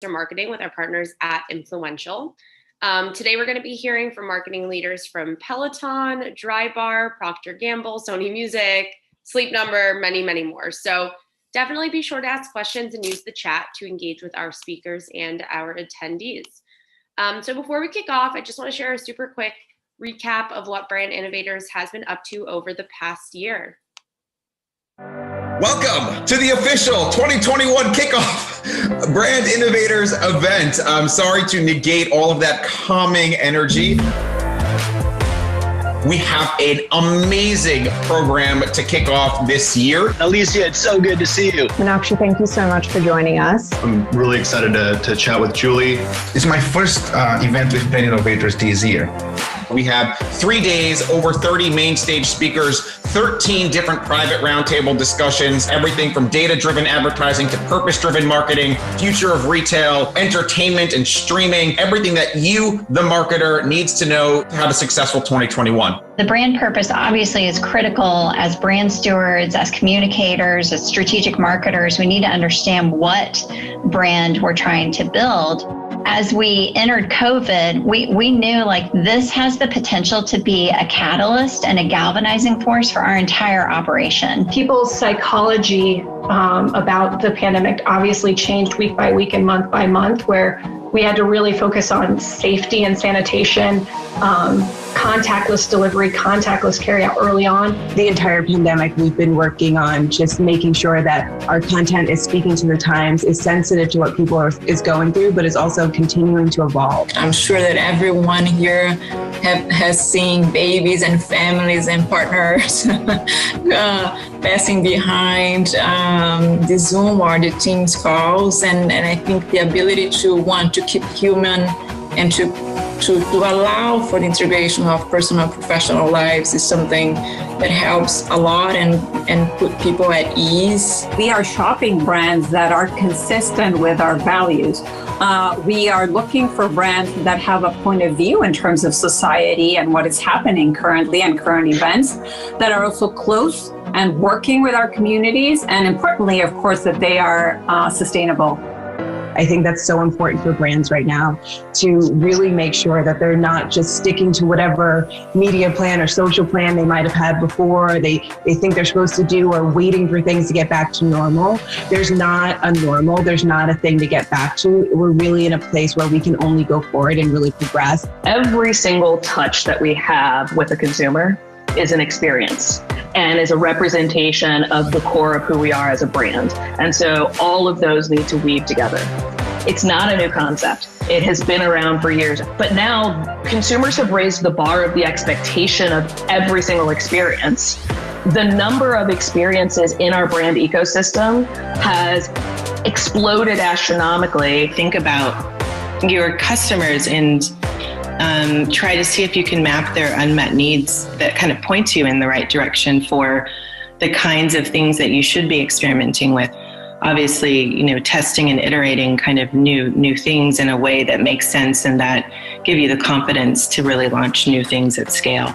marketing with our partners at Influential. Today, we're going to be hearing from marketing leaders from Peloton, Drybar, Procter & Gamble, Sony Music, Sleep Number, many, many more. So definitely be sure to ask questions and use the chat to engage with our speakers and our attendees. So before we kick off, I just want to share a super quick recap of what Brand Innovators has been up to over the past year. Welcome to the official 2021 kickoff Brand Innovators event. I'm sorry to negate all of that calming energy. We have an amazing program to kick off this year. Alicia, it's so good to see you. Meenakshi, thank you so much for joining us. I'm really excited to chat with Julie. It's my first event with Brand Innovators this year. We have 3 days, over 30 main stage speakers, 13 different private roundtable discussions, everything from data-driven advertising to purpose-driven marketing, future of retail, entertainment and streaming, everything that you, the marketer, needs to know to have a successful 2021. The brand purpose obviously is critical as brand stewards, as communicators, as strategic marketers. We need to understand what brand we're trying to build. As we entered COVID, we knew like this has the potential to be a catalyst and a galvanizing force for our entire operation. People's psychology about the pandemic obviously changed week by week and month by month, where we had to really focus on safety and sanitation, contactless delivery, contactless carryout early on. The entire pandemic, we've been working on just making sure that our content is speaking to the times, is sensitive to what people is going through, but is also continuing to evolve. I'm sure that everyone here has seen babies and families and partners passing behind the Zoom or the Teams calls. And I think the ability to want to keep human and to allow for the integration of personal and professional lives is something that helps a lot and put people at ease. We are shopping brands that are consistent with our values. We are looking for brands that have a point of view in terms of society and what is happening currently and current events, that are also close and working with our communities, and importantly, of course, that they are sustainable. I think that's so important for brands right now to really make sure that they're not just sticking to whatever media plan or social plan they might have had before, they think they're supposed to do, or waiting for things to get back to normal. There's not a normal, there's not a thing to get back to. We're really in a place where we can only go forward and really progress. Every single touch that we have with a consumer is an experience and is a representation of the core of who we are as a brand. And so all of those need to weave together. It's not a new concept. It has been around for years, but now consumers have raised the bar of the expectation of every single experience. The number of experiences in our brand ecosystem has exploded astronomically. Think about your customers and try to see if you can map their unmet needs that kind of point you in the right direction for the kinds of things that you should be experimenting with. Obviously, testing and iterating kind of new things in a way that makes sense and that give you the confidence to really launch new things at scale.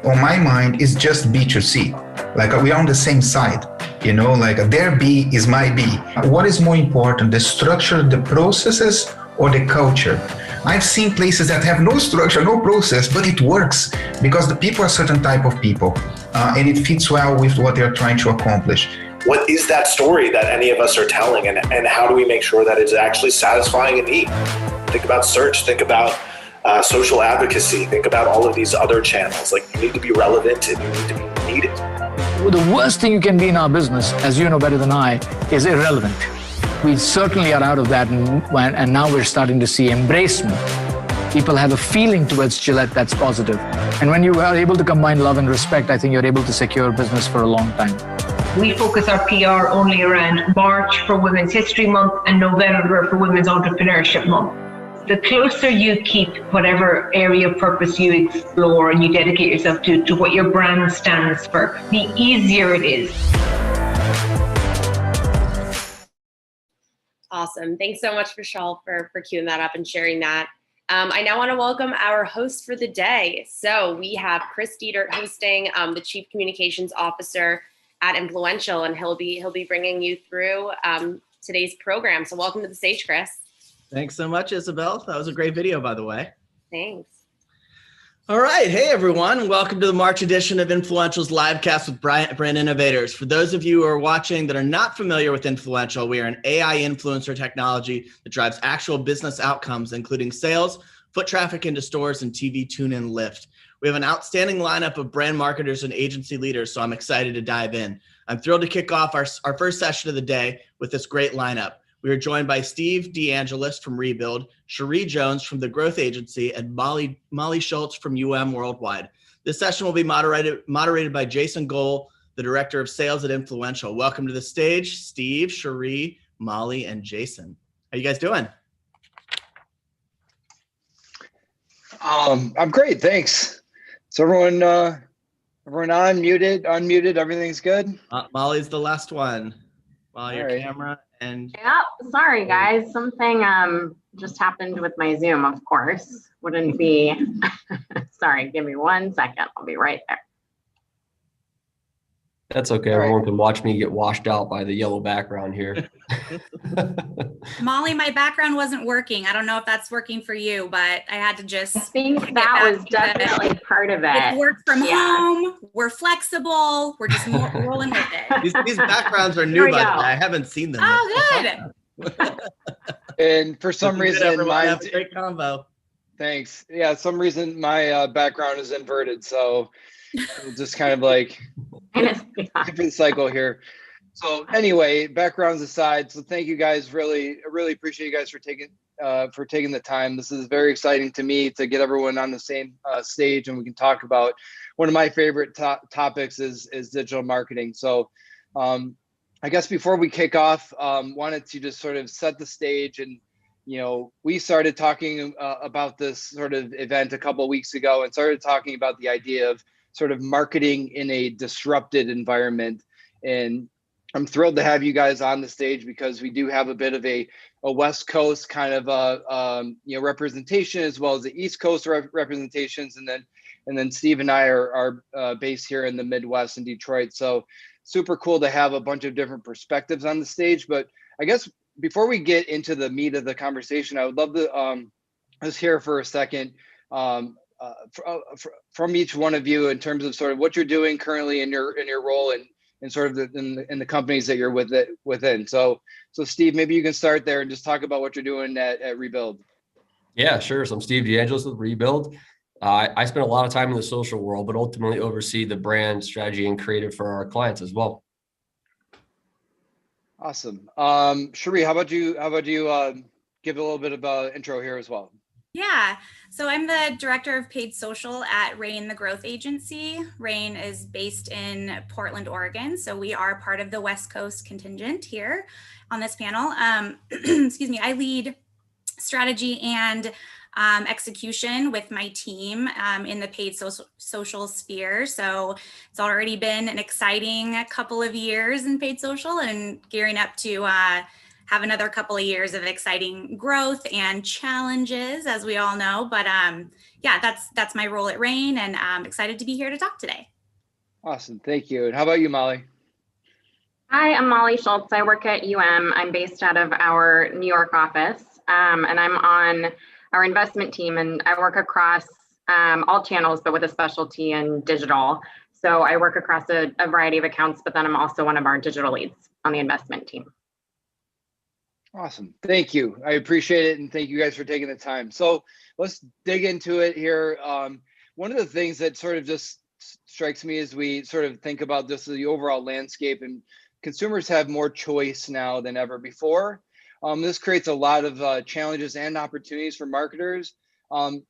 On my mind, it's just B2C. Like we're on the same side, like their B is my B. What is more important, the structure, the processes, or the culture? I've seen places that have no structure, no process, but it works because the people are a certain type of people and it fits well with what they're trying to accomplish. What is that story that any of us are telling, and how do we make sure that it's actually satisfying a need? Think about search, think about social advocacy, think about all of these other channels. Like, you need to be relevant and you need to be needed. Well, the worst thing you can be in our business, as you know better than I, is irrelevant. We certainly are out of that, and now we're starting to see embracement. People have a feeling towards Gillette that's positive. And when you are able to combine love and respect, I think you're able to secure business for a long time. We focus our PR only around March for Women's History Month and November for Women's Entrepreneurship Month. The closer you keep whatever area of purpose you explore and you dedicate yourself to what your brand stands for, the easier it is. Awesome. Thanks so much, Vishal, for queuing that up and sharing that. I now want to welcome our host for the day. So we have Chris Dietert hosting, the Chief Communications Officer at Influential, and he'll be bringing you through today's program. So welcome to the stage, Chris. Thanks so much, Isabel. That was a great video, by the way. Thanks. All right. Hey, everyone. Welcome to the March edition of Influential's Livecast with Brand Innovators. For those of you who are watching that are not familiar with Influential, we are an AI influencer technology that drives actual business outcomes, including sales, foot traffic into stores, and TV tune-in lift. We have an outstanding lineup of brand marketers and agency leaders, so I'm excited to dive in. I'm thrilled to kick off our first session of the day with this great lineup. We are joined by Steve DeAngelis from Rebuild, Cherie Jones from The Growth Agency, and Molly Schultz from Worldwide. This session will be moderated by Jason Gohl, the Director of Sales at Influential. Welcome to the stage, Steve, Cherie, Molly, and Jason. How you guys doing? I'm great, thanks. So everyone on, unmuted, everything's good? Molly's the last one. Molly, your camera. And yep, sorry guys, something just happened with my Zoom, of course. Wouldn't be, sorry, give me 1 second, I'll be right there. That's okay, everyone can watch me get washed out by the yellow background here. Molly, my background wasn't working. I don't know if that's working for you, but I had to just. I think that was definitely part of it. It worked from home. We're flexible. We're just rolling with it. These backgrounds are new, by the way. I haven't seen them. Oh, good. And for some reason, my great combo. Thanks. Yeah, some reason my background is inverted, so just kind of like different cycle here. So anyway, backgrounds aside, so thank you guys. I really appreciate you guys for taking the time. This is very exciting to me to get everyone on the same stage, and we can talk about one of my favorite topics is digital marketing. So I guess before we kick off, wanted to just sort of set the stage. And we started talking about this sort of event a couple of weeks ago and started talking about the idea of sort of marketing in a disrupted environment. And I'm thrilled to have you guys on the stage because we do have a bit of a West Coast kind of representation, as well as the East Coast representations, and then Steve and I are based here in the Midwest in Detroit. So super cool to have a bunch of different perspectives on the stage. But I guess before we get into the meat of the conversation, I would love to just hear for a second from each one of you in terms of sort of what you're doing currently in your role and sort of in the companies that you're within. So Steve, maybe you can start there and just talk about what you're doing at Rebuild. Yeah, sure. So I'm Steve DeAngelis with Rebuild. I spend a lot of time in the social world, but ultimately oversee the brand strategy and creative for our clients as well. Awesome. Cherie, how about you give a little bit of an intro here as well? Yeah, so I'm the director of paid social at Rain, the Growth Agency. Rain is based in Portland, Oregon. So we are part of the West Coast contingent here on this panel. Excuse me, I lead strategy and execution with my team in the paid social sphere. So it's already been an exciting couple of years in paid social and gearing up to have another couple of years of exciting growth and challenges, as we all know. But yeah, that's my role at Rain, and I'm excited to be here to talk today. Awesome, thank you. And how about you, Molly? Hi, I'm Molly Schultz. I work at UM. I'm based out of our New York office, and I'm on our investment team, and I work across all channels, but with a specialty in digital. So I work across a variety of accounts, but then I'm also one of our digital leads on the investment team. Awesome. Thank you. I appreciate it. And thank you guys for taking the time. So let's dig into it here. One of the things that sort of just strikes me as we sort of think about this is the overall landscape, and consumers have more choice now than ever before. This creates a lot of challenges and opportunities for marketers. I'd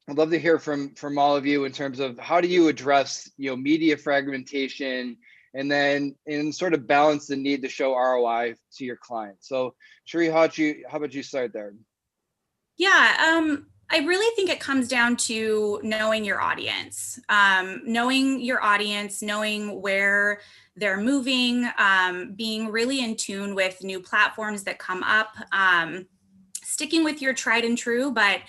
love to hear from all of you in terms of how do you address media fragmentation and then sort of balance the need to show ROI to your clients. So Cherie, how about you start there? Yeah, I really think it comes down to knowing your audience, knowing where they're moving, being really in tune with new platforms that come up, sticking with your tried and true, but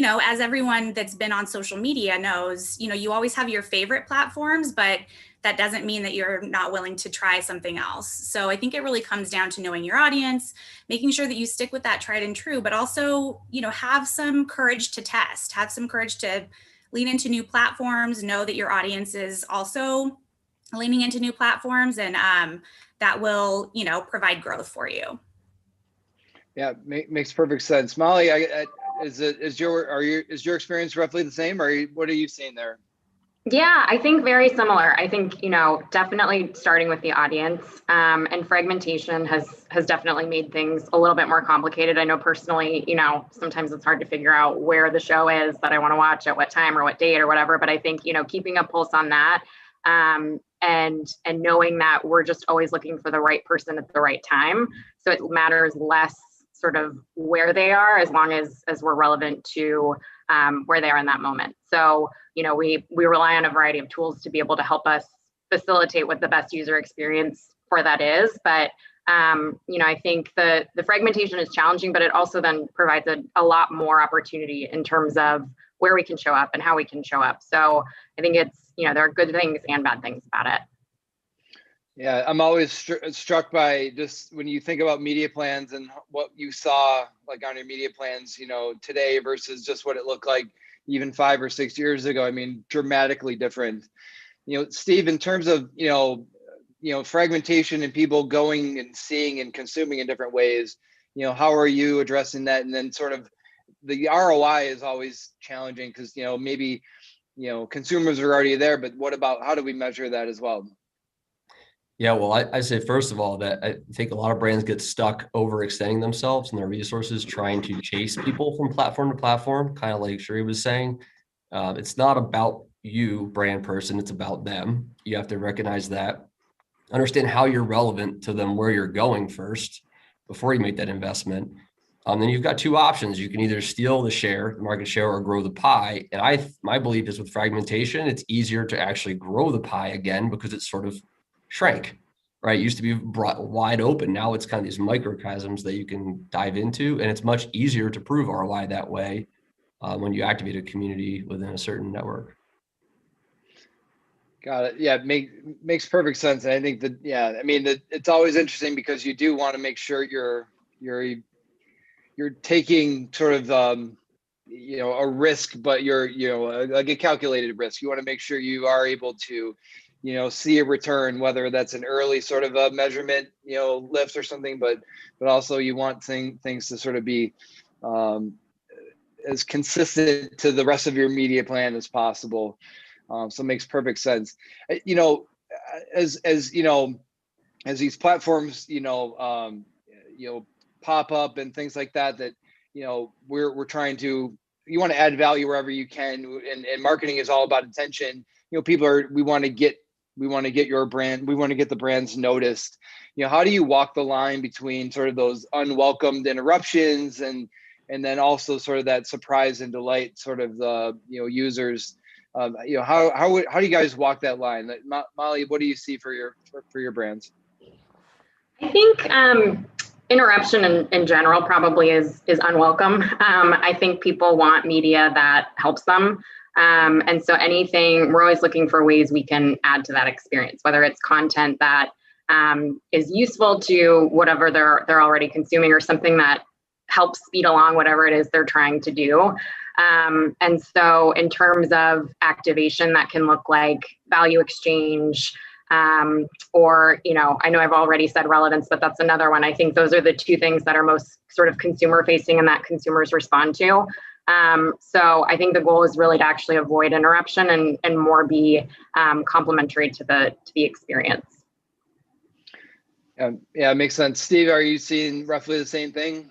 as everyone that's been on social media knows, you always have your favorite platforms, but that doesn't mean that you're not willing to try something else. So I think it really comes down to knowing your audience, making sure that you stick with that tried and true, but also, have some courage to test, have some courage to lean into new platforms, know that your audience is also leaning into new platforms, and that will, provide growth for you. Yeah, makes perfect sense. Molly, is your experience roughly the same, or what are you seeing there? Yeah, I think very similar. I think, definitely starting with the audience, and fragmentation has definitely made things a little bit more complicated. I know personally, sometimes it's hard to figure out where the show is that I want to watch at what time or what date or whatever. But I think, keeping a pulse on that, and knowing that we're just always looking for the right person at the right time. So it matters less sort of where they are, as long as we're relevant to where they are in that moment. So, we rely on a variety of tools to be able to help us facilitate what the best user experience for that is. But, I think the fragmentation is challenging, but it also then provides a lot more opportunity in terms of where we can show up and how we can show up. So I think it's, there are good things and bad things about it. Yeah, I'm always struck by just when you think about media plans and what you saw like on your media plans, today versus just what it looked like even 5 or 6 years ago. I mean, dramatically different. Steve, in terms of, fragmentation and people going and seeing and consuming in different ways, how are you addressing that? And then sort of the ROI is always challenging because, maybe, consumers are already there, but what about, how do we measure that as well? Yeah, well, I say, first of all, that I think a lot of brands get stuck overextending themselves and their resources trying to chase people from platform to platform, kind of like Sheree was saying. It's not about you, brand person, it's about them. You have to recognize that, understand how you're relevant to them, where you're going first, before you make that investment. Then you've got two options. You can either steal the market share, or grow the pie. And my belief is with fragmentation, it's easier to actually grow the pie again because it's sort of shrank, right? It used to be brought wide open. Now it's kind of these microcosms that you can dive into, and it's much easier to prove ROI that way when you activate a community within a certain network. Got it. Yeah, makes perfect sense. And I think that, it's always interesting because you do want to make sure you're taking sort of a risk, but you're like a calculated risk. You want to make sure you are able to see a return, whether that's an early sort of a measurement, lift or something, but also you want things to sort of be as consistent to the rest of your media plan as possible. So it makes perfect sense. As these platforms, pop up and things like that, we're trying to, you want to add value wherever you can. And marketing is all about attention. We want to get your brand, we want to get the brands noticed. How do you walk the line between sort of those unwelcomed interruptions and then also sort of that surprise and delight sort of the, users? How do you guys walk that line? Molly, what do you see for your brands? I think interruption in general probably is unwelcome. I think people want media that helps them. And so we're always looking for ways we can add to that experience, whether it's content that is useful to whatever they're already consuming, or something that helps speed along whatever it is they're trying to do. And so in terms of activation, that can look like value exchange, or, I know I've already said relevance, but that's another one. I think those are the two things that are most sort of consumer facing and that consumers respond to. So I think the goal is really to actually avoid interruption and more be complementary to the experience. Yeah, it makes sense. Steve, are you seeing roughly the same thing?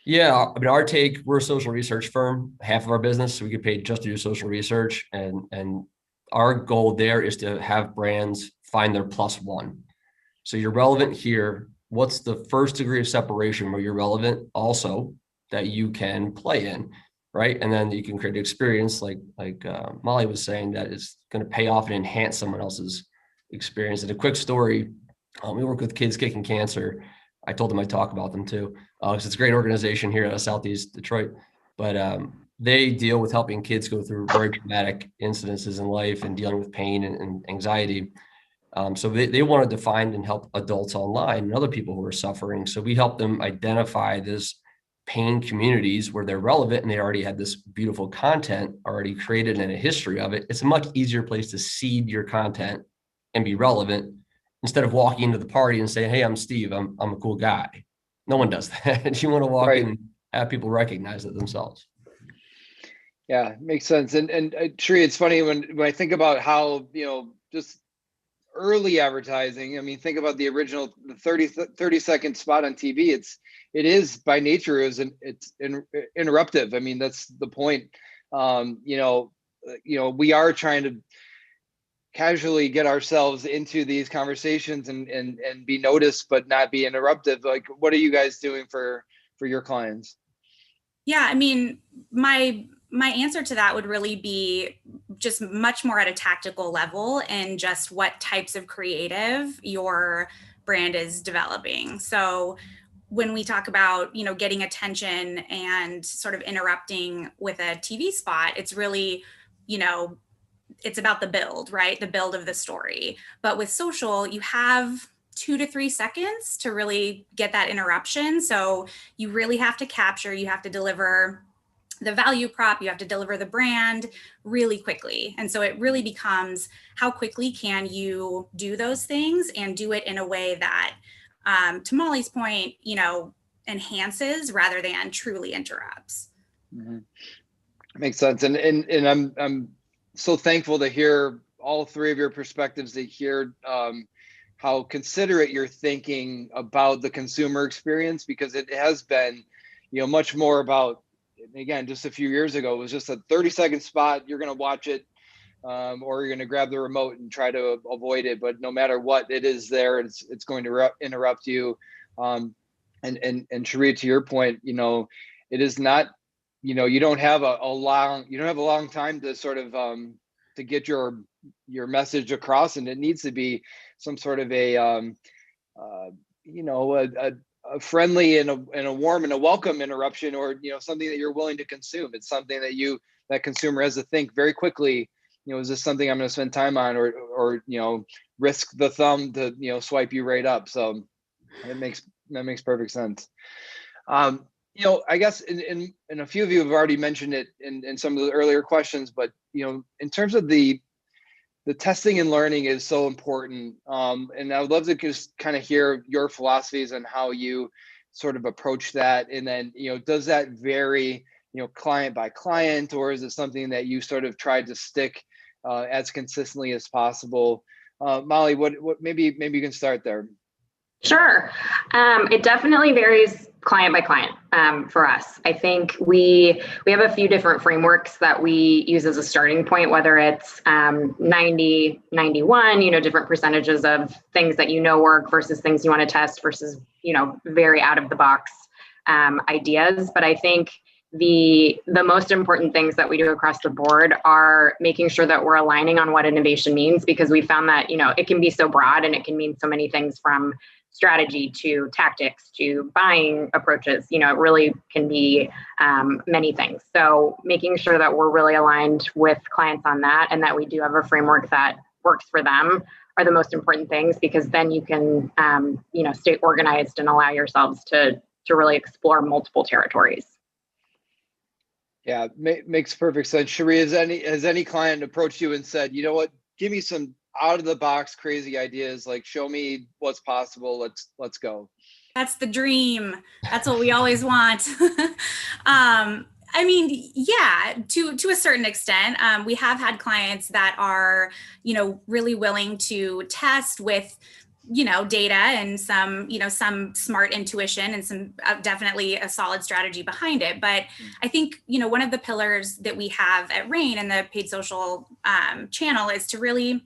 Yeah, our take, we're a social research firm, half of our business, so we get paid just to do social research. And our goal there is to have brands find their +1. So you're relevant here. What's the first degree of separation where you're relevant also that you can play in, right? And then you can create an experience like Molly was saying that is going to pay off and enhance someone else's experience. And a quick story, we work with Kids Kicking Cancer. I told them I'd talk about them too, because it's a great organization here at Southeast Detroit. But they deal with helping kids go through very traumatic incidences in life and dealing with pain and anxiety. So they wanted to find and help adults online and other people who are suffering. So we help them identify this pain communities where they're relevant, and they already had this beautiful content already created and a history of it. It's a much easier place to seed your content and be relevant instead of walking into the party and saying, hey, I'm Steve, I'm a cool guy. No one does that. You want to walk in and have people recognize it themselves. Yeah, makes sense. And Sheree, it's funny when I think about how, just early advertising. I mean, think about the original, the 30-second spot on TV. It is by nature it's interruptive. I mean, that's the point. We are trying to casually get ourselves into these conversations and be noticed, but not be interruptive. Like, what are you guys doing for your clients? Yeah, I mean, my answer to that would really be just much more at a tactical level and just what types of creative your brand is developing. So when we talk about, getting attention and sort of interrupting with a TV spot, it's really, it's about the build, right? The build of the story. But with social, you have 2 to 3 seconds to really get that interruption. So you really have to capture, you have to deliver the value prop, you have to deliver the brand really quickly. And so it really becomes how quickly can you do those things and do it in a way that, to Molly's point, enhances rather than truly interrupts. Mm-hmm. Makes sense. And I'm so thankful to hear all three of your perspectives, to hear how considerate you're thinking about the consumer experience, because it has been, much more about, again, just a few years ago, it was just a 30-second spot. You're going to watch it, or you're going to grab the remote and try to avoid it. But no matter what it is there, it's going to interrupt you. And Sheree, to your point, it is not, you don't have a long time to sort of to get your message across, and it needs to be some sort of a friendly and a warm and a welcome interruption, or something that you're willing to consume. It's something that consumer has to think very quickly. Is this something I'm going to spend time on, or risk the thumb to swipe you right up? So that makes perfect sense. I guess in a few of you have already mentioned it in some of the earlier questions, but in terms of the testing and learning is so important. And I would love to just kind of hear your philosophies on how you sort of approach that. And then, does that vary, client by client, or is it something that you sort of tried to stick as consistently as possible? Molly, what maybe you can start there. Sure. It definitely varies client by client for us. I think we have a few different frameworks that we use as a starting point, whether it's 90, 91, different percentages of things that work versus things you want to test versus, very out of the box ideas. But I think the most important things that we do across the board are making sure that we're aligning on what innovation means, because we found that, it can be so broad and it can mean so many things, from strategy to tactics to buying approaches. It really can be many things. So making sure that we're really aligned with clients on that, and that we do have a framework that works for them, are the most important things, because then you can, stay organized and allow yourselves to really explore multiple territories. Yeah, makes perfect sense. Sheree, has any client approached you and said, what, give me some out of the box crazy ideas, like show me what's possible, let's go? That's the dream. That's what we always want. I mean, yeah, to a certain extent, we have had clients that are, really willing to test with, data and some smart intuition and some definitely a solid strategy behind it. But I think, one of the pillars that we have at Rain and the paid social channel is to really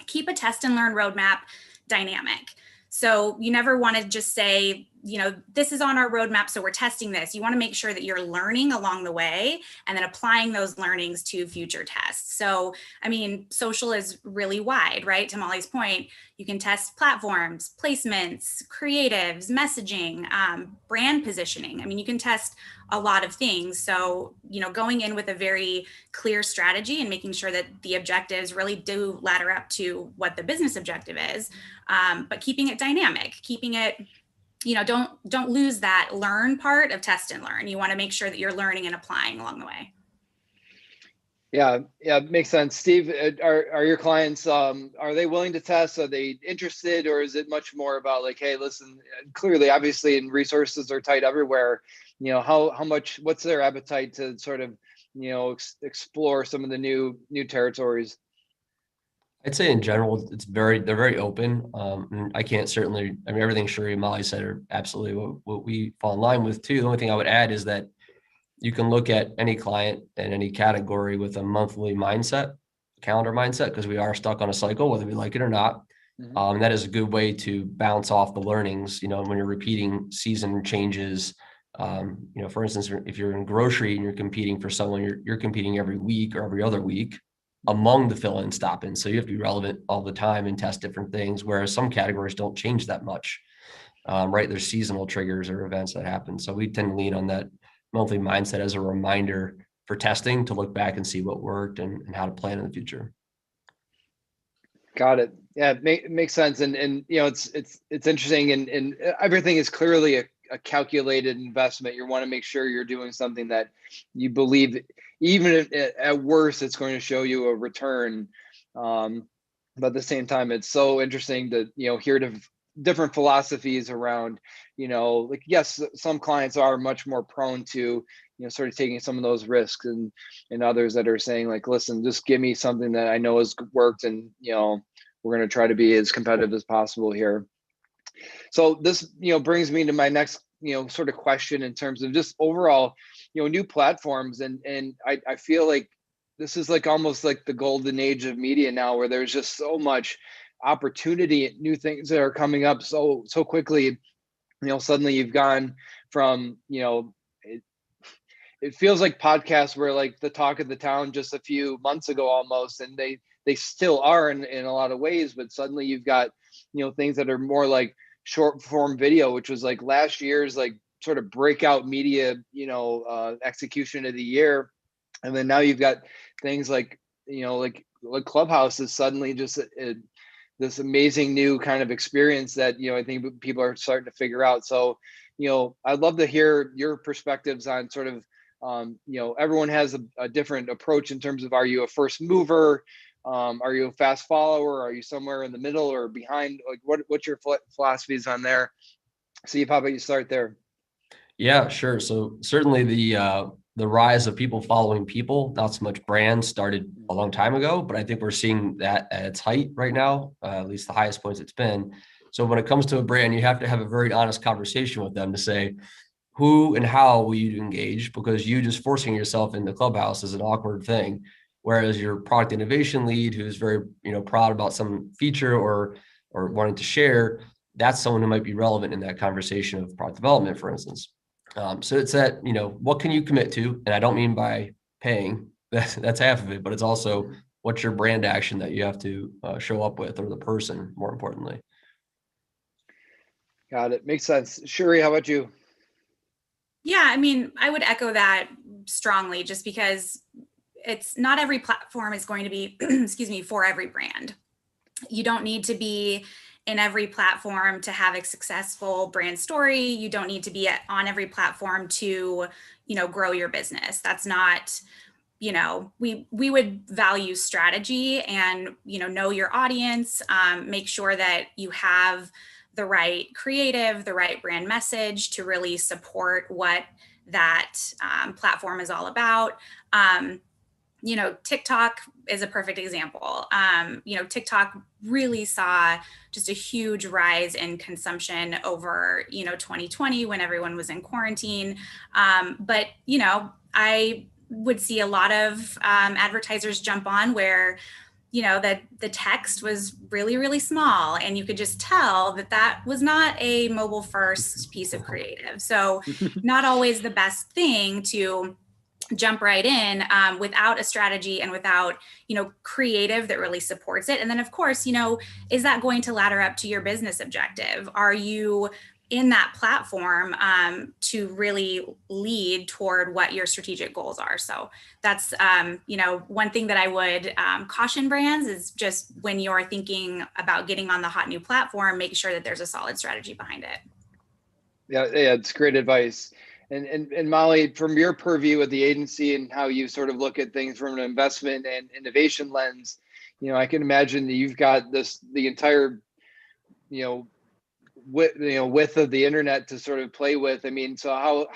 keep a test and learn roadmap dynamic. So you never want to just say, this is on our roadmap, so we're testing this. You want to make sure that you're learning along the way and then applying those learnings to future tests. So, I mean, social is really wide, right? To Molly's point, you can test platforms, placements, creatives, messaging, brand positioning. I mean, you can test a lot of things. So, going in with a very clear strategy and making sure that the objectives really do ladder up to what the business objective is, but keeping it dynamic, keeping it, don't lose that learn part of test and learn. You want to make sure that you're learning and applying along the way. Yeah, makes sense. Steve, are your clients, are they willing to test? Are they interested, or is it much more about like, hey, listen, clearly, obviously, and resources are tight everywhere. How much, what's their appetite to sort of, explore some of the new territories? I'd say in general, they're very open. And I can't certainly, everything Shuri and Molly said are absolutely what we fall in line with too. The only thing I would add is that you can look at any client in any category with a monthly mindset, calendar mindset, because we are stuck on a cycle, whether we like it or not. Mm-hmm. That is a good way to bounce off the learnings, when you're repeating season changes. For instance, if you're in grocery and you're competing for someone, you're competing every week or every other week among the fill-in stop-in. So you have to be relevant all the time and test different things, whereas some categories don't change that much, right? There's seasonal triggers or events that happen. So we tend to lean on that monthly mindset as a reminder for testing to look back and see what worked and how to plan in the future. Got it. Yeah, it makes sense. And it's interesting, and everything is clearly a calculated investment. You want to make sure you're doing something that you believe, even if at worst, it's going to show you a return. But at the same time, it's so interesting to, hear different philosophies around, like, yes, some clients are much more prone to, sort of taking some of those risks, and others that are saying like, listen, just give me something that I know has worked, and, we're going to try to be as competitive as possible here. So this, brings me to my next, sort of question in terms of just overall, new platforms. And I feel like this is like almost like the golden age of media now, where there's just so much opportunity, new things that are coming up so quickly. Suddenly you've gone from, it feels like podcasts were like the talk of the town just a few months ago almost, and they still are in a lot of ways, but suddenly you've got, things that are more like short form video, which was like last year's like sort of breakout media, execution of the year. And then now you've got things like, like Clubhouse is suddenly just this amazing new kind of experience that, I think people are starting to figure out. So, I'd love to hear your perspectives on sort of, everyone has a different approach in terms of, are you a first mover? Are you a fast follower? Are you somewhere in the middle or behind? Like, what's your philosophies on there? Steve, how about you start there? Yeah, sure. So certainly the rise of people following people, not so much brands, started a long time ago, but I think we're seeing that at its height right now, at least the highest points it's been. So when it comes to a brand, you have to have a very honest conversation with them to say, who and how will you engage? Because you just forcing yourself into Clubhouse is an awkward thing. Whereas your product innovation lead, who's very, proud about some feature or wanting to share, that's someone who might be relevant in that conversation of product development, for instance. So it's that, what can you commit to? And I don't mean by paying, that's half of it, but it's also what's your brand action that you have to show up with, or the person, more importantly. Got it. Makes sense. Shuri, how about you? Yeah, I mean, I would echo that strongly, just because it's not every platform is going to be, for every brand. You don't need to be in every platform to have a successful brand story. You don't need to be on every platform to, grow your business. That's not, we would value strategy and, know your audience, make sure that you have the right creative, the right brand message to really support what that platform is all about. TikTok is a perfect example. TikTok really saw just a huge rise in consumption over, 2020 when everyone was in quarantine. But I would see a lot of advertisers jump on where that the text was really, really small, and you could just tell that that was not a mobile first piece of creative. So not always the best thing to jump right in without a strategy and without, creative that really supports it. And then of course, is that going to ladder up to your business objective? Are you in that platform to really lead toward what your strategic goals are? So that's, one thing that I would caution brands is just when you're thinking about getting on the hot new platform, make sure that there's a solid strategy behind it. Yeah, it's great advice. And Molly, from your purview at the agency and how you sort of look at things from an investment and innovation lens, I can imagine that you've got the entire, width of the internet to sort of play with. I mean, so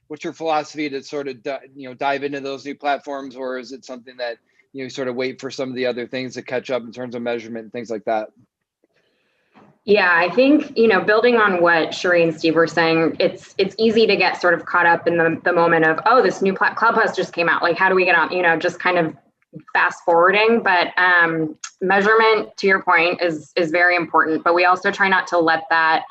what's your philosophy to sort of dive into those new platforms, or is it something that you sort of wait for some of the other things to catch up in terms of measurement and things like that? Yeah, I think, building on what Sheree and Steve were saying, it's easy to get sort of caught up in the moment of, oh, this new Clubhouse just came out. Like, how do we get on, just kind of fast forwarding. But measurement, to your point, is very important. But we also try not to let that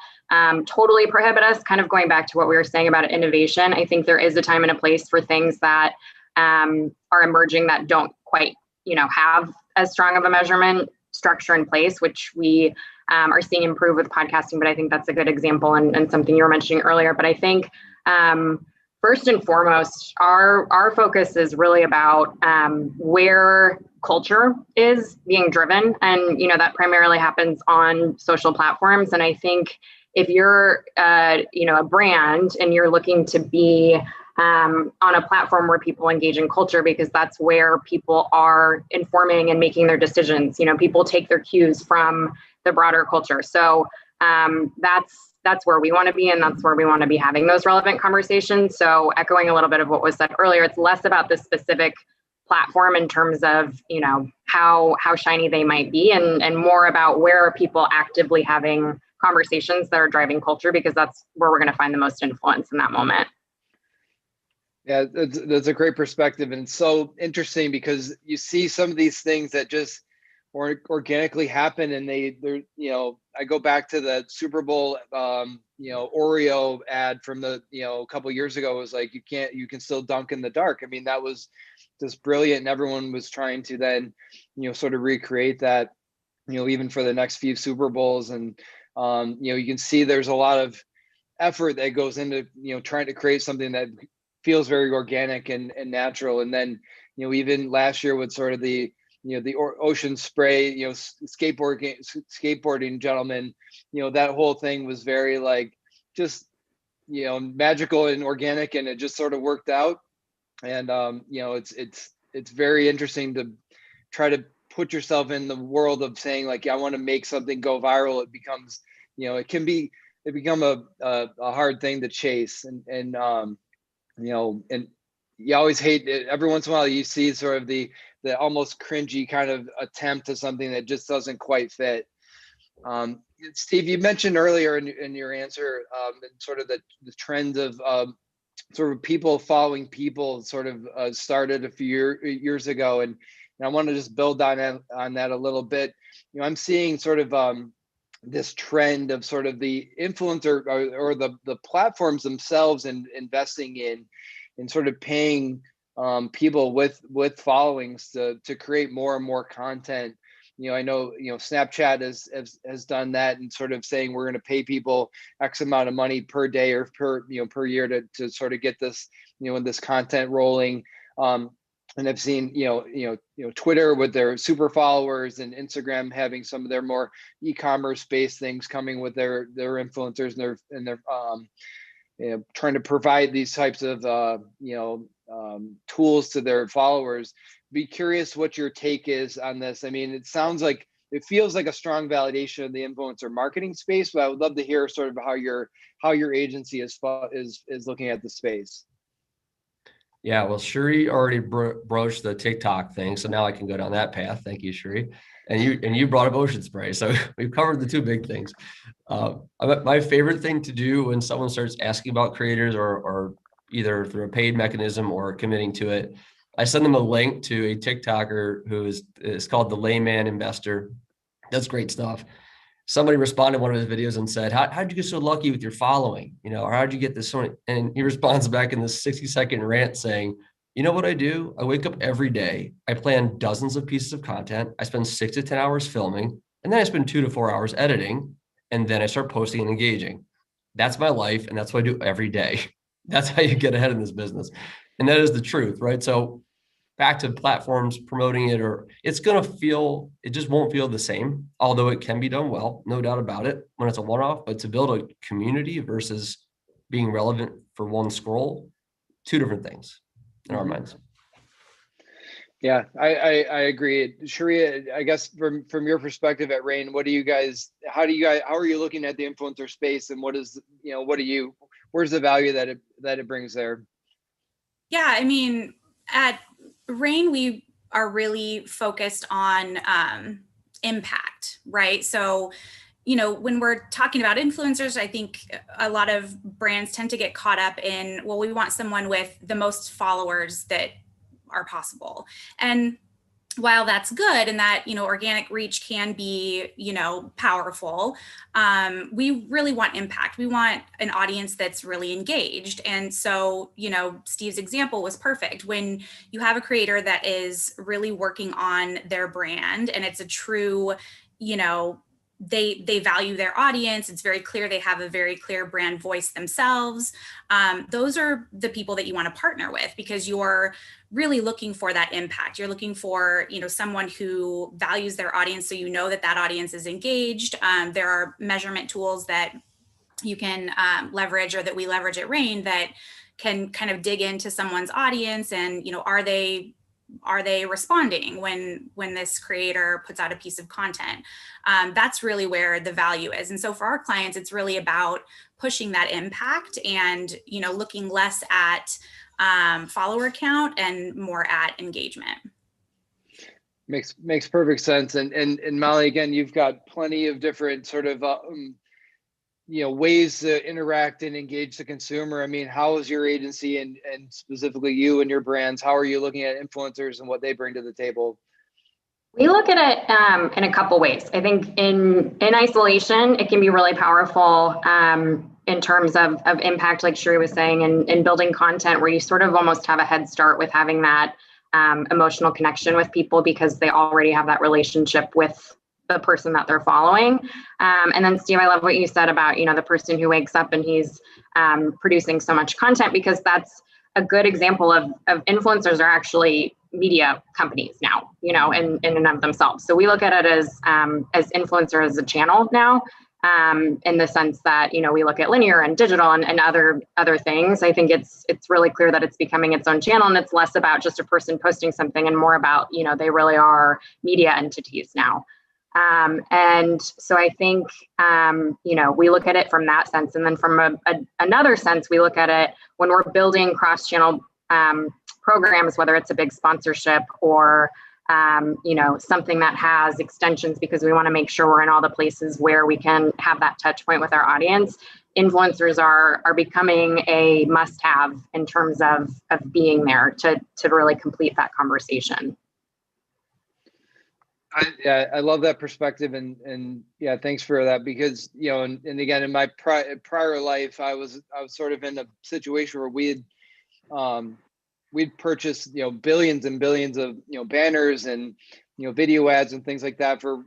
totally prohibit us. Kind of going back to what we were saying about innovation, I think there is a time and a place for things that are emerging that don't quite, have as strong of a measurement structure in place, which we are seeing improve with podcasting. But I think that's a good example and something you were mentioning earlier. But I think first and foremost, our focus is really about where culture is being driven. And, that primarily happens on social platforms. And I think if you're, a brand and you're looking to be on a platform where people engage in culture, because that's where people are informing and making their decisions. People take their cues from the broader culture. So that's where we want to be, and that's where we want to be having those relevant conversations. So echoing a little bit of what was said earlier, it's less about the specific platform in terms of, how shiny they might be, and more about where are people actively having conversations that are driving culture, because that's where we're going to find the most influence in that moment. Yeah, that's a great perspective. And it's so interesting because you see some of these things that just organically happen, and they're, I go back to the Super Bowl, Oreo ad from the, a couple of years ago. It was like, you can still dunk in the dark. I mean, that was just brilliant. And everyone was trying to then, sort of recreate that, even for the next few Super Bowls. And, you can see there's a lot of effort that goes into, trying to create something that feels very organic and natural. And then, even last year with sort of the ocean spray, skateboarding gentlemen, that whole thing was very like, just, magical and organic, and it just sort of worked out. And, it's very interesting to try to put yourself in the world of saying like, I want to make something go viral. It becomes, it become a hard thing to chase. And you always hate it. Every once in a while you see sort of the almost cringy kind of attempt to something that just doesn't quite fit. Steve, you mentioned earlier in your answer, sort of the trend of sort of people following people sort of started a few years ago. And I want to just build on that a little bit. I'm seeing sort of this trend of sort of the influencer or the platforms themselves and investing in sort of paying people with followings to create more and more content. I know, Snapchat has done that, and sort of saying we're going to pay people X amount of money per day or per year to sort of get this, this content rolling. And I've seen, Twitter with their super followers, and Instagram having some of their more e-commerce based things coming with their influencers and their trying to provide these types of, tools to their followers. Be curious what your take is on this. I mean, it feels like a strong validation of the influencer marketing space, but I would love to hear sort of how your agency is looking at the space. Yeah, well, Sheree already broached the TikTok thing, so now I can go down that path. Thank you, Sheree. And you brought up ocean spray, so we've covered the two big things. My favorite thing to do when someone starts asking about creators, or either through a paid mechanism or committing to it, I send them a link to a TikToker who is called the Layman Investor. Does great stuff. Somebody responded to one of his videos and said, how'd you get so lucky with your following? Or how'd you get this one? And he responds back in this 60-second rant saying, you know what I do? I wake up every day. I plan dozens of pieces of content. I spend 6 to 10 hours filming, and then I spend 2 to 4 hours editing. And then I start posting and engaging. That's my life. And that's what I do every day. That's how you get ahead in this business. And that is the truth, right? So back to platforms promoting it, or it just won't feel the same, although it can be done well, no doubt about it, when it's a one-off. But to build a community versus being relevant for one scroll, 2 different things in our minds. Yeah, I agree. Sharia, I guess from your perspective at Rain, how are you looking at the influencer space, and where's the value that it brings there? Yeah, I mean, at Rain, we are really focused on impact, right? So, when we're talking about influencers, I think a lot of brands tend to get caught up in, well, we want someone with the most followers that are possible. And while that's good, and that, organic reach can be, powerful, we really want impact. We want an audience that's really engaged. And so, Steve's example was perfect. When you have a creator that is really working on their brand, and it's a true, they value their audience. It's very clear they have a very clear brand voice themselves. Those are the people that you want to partner with, because you're really looking for that impact. You're looking for, someone who values their audience, so that audience is engaged. There are measurement tools that you can leverage, or that we leverage at Rain, that can kind of dig into someone's audience and, are they responding when this creator puts out a piece of content? That's really where the value is. And so for our clients, it's really about pushing that impact and, looking less at follower count and more at engagement. Makes perfect sense. And Molly, again, you've got plenty of different sort of ways to interact and engage the consumer. I mean, how is your agency and specifically you and your brands, how are you looking at influencers and what they bring to the table? We look at it in a couple ways. I think in isolation, it can be really powerful in terms of impact, like Shuri was saying, and building content where you sort of almost have a head start with having that emotional connection with people, because they already have that relationship with the person that they're following. And then Steve, I love what you said about, the person who wakes up and he's producing so much content, because that's a good example of influencers are actually media companies now, in and of themselves. So we look at it as influencer as a channel now, in the sense that, we look at linear and digital and other things. I think it's really clear that it's becoming its own channel, and it's less about just a person posting something and more about, they really are media entities now. And so I think, we look at it from that sense. And then from another sense, we look at it when we're building cross-channel programs, whether it's a big sponsorship or, something that has extensions, because we want to make sure we're in all the places where we can have that touch point with our audience. Influencers are becoming a must-have in terms of being there to really complete that conversation. I love that perspective, and yeah, thanks for that, because and again, in my prior life, I was sort of in a situation where we'd purchased billions and billions of banners and video ads and things like that for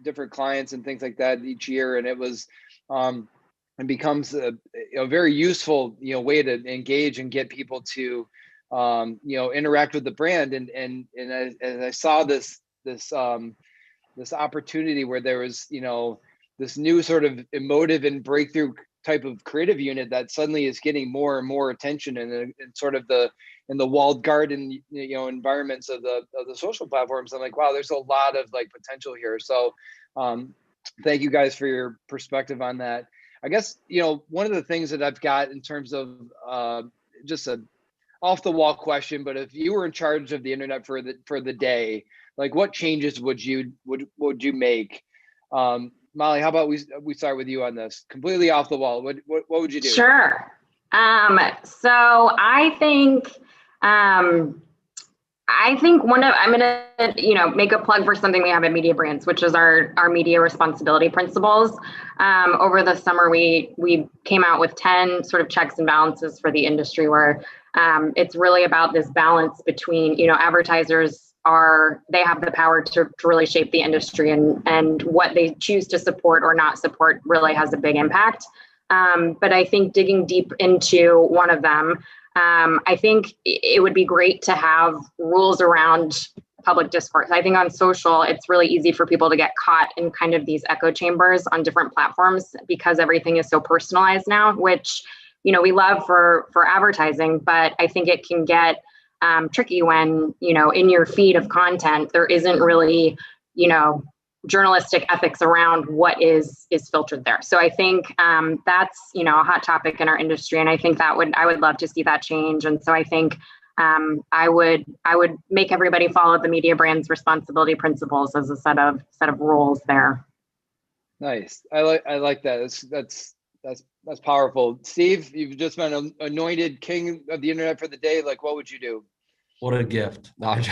different clients and things like that each year, and it was it becomes a very useful way to engage and get people to interact with the brand, and as I saw this opportunity where there was, this new sort of emotive and breakthrough type of creative unit that suddenly is getting more and more attention in sort of in the walled garden, environments of the social platforms. I'm like, wow, there's a lot of potential here. So thank you guys for your perspective on that. I guess, one of the things that I've got in terms of just a off the wall question, but if you were in charge of the internet for the day, what changes would you make? Molly, how about we start with you on this? Completely off the wall. What would you do? Sure. So I think I think I'm going to, make a plug for something we have at Media Brands, which is our media responsibility principles. Over the summer, we came out with 10 sort of checks and balances for the industry where it's really about this balance between, advertisers they have the power to really shape the industry, and what they choose to support or not support really has a big impact. But I think digging deep into one of them, I think it would be great to have rules around public discourse. I think on social, it's really easy for people to get caught in kind of these echo chambers on different platforms because everything is so personalized now, which, we love for advertising, but I think it can get tricky when, in your feed of content, there isn't really, journalistic ethics around what is filtered there. So I think that's, a hot topic in our industry. And I think I would love to see that change. And so I think I would make everybody follow the Media Brands responsibility principles as a set of rules there. Nice. I like that. That's powerful. Steve, you've just been anointed king of the internet for the day. Like, what would you do? What a gift. No, it's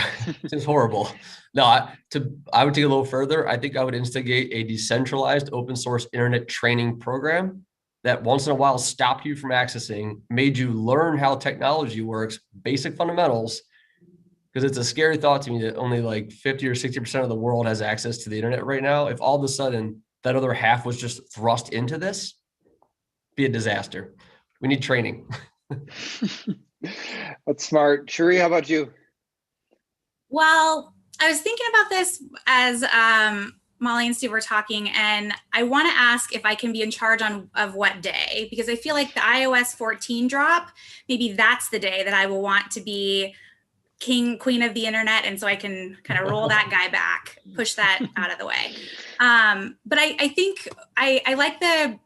just horrible. No, I would take it a little further. I think I would instigate a decentralized open source internet training program that once in a while stopped you from accessing, made you learn how technology works, basic fundamentals, because it's a scary thought to me that only like 50 or 60% of the world has access to the internet right now. If all of a sudden that other half was just thrust into this, be a disaster. We need training. That's smart. Cherie, how about you? Well, I was thinking about this as Molly and Steve were talking, and I want to ask if I can be in charge of what day, because I feel like the iOS 14 drop, maybe that's the day that I will want to be queen of the internet, and so I can kind of roll that guy back, push that out of the way. But I think I like that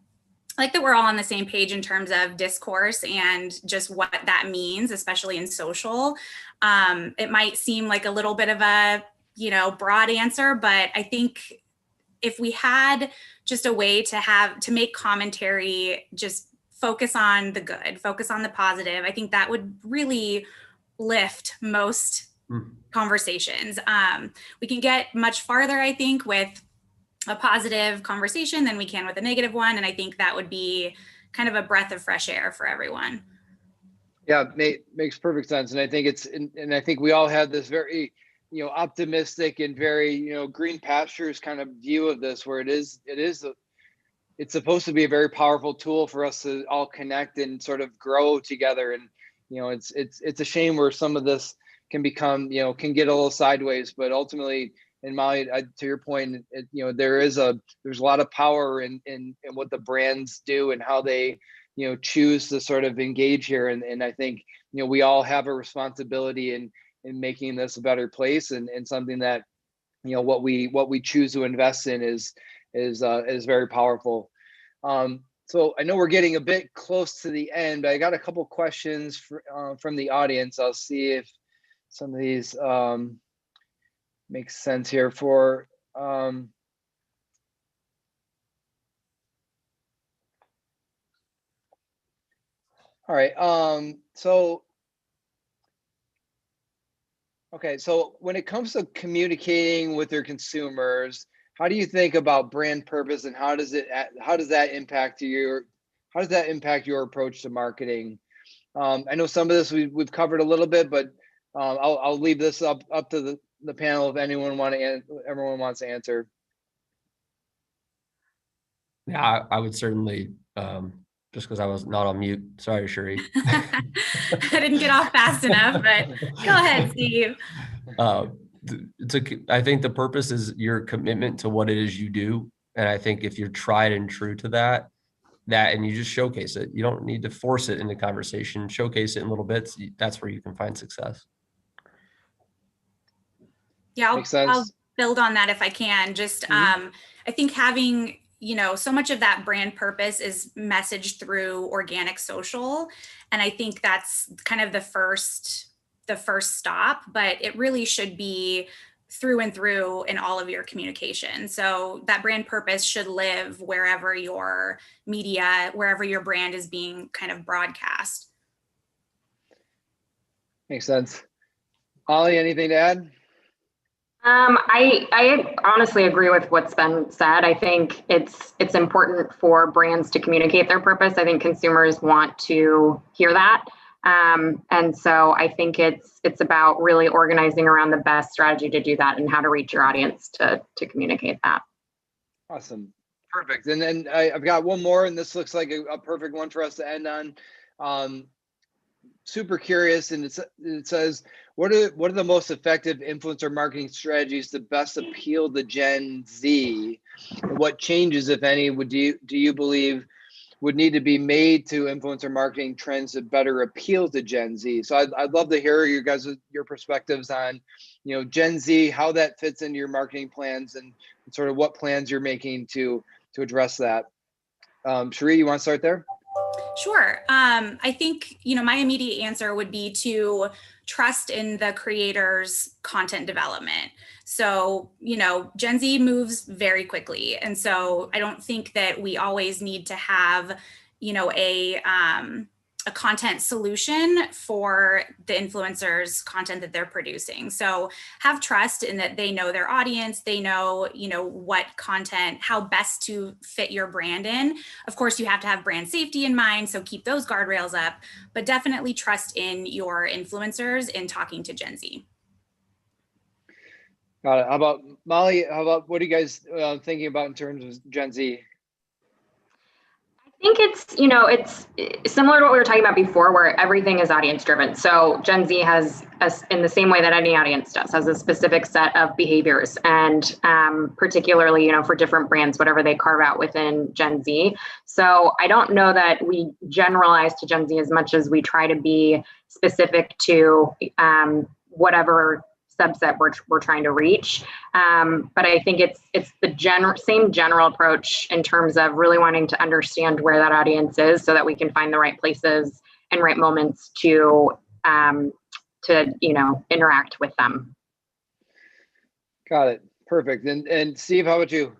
we're all on the same page in terms of discourse and just what that means, especially in social. It might seem like a little bit of a, broad answer, but I think if we had just a way to make commentary, just focus on the good, focus on the positive, I think that would really lift most conversations. We can get much farther, I think, with a positive conversation than we can with a negative one. And I think that would be kind of a breath of fresh air for everyone. Yeah, makes perfect sense. And I think and I think we all have this very, optimistic and very, green pastures kind of view of this, where it's supposed to be a very powerful tool for us to all connect and sort of grow together. And, it's a shame where some of this can become, can get a little sideways, but ultimately, and Molly, to your point, there's a lot of power in what the brands do and how they, choose to sort of engage here. And I think, we all have a responsibility in making this a better place, and something that, what we choose to invest in is very powerful. So I know we're getting a bit close to the end, but I got a couple questions from the audience. I'll see if some of these makes sense here for all right. So when it comes to communicating with your consumers, how do you think about brand purpose, and how does that impact your approach to marketing? I know some of this we've covered a little bit, but I'll leave this up to the panel if everyone wants to answer. Yeah, I would certainly, just because I was not on mute. Sorry, Cherie. I didn't get off fast enough, but go ahead, Steve. I think the purpose is your commitment to what it is you do. And I think if you're tried and true to that, and you just showcase it, you don't need to force it into conversation, showcase it in little bits. That's where you can find success. Yeah, I'll build on that if I can. Just, I think having, so much of that brand purpose is messaged through organic social. And I think that's kind of the first stop, but it really should be through and through in all of your communication. So that brand purpose should live wherever your media, wherever your brand is being kind of broadcast. Makes sense. Molly, anything to add? I honestly agree with what's been said. I think it's important for brands to communicate their purpose. I think consumers want to hear that. And so I think it's about really organizing around the best strategy to do that and how to reach your audience to communicate that. Awesome. Perfect. And then I've got one more, and this looks like a perfect one for us to end on. Super curious, and it says, what are the most effective influencer marketing strategies to best appeal to Gen Z? And what changes, if any, do you believe would need to be made to influencer marketing trends to better appeal to Gen Z? So I'd love to hear your perspectives on, Gen Z, how that fits into your marketing plans, and sort of what plans you're making to address that. Cherie, you want to start there? Sure. I think, my immediate answer would be to trust in the creator's content development. So, Gen Z moves very quickly. And so I don't think that we always need to have, a content solution for the influencers' content that they're producing. So have trust in that they know their audience, they know, what content, how best to fit your brand in. Of course, you have to have brand safety in mind, so keep those guardrails up, but definitely trust in your influencers in talking to Gen Z. Got it. How about Molly? What are you guys thinking about in terms of Gen Z? I think it's similar to what we were talking about before, where everything is audience driven. So Gen Z has, in the same way that any audience does, has a specific set of behaviors, and particularly, for different brands, whatever they carve out within Gen Z. So I don't know that we generalize to Gen Z as much as we try to be specific to whatever subset we're trying to reach. But I think it's the same general approach in terms of really wanting to understand where that audience is, so that we can find the right places and right moments to interact with them.Got it. Perfect. And Steve, how about you?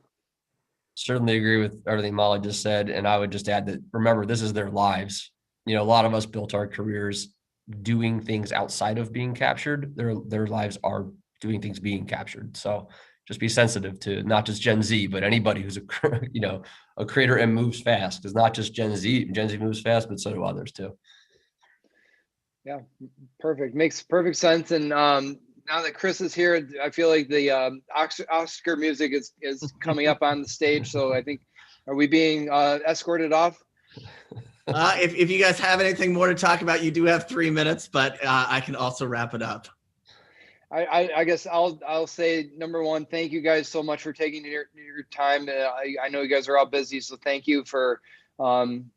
Certainly agree with everything Molly just said. And I would just add that, remember, this is their lives. A lot of us built our careers doing things outside of being captured. Their lives are doing things being captured. So just be sensitive to not just Gen Z, but anybody who's a creator and moves fast. Because not just Gen Z moves fast, but so do others too. Yeah, perfect. Makes perfect sense. And now that Chris is here, I feel like the Oscar music is coming up on the stage. So I think, are we being escorted off? If you guys have anything more to talk about, you do have 3 minutes, but I can also wrap it up. I guess I'll say, number one, thank you guys so much for taking your time. I know you guys are all busy, so thank you for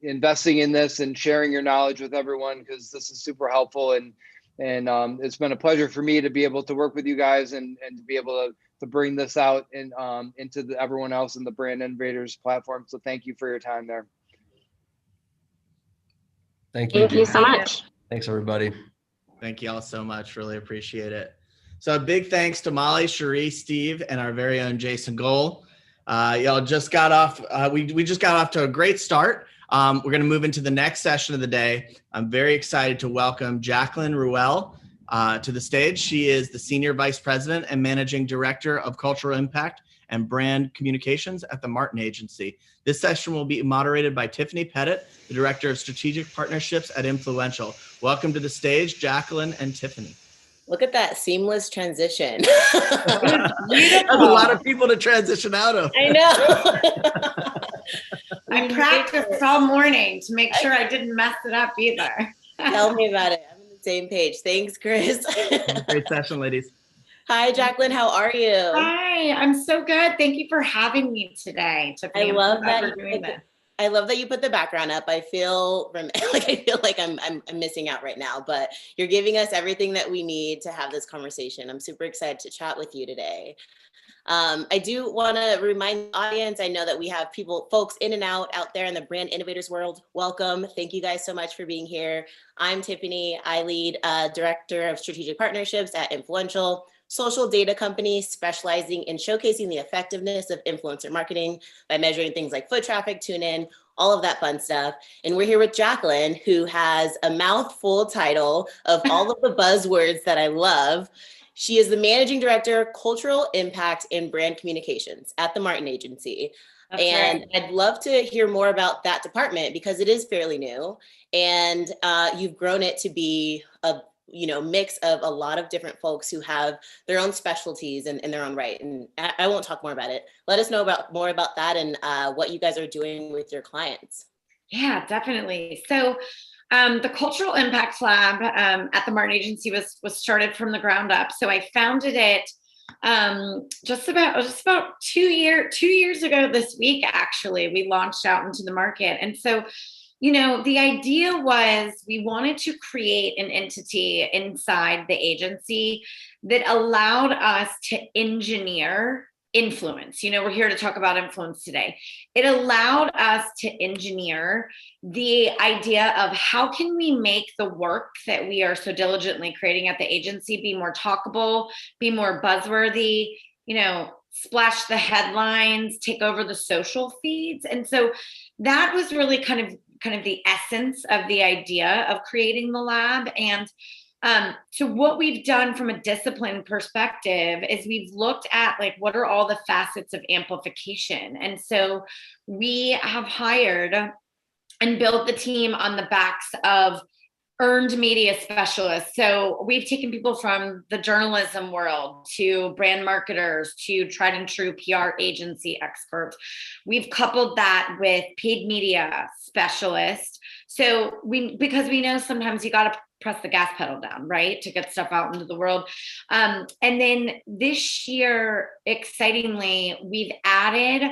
investing in this and sharing your knowledge with everyone, because this is super helpful. And it's been a pleasure for me to be able to work with you guys and to be able to bring this out and into everyone else in the Brand Innovators platform. So thank you for your time there. Thank you. Thank you so much. Thanks, everybody. Thank you all so much. Really appreciate it. So a big thanks to Molly, Cherie, Steve, and our very own Jason Goll. Y'all just got off. We just got off to a great start. We're going to move into the next session of the day. I'm very excited to welcome Jacqueline Ruel to the stage. She is the Senior Vice President and Managing Director of Cultural Impact and Brand Communications at the Martin Agency. This session will be moderated by Tiffany Pettit, the Director of Strategic Partnerships at Influential. Welcome to the stage, Jacqueline and Tiffany. Look at that seamless transition. That's a lot of people to transition out of. I know. I practiced all morning to make sure I didn't mess it up either. Tell me about it. I'm on the same page. Thanks, Chris. Great session, ladies. Hi, Jacqueline. How are you? Hi, I'm so good. Thank you for having me today. I love that you put the background up. I feel like I'm missing out right now, but you're giving us everything that we need to have this conversation. I'm super excited to chat with you today. I do want to remind the audience, I know that we have folks in and out there in the Brand Innovators world. Welcome. Thank you guys so much for being here. I'm Tiffany. I lead Director of Strategic Partnerships at Influential, social data company specializing in showcasing the effectiveness of influencer marketing by measuring things like foot traffic, tune in, all of that fun stuff. And we're here with Jacqueline, who has a mouthful title of all of the buzzwords that I love. She is the Managing Director, Cultural Impact and Brand Communications at the Martin Agency. That's and right. I'd love to hear more about that department because it is fairly new, and you've grown it to be a mix of a lot of different folks who have their own specialties in their own right. And I won't talk more about it. Let us know more about that and what you guys are doing with your clients. Yeah, definitely. So the Cultural Impact Lab at the Martin Agency was started from the ground up. So I founded it just about 2 years ago this week. Actually, we launched out into the market. And so the idea was we wanted to create an entity inside the agency that allowed us to engineer influence. We're here to talk about influence today. It allowed us to engineer the idea of how can we make the work that we are so diligently creating at the agency be more talkable, be more buzzworthy, splash the headlines, take over the social feeds. And so that was really kind of the essence of the idea of creating the lab. And so what we've done from a discipline perspective is we've looked at what are all the facets of amplification. And so we have hired and built the team on the backs of earned media specialists. So we've taken people from the journalism world to brand marketers to tried and true PR agency experts. We've coupled that with paid media specialists. So because we know sometimes you got to press the gas pedal down, right, to get stuff out into the world. And then this year, excitingly, we've added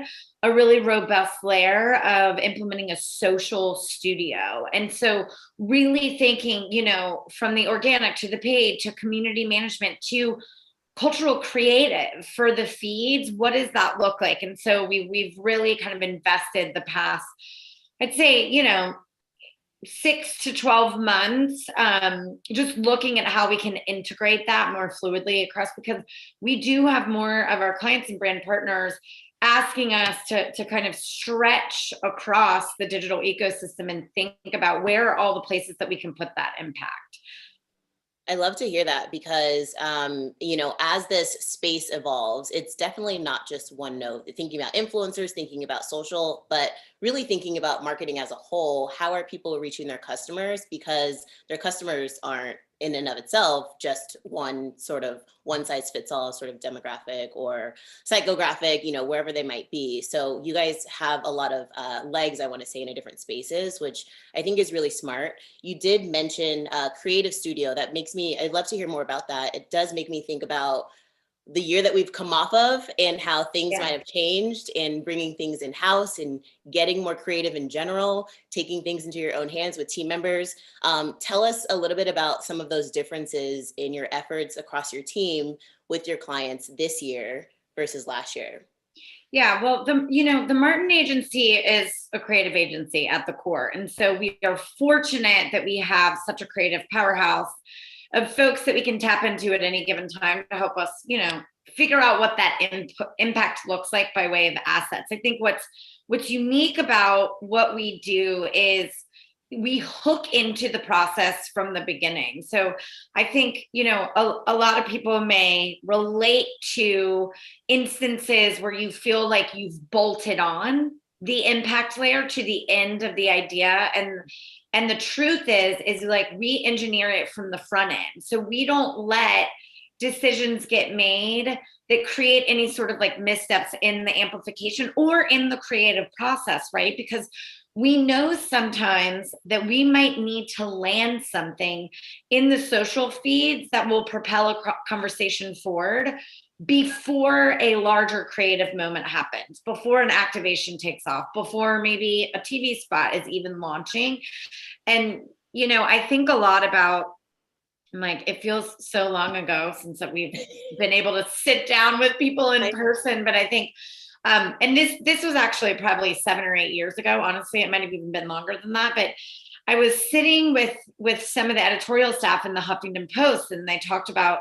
a really robust layer of implementing a social studio. And so really thinking, from the organic to the paid to community management to cultural creative for the feeds, what does that look like? And so we've really kind of invested the past, I'd say, 6 to 12 months, just looking at how we can integrate that more fluidly across, because we do have more of our clients and brand partners asking us to kind of stretch across the digital ecosystem and think about where are all the places that we can put that impact. I love to hear that because, as this space evolves, it's definitely not just one note. Thinking about influencers, thinking about social, but really thinking about marketing as a whole. How are people reaching their customers? Because their customers aren't in and of itself just one size fits all sort of demographic or psychographic, wherever they might be. So you guys have a lot of legs, I want to say, in different spaces, which I think is really smart. You did mention creative studio. I'd love to hear more about that. It does make me think about the year that we've come off of and how things might have changed, and bringing things in-house and getting more creative in general, taking things into your own hands with team members. Tell us a little bit about some of those differences in your efforts across your team with your clients this year versus last year. Yeah, well, the Martin Agency is a creative agency at the core. And so we are fortunate that we have such a creative powerhouse of folks that we can tap into at any given time to help us, figure out what that impact looks like by way of assets. I think what's unique about what we do is we hook into the process from the beginning. So I think, a lot of people may relate to instances where you feel like you've bolted on the impact layer to the end of the idea. And the truth is we engineer it from the front end. So we don't let decisions get made that create any sort of missteps in the amplification or in the creative process, right? Because we know sometimes that we might need to land something in the social feeds that will propel a conversation forward before a larger creative moment happens, before an activation takes off, before maybe a TV spot is even launching. And, I think a lot about, it feels so long ago since that we've been able to sit down with people in person, but I think, and this was actually probably 7 or 8 years ago. Honestly, it might have even been longer than that, but I was sitting with some of the editorial staff in the Huffington Post, and they talked about,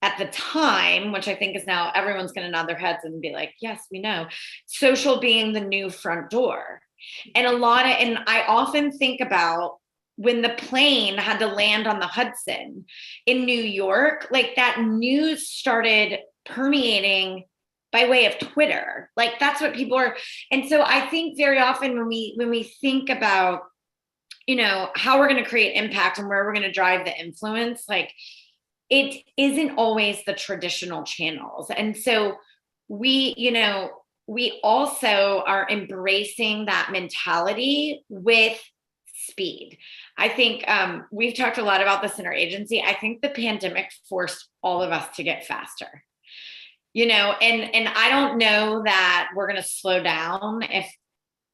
at the time, which I think is now everyone's going to nod their heads and be like, yes, we know, social being the new front door. And I often think about when the plane had to land on the Hudson in New York, like that news started permeating by way of Twitter. Like that's what people are. And so I think very often when we think about, how we're going to create impact and where we're going to drive the influence, like it isn't always the traditional channels. And so we also are embracing that mentality with speed. I think we've talked a lot about this in our agency. I think the pandemic forced all of us to get faster, and I don't know that we're going to slow down if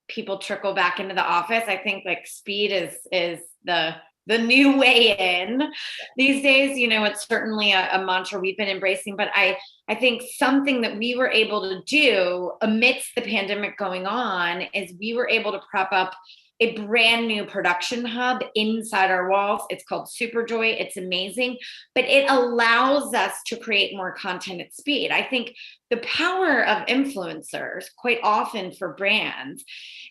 people trickle back into the office. I think like speed is the new way in these days. It's certainly a mantra we've been embracing, but I think something that we were able to do amidst the pandemic going on is we were able to prep up a brand new production hub inside our walls. It's called Superjoy. It's amazing, but it allows us to create more content at speed. I think the power of influencers quite often for brands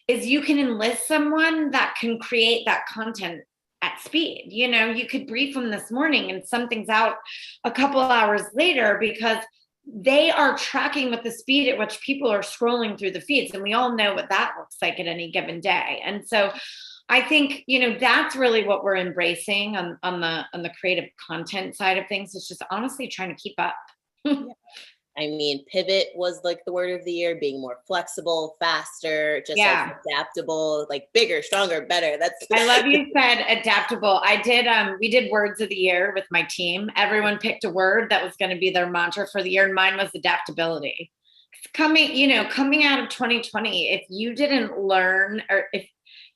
is you can enlist someone that can create that content at speed. You could brief them this morning and something's out a couple hours later because they are tracking with the speed at which people are scrolling through the feeds. And we all know what that looks like at any given day. And so I think, that's really what we're embracing on the creative content side of things. It's just honestly trying to keep up. I mean, pivot was like the word of the year, being more flexible, faster, just like adaptable, like bigger, stronger, better. I love you said adaptable. We did words of the year with my team. Everyone picked a word that was going to be their mantra for the year. And mine was adaptability. Coming out of 2020, if you didn't learn or if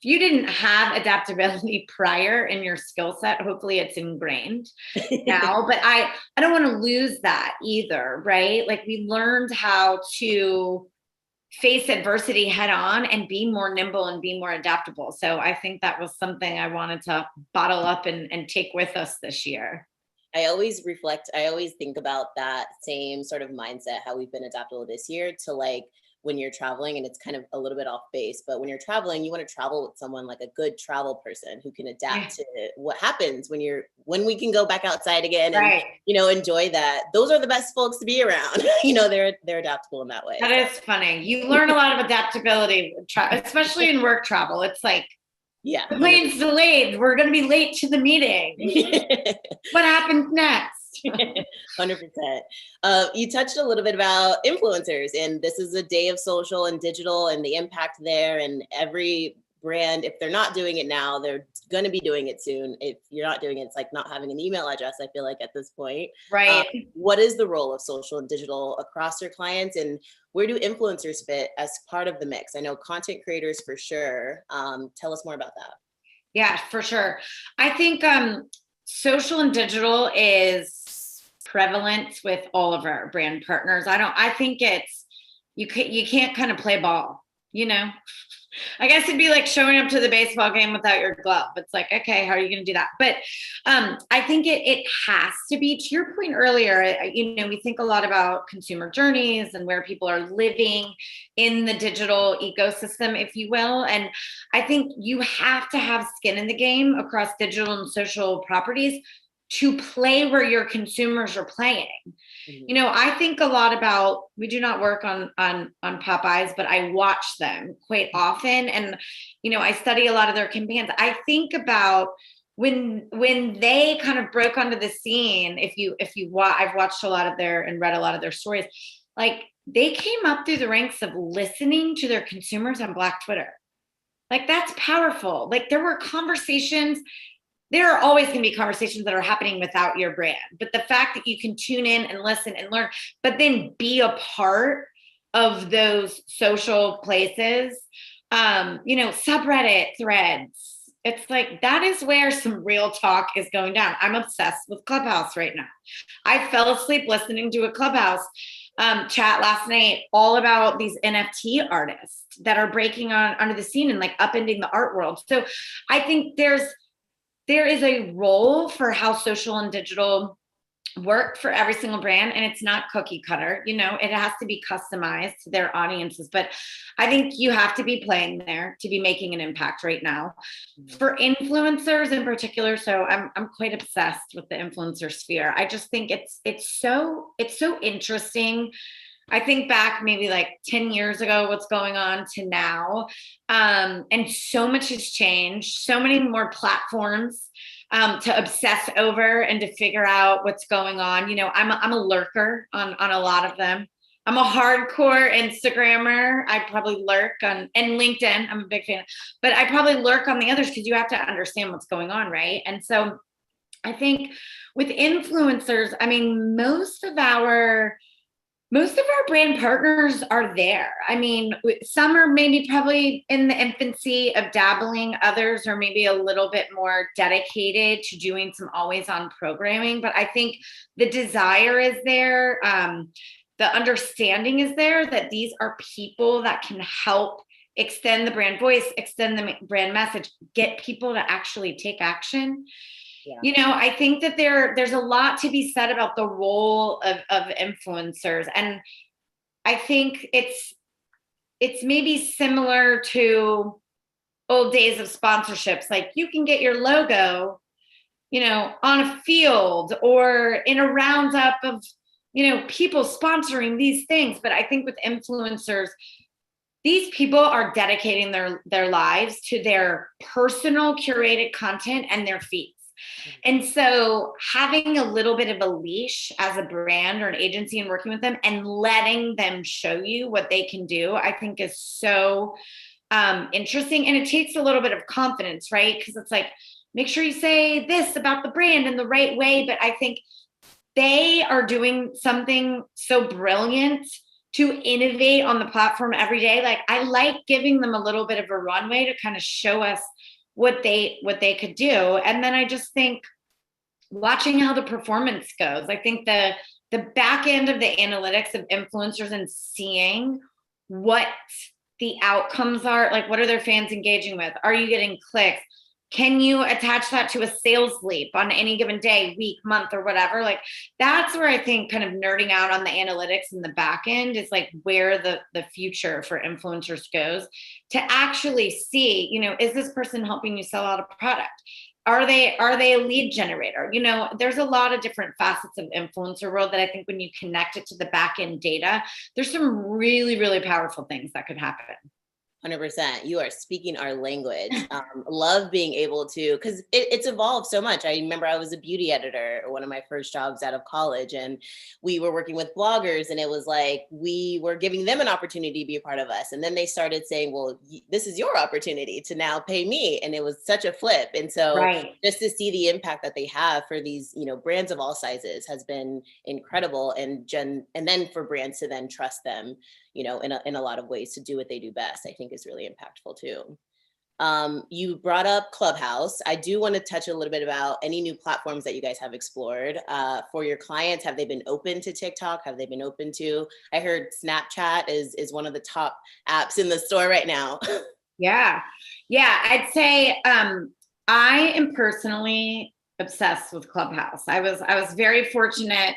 you didn't have adaptability prior in your skill set, hopefully it's ingrained now, but I don't want to lose that either, right? Like we learned how to face adversity head on and be more nimble and be more adaptable. So I think that was something I wanted to bottle up and take with us this year. I always think about that same sort of mindset, how we've been adaptable this year to like, when you're traveling, and it's kind of a little bit off base, but when you're traveling, you want to travel with someone like a good travel person who can adapt to what happens when we can go back outside again and, enjoy that. Those are the best folks to be around. They're adaptable in that way. That is funny. You learn a lot of adaptability, especially in work travel. It's like, the plane's delayed. We're going to be late to the meeting. What happens next? 100%. You touched a little bit about influencers, and this is a day of social and digital and the impact there. And every brand, if they're not doing it now, they're going to be doing it soon. If you're not doing it, it's like not having an email address, I feel like at this point. Right. What is the role of social and digital across your clients, and where do influencers fit as part of the mix? I know content creators for sure. Tell us more about that. Yeah, for sure. I think social and digital is prevalent with all of our brand partners. I think it's, you can't kind of play ball, I guess it'd be like showing up to the baseball game without your glove. It's like, okay, how are you going to do that? But I think it has to be, to your point earlier, we think a lot about consumer journeys and where people are living in the digital ecosystem, if you will. And I think you have to have skin in the game across digital and social properties to play where your consumers are playing. I think a lot about, we do not work on Popeyes, but I watch them quite often. And, I study a lot of their campaigns. I think about when they kind of broke onto the scene, I've watched a lot of and read a lot of their stories, like they came up through the ranks of listening to their consumers on Black Twitter. Like that's powerful. Like there were conversations. There are always going to be conversations that are happening without your brand, but the fact that you can tune in and listen and learn, but then be a part of those social places, subreddit threads, it's like, that is where some real talk is going down. I'm obsessed with Clubhouse right now. I fell asleep listening to a Clubhouse chat last night, all about these NFT artists that are breaking onto the scene and like upending the art world. So I think there is a role for how social and digital work for every single brand, and it's not cookie cutter. It has to be customized to their audiences, but I think you have to be playing there to be making an impact right now. For influencers in particular, so I'm quite obsessed with the influencer sphere. I just think it's so interesting. I think back maybe like 10 years ago, what's going on to now. And so much has changed, so many more platforms to obsess over and to figure out what's going on. I'm a lurker on a lot of them. I'm a hardcore Instagrammer. I probably lurk and LinkedIn. I'm a big fan, but I probably lurk on the others because you have to understand what's going on, right? And so I think with influencers, I mean, most of our brand partners are there. I mean, some are maybe probably in the infancy of dabbling. Others are maybe a little bit more dedicated to doing some always on programming. But I think the desire is there. The understanding is there that these are people that can help extend the brand voice, extend the brand message, get people to actually take action. Yeah. I think that there's a lot to be said about the role of influencers. And I think it's maybe similar to old days of sponsorships. Like you can get your logo, on a field or in a roundup of, people sponsoring these things. But I think with influencers, these people are dedicating their lives to their personal curated content and their feeds. And so having a little bit of a leash as a brand or an agency and working with them and letting them show you what they can do, I think is so interesting. And it takes a little bit of confidence, right? Because it's like, make sure you say this about the brand in the right way. But I think they are doing something so brilliant to innovate on the platform every day. Like I like giving them a little bit of a runway to kind of show us what they could do. And then I just think watching how the performance goes, I think the back end of the analytics of influencers and seeing what the outcomes are, like what are their fans engaging with? Are you getting clicks? Can you attach that to a sales leap on any given day, week, month, or whatever? Like that's where I think kind of nerding out on the analytics in the back end is like where the future for influencers goes, to actually see, is this person helping you sell out a product? Are they a lead generator? There's a lot of different facets of influencer world that I think when you connect it to the back end data, there's some really, really powerful things that could happen. 100%. You are speaking our language. Love being able to, because it's evolved so much. I remember I was a beauty editor, one of my first jobs out of college, and we were working with bloggers, and it was like we were giving them an opportunity to be a part of us. And then they started saying, well, this is your opportunity to now pay me. And it was such a flip. And so just to see the impact that they have for these, brands of all sizes has been incredible. And then for brands to then trust them, in a lot of ways to do what they do best, I think is really impactful too. You brought up Clubhouse. I do want to touch a little bit about any new platforms that you guys have explored for your clients. Have they been open to TikTok? Have they been open to, I heard Snapchat is one of the top apps in the store right now. Yeah. I'd say I am personally obsessed with Clubhouse. I was very fortunate.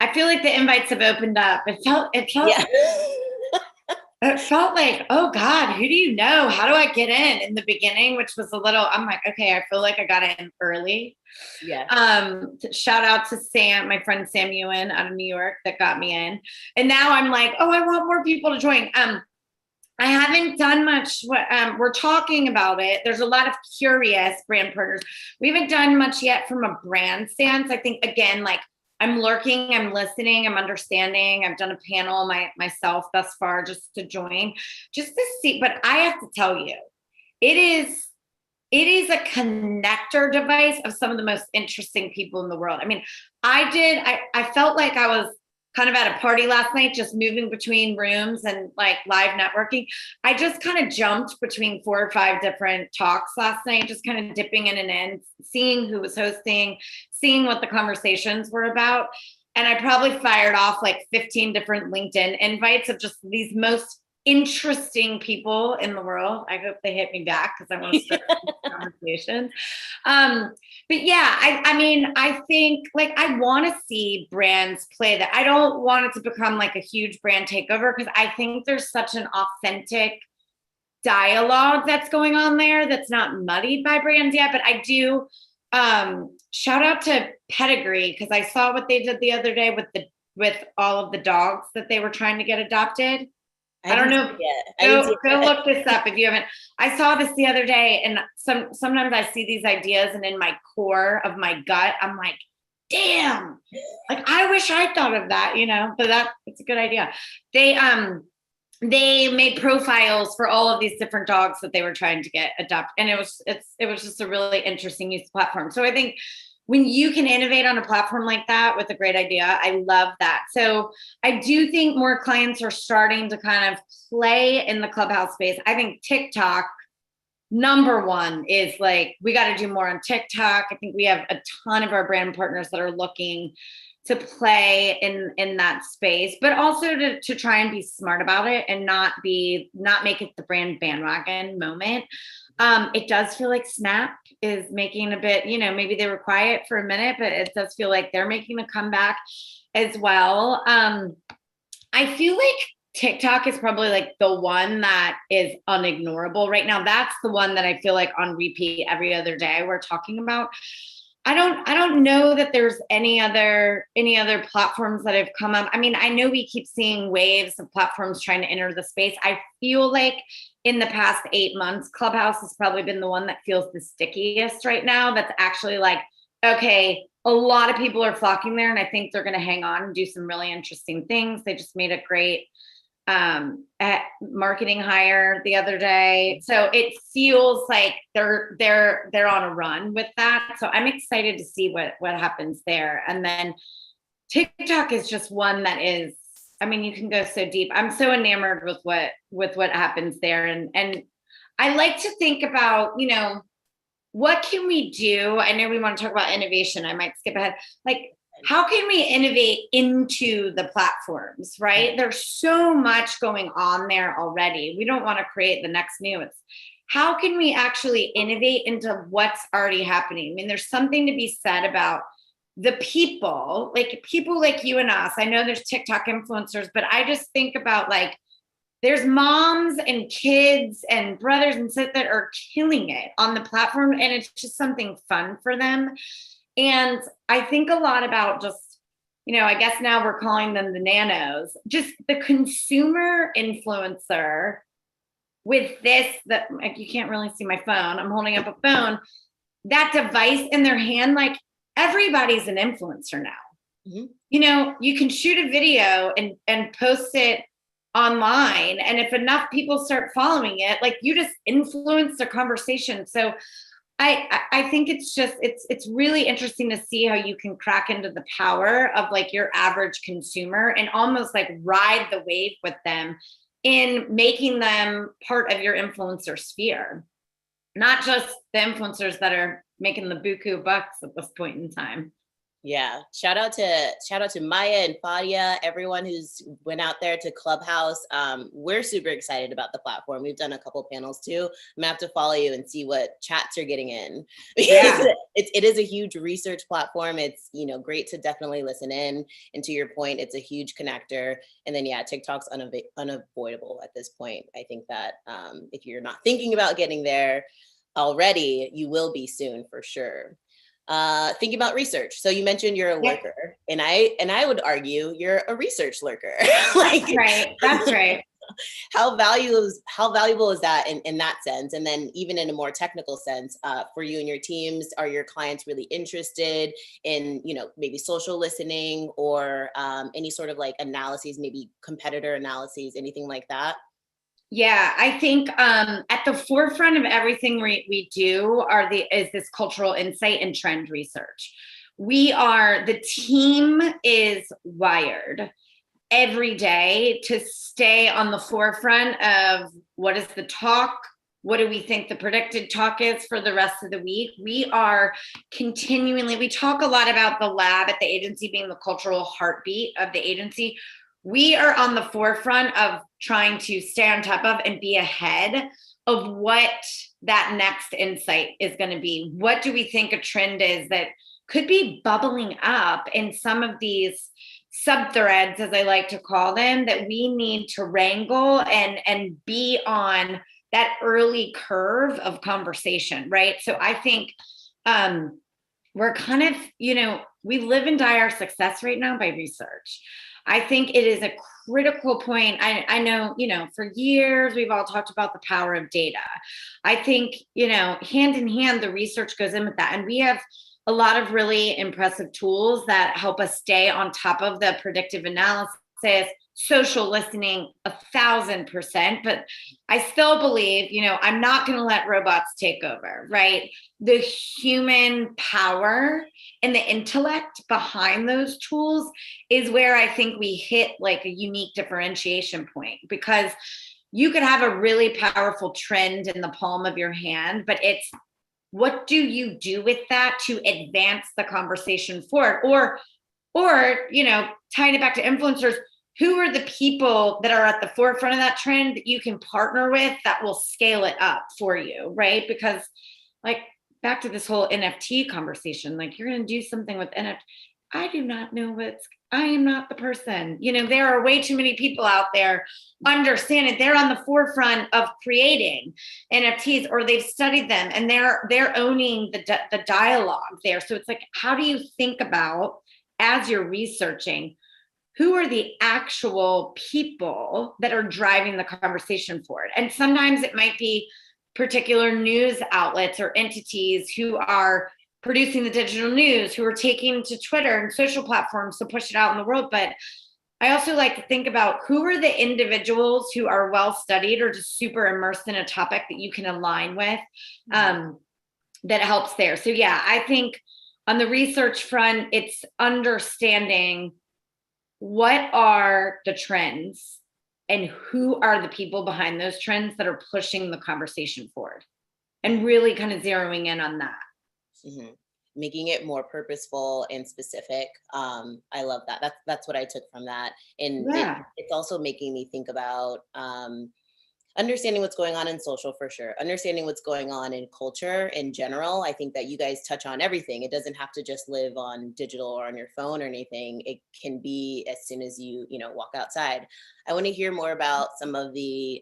I feel like the invites have opened up. It felt yeah. It felt like, oh God, who do you know? How do I get in the beginning, which was a little, I'm like, okay, I feel like I got in early. Yeah. Shout out to Sam, my friend Sam Ewan out of New York that got me in. And now I'm like, oh, I want more people to join. I haven't done much. We're talking about it. There's a lot of curious brand partners. We haven't done much yet from a brand stance. I think, again, like I'm lurking, I'm listening, I'm understanding. I've done a panel myself thus far just to join, just to see. But I have to tell you, it is a connector device of some of the most interesting people in the world. I mean, I felt like I was kind of at a party last night, just moving between rooms and like live networking. I just kind of jumped between 4 or 5 different talks last night, just kind of dipping in and in, seeing who was hosting, seeing what the conversations were about. And I probably fired off like 15 different LinkedIn invites of just these most interesting people in the world. I hope they hit me back because I want to start conversations. But yeah, I mean, I think like I want to see brands play that. I don't want it to become like a huge brand takeover because I think there's such an authentic dialogue that's going on there that's not muddied by brands yet. But I do shout out to Pedigree because I saw what they did the other day with all of the dogs that they were trying to get adopted. I don't know. Go look this up if you haven't. I saw this the other day, and sometimes I see these ideas, and in my core of my gut, I'm like, damn, like I wish I thought of that, you know. But it's a good idea. They made profiles for all of these different dogs that they were trying to get adopted, and it was just a really interesting use of platform. So I think when you can innovate on a platform like that with a great idea, I love that. So I do think more clients are starting to kind of play in the Clubhouse space. I think TikTok, number one, is like, we got to do more on TikTok. I think we have a ton of our brand partners that are looking to play in that space, but also to try and be smart about it and not make it the brand bandwagon moment. It does feel like Snap is making a bit, you know, maybe they were quiet for a minute, but it does feel like they're making a comeback as well. I feel like TikTok is probably like the one that is unignorable right now. That's the one that I feel like on repeat every other day we're talking about. I don't know that there's any other platforms that have come up. I mean, I know we keep seeing waves of platforms trying to enter the space. I feel like in the past 8 months, Clubhouse has probably been the one that feels the stickiest right now. That's actually like, okay, a lot of people are flocking there, and I think they're going to hang on and do some really interesting things. They just made a great marketing hire the other day, so it feels like they're on a run with that. So I'm excited to see what happens there. And then TikTok is just one that is, I mean, you can go so deep. I'm so enamored with what happens there, and I like to think about, you know, what can we do? I know we want to talk about innovation. I might skip ahead. Like, how can we innovate into the platforms, right? There's so much going on there already. We don't want to create the next new. It's how can we actually innovate into what's already happening? I mean, there's something to be said about the people like you and us. I know there's TikTok influencers, but I just think about like, there's moms and kids and brothers and sisters that are killing it on the platform, and it's just something fun for them. And I think a lot about just, you know, I guess now we're calling them the nanos, just the consumer influencer with this, that like, you can't really see my phone. I'm holding up a phone, that device in their hand, like everybody's an influencer now. Mm-hmm. You know, you can shoot a video and post it online. And if enough people start following it, like you just influence the conversation. So I think it's just, it's really interesting to see how you can crack into the power of like your average consumer and almost like ride the wave with them in making them part of your influencer sphere, not just the influencers that are making the buku bucks at this point in time. Yeah. Shout out to Maya and Fadia, everyone who's went out there to Clubhouse. We're super excited about the platform. We've done a couple panels too. I'm gonna have to follow you and see what chats are getting in. Yeah. It is a huge research platform. It's, you know, great to definitely listen in. And to your point, it's a huge connector. And then, yeah, TikTok's unavoidable at this point. I think that if you're not thinking about getting there already, you will be soon for sure. Thinking about research. So you mentioned you're a lurker, and I would argue you're a research lurker. Like, right. That's right. How valuable is that in that sense? And then even in a more technical sense, for you and your teams, are your clients really interested in, you know, maybe social listening or any sort of like analyses, maybe competitor analyses, anything like that? Yeah, I think at the forefront of everything we do is this cultural insight and trend research. The team is wired every day to stay on the forefront of what is the talk, what do we think the predicted talk is for the rest of the week. We are we talk a lot about the lab at the agency being the cultural heartbeat of the agency. we are on the forefront of trying to stay on top of and be ahead of what that next insight is going to be. What do we think a trend is that could be bubbling up in some of these sub-threads, as I like to call them, that we need to wrangle and be on that early curve of conversation, right? So I think we're kind of, we live and die our success right now by research. I think it is a critical point. I know, for years, we've all talked about the power of data. I think, hand in hand, the research goes in with that. And we have a lot of really impressive tools that help us stay on top of the predictive analysis, social listening, 1,000%. But I still believe, I'm not going to let robots take over, right? The human power and the intellect behind those tools is where I think we hit like a unique differentiation point, because you could have a really powerful trend in the palm of your hand, but it's what do you do with that to advance the conversation forward? Or, tying it back to influencers, who are the people that are at the forefront of that trend that you can partner with that will scale it up for you, right? Because like back to this whole NFT conversation, like you're going to do something with NFT. I do not know I am not the person. There are way too many people out there understand it. They're on the forefront of creating NFTs, or they've studied them and they're owning the dialogue there. So it's like, how do you think about, as you're researching, who are the actual people that are driving the conversation forward? And sometimes it might be particular news outlets or entities who are producing the digital news, who are taking to Twitter and social platforms to push it out in the world. But I also like to think about who are the individuals who are well studied or just super immersed in a topic that you can align with, that helps there. So yeah, I think on the research front, it's understanding what are the trends and who are the people behind those trends that are pushing the conversation forward, and really kind of zeroing in on that. Mm-hmm. Making it more purposeful and specific. I love that. That's what I took from that. And it's also making me think about understanding what's going on in social, for sure. Understanding what's going on in culture in general. I think that you guys touch on everything. It doesn't have to just live on digital or on your phone or anything. It can be as soon as you walk outside. I want to hear more about some of the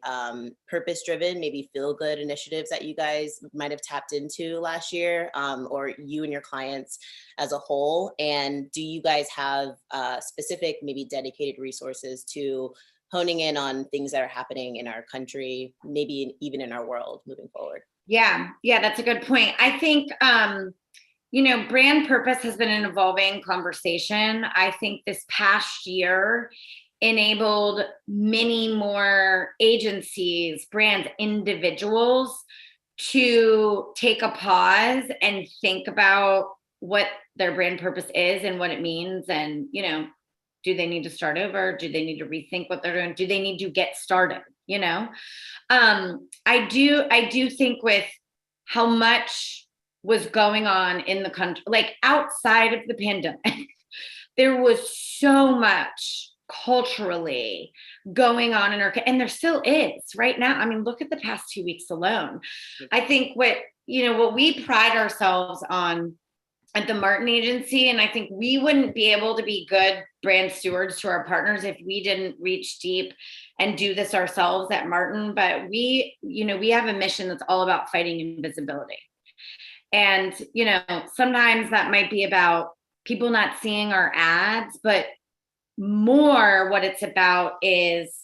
purpose-driven, maybe feel-good initiatives that you guys might have tapped into last year, or you and your clients as a whole. And do you guys have specific, maybe dedicated resources to honing in on things that are happening in our country, maybe even in our world moving forward? Yeah, that's a good point. I think, brand purpose has been an evolving conversation. I think this past year enabled many more agencies, brands, individuals to take a pause and think about what their brand purpose is and what it means. And, do they need to start over? Do they need to rethink what they're doing? Do they need to get started? I do think with how much was going on in the country, like outside of the pandemic, there was so much culturally going on in our, and there still is right now. I mean, look at the past 2 weeks alone. I think what we pride ourselves on at the Martin Agency, and I think we wouldn't be able to be good brand stewards to our partners if we didn't reach deep and do this ourselves at Martin. But we have a mission that's all about fighting invisibility. And, sometimes that might be about people not seeing our ads, but more what it's about is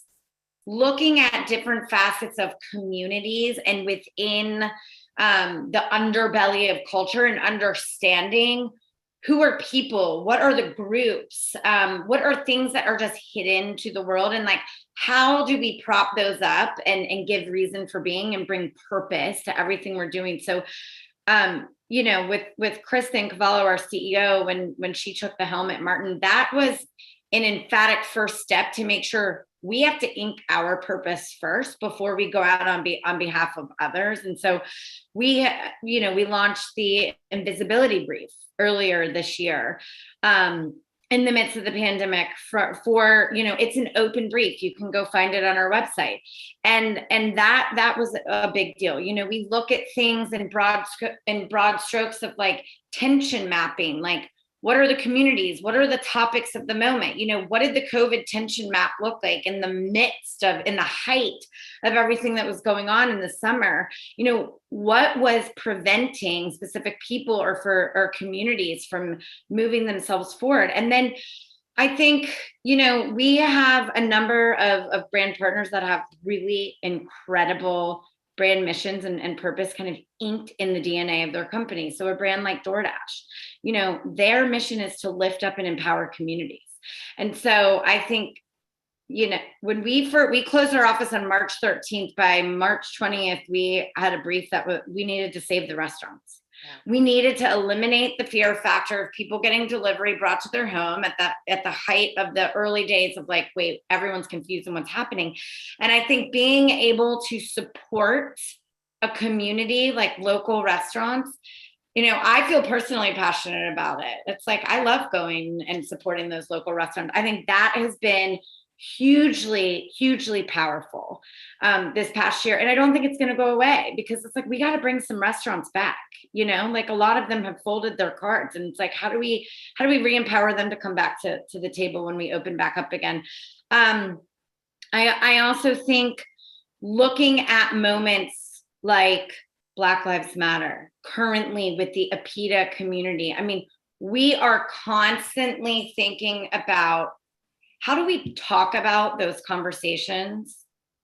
looking at different facets of communities and within the underbelly of culture, and understanding who are people, what are the groups, what are things that are just hidden to the world, and like how do we prop those up and give reason for being and bring purpose to everything we're doing. So with Kristen Cavallo, our CEO, when she took the helm at Martin, that was an emphatic first step to make sure we have to ink our purpose first before we go out on behalf of others. And so we launched the invisibility brief earlier this year. And in the midst of the pandemic for it's an open brief. You can go find it on our website. And that was a big deal. We look at things in broad strokes of like tension mapping, like what are the communities? What are the topics of the moment? What did the COVID tension map look like in the height of everything that was going on in the summer? What was preventing specific people or communities from moving themselves forward? And then I think, we have a number of brand partners that have really incredible brand missions and purpose kind of inked in the DNA of their company. So a brand like DoorDash, their mission is to lift up and empower communities. And so I think, when we closed our office on March 13th, by March 20th, we had a brief that we needed to save the restaurants. We needed to eliminate the fear factor of people getting delivery brought to their home at the height of the early days of like, wait, everyone's confused on what's happening. And I think being able to support a community like local restaurants, I feel personally passionate about it. It's like, I love going and supporting those local restaurants. I think that has been hugely, hugely powerful this past year. And I don't think it's going to go away, because it's like, we got to bring some restaurants back, like a lot of them have folded their cards, and it's like, how do we re-empower them to come back to the table when we open back up again? I also think looking at moments like Black Lives Matter currently with the APITA community, we are constantly thinking about how do we talk about those conversations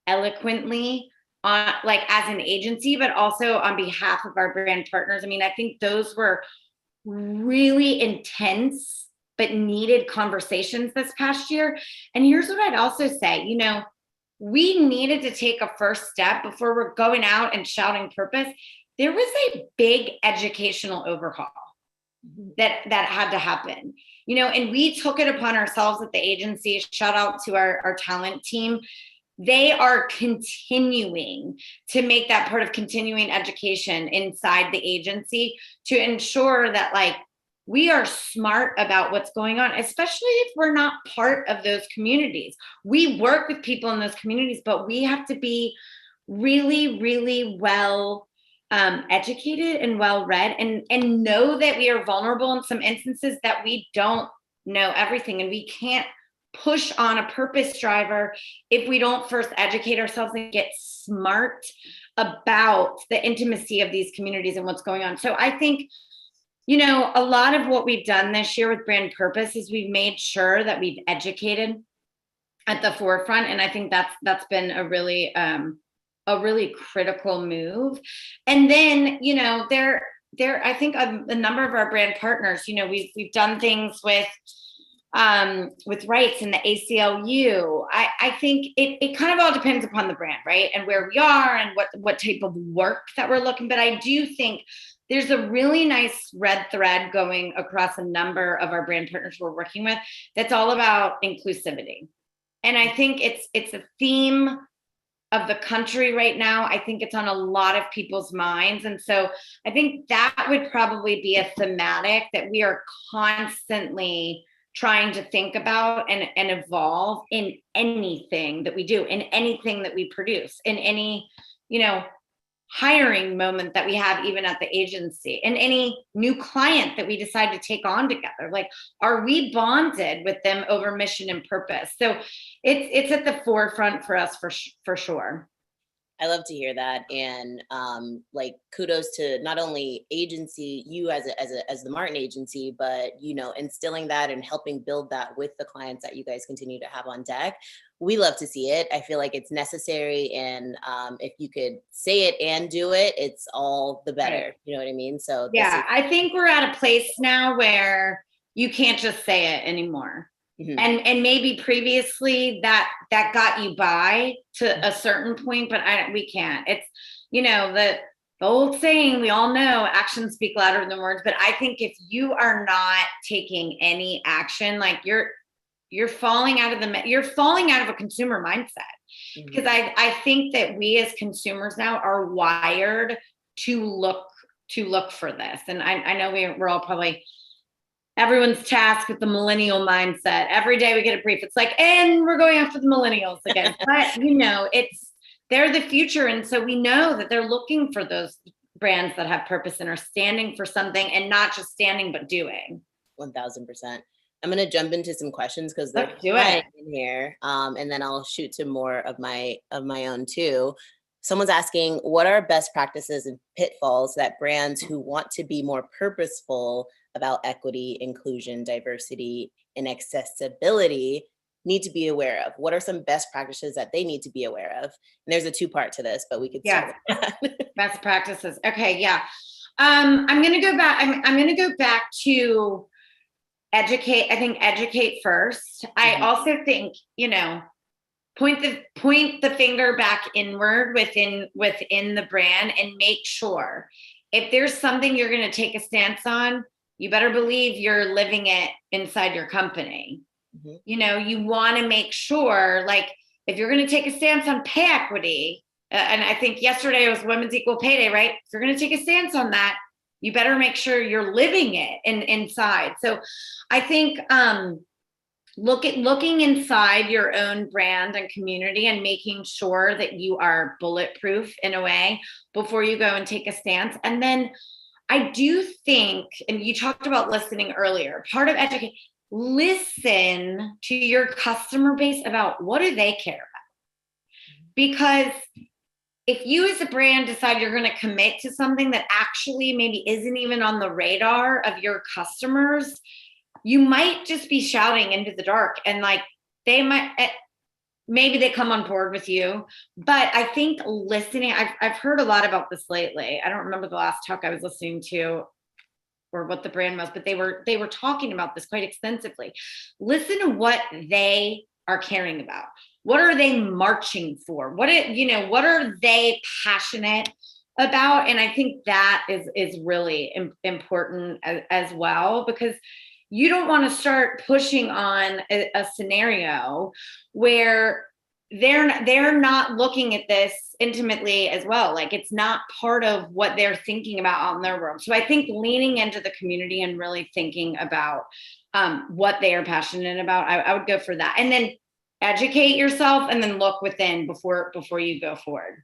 eloquently, like as an agency, but also on behalf of our brand partners. I think those were really intense but needed conversations this past year. And here's what I'd also say, we needed to take a first step before we're going out and shouting purpose. There was a big educational overhaul that had to happen. And we took it upon ourselves at the agency. Shout out to our talent team. They are continuing to make that part of continuing education inside the agency to ensure that like we are smart about what's going on, especially if we're not part of those communities. We work with people in those communities, but we have to be really, really well educated and well read, and know that we are vulnerable in some instances, that we don't know everything, and we can't push on a purpose driver if we don't first educate ourselves and get smart about the intimacy of these communities and what's going on. So I think, a lot of what we've done this year with brand purpose is we've made sure that we've educated at the forefront, and I think that's been a really critical move. And then, I think a number of our brand partners, we've done things with rights and the ACLU. I think it kind of all depends upon the brand, right? And where we are and what type of work that we're looking. But I do think there's a really nice red thread going across a number of our brand partners we're working with that's all about inclusivity. And I think it's a theme of the country right now. I think it's on a lot of people's minds. And so I think that would probably be a thematic that we are constantly trying to think about and evolve in anything that we do, in anything that we produce, in any, hiring moment that we have, even at the agency, and any new client that we decide to take on together. Like, are we bonded with them over mission and purpose? So it's at the forefront for us for sure. I love to hear that. And kudos to not only agency, you as the Martin agency, but, instilling that and helping build that with the clients that you guys continue to have on deck. We love to see it. I feel like it's necessary. And if you could say it and do it, it's all the better. Right. You know what I mean? So yeah, I think we're at a place now where you can't just say it anymore. Mm-hmm. And maybe previously that got you by to a certain point, but we can't. It's, the old saying, we all know actions speak louder than words. But I think if you are not taking any action, like you're falling out of a consumer mindset. Mm-hmm. Because I think that we as consumers now are wired to look for this. And I know we're all probably everyone's tasked with the millennial mindset. Every day we get a brief. It's like, and we're going after the millennials again. But they're the future. And so we know that they're looking for those brands that have purpose and are standing for something, and not just standing, but doing. 1000%. I'm going to jump into some questions because they're in here. And then I'll shoot to more of my own too. Someone's asking, what are best practices and pitfalls that brands who want to be more purposeful about equity, inclusion, diversity, and accessibility need to be aware of? What are some best practices that they need to be aware of? And there's a 2-part to this, but we could start with that. Best practices. Okay, yeah. I'm going to go back. I'm going to go back to educate. I think educate first. I also think, point the finger back inward within the brand, and make sure if there's something you're going to take a stance on, you better believe you're living it inside your company. You want to make sure, like, if you're going to take a stance on pay equity, and I think yesterday was Women's Equal Pay Day, right? If you're going to take a stance on that, you better make sure you're living it inside. So I think looking inside your own brand and community and making sure that you are bulletproof in a way before you go and take a stance. And then I do think, and you talked about listening earlier, part of education, listen to your customer base about what do they care about. Because if you as a brand decide you're going to commit to something that actually maybe isn't even on the radar of your customers, you might just be shouting into the dark, and like maybe they come on board with you. But I think listening, I've heard a lot about this lately. I don't remember the last talk I was listening to or what the brand was, but they were talking about this quite extensively. Listen to what they are caring about. What are they marching for? What are they passionate about? And I think that is really important as well, because you don't want to start pushing on a scenario where they're not looking at this intimately as well. Like, it's not part of what they're thinking about out in their world. So I think leaning into the community and really thinking about what they are passionate about, I would go for that. And then educate yourself, and then look within before you go forward.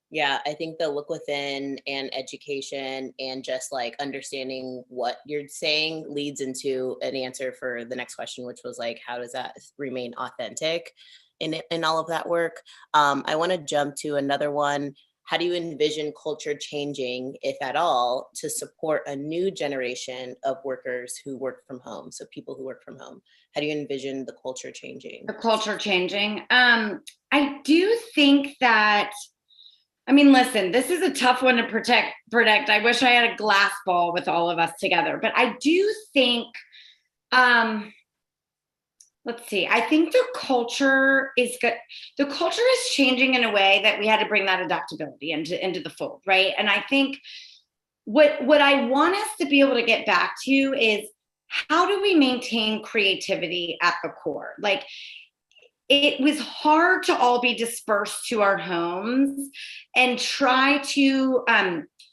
Yeah, I think the look within and education and just like understanding what you're saying leads into an answer for the next question, which was like, how does that remain authentic in all of that work? I want to jump to another one. How do you envision culture changing, if at all, to support a new generation of workers who work from home? So people who work from home. How do you envision the culture changing? The culture changing. I do think that, listen, this is a tough one to predict. I wish I had a glass ball with all of us together, but I do think, let's see, I think the culture is good. The culture is changing in a way that we had to bring that adaptability into the fold, right? And I think what I want us to be able to get back to is, how do we maintain creativity at the core? Like, it was hard to all be dispersed to our homes and try to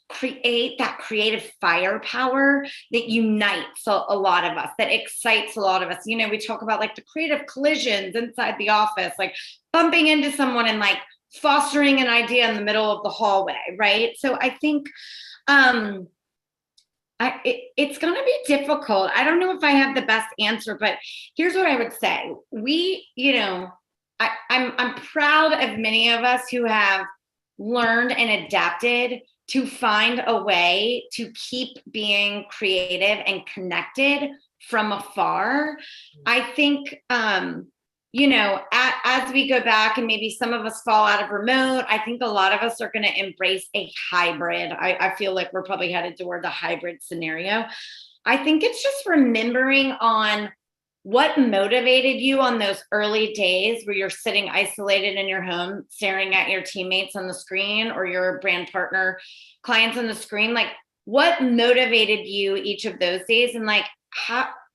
create that creative firepower that unites a lot of us, that excites a lot of us. We talk about like the creative collisions inside the office, like bumping into someone and like fostering an idea in the middle of the hallway, right? So I think it's going to be difficult. I don't know if I have the best answer, but here's what I would say. I'm proud of many of us who have learned and adapted to find a way to keep being creative and connected from afar. I think, as we go back and maybe some of us fall out of remote, I think a lot of us are going to embrace a hybrid. I feel like we're probably headed toward the hybrid scenario. I think it's just remembering on what motivated you on those early days where you're sitting isolated in your home, staring at your teammates on the screen or your brand partner clients on the screen. Like, what motivated you each of those days? And like,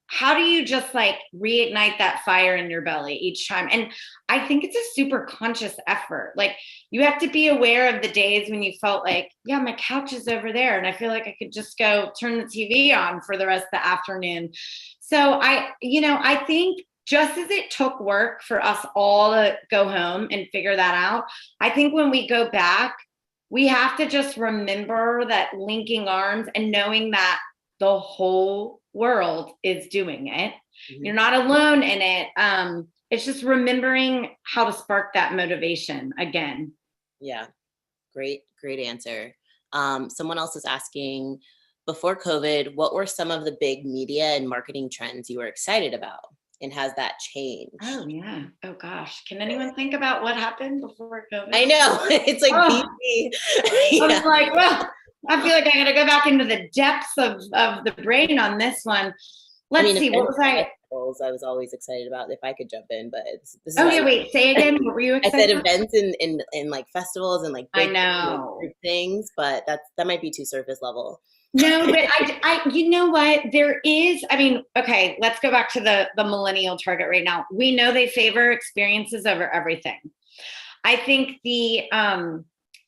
how do you just like reignite that fire in your belly each time? And I think it's a super conscious effort. Like you have to be aware of the days when you felt like, yeah, my couch is over there and I feel like I could just go turn the TV on for the rest of the afternoon. So I think just as it took work for us all to go home and figure that out, I think when we go back, we have to just remember that linking arms and knowing that the whole world is doing it. Mm-hmm. You're not alone in it. It's just remembering how to spark that motivation again. Yeah, great answer. Someone else is asking, before COVID, what were some of the big media and marketing trends you were excited about? And has that changed? Oh yeah. Oh gosh. Can anyone think about what happened before COVID? I know. It's like I was like, well, I feel like I gotta go back into the depths of the brain on this one. Let's see. What was I was always excited about, if I could jump in, but this wait, say again. What were you excited I said about? events in like festivals and like big, I know things, but that might be too surface level. No, but I you know what? There is, okay, let's go back to the millennial target right now. We know they favor experiences over everything. I think the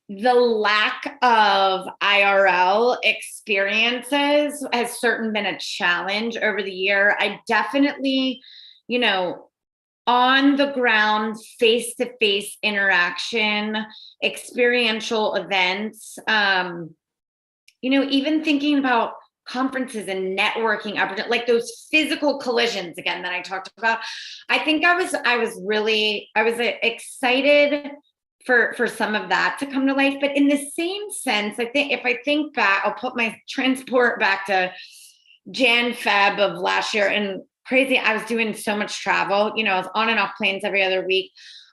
lack of IRL experiences has certainly been a challenge over the year. I definitely, on the ground, face-to-face interaction, experiential events, even thinking about conferences and networking, like those physical collisions again that I talked about. I think I was excited for some of that to come to life. But in the same sense, I think if I think back, I'll put my transport back to Jan, Feb of last year, and crazy, I was doing so much travel. I was on and off planes every other week.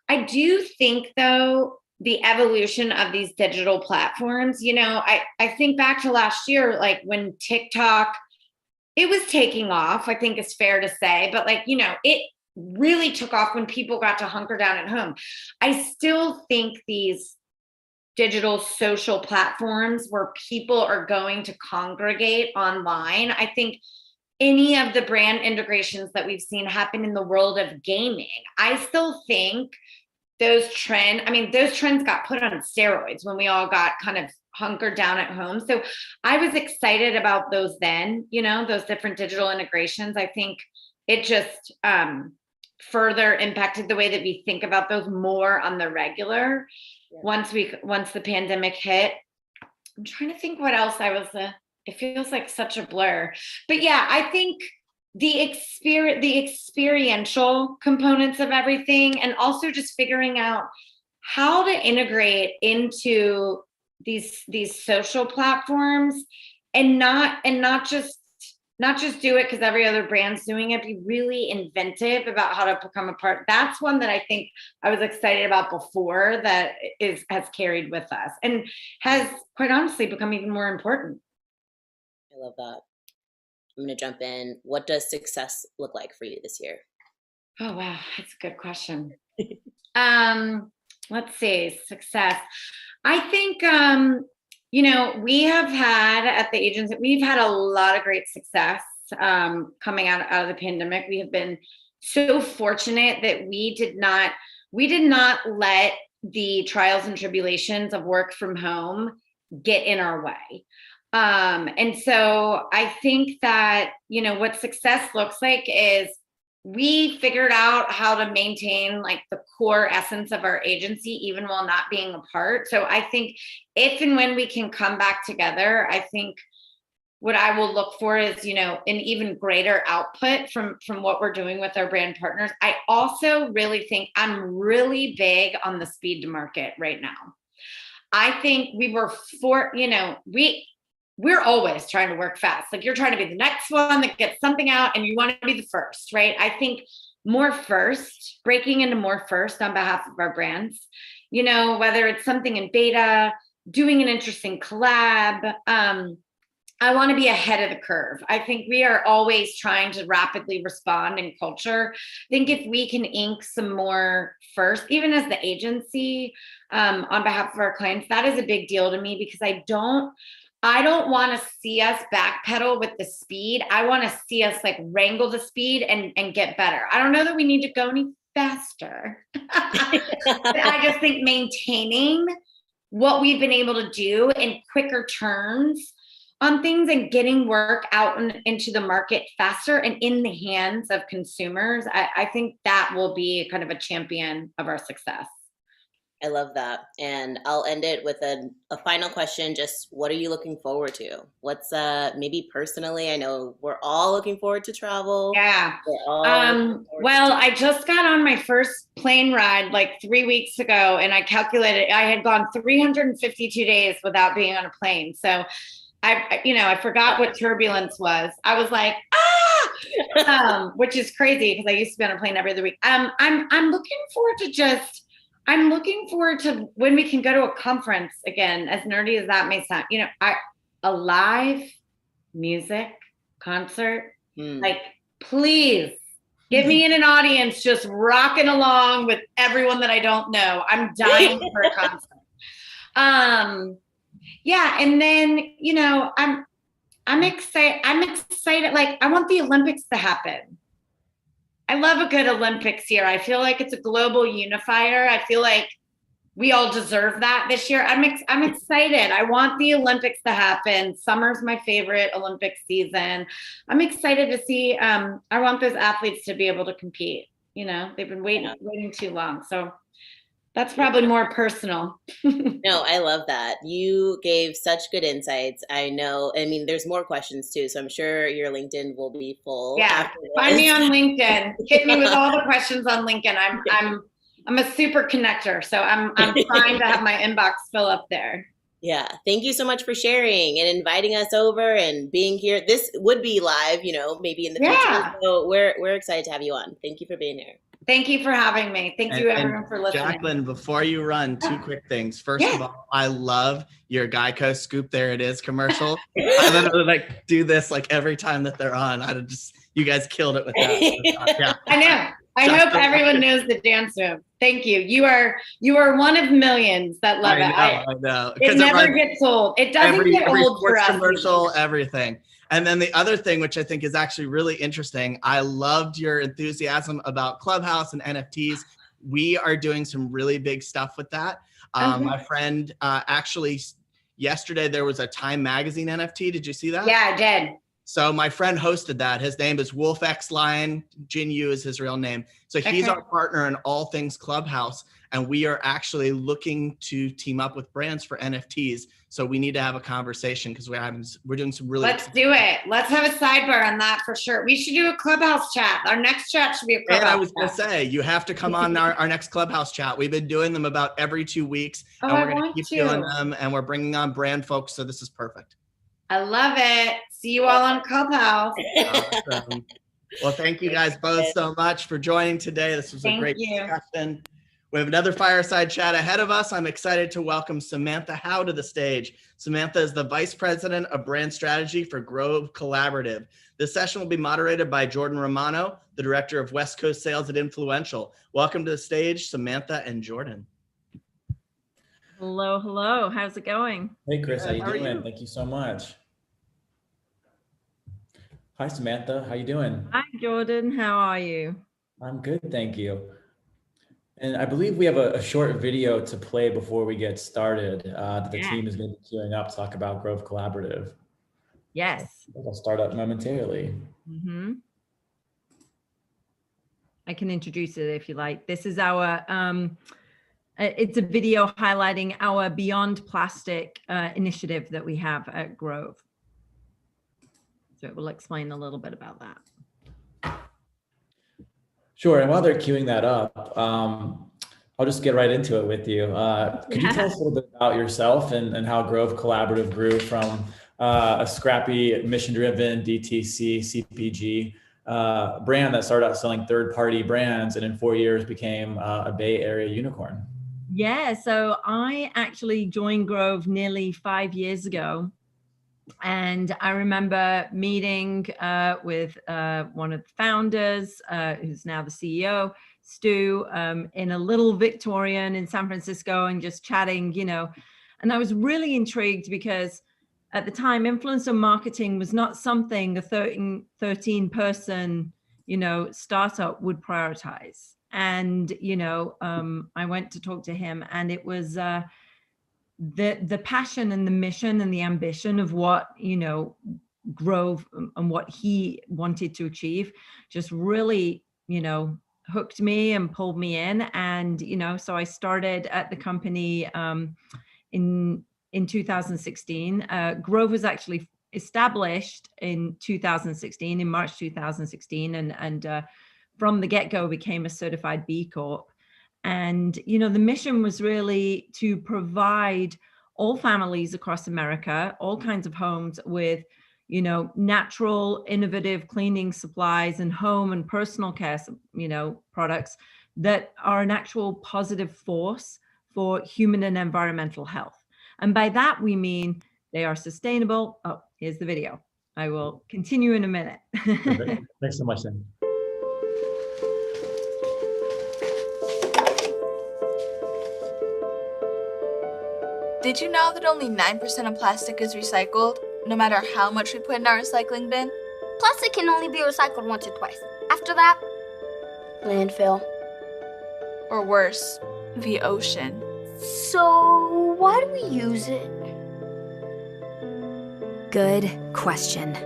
I do think though, the evolution of these digital platforms, I think back to last year, like when TikTok, it was taking off, I think it's fair to say, but it really took off when people got to hunker down at home. I still think these digital social platforms where people are going to congregate online, I think any of the brand integrations that we've seen happen in the world of gaming, I still think those trends got put on steroids when we all got kind of hunkered down at home. So I was excited about those then, those different digital integrations. I think it just further impacted the way that we think about those more on the regular. Yeah. Once the pandemic hit, I'm trying to think what else it feels like such a blur, but yeah, I think the experiential components of everything, and also just figuring out how to integrate into these social platforms and not just do it because every other brand's doing it, be really inventive about how to become a part. That's one that I think I was excited about before that has carried with us and has quite honestly become even more important. I love that. I'm going to jump in. What does success look like for you this year? Oh, wow. That's a good question. Let's see. Success. I think, we have had at the agency, we've had a lot of great success coming out of the pandemic. We have been so fortunate that we did not let the trials and tribulations of work from home get in our way. And so I think that, what success looks like is we figured out how to maintain like the core essence of our agency, even while not being apart. So I think if and when we can come back together, I think what I will look for is, an even greater output from what we're doing with our brand partners. I also really think I'm really big on the speed to market right now. I think we're always trying to work fast. Like you're trying to be the next one that gets something out and you want to be the first, right? I think breaking into more first on behalf of our brands, whether it's something in beta, doing an interesting collab. I want to be ahead of the curve. I think we are always trying to rapidly respond in culture. I think if we can ink some more first, even as the agency, on behalf of our clients, that is a big deal to me because I don't want to see us backpedal with the speed. I want to see us like wrangle the speed and get better. I don't know that we need to go any faster. I just think maintaining what we've been able to do in quicker turns on things and getting work out into the market faster and in the hands of consumers, I think that will be kind of a champion of our success. I love that. And I'll end it with a final question. Just what are you looking forward to? What's maybe personally, I know we're all looking forward to travel. Yeah. Well, I just got on my first plane ride like 3 weeks ago, and I calculated I had gone 352 days without being on a plane. So I forgot what turbulence was. I was like, which is crazy because I used to be on a plane every other week. I'm looking forward to when we can go to a conference again, as nerdy as that may sound. A live music concert. Like, please get me in an audience just rocking along with everyone that I don't know. I'm dying for a concert. Yeah, and then I'm excited. Like, I want the Olympics to happen. I love a good Olympics year. I feel like it's a global unifier. I feel like we all deserve that this year. I'm excited. I want the Olympics to happen. Summer's my favorite Olympic season. I'm excited to see. I want those athletes to be able to compete. They've been waiting too long. So that's probably more personal. No, I love that. You gave such good insights. I mean, there's more questions too, so I'm sure your LinkedIn will be full. Yeah, find me on LinkedIn. Hit me with all the questions on LinkedIn. I'm a super connector, so I'm trying to have my inbox fill up there. Yeah, thank you so much for sharing and inviting us over and being here. This would be live, maybe in the future. So we're excited to have you on. Thank you for being here. Thank you for having me. Thank you, everyone, for listening. Jacqueline, before you run, 2 quick things. First of all, I love your Geico Scoop There It Is commercial. I literally do this every time that they're on. You guys killed it with that. Yeah. I know. I hope everyone knows the dance move. Thank you. You are one of millions that love it. I know. It never gets old. It doesn't get old for us. Commercial, everything. And then the other thing, which I think is actually really interesting, I loved your enthusiasm about Clubhouse and NFTs. We are doing some really big stuff with that. My friend, actually, yesterday there was a Time Magazine NFT. Did you see that? Yeah, I did. So my friend hosted that. His name is Wolf X Lion. Jin Yu is his real name. So he's our partner in all things Clubhouse. And we are actually looking to team up with brands for NFTs. So we need to have a conversation because we're doing some really. Let's do it. Let's have a sidebar on that for sure. We should do a Clubhouse chat. Our next chat should be a Clubhouse. And I was going to say, you have to come on our next Clubhouse chat. We've been doing them about every 2 weeks, and we're going to keep doing them. And we're bringing on brand folks. So this is perfect. I love it. See you all on Clubhouse. Awesome. Well, thank you guys both so much for joining today. This was a great discussion. We have another fireside chat ahead of us. I'm excited to welcome Samantha Howe to the stage. Samantha is the Vice President of Brand Strategy for Grove Collaborative. This session will be moderated by Jordan Romano, the Director of West Coast Sales at Influential. Welcome to the stage, Samantha and Jordan. Hello, hello. How's it going? Hey, Chris. How you doing? Thank you so much. Hi, Samantha. How you doing? Hi, Jordan. How are you? I'm good, thank you. And I believe we have a short video to play before we get started that the team is going to be queuing up to talk about Grove Collaborative. Yes. I'll start up momentarily. I can introduce it if you like. This is our, it's a video highlighting our Beyond Plastic initiative that we have at Grove. So it will explain a little bit about that. Sure, and while they're queuing that up, I'll just get right into it with you. Could you tell us a little bit about yourself and how Grove Collaborative grew from a scrappy, mission-driven DTC CPG brand that started out selling third-party brands and in 4 years became a Bay Area unicorn? Yeah, so I actually joined Grove nearly 5 years ago. And I remember meeting with one of the founders, who's now the CEO, Stu, in a little Victorian in San Francisco and just chatting, and I was really intrigued because at the time, influencer marketing was not something a 13 person, startup would prioritize. And, I went to talk to him, and it was the passion and the mission and the ambition of what, Grove and what he wanted to achieve just really, hooked me and pulled me in. And, so I started at the company in 2016. Grove was actually established in 2016, in March 2016, and from the get-go became a certified B Corp. And, the mission was really to provide all families across America, all kinds of homes with, natural, innovative cleaning supplies and home and personal care, products that are an actual positive force for human and environmental health. And by that, we mean they are sustainable. Oh, here's the video. I will continue in a minute. Thanks so much, Sam. Did you know that only 9% of plastic is recycled, no matter how much we put in our recycling bin? Plastic can only be recycled once or twice. After that, landfill. Or worse, the ocean. So why do we use it? Good question.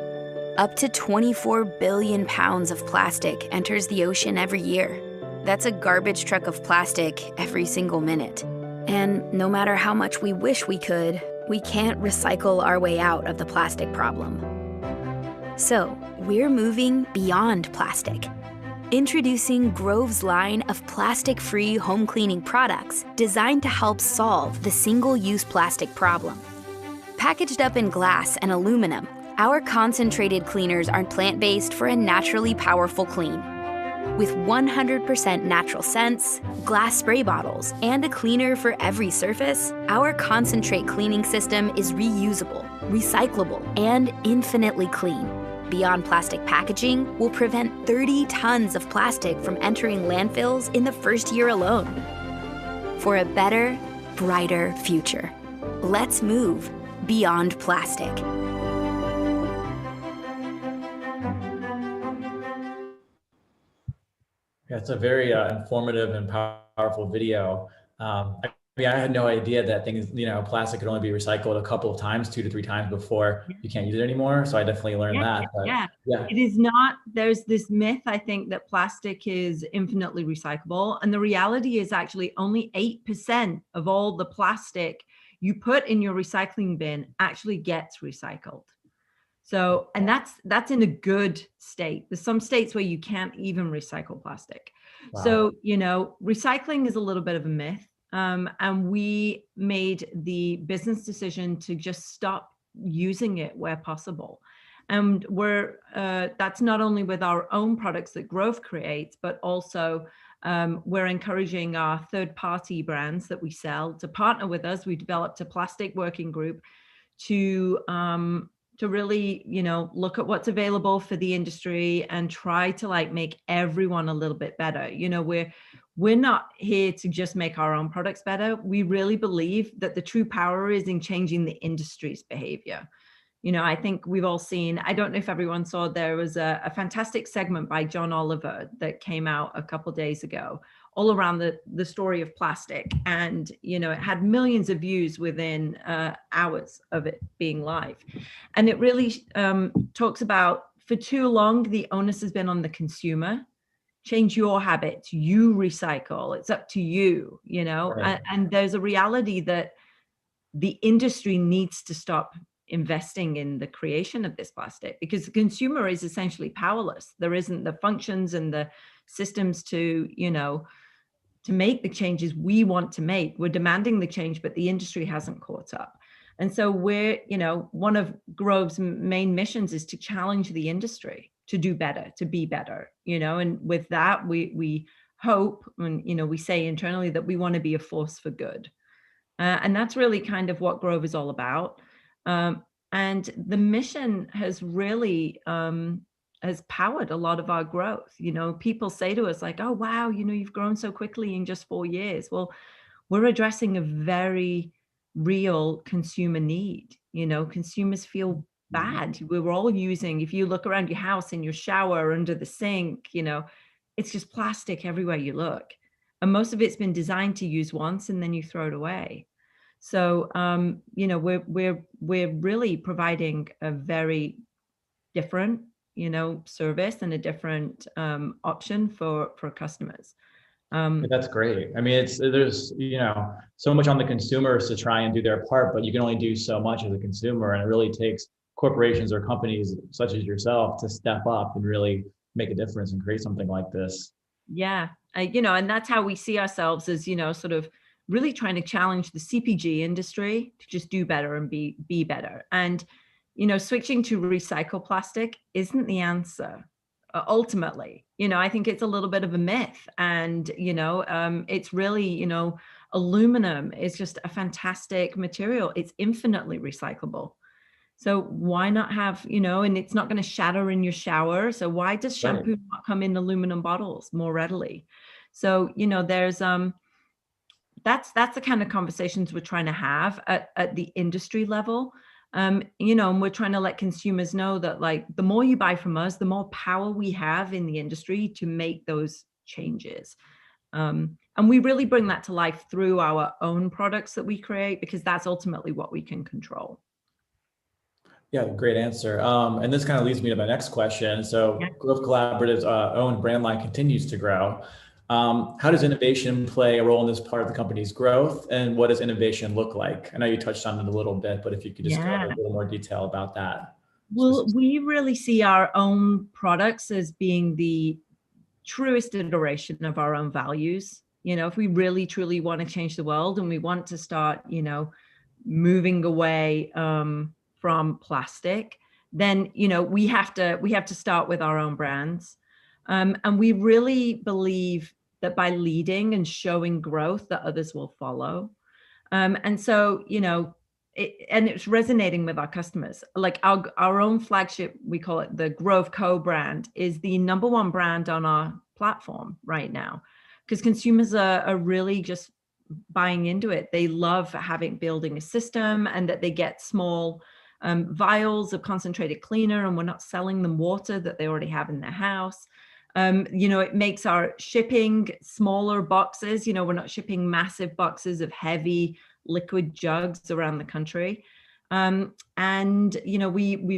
Up to 24 billion pounds of plastic enters the ocean every year. That's a garbage truck of plastic every single minute. And no matter how much we wish we could, we can't recycle our way out of the plastic problem. So, we're moving beyond plastic. Introducing Grove's line of plastic-free home cleaning products designed to help solve the single-use plastic problem. Packaged up in glass and aluminum, our concentrated cleaners are plant-based for a naturally powerful clean. With 100% natural scents, glass spray bottles, and a cleaner for every surface, our concentrate cleaning system is reusable, recyclable, and infinitely clean. Beyond plastic packaging will prevent 30 tons of plastic from entering landfills in the first year alone. For a better, brighter future, let's move beyond plastic. Yeah, it's a very informative and powerful video. I had no idea that things, plastic could only be recycled a couple of times, 2 to 3 times before you can't use it anymore. So I definitely learned that. But, yeah, it is not. There's this myth, I think, that plastic is infinitely recyclable. And the reality is actually only 8% of all the plastic you put in your recycling bin actually gets recycled. So, and that's in a good state. There's some states where you can't even recycle plastic. Wow. So, recycling is a little bit of a myth. And we made the business decision to just stop using it where possible. And that's not only with our own products that Grove creates, but also we're encouraging our third-party brands that we sell to partner with us. We developed a plastic working group to really, look at what's available for the industry and try to make everyone a little bit better. We're not here to just make our own products better. We really believe that the true power is in changing the industry's behavior. I think we've all seen, I don't know if everyone saw, there was a fantastic segment by John Oliver that came out a couple of days ago, all around the story of plastic. And, it had millions of views within hours of it being live. And it really talks about, for too long, the onus has been on the consumer. Change your habits, you recycle, it's up to you, right. And there's a reality that the industry needs to stop investing in the creation of this plastic, because the consumer is essentially powerless. There isn't the functions and the systems to make the changes we want to make. We're demanding the change, but the industry hasn't caught up. And so we're, one of Grove's main missions is to challenge the industry to do better, to be better, and with that, we hope, and, we say internally that we want to be a force for good. And that's really kind of what Grove is all about. And the mission has really, has powered a lot of our growth. People say to us oh, wow, you've grown so quickly in just 4 years. Well, we're addressing a very real consumer need. Consumers feel bad. We were all using, if you look around your house, in your shower, under the sink, it's just plastic everywhere you look. And most of it's been designed to use once and then you throw it away. So, we're really providing a very different, service and a different option for customers. That's great. I mean, there's so much on the consumers to try and do their part, but you can only do so much as a consumer, and it really takes corporations or companies such as yourself to step up and really make a difference and create something like this. Yeah, and that's how we see ourselves as, sort of really trying to challenge the CPG industry to just do better and be better. And, switching to recycled plastic isn't the answer. Ultimately, I think it's a little bit of a myth, and it's really, aluminum is just a fantastic material. It's infinitely recyclable. So why not have, and it's not going to shatter in your shower. So why does shampoo not come in aluminum bottles more readily? So, there's that's the kind of conversations we're trying to have at the industry level. And we're trying to let consumers know that, like, the more you buy from us, the more power we have in the industry to make those changes. And we really bring that to life through our own products that we create, because that's ultimately what we can control. Yeah, great answer. And this kind of leads me to my next question. So Grove Collaborative's own brand line continues to grow. How does innovation play a role in this part of the company's growth, and what does innovation look like? I know you touched on it a little bit, but if you could just go into a little more detail about that. Well, we really see our own products as being the truest iteration of our own values. If we really truly want to change the world and we want to start, moving away from plastic, then we have to start with our own brands. And we really believe that by leading and showing growth, that others will follow. And so, it's resonating with our customers. Like our own flagship, we call it the Grove Co brand, is the #1 brand on our platform right now, because consumers are really just buying into it. They love building a system, and that they get small vials of concentrated cleaner, and we're not selling them water that they already have in their house. It makes our shipping smaller boxes. We're not shipping massive boxes of heavy liquid jugs around the country. We've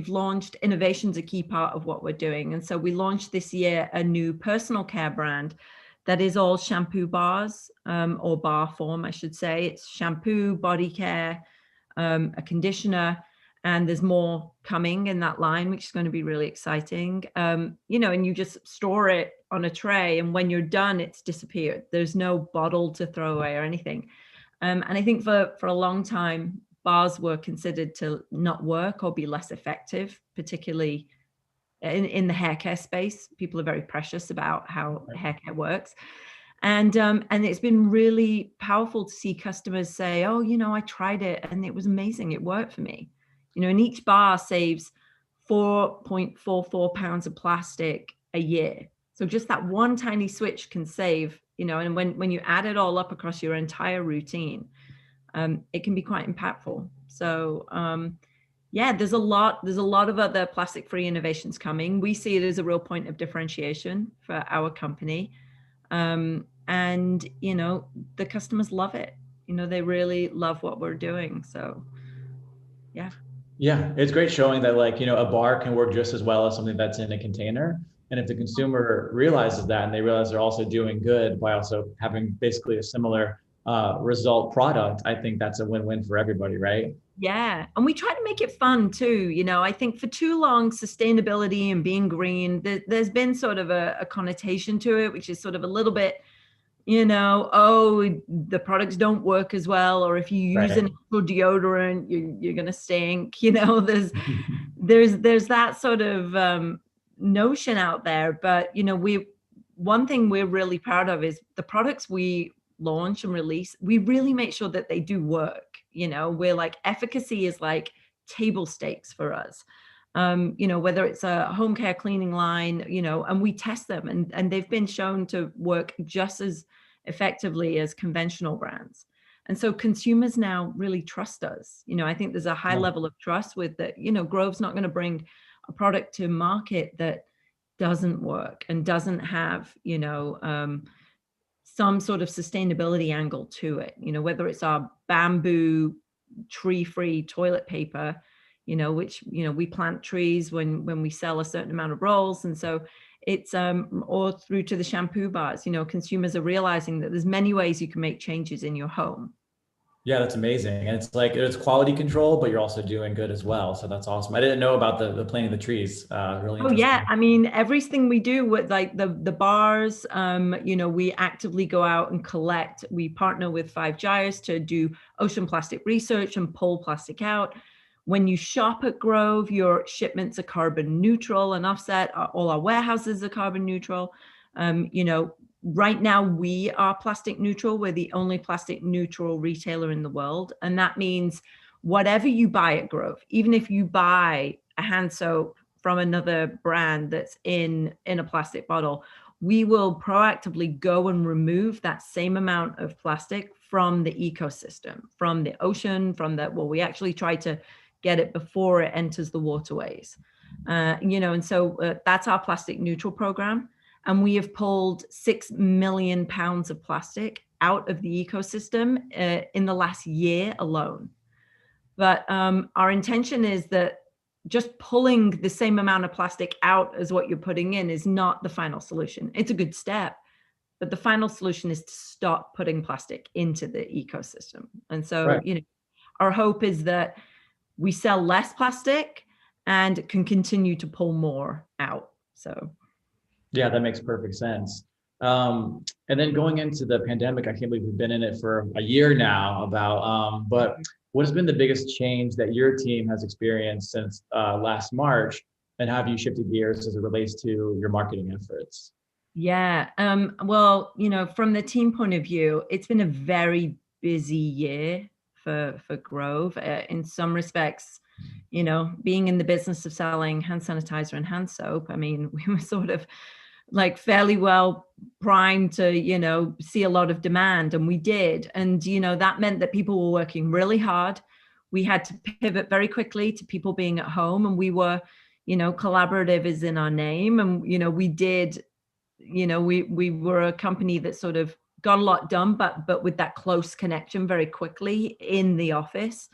launched innovation's a key part of what we're doing. And so we launched this year a new personal care brand that is all shampoo bars, or bar form, I should say. It's shampoo, body care, a conditioner, and there's more coming in that line, which is going to be really exciting. And you just store it on a tray, and when you're done, it's disappeared. There's no bottle to throw away or anything. And I think for a long time, bars were considered to not work or be less effective, particularly in the hair care space. People are very precious about how hair care works. And it's been really powerful to see customers say, oh, I tried it and it was amazing. It worked for me. And each bar saves 4.44 pounds of plastic a year. So just that one tiny switch can save, and when you add it all up across your entire routine, it can be quite impactful. So there's a lot of other plastic-free innovations coming. We see it as a real point of differentiation for our company. And the customers love it. They really love what we're doing. So Yeah, it's great showing that, a bar can work just as well as something that's in a container. And if the consumer realizes that, and they realize they're also doing good by also having basically a similar result product, I think that's a win-win for everybody, right? Yeah, and we try to make it fun too. I think for too long, sustainability and being green, there's been sort of a connotation to it, which is sort of a little bit, the products don't work as well, or if you use an actual deodorant, you're gonna stink. There's that sort of notion out there. But one thing we're really proud of is the products we launch and release. We really make sure that they do work. We're like, efficacy is like table stakes for us. Whether it's a home care cleaning line, and we test them, and they've been shown to work just as effectively as conventional brands. And so consumers now really trust us. I think there's a high level of trust with that. Grove's not going to bring a product to market that doesn't work and doesn't have, some sort of sustainability angle to it. Whether it's our bamboo tree-free toilet paper, which, we plant trees when we sell a certain amount of rolls. And so it's, or through to the shampoo bars, consumers are realizing that there's many ways you can make changes in your home. Yeah, that's amazing. And it's like, it's quality control, but you're also doing good as well. So that's awesome. I didn't know about the planting the trees. Really. Oh yeah. I mean, everything we do with like the bars, we actively go out and collect. We partner with 5 Gyres to do ocean plastic research and pull plastic out. When you shop at Grove, your shipments are carbon neutral and offset. All our warehouses are carbon neutral. Right now we are plastic neutral. We're the only plastic neutral retailer in the world. And that means whatever you buy at Grove, even if you buy a hand soap from another brand that's in a plastic bottle, we will proactively go and remove that same amount of plastic from the ecosystem, from the ocean, we actually try to get it before it enters the waterways. And so that's our plastic neutral program. And we have pulled 6 million pounds of plastic out of the ecosystem in the last year alone. But our intention is that just pulling the same amount of plastic out as what you're putting in is not the final solution. It's a good step, but the final solution is to stop putting plastic into the ecosystem. And so, right. Our hope is that we sell less plastic and can continue to pull more out. So. Yeah, that makes perfect sense. And then going into the pandemic, I can't believe we've been in it for a year now but what has been the biggest change that your team has experienced since last March, and have you shifted gears as it relates to your marketing efforts? Yeah, well, from the team point of view, it's been a very busy year for Grove. In some respects, being in the business of selling hand sanitizer and hand soap, I mean, we were sort of like fairly well primed to, see a lot of demand, and we did. And, that meant that people were working really hard. We had to pivot very quickly to people being at home, and we were, collaborative is in our name. And, we did, we were a company that sort of got a lot done, but with that close connection very quickly in the office.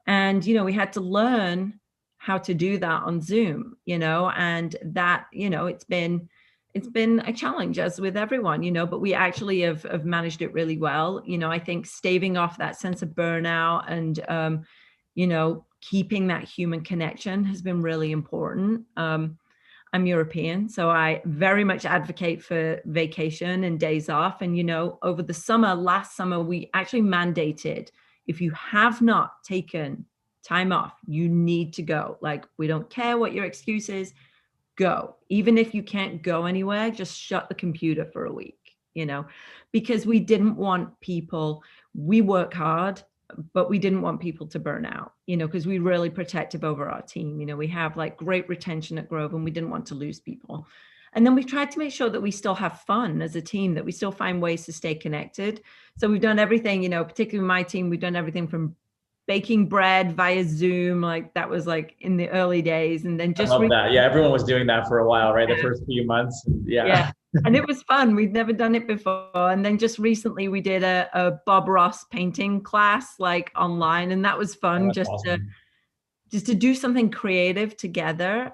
And, we had to learn how to do that on Zoom, and that, it's been a challenge, as with everyone, but we actually have managed it really well. I think staving off that sense of burnout and, keeping that human connection has been really important. I'm European, so I very much advocate for vacation and days off. And, over the last summer, we actually mandated, if you have not taken time off, you need to go. Like, we don't care what your excuse is. Go. Even if you can't go anywhere, just shut the computer for a week, because we didn't want people, we work hard, but we didn't want people to burn out, because we're really protective over our team. We have like great retention at Grove, and we didn't want to lose people. And then we've tried to make sure that we still have fun as a team, that we still find ways to stay connected. So we've done everything, particularly my team, we've done everything from baking bread via Zoom, like that was like in the early days. And then just I love that. Yeah, everyone was doing that for a while, right? The first few months. Yeah. And it was fun. We'd never done it before. And then just recently we did a Bob Ross painting class, like online, and that was fun. Just awesome. to do something creative together.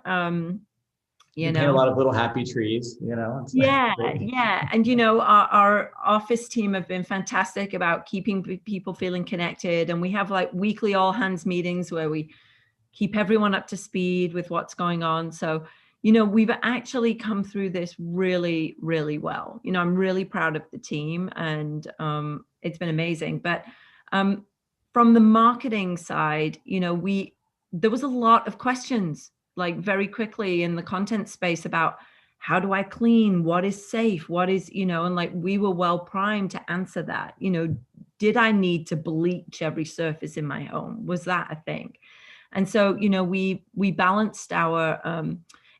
You paint a lot of little happy trees, Yeah. And, our office team have been fantastic about keeping people feeling connected. And we have like weekly all hands meetings where we keep everyone up to speed with what's going on. So, we've actually come through this really, really well. I'm really proud of the team, and it's been amazing. But from the marketing side, there was a lot of questions, like very quickly in the content space, about how do I clean? What is safe? What is, and like we were well primed to answer that. Did I need to bleach every surface in my home? Was that a thing? And so, we balanced our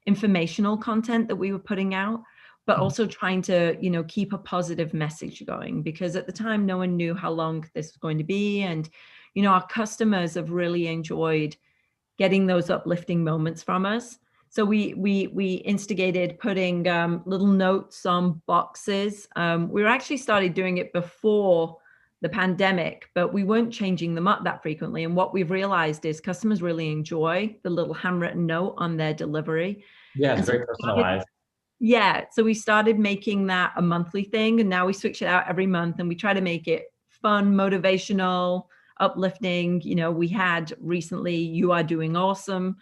informational content that we were putting out but also trying to, keep a positive message going, because at the time, no one knew how long this was going to be. And, our customers have really enjoyed getting those uplifting moments from us. So we instigated putting little notes on boxes. We actually started doing it before the pandemic, but we weren't changing them up that frequently. And what we've realized is customers really enjoy the little handwritten note on their delivery. Yeah, it's very personalized. Yeah, so we started making that a monthly thing, and now we switch it out every month, and we try to make it fun, motivational, uplifting. We had recently, "You are doing awesome."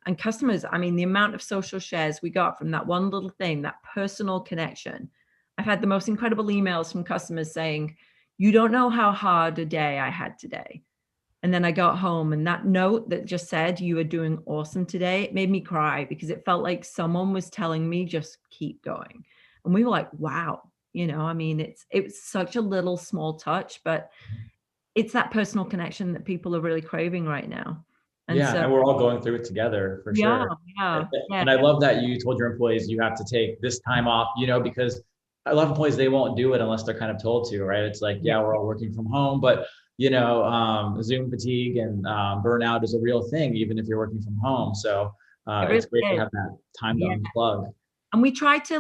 And customers, I mean, the amount of social shares we got from that one little thing, that personal connection. I've had the most incredible emails from customers saying, "You don't know how hard a day I had today." And then I got home, and that note that just said, "You are doing awesome today," it made me cry, because it felt like someone was telling me, just keep going. And we were like, wow, I mean, it was such a little small touch, but it's that personal connection that people are really craving right now. And and we're all going through it together for sure. Yeah. And I love that you told your employees you have to take this time off, because a lot of employees, they won't do it unless they're kind of told to, right? It's like, yeah, we're all working from home, but Zoom fatigue and burnout is a real thing, even if you're working from home. So it's great to have that time to unplug. And we try to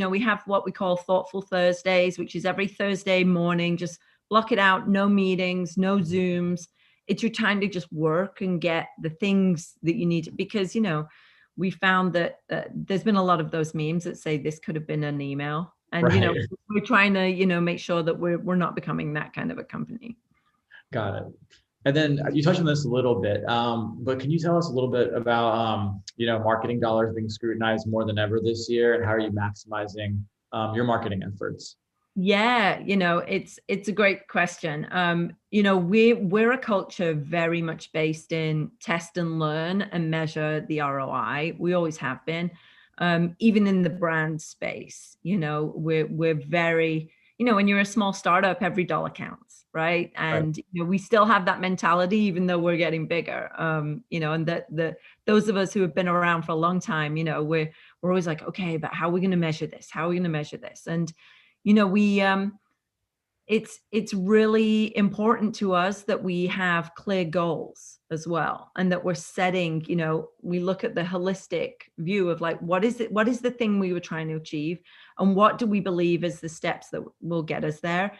we have what we call Thoughtful Thursdays, which is every Thursday morning, just block it out, no meetings, no Zooms. It's your time to just work and get the things that you need, because, we found that there's been a lot of those memes that say this could have been an email. And, right. We're trying to, make sure that we're not becoming that kind of a company. Got it. And then you touched on this a little bit, but can you tell us a little bit about, marketing dollars being scrutinized more than ever this year, and how are you maximizing your marketing efforts? Yeah, it's a great question. We're a culture very much based in test and learn and measure the ROI. We always have been, even in the brand space. We're very, when you're a small startup, every dollar counts, right? And we still have that mentality, even though we're getting bigger. And that those of us who have been around for a long time, we're always like, okay, but how are we going to measure this? How are we going to measure this? And it's really important to us that we have clear goals as well, and that we're setting, we look at the holistic view of like, what is the thing we were trying to achieve, and what do we believe is the steps that will get us there.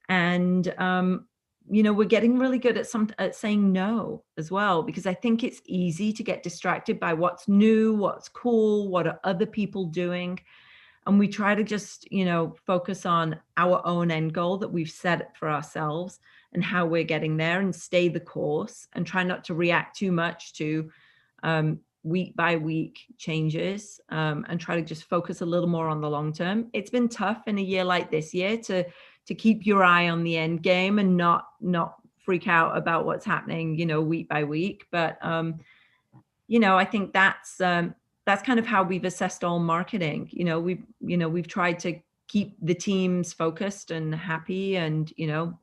And we're getting really good at saying no as well, because I think it's easy to get distracted by what's new, what's cool, what are other people doing. And we try to just, focus on our own end goal that we've set for ourselves and how we're getting there, and stay the course, and try not to react too much to week by week changes, and try to just focus a little more on the long term. It's been tough in a year like this year to keep your eye on the end game and not freak out about what's happening, week by week. But, I think that's kind of how we've assessed all marketing. We've tried to keep the teams focused and happy, and,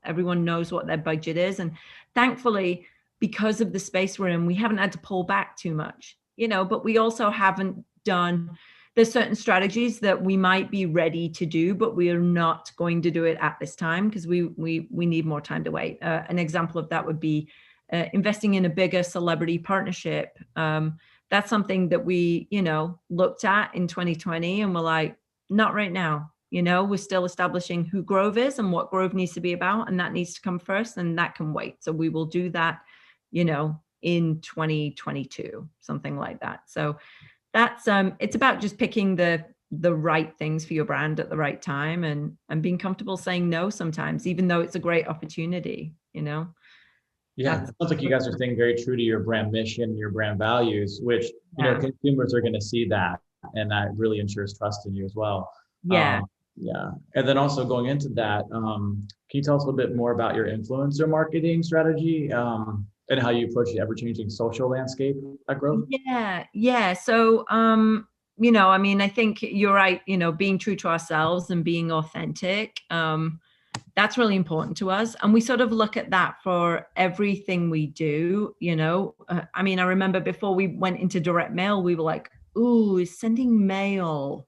everyone knows what their budget is. And thankfully, because of the space we're in, we haven't had to pull back too much, but we also haven't done, there's certain strategies that we might be ready to do, but we are not going to do it at this time, because we need more time to wait. An example of that would be investing in a bigger celebrity partnership. That's something that we, looked at in 2020, and we're like, not right now. We're still establishing who Grove is and what Grove needs to be about, and that needs to come first, and that can wait. So we will do that, in 2022, something like that. So that's, it's about just picking the right things for your brand at the right time, and being comfortable saying no sometimes, even though it's a great opportunity, Yeah, it sounds like you guys are staying very true to your brand mission, your brand values, which consumers are going to see that, and that really ensures trust in you as well. Yeah. And then also going into that, can you tell us a little bit more about your influencer marketing strategy, and how you approach the ever-changing social landscape at Grove? Yeah. So, I think you're right. Being true to ourselves and being authentic. That's really important to us. And we sort of look at that for everything we do, I remember before we went into direct mail, we were like, ooh, is sending mail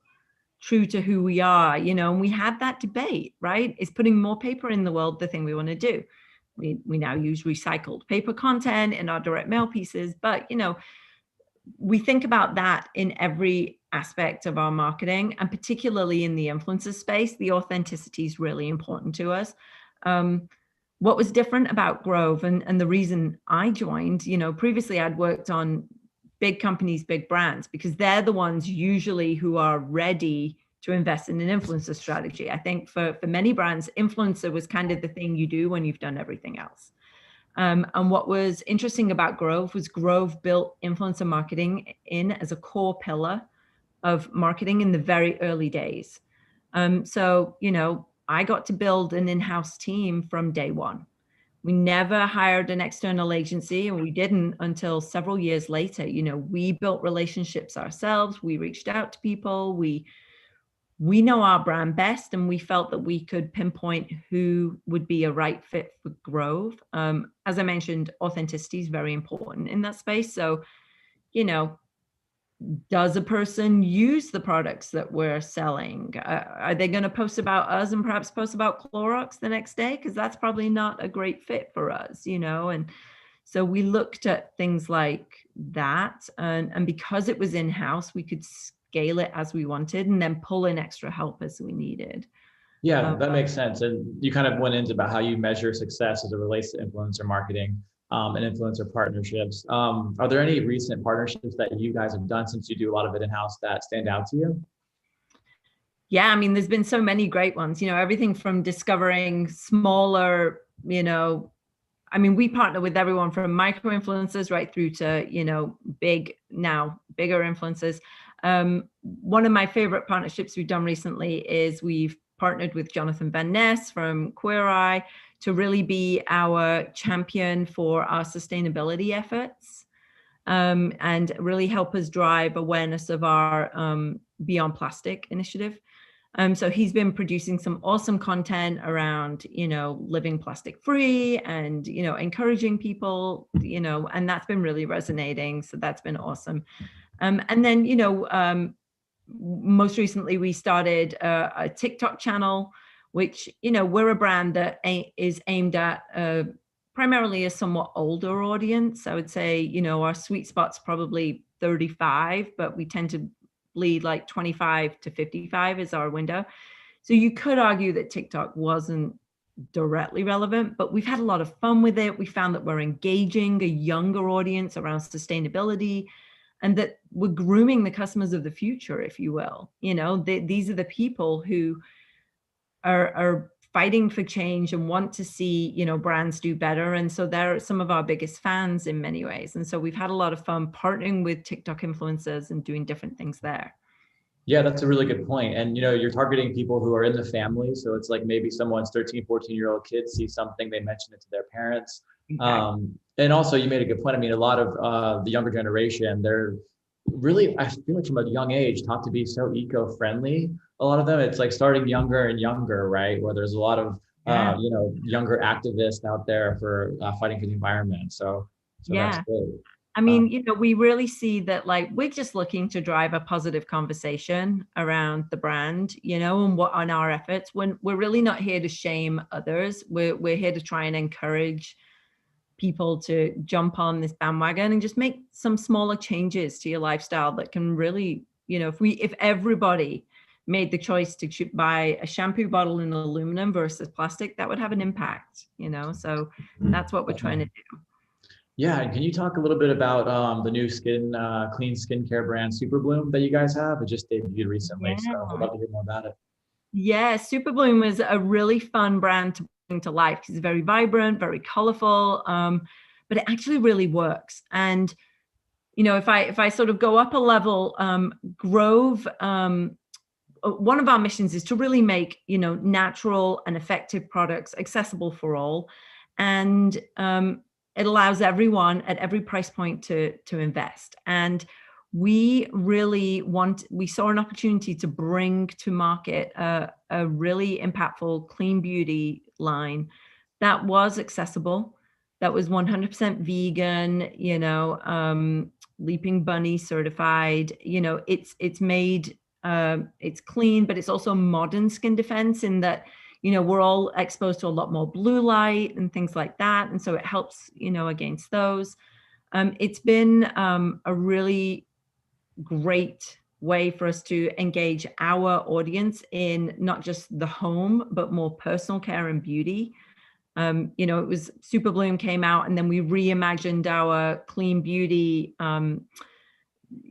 true to who we are, you know, and we had that debate, right? Is putting more paper in the world the thing we want to do? We now use recycled paper content in our direct mail pieces, but, you know, we think about that in every aspect of our marketing, and particularly in the influencer space, the authenticity is really important to us. What was different about Grove and the reason I joined, you know, previously I'd worked on big companies, big brands, because they're the ones usually who are ready to invest in an influencer strategy. I think for many brands, influencer was kind of the thing you do when you've done everything else. And what was interesting about Grove was Grove built influencer marketing in as a core pillar of marketing in the very early days. So, you know, I got to build an in-house team from day one. We never hired an external agency, and we didn't until several years later. You know, we built relationships ourselves. We reached out to people. We know our brand best, and we felt that we could pinpoint who would be a right fit for Grove. As I mentioned, authenticity is very important in that space. So, you know, does a person use the products that we're selling? Are they going to post about us and perhaps post about Clorox the next day? Because that's probably not a great fit for us, you know? And so we looked at things like that. And because it was in-house, we could scale it as we wanted and then pull in extra help as we needed. Yeah, that makes sense. And you kind of went into about how you measure success as it relates to influencer marketing and influencer partnerships. Are there any recent partnerships that you guys have done, since you do a lot of it in-house, that stand out to you? Yeah, I mean, there's been so many great ones, you know, everything from discovering smaller, you know, I mean, we partner with everyone from micro influencers right through to, you know, bigger influencers. One of my favorite partnerships we've done recently is we've partnered with Jonathan Van Ness from Queer Eye to really be our champion for our sustainability efforts, and really help us drive awareness of our Beyond Plastic initiative. So he's been producing some awesome content around, you know, living plastic free and, you know, encouraging people, you know, and that's been really resonating. So that's been awesome. And then, you know, most recently we started a TikTok channel, which, you know, we're a brand that is aimed at primarily a somewhat older audience. I would say, you know, our sweet spot's probably 35, but we tend to lead like 25 to 55 is our window. So you could argue that TikTok wasn't directly relevant, but we've had a lot of fun with it. We found that we're engaging a younger audience around sustainability, and that we're grooming the customers of the future, if you will. You know, these are the people who are fighting for change and want to see, you know, brands do better. And so they're some of our biggest fans in many ways. And so we've had a lot of fun partnering with TikTok influencers and doing different things there. Yeah, that's a really good point. And, you know, you're targeting people who are in the family. So it's like maybe someone's 13, 14-year-old kid sees something, they mention it to their parents. Exactly. And also you made a good point. I mean, a lot of the younger generation, they're really, I feel like from a young age, taught to be so eco-friendly. A lot of them, it's like starting younger and younger, right? Where there's a lot of, you know, younger activists out there for fighting for the environment. So yeah. That's great. I mean, you know, we really see that, like, we're just looking to drive a positive conversation around the brand, you know, and what on our efforts. When we're really not here to shame others, we're here to try and encourage people to jump on this bandwagon and just make some smaller changes to your lifestyle that can really, you know, if everybody made the choice to buy a shampoo bottle in aluminum versus plastic, that would have an impact, you know. So that's what we're trying to do. Yeah, and can you talk a little bit about the new clean skincare brand Super Bloom that you guys have? It just debuted recently, so I'd love to hear more about it. Yeah, Super Bloom was a really fun brand to bring to life. It's very vibrant, very colorful, but it actually really works. And you know, if I sort of go up a level, Grove, one of our missions is to really make, you know, natural and effective products accessible for all, and it allows everyone at every price point to invest. And we saw an opportunity to bring to market a really impactful clean beauty line that was accessible, that was 100% vegan, you know, Leaping Bunny certified. You know, it's made it's clean, but it's also modern skin defense in that, we're all exposed to a lot more blue light and things like that. And so it helps, against those. It's been a really great way for us to engage our audience in not just the home, but more personal care and beauty. It was Super Bloom came out, and then we reimagined our clean beauty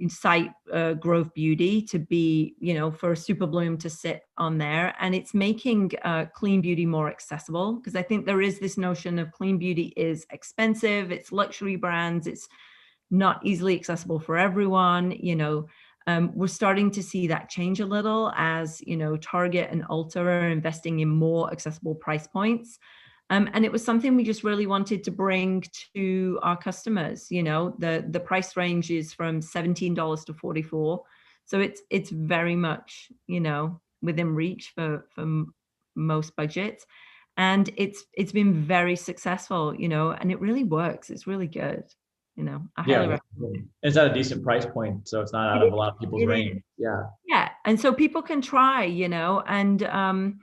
site, Grove Beauty, to be, for Super Bloom to sit on there. And it's making clean beauty more accessible, because I think there is this notion of clean beauty is expensive, it's luxury brands, it's not easily accessible for everyone. We're starting to see that change a little as, Target and Ulta are investing in more accessible price points. And it was something we just really wanted to bring to our customers. The price range is from $17 to $44. So it's very much, within reach for most budgets. And it's been very successful, and it really works. It's really good. I highly recommend it. It's at a decent price point, so it's not out of a lot of people's range. Yeah. And so people can try, and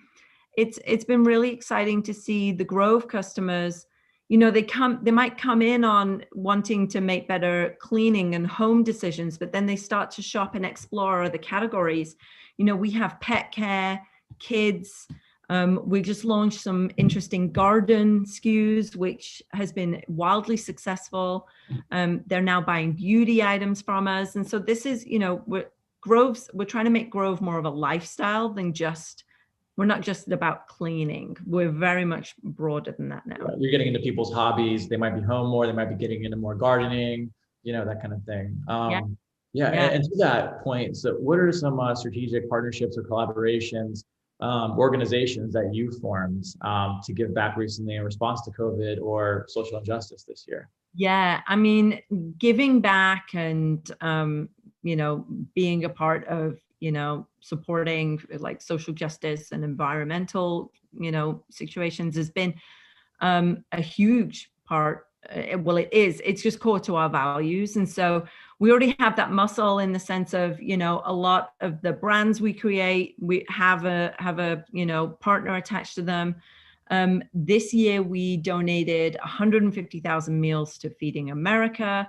it's been really exciting to see the Grove customers, they might come in on wanting to make better cleaning and home decisions, but then they start to shop and explore other categories. We have pet care, kids. We just launched some interesting garden SKUs, which has been wildly successful. They're now buying beauty items from us. And so this is, we're trying to make Grove more of a lifestyle than we're not just about cleaning. We're very much broader than that now. You're getting into people's hobbies. They might be home more. They might be getting into more gardening, that kind of thing. And to that point, so what are some strategic partnerships or collaborations, organizations that you formed to give back recently in response to COVID or social injustice this year? Yeah, I mean, giving back and, being a part of, supporting like social justice and environmental, situations has been a huge part. It's just core to our values. And so we already have that muscle in the sense of, a lot of the brands we create, we have a partner attached to them. This year, we donated 150,000 meals to Feeding America.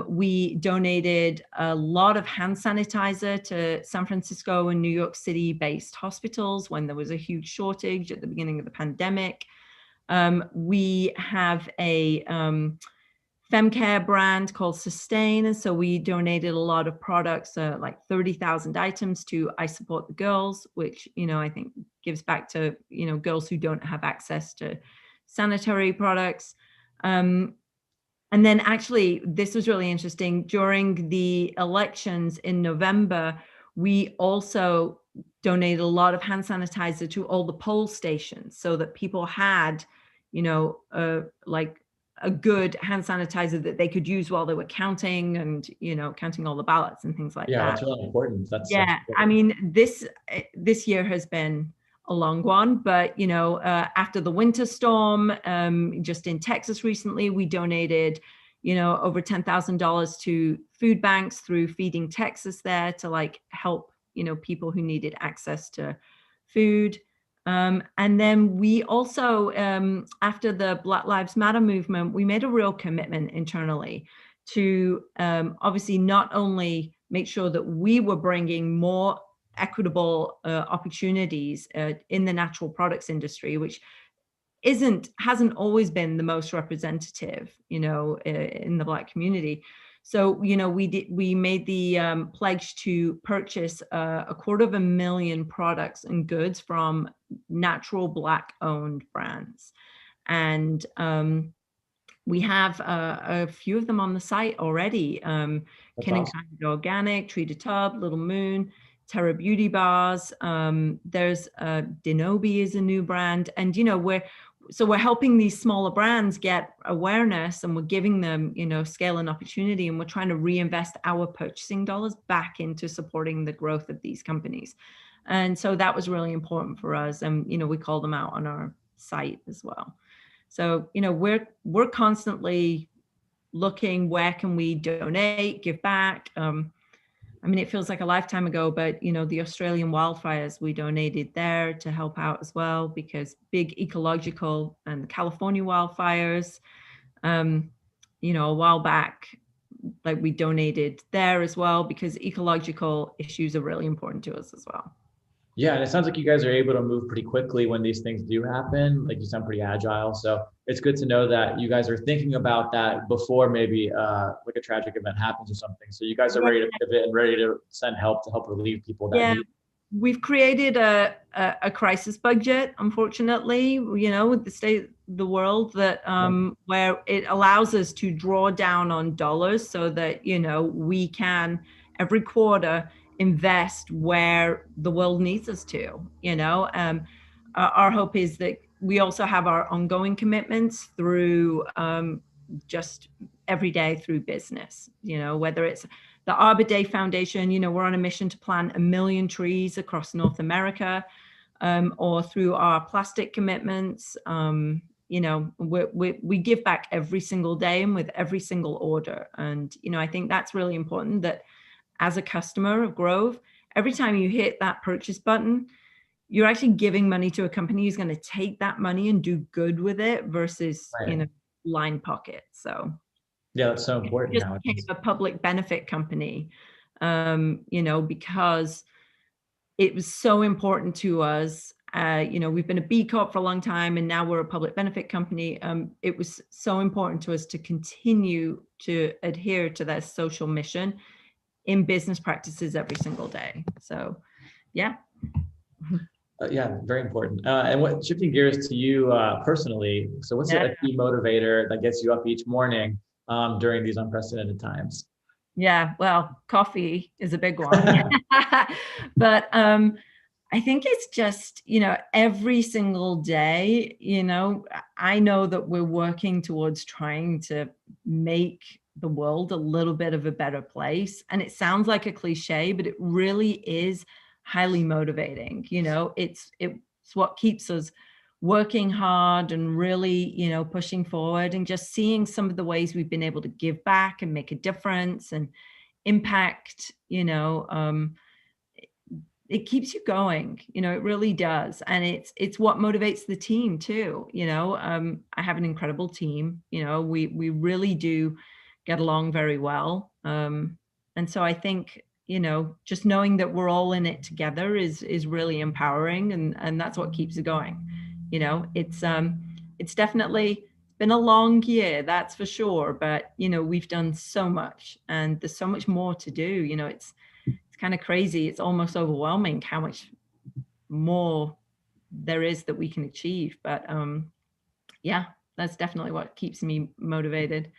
We donated a lot of hand sanitizer to San Francisco and New York City based hospitals when there was a huge shortage at the beginning of the pandemic. We have a femcare brand called Sustain. And so we donated a lot of products, like 30,000 items to I Support the Girls, which, I think gives back to, girls who don't have access to sanitary products. And then actually, this was really interesting. During the elections in November, we also donated a lot of hand sanitizer to all the poll stations so that people had, like a good hand sanitizer that they could use while they were counting and, counting all the ballots and things like that. Yeah, that's really important. I mean, this year has been a long one, but after the winter storm, just in Texas recently, we donated, over $10,000 to food banks through Feeding Texas there to like help, people who needed access to food. And then we also, after the Black Lives Matter movement, we made a real commitment internally to obviously not only make sure that we were bringing more equitable opportunities in the natural products industry, which hasn't always been the most representative, in the Black community. So, we made the pledge to purchase 250,000 products and goods from natural Black owned brands. And we have a few of them on the site already. Kin and Kind Organic, Tree to Tub, Little Moon, Terra Beauty Bars. There's Denobi is a new brand. And, we're helping these smaller brands get awareness, and we're giving them, scale and opportunity. And we're trying to reinvest our purchasing dollars back into supporting the growth of these companies. And so that was really important for us. And, we call them out on our site as well. So, we're constantly looking, where can we donate, give back? I mean, it feels like a lifetime ago, but the Australian wildfires, we donated there to help out as well, because big ecological, and the California wildfires, a while back, like we donated there as well, because ecological issues are really important to us as well. Yeah, and it sounds like you guys are able to move pretty quickly when these things do happen. Like, you sound pretty agile. So it's good to know that you guys are thinking about that before maybe like a tragic event happens or something. So you guys are ready to pivot and ready to send help to help relieve people that need. We've created a crisis budget, unfortunately, with the state of the world, that where it allows us to draw down on dollars so that, we can every quarter invest where the world needs us to. Our hope is that we also have our ongoing commitments through just every day through business, whether it's the Arbor Day Foundation, we're on a mission to plant 1 million trees across North America, or through our plastic commitments. We give back every single day and with every single order. And, I think that's really important, that as a customer of Grove, every time you hit that purchase button, you're actually giving money to a company who's going to take that money and do good with it versus, line pocket. So yeah, that's so important. Just became a public benefit company, because it was so important to us. We've been a B Corp for a long time, and now we're a public benefit company. It was so important to us to continue to adhere to that social mission in business practices every single day. So, yeah. Yeah, very important. And shifting gears to you personally, so what's a key motivator that gets you up each morning during these unprecedented times? Yeah, well, coffee is a big one. But I think it's just, every single day, I know that we're working towards trying to make the world a little bit of a better place. And it sounds like a cliche, but it really is highly motivating. It's what keeps us working hard and really, pushing forward, and just seeing some of the ways we've been able to give back and make a difference and impact, it keeps you going, it really does. And it's what motivates the team too. I have an incredible team, we really do get along very well. And so I think, just knowing that we're all in it together is really empowering, and that's what keeps it going. It's definitely been a long year, that's for sure, but we've done so much, and there's so much more to do. It's kind of crazy. It's almost overwhelming how much more there is that we can achieve. But yeah, that's definitely what keeps me motivated.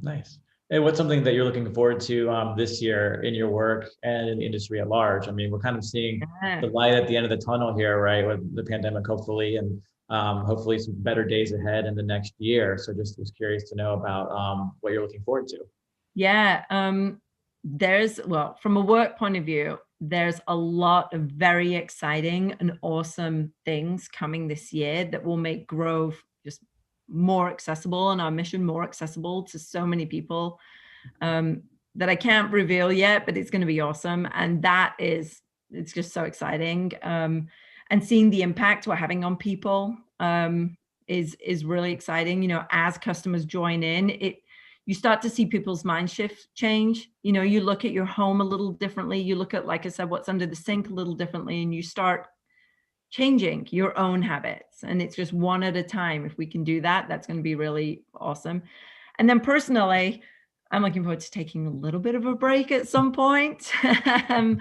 Nice. And what's something that you're looking forward to this year in your work and in the industry at large? I mean, we're kind of seeing the light at the end of the tunnel here, right, with the pandemic, hopefully, and hopefully some better days ahead in the next year. So just was curious to know about what you're looking forward to. Yeah, from a work point of view, there's a lot of very exciting and awesome things coming this year that will make Grove just more accessible, and our mission more accessible to so many people, that I can't reveal yet, but it's going to be awesome. And it's just so exciting. And seeing the impact we're having on people is really exciting. As customers join in, you start to see people's mind shift change. You look at your home a little differently. You look at, like I said, what's under the sink a little differently, and you start changing your own habits. And it's just one at a time. If we can do that, that's going to be really awesome. And then personally, I'm looking forward to taking a little bit of a break at some point. I'm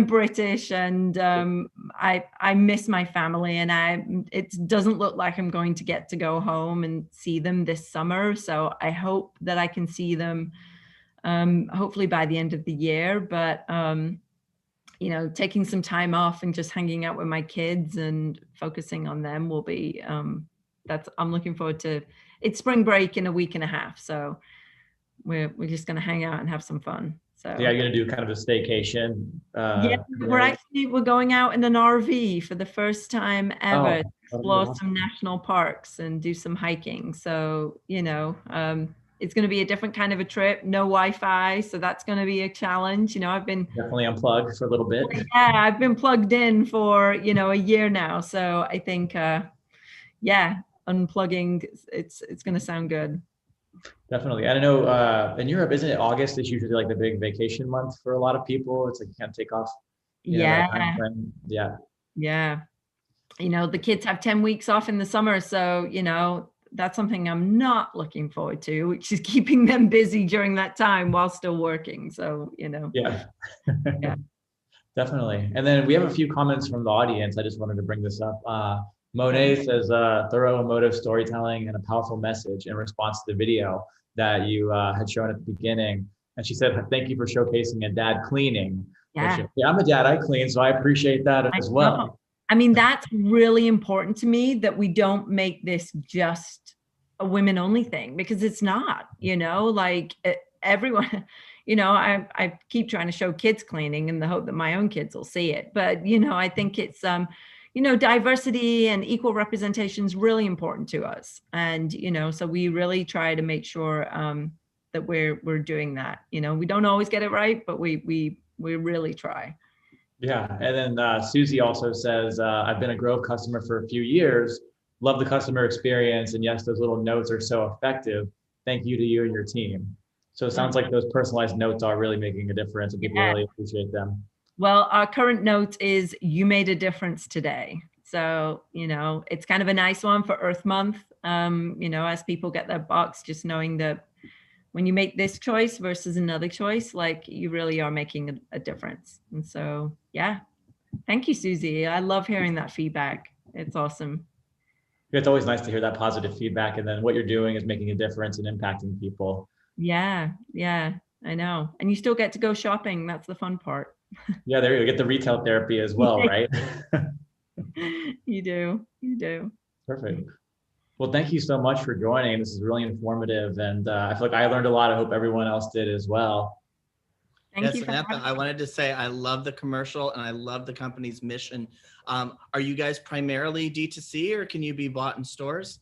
British, and I miss my family, and it doesn't look like I'm going to get to go home and see them this summer. So I hope that I can see them hopefully by the end of the year. But taking some time off and just hanging out with my kids and focusing on them will be I'm looking forward to. It's spring break in a week and a half, so we're just going to hang out and have some fun. So yeah, you're going to do kind of a staycation. We're going out in an RV for the first time ever to explore some national parks and do some hiking. So it's It's going to be a different kind of a trip, no Wi-Fi. So that's going to be a challenge. I've been definitely unplugged for a little bit. Yeah, I've been plugged in for, a year now. So I think, unplugging, it's going to sound good. Definitely. I know in Europe, isn't it August is usually like the big vacation month for a lot of people? It's like you can't take off. Yeah. Yeah. The kids have 10 weeks off in the summer. So, that's something I'm not looking forward to, which is keeping them busy during that time while still working. So, Yeah. Definitely. And then we have a few comments from the audience. I just wanted to bring this up. Monet says thorough emotive storytelling and a powerful message in response to the video that you had shown at the beginning. And she said, thank you for showcasing a dad cleaning. Yeah. Which, I'm a dad, I clean, so I appreciate that as well. I mean, that's really important to me, that we don't make this just a women only thing, because it's not, everyone, I keep trying to show kids cleaning in the hope that my own kids will see it. But, I think it's, diversity and equal representation is really important to us. And, so we really try to make sure that we're doing that. We don't always get it right, but we really try. Yeah. And then Susie also says, I've been a Grove customer for a few years. Love the customer experience. And yes, those little notes are so effective. Thank you to you and your team. So it sounds like those personalized notes are really making a difference, and people really appreciate them. Well, our current note is, you made a difference today. So, it's kind of a nice one for Earth Month. As people get their box, just knowing that when you make this choice versus another choice, like, you really are making a difference. And so, yeah, thank you, Susie. I love hearing that feedback. It's awesome. It's always nice to hear that positive feedback. And then what you're doing is making a difference and impacting people. Yeah, I know. And you still get to go shopping. That's the fun part. Yeah, there you go. Get the retail therapy as well, right? You do. Perfect. Well, thank you so much for joining. This is really informative, and I feel like I learned a lot. I hope everyone else did as well. Thank you, Samantha, I wanted to say I love the commercial and I love the company's mission. Are you guys primarily D2C, or can you be bought in stores?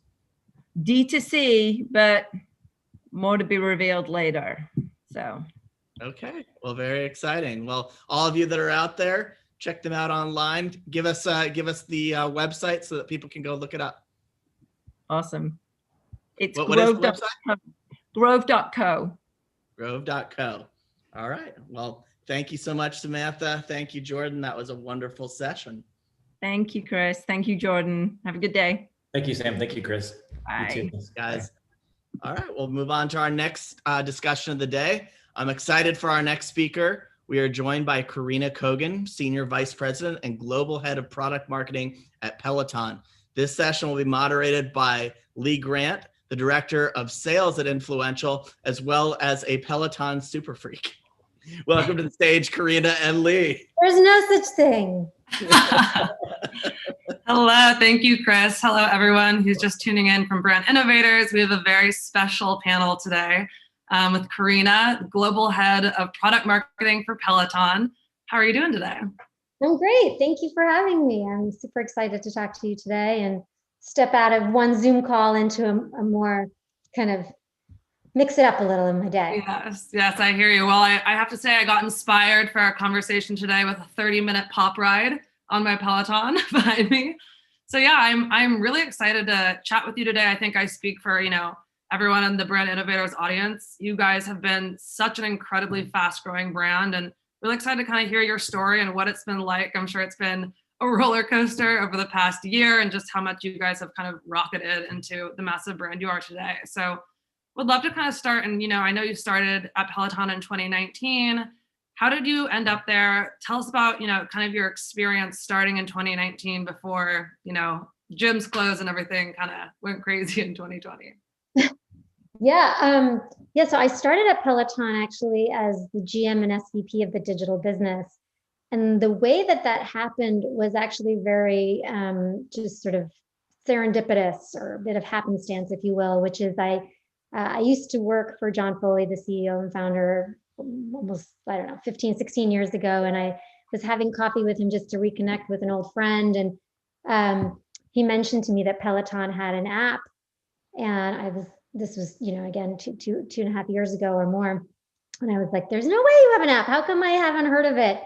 D2C, but more to be revealed later. So. Okay, well, very exciting. Well, all of you that are out there, check them out online. Give us the website so that people can go look it up. Awesome. It's what is the website? Grove.co. Grove.co. All right. Well, thank you so much, Samantha. Thank you, Jordan. That was a wonderful session. Thank you, Chris. Thank you, Jordan. Have a good day. Thank you, Sam. Thank you, Chris. Bye. You too. Guys. All right. We'll move on to our next discussion of the day. I'm excited for our next speaker. We are joined by Karina Kogan, Senior Vice President and Global Head of Product Marketing at Peloton. This session will be moderated by Lee Grant, the Director of Sales at Influential, as well as a Peloton super freak. Welcome to the stage, Karina and Lee. There's no such thing. Hello, thank you, Chris. Hello, everyone who's just tuning in from Brand Innovators. We have a very special panel today with Karina, Global Head of Product Marketing for Peloton. How are you doing today? I'm great. Thank you for having me. I'm super excited to talk to you today and step out of one Zoom call into a more kind of mix it up a little in my day. Yes, I hear you. Well, I have to say I got inspired for our conversation today with a 30-minute pop ride on my Peloton behind me. So yeah, I'm really excited to chat with you today. I think I speak for, everyone in the Brand Innovators audience. You guys have been such an incredibly fast-growing brand, and really excited to kind of hear your story and what it's been like. I'm sure it's been a roller coaster over the past year, and just how much you guys have kind of rocketed into the massive brand you are today. So would love to kind of start, and I know you started at Peloton in 2019. How did you end up there? Tell us about, kind of your experience starting in 2019 before, gyms closed and everything kind of went crazy in 2020. So I started at Peloton actually as the GM and SVP of the digital business. And the way that happened was actually very just sort of serendipitous, or a bit of happenstance, if you will, which is I used to work for John Foley, the CEO and founder, almost, 15, 16 years ago. And I was having coffee with him just to reconnect with an old friend. And he mentioned to me that Peloton had an app. And I was this was, again, two and a half years ago or more. And I was like, there's no way you have an app. How come I haven't heard of it?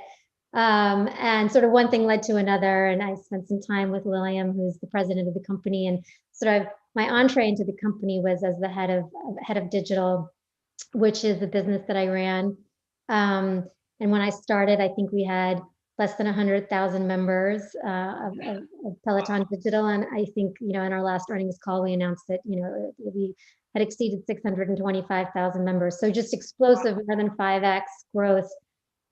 And sort of one thing led to another. And I spent some time with William, who's the president of the company. And sort of my entree into the company was as the head of digital, which is the business that I ran. And when I started, I think we had less than 100,000 members of Peloton Digital. And I think, in our last earnings call, we announced that, we had exceeded 625,000 members. So just explosive, more than 5x growth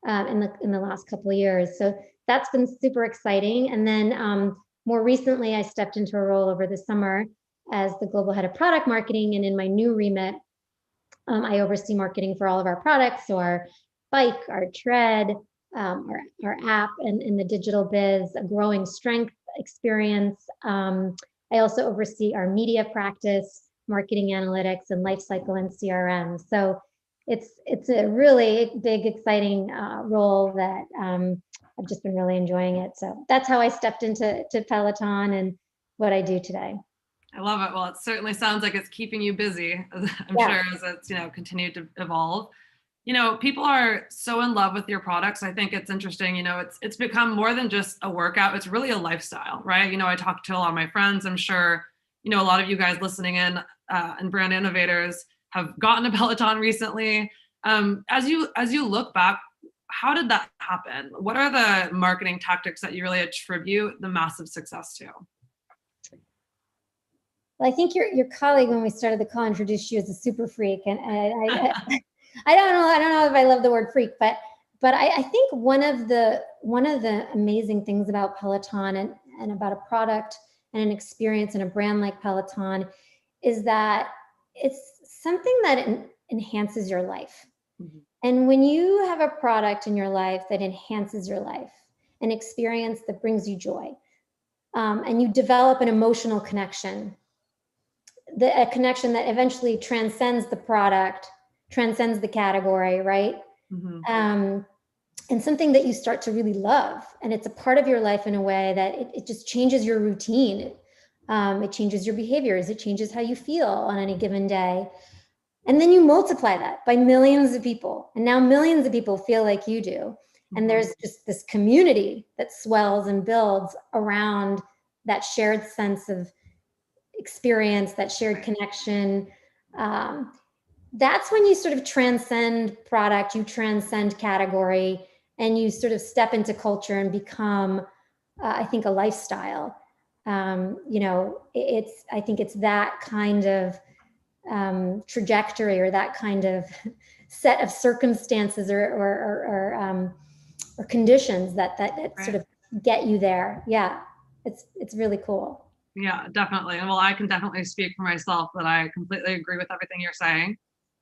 in the last couple of years. So that's been super exciting. And then more recently, I stepped into a role over the summer as the global head of product marketing. And in my new remit, I oversee marketing for all of our products, so our bike, our tread, our app, and in the digital biz, a growing strength experience. I also oversee our media practice, marketing analytics, and lifecycle and CRM. So it's a really big, exciting role that I've just been really enjoying it. So that's how I stepped into Peloton and what I do today. I love it. Well, it certainly sounds like it's keeping you busy, I'm sure, as it's, continued to evolve. People are so in love with your products. I think it's interesting, it's become more than just a workout. It's really a lifestyle, right? I talk to a lot of my friends. I'm sure, a lot of you guys listening in and brand innovators have gotten a Peloton recently. As you look back, how did that happen? What are the marketing tactics that you really attribute the massive success to? Well, I think your colleague, when we started the call, introduced you as a super freak, and I don't know if I love the word freak, but I think one of the amazing things about Peloton and about a product and an experience and a brand like Peloton is that it's something that enhances your life. Mm-hmm. And when you have a product in your life that enhances your life, an experience that brings you joy, and you develop an emotional connection, a connection that eventually transcends the product, transcends the category, right? Mm-hmm. And something that you start to really love. And it's a part of your life in a way that it just changes your routine. It changes your behaviors. It changes how you feel on any given day. And then you multiply that by millions of people. And now millions of people feel like you do. Mm-hmm. And there's just this community that swells and builds around that shared sense of experience, that shared connection. That's when you sort of transcend product, you transcend category, and you sort of step into culture and become, I think, a lifestyle. I think it's that kind of trajectory or that kind of set of circumstances or conditions that right. Sort of get you there. Yeah, it's really cool. Yeah, definitely. And well, I can definitely speak for myself that I completely agree with everything you're saying.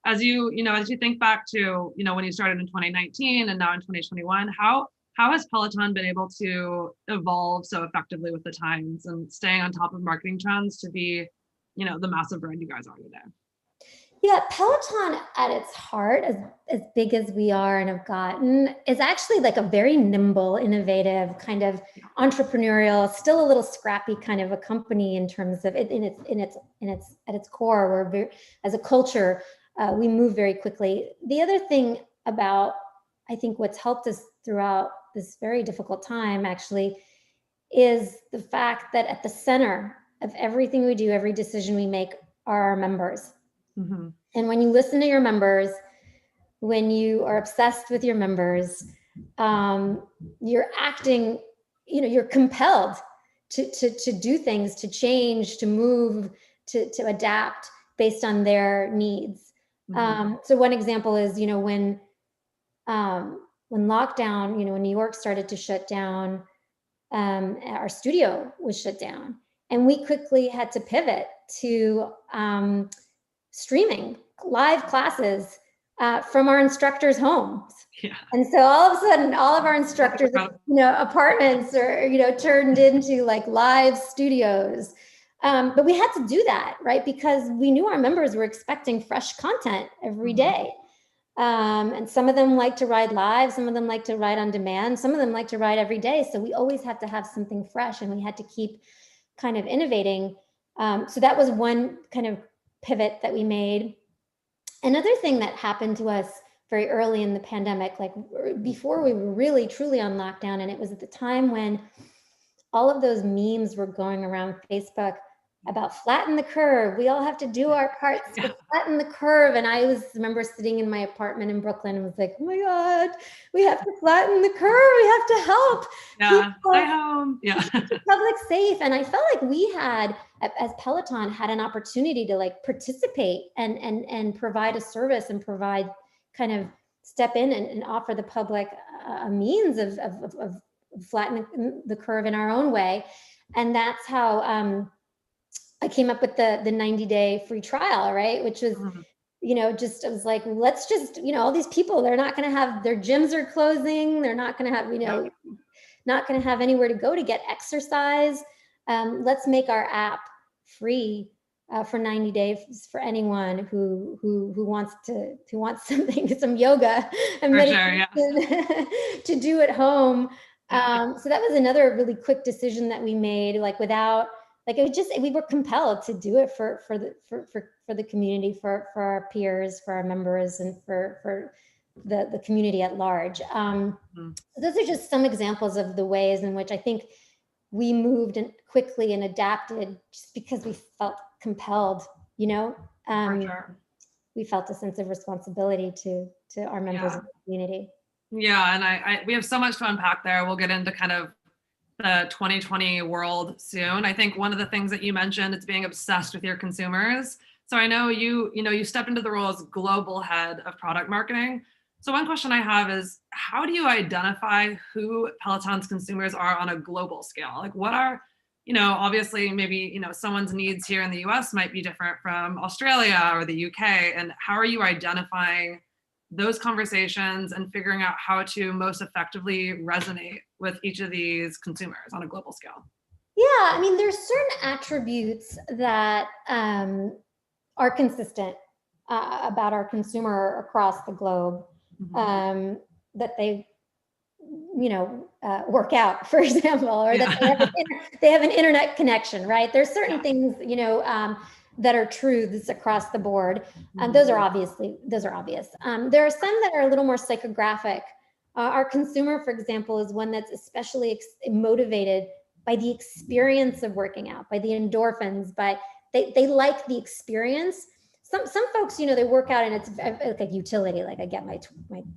As you think back to, when you started in 2019 and now in 2021, how has Peloton been able to evolve so effectively with the times and staying on top of marketing trends to be, the massive brand you guys are today? Yeah, Peloton at its heart, as big as we are and have gotten, is actually like a very nimble, innovative, kind of entrepreneurial, still a little scrappy kind of a company in terms of it at its core. We're very, as a culture, we move very quickly. The other thing about, I think, what's helped us throughout this very difficult time actually is the fact that at the center of everything we do, every decision we make, are our members. Mm-hmm. And when you listen to your members, when you are obsessed with your members, you're acting, you're compelled to do things, to change, to move, to adapt based on their needs. Mm-hmm. So one example is, when lockdown, when New York started to shut down, our studio was shut down, and we quickly had to pivot to streaming live classes from our instructors' homes. Yeah. And so all of a sudden, all of our instructors, apartments are, turned into like live studios. But we had to do that, right? Because we knew our members were expecting fresh content every day. And some of them like to ride live, some of them like to ride on demand, some of them like to ride every day. So we always have to have something fresh, and we had to keep kind of innovating. So that was one kind of pivot that we made. Another thing that happened to us very early in the pandemic, like before we were really truly on lockdown, and it was at the time when all of those memes were going around Facebook about flatten the curve. We all have to do our parts to flatten the curve. And I remember sitting in my apartment in Brooklyn and was like, oh my God, we have to flatten the curve. We have to help stay home. Keep public safe. And I felt like we had, as Peloton, had an opportunity to like participate and provide a service and provide kind of step in and offer the public a means of flattening the curve in our own way. And that's how I came up with the 90-day free trial, right? Which was, you know, I was like, let's just, you know, all these people, they're not going to have, their gyms are closing. They're not going to have, you know, not going to have anywhere to go to get exercise. Let's make our app free for 90 days for anyone who wants something, some yoga and meditation to do at home. So that was another really quick decision that we made, like without, like it was just, we were compelled to do it for the community, for our peers, for our members, and for the community at large. Those are just some examples of the ways in which I think we moved quickly and adapted just because we felt compelled, you know, we felt a sense of responsibility to our members of the community. Yeah, and we have so much to unpack there. We'll get into kind of the 2020 world soon. I think one of the things that you mentioned is being obsessed with your consumers. So I know you stepped into the role as global head of product marketing. So one question I have is, how do you identify who Peloton's consumers are on a global scale? Like what are, you know, obviously maybe, you know, someone's needs here in the US might be different from Australia or the UK. And how are you identifying those conversations and figuring out how to most effectively resonate with each of these consumers on a global scale? Yeah, I mean, there's certain attributes that are consistent about our consumer across the globe, that they, you know, work out, for example, or that they have an internet connection, right? There's certain things, you know, that are truths across the board. Those are obvious. There are some that are a little more psychographic. Our consumer, for example, is one that's especially motivated by the experience of working out, by the endorphins, but they like the experience. Some folks, you know, they work out and it's like a utility, like I get my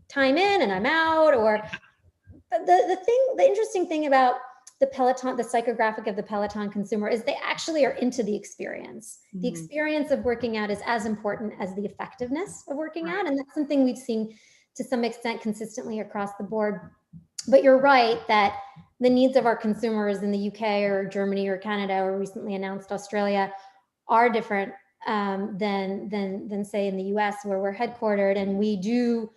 time in and I'm out. Or the interesting thing about the Peloton, the psychographic of the Peloton consumer is they actually are into the experience. The experience of working out is as important as the effectiveness of working out. And that's something we've seen to some extent consistently across the board. But you're right that the needs of our consumers in the UK or Germany or Canada or recently announced Australia are different than say in the US where we're headquartered. And we do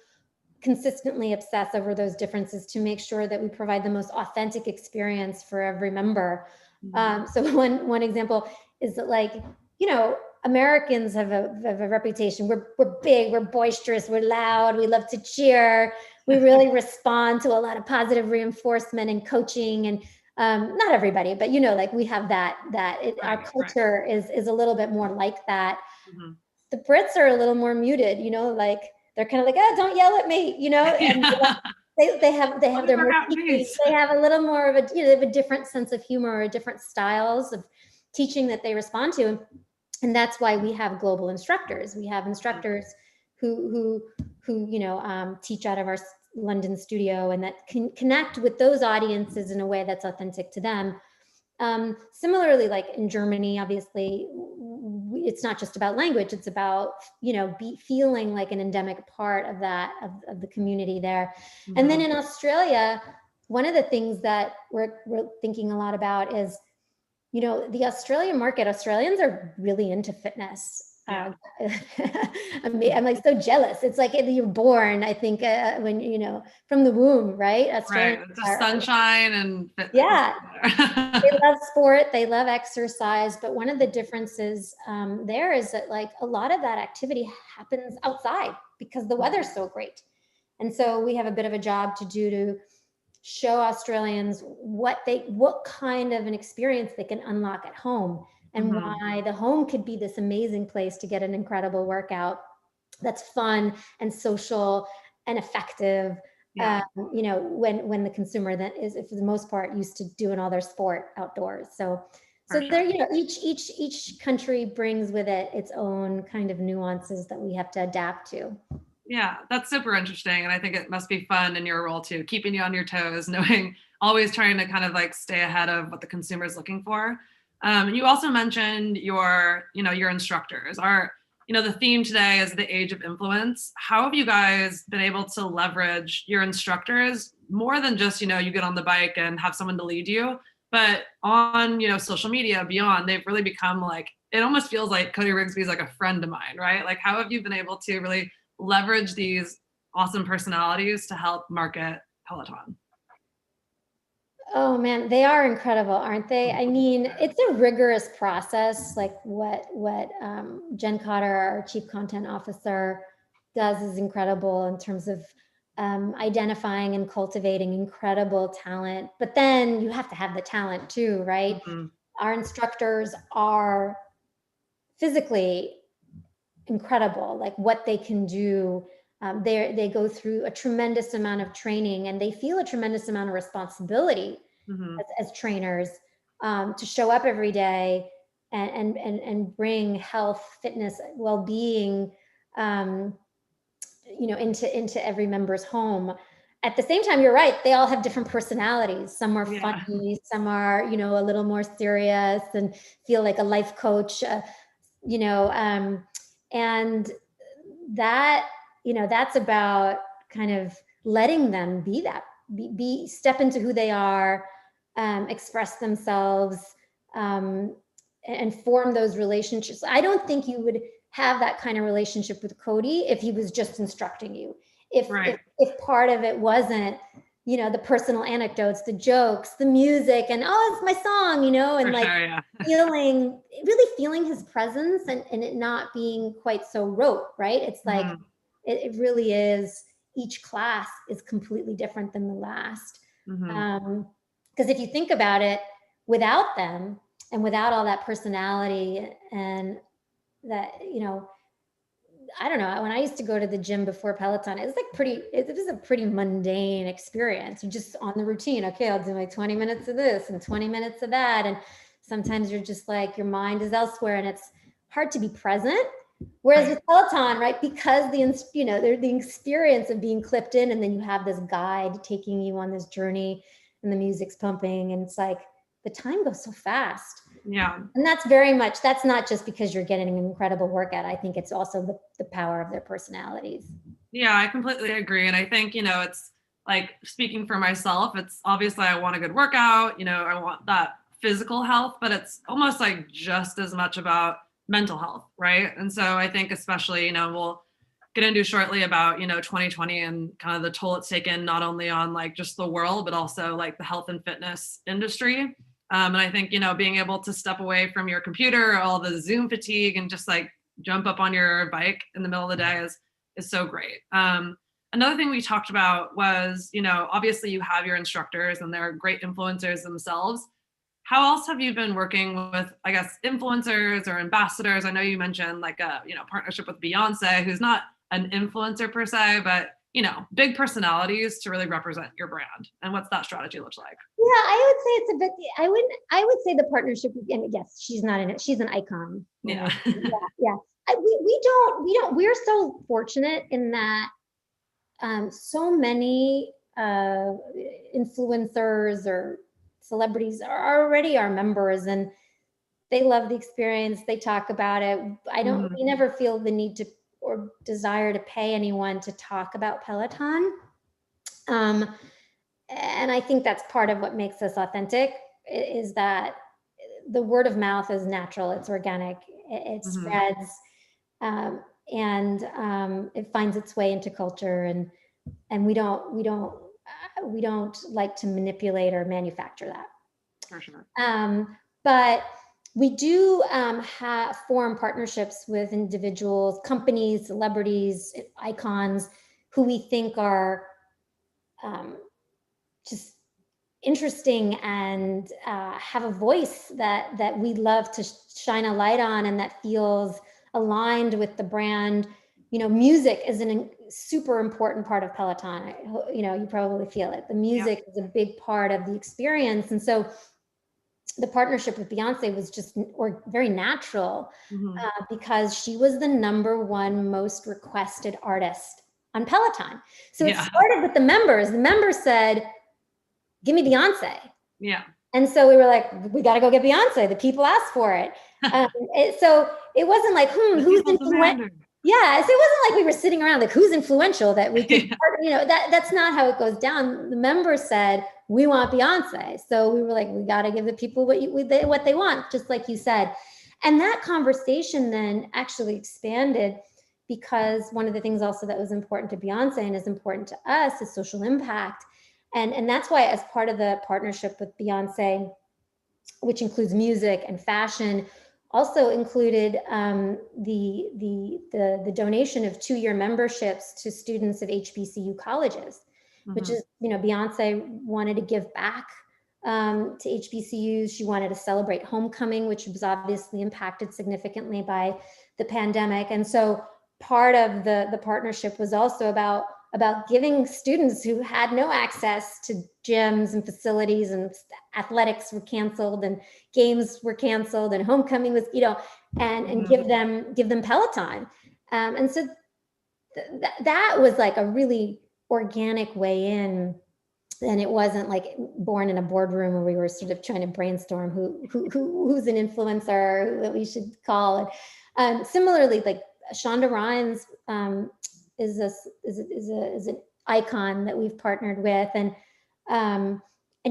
consistently obsess over those differences to make sure that we provide the most authentic experience for every member. So one example is that, like, you know, Americans have a reputation. We're big, we're boisterous, we're loud, we love to cheer. We really respond to a lot of positive reinforcement and coaching, and not everybody, but you know, like we have our culture is a little bit more like that. The Brits are a little more muted, you know, like they're kind of like, oh, don't yell at me, you know, and they have their motifs. They have a little more of a, you know, they have a different sense of humor or different styles of teaching that they respond to. And that's why we have global instructors. We have instructors who you know, teach out of our London studio and that can connect with those audiences in a way that's authentic to them. Similarly, like in Germany, obviously, it's not just about language, it's about, you know, feeling like an endemic part of that, of the community there. And then in Australia, one of the things that we're thinking a lot about is, you know, the Australian market. Australians are really into fitness. I'm like so jealous. It's like you're born, I think, when, you know, from the womb, right? Right. It's the sunshine and fitness. Yeah. They love sport. They love exercise. But one of the differences there is that, like, a lot of that activity happens outside because the weather's so great. And so we have a bit of a job to do to show Australians what kind of an experience they can unlock at home and why the home could be this amazing place to get an incredible workout that's fun and social and effective. You know, when the consumer then is, for the most part, used to doing all their sport outdoors. So there, you know, each country brings with it its own kind of nuances that we have to adapt to. Yeah, that's super interesting. And I think it must be fun in your role too, keeping you on your toes, knowing, always trying to kind of like stay ahead of what the consumer is looking for. You also mentioned your instructors. The theme today is the age of influence. How have you guys been able to leverage your instructors more than just, you get on the bike and have someone to lead you, but on, social media beyond, they've really become like, it almost feels like Cody Rigsby is like a friend of mine, right? Like, how have you been able to really leverage these awesome personalities to help market Peloton? Oh man, they are incredible, aren't they? I mean, it's a rigorous process. Like what Jen Cotter, our Chief Content Officer, does is incredible in terms of identifying and cultivating incredible talent. But then you have to have the talent too, right? Our instructors are physically incredible, like what they can do. They go through a tremendous amount of training, and they feel a tremendous amount of responsibility as trainers to show up every day and bring health, fitness, well-being, into every member's home. At the same time, you're right, they all have different personalities. Some are funny, some are, a little more serious and feel like a life coach, and that, that's about kind of letting them be that, be step into who they are, express themselves, and form those relationships. I don't think you would have that kind of relationship with Cody if he was just instructing you. If part of it wasn't, the personal anecdotes, the jokes, the music, and it's my song, and really feeling his presence and it not being quite so rote, right? It's like, it really is, each class is completely different than the last. Because if you think about it, without them and without all that personality and that, I don't know, when I used to go to the gym before Peloton, it was a pretty mundane experience. You're just on the routine. Okay, I'll do my 20 minutes of this and 20 minutes of that. And sometimes you're just like, your mind is elsewhere and it's hard to be present. Whereas with Peloton, right, because the experience of being clipped in, and then you have this guide taking you on this journey and the music's pumping, and it's like the time goes so fast. Yeah. And that's not just because you're getting an incredible workout. I think it's also the power of their personalities. Yeah, I completely agree. And I think, it's like, speaking for myself, it's obviously I want a good workout, I want that physical health, but it's almost like just as much about mental health, right? And so I think especially, we'll get into shortly about, 2020 and kind of the toll it's taken not only on like just the world, but also like the health and fitness industry. And I think, being able to step away from your computer, all the Zoom fatigue, and just like jump up on your bike in the middle of the day is so great. Another thing we talked about was, obviously you have your instructors and they're great influencers themselves. How else have you been working with, I guess, influencers or ambassadors? I know you mentioned like a, partnership with Beyonce, who's not an influencer per se, but big personalities to really represent your brand. And what's that strategy look like? Yeah, I would say it's a bit, I would say the partnership, and yes, she's not in it. She's an icon. Yeah. Yeah. We're so fortunate in that so many influencers or celebrities are already our members, and they love the experience. They talk about it. We never feel the need to or desire to pay anyone to talk about Peloton. And I think that's part of what makes us authentic, is that the word of mouth is natural, it's organic, it spreads, and it finds its way into culture, and we don't like to manipulate or manufacture that. For sure. But we do form partnerships with individuals, companies, celebrities, icons who we think are just interesting and have a voice that we love to shine a light on and that feels aligned with the brand. Music is a super important part of Peloton. You probably feel it. The music is a big part of the experience. And so the partnership with Beyonce was just very natural because she was the #1 most requested artist on Peloton. So it started with the members. The members said, give me Beyonce. Yeah. And so we were like, we got to go get Beyonce. The people asked for it. So it wasn't like, who's influential? Yeah. So it wasn't like we were sitting around like, who's influential that we could, that's not how it goes down. The members said, we want Beyonce. So we were like, we got to give the people what they want, just like you said. And that conversation then actually expanded because one of the things also that was important to Beyonce and is important to us is social impact. And that's why, as part of the partnership with Beyonce, which includes music and fashion, also included the donation of 2-year memberships to students of HBCU colleges, which is, Beyonce wanted to give back to HBCUs. She wanted to celebrate homecoming, which was obviously impacted significantly by the pandemic. And so part of the partnership was also about giving students who had no access to gyms and facilities, and athletics were canceled and games were canceled and homecoming was, and give them Peloton. And so that was like a really organic way in. And it wasn't like born in a boardroom where we were sort of trying to brainstorm who's an influencer that we should call. And similarly, like Shonda Rhimes, is an icon that we've partnered with, and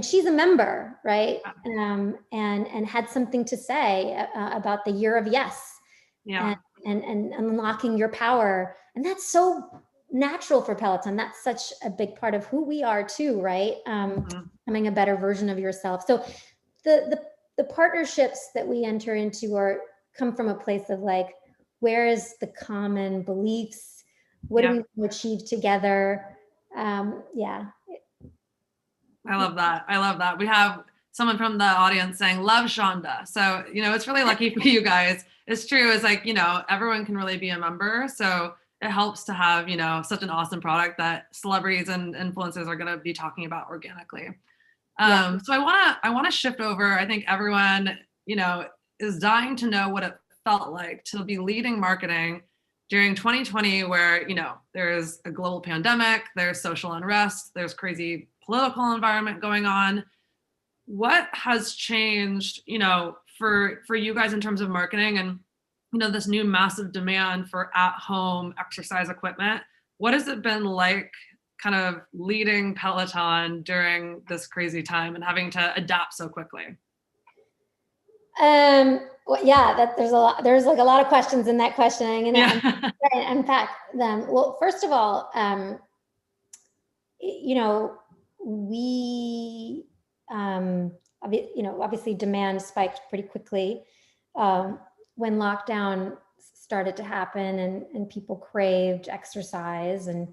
she's a member, right? And had something to say about the year of yes, and unlocking your power, and that's so natural for Peloton. That's such a big part of who we are too, right? Becoming a better version of yourself. So the partnerships that we enter into come from a place of like, where is the common beliefs? What do we want to achieve together? I love that. We have someone from the audience saying, love Shonda. So, it's really lucky for you guys. It's true. It's like, everyone can really be a member. So it helps to have, such an awesome product that celebrities and influencers are going to be talking about organically. So I want to shift over. I think everyone, is dying to know what it felt like to be leading marketing during 2020, where, there's a global pandemic, there's social unrest, there's crazy political environment going on. What has changed, for you guys in terms of marketing and, this new massive demand for at-home exercise equipment? What has it been like kind of leading Peloton during this crazy time and having to adapt so quickly? Well, there's like a lot of questions in that question. I'm going to unpack them. Well, first of all, we, obviously demand spiked pretty quickly when lockdown started to happen and people craved exercise and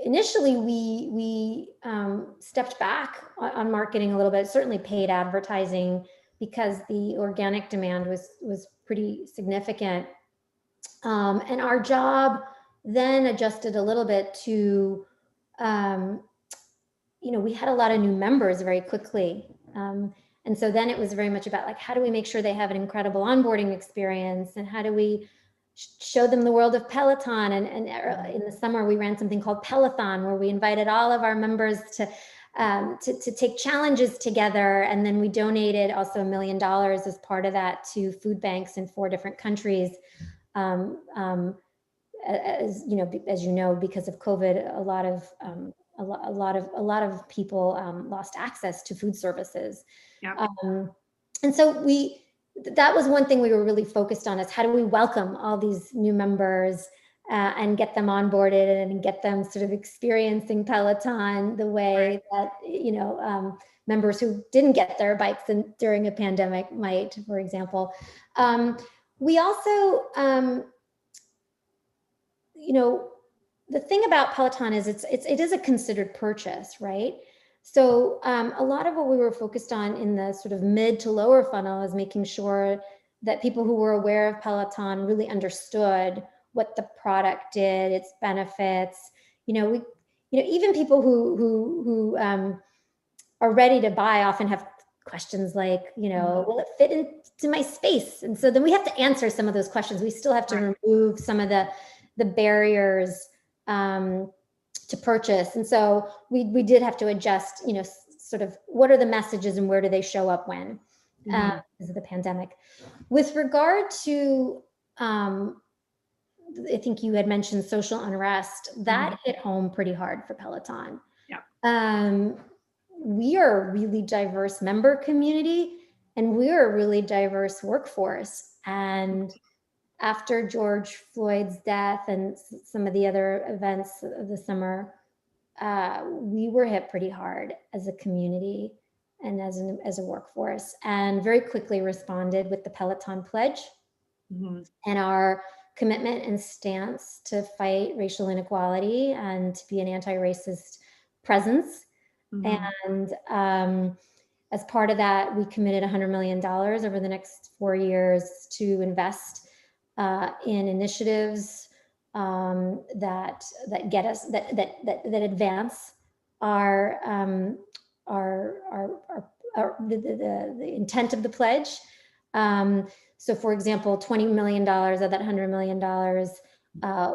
initially, we stepped back on marketing a little bit, certainly paid advertising, because the organic demand was pretty significant. And our job then adjusted a little bit to, we had a lot of new members very quickly. And so then it was very much about like, how do we make sure they have an incredible onboarding experience, and how do we show them the world of Peloton. And in the summer, we ran something called Pelothon, where we invited all of our members to take challenges together. And then we donated also $1 million as part of that to food banks in 4 different countries. As you know, because of COVID, a lot of people lost access to food services. And so that was one thing we were really focused on, is how do we welcome all these new members and get them onboarded and get them sort of experiencing Peloton the way that, members who didn't get their bikes during a pandemic might, for example. We also, the thing about Peloton is it is a considered purchase, right? So a lot of what we were focused on in the sort of mid to lower funnel is making sure that people who were aware of Peloton really understood what the product did, its benefits. Even people who are ready to buy often have questions like, will it fit into my space? And so then we have to answer some of those questions. We still have to remove some of the barriers to purchase. And so we did have to adjust, sort of what are the messages and where do they show up when, because of the pandemic. With regard to, I think you had mentioned social unrest, that hit home pretty hard for Peloton. Yeah. We are a really diverse member community, and we're a really diverse workforce. And after George Floyd's death and some of the other events of the summer, we were hit pretty hard as a community and as a workforce, and very quickly responded with the Peloton Pledge and our commitment and stance to fight racial inequality and to be an anti-racist presence. And as part of that, we committed $100 million over the next 4 years to invest in initiatives that get us that advance the intent of the pledge. So, for example, $20 million of that $100 million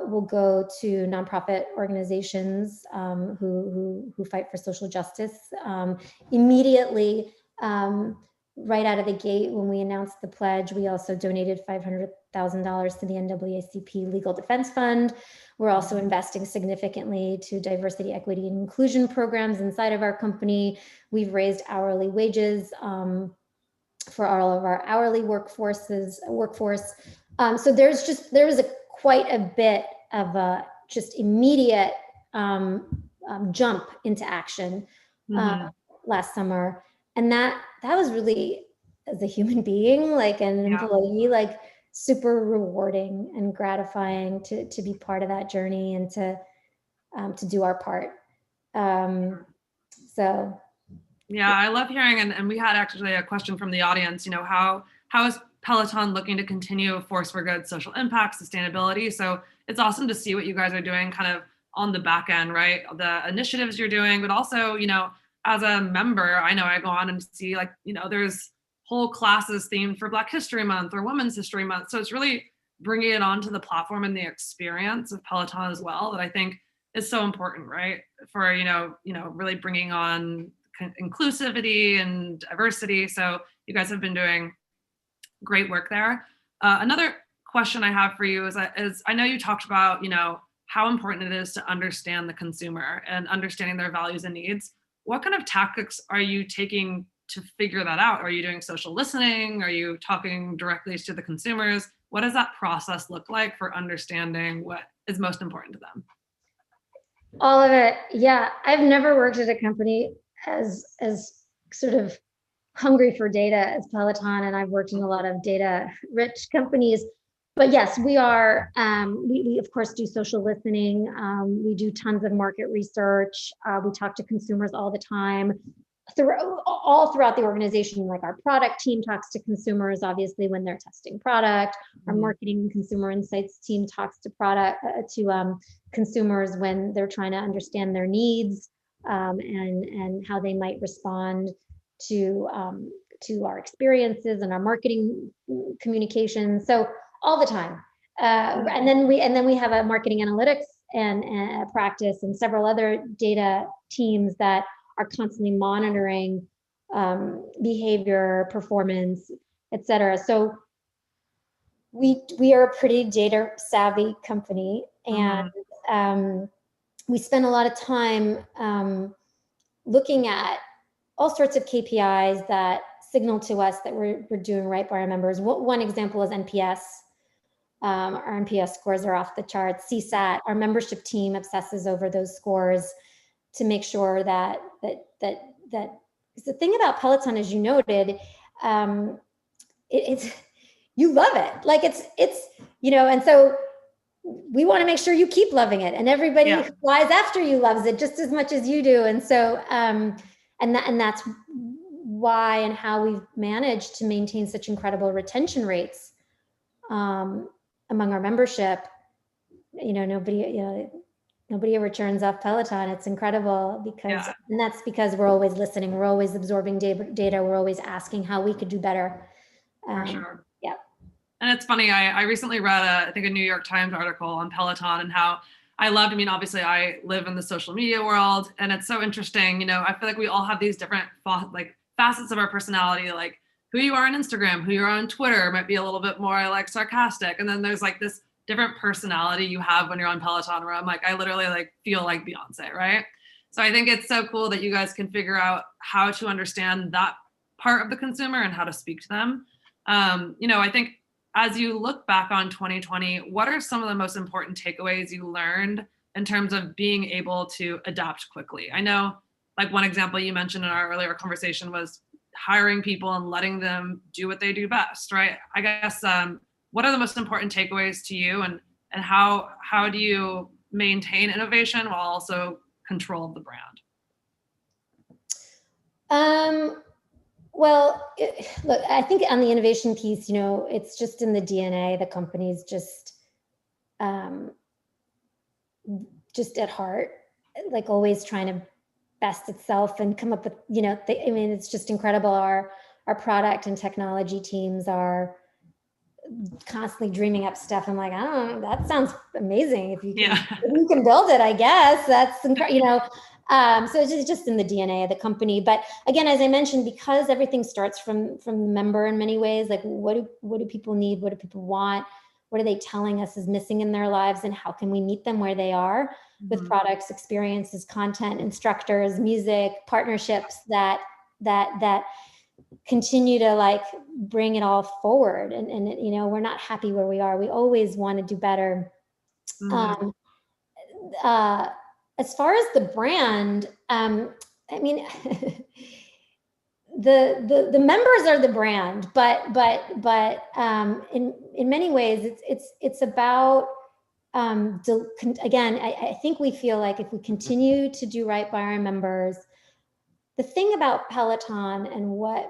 will go to nonprofit organizations who fight for social justice. Immediately, right out of the gate, when we announced the pledge, we also donated $500,000 to the NAACP Legal Defense Fund. We're also investing significantly to diversity, equity, and inclusion programs inside of our company. We've raised hourly wages for all of our hourly workforce. So there was quite a bit of a just immediate jump into action last summer. And that was really, as a human being, like an employee, like super rewarding and gratifying to be part of that journey and to do our part. Yeah, I love hearing, and we had actually a question from the audience, how is Peloton looking to continue a force for good social impact, sustainability? So it's awesome to see what you guys are doing kind of on the back end, right? The initiatives you're doing, but also, as a member, I know I go on and see there's whole classes themed for Black History Month or Women's History Month. So it's really bringing it onto the platform and the experience of Peloton as well that I think is so important, right? For, really bringing on inclusivity and diversity. So you guys have been doing great work there. Another question I have for you is I know you talked about, how important it is to understand the consumer and understanding their values and needs. What kind of tactics are you taking to figure that out? Are you doing social listening? Are you talking directly to the consumers? What does that process look like for understanding what is most important to them? All of it. Yeah. I've never worked at a company as sort of hungry for data as Peloton, and I've worked in a lot of data rich companies. But yes, we are, we of course do social listening. We do tons of market research. We talk to consumers all the time, all throughout the organization. Like our product team talks to consumers, obviously, when they're testing product. Our marketing and consumer insights team talks to consumers when they're trying to understand their needs and how they might respond to our experiences and our marketing communication. So all the time. And then we have a marketing analytics and practice and several other data teams that are constantly monitoring behavior, performance, et cetera. So we are a pretty data savvy company, and we spend a lot of time looking at all sorts of KPIs that signal to us that we're doing right by our members. One example is NPS. Our NPS scores are off the charts. CSAT, our membership team obsesses over those scores to make sure that the thing about Peloton, as you noted, it's you love it. Like it's and so we want to make sure you keep loving it, and everybody who flies after you loves it just as much as you do. And so, and that's why and how we've managed to maintain such incredible retention rates among our membership. Nobody ever turns off Peloton. It's incredible because, and that's because we're always listening. We're always absorbing data. We're always asking how we could do better. For sure. Yeah. And it's funny, I recently read a New York Times article on Peloton and how obviously I live in the social media world, and it's so interesting. I feel like we all have these different facets of our personality, like who you are on Instagram, who you are on Twitter might be a little bit more like sarcastic. And then there's like this different personality you have when you're on Peloton, where I'm like, I literally like feel like Beyonce, right? So I think it's so cool that you guys can figure out how to understand that part of the consumer and how to speak to them. I think as you look back on 2020, what are some of the most important takeaways you learned in terms of being able to adapt quickly? I know, like one example you mentioned in our earlier conversation was hiring people and letting them do what they do best, right? I guess, what are the most important takeaways to you, and how do you maintain innovation while also control the brand? Well, look, I think on the innovation piece, it's just in the DNA. The company's just at heart, like always trying to best itself and come up with, it's just incredible. Our product and technology teams are constantly dreaming up stuff. I'm like, I don't know, that sounds amazing. If you can build it, I guess that's incredible, so it's just in the DNA of the company. But again, as I mentioned, because everything starts from the member in many ways, like what do people need? What do people want? What are they telling us is missing in their lives? And how can we meet them where they are with products, experiences, content, instructors, music, partnerships that continue to like bring it all forward. And we're not happy where we are. We always want to do better. As far as the brand, the members are the brand, but in many ways it's about again, I think we feel like if we continue to do right by our members, the thing about Peloton and what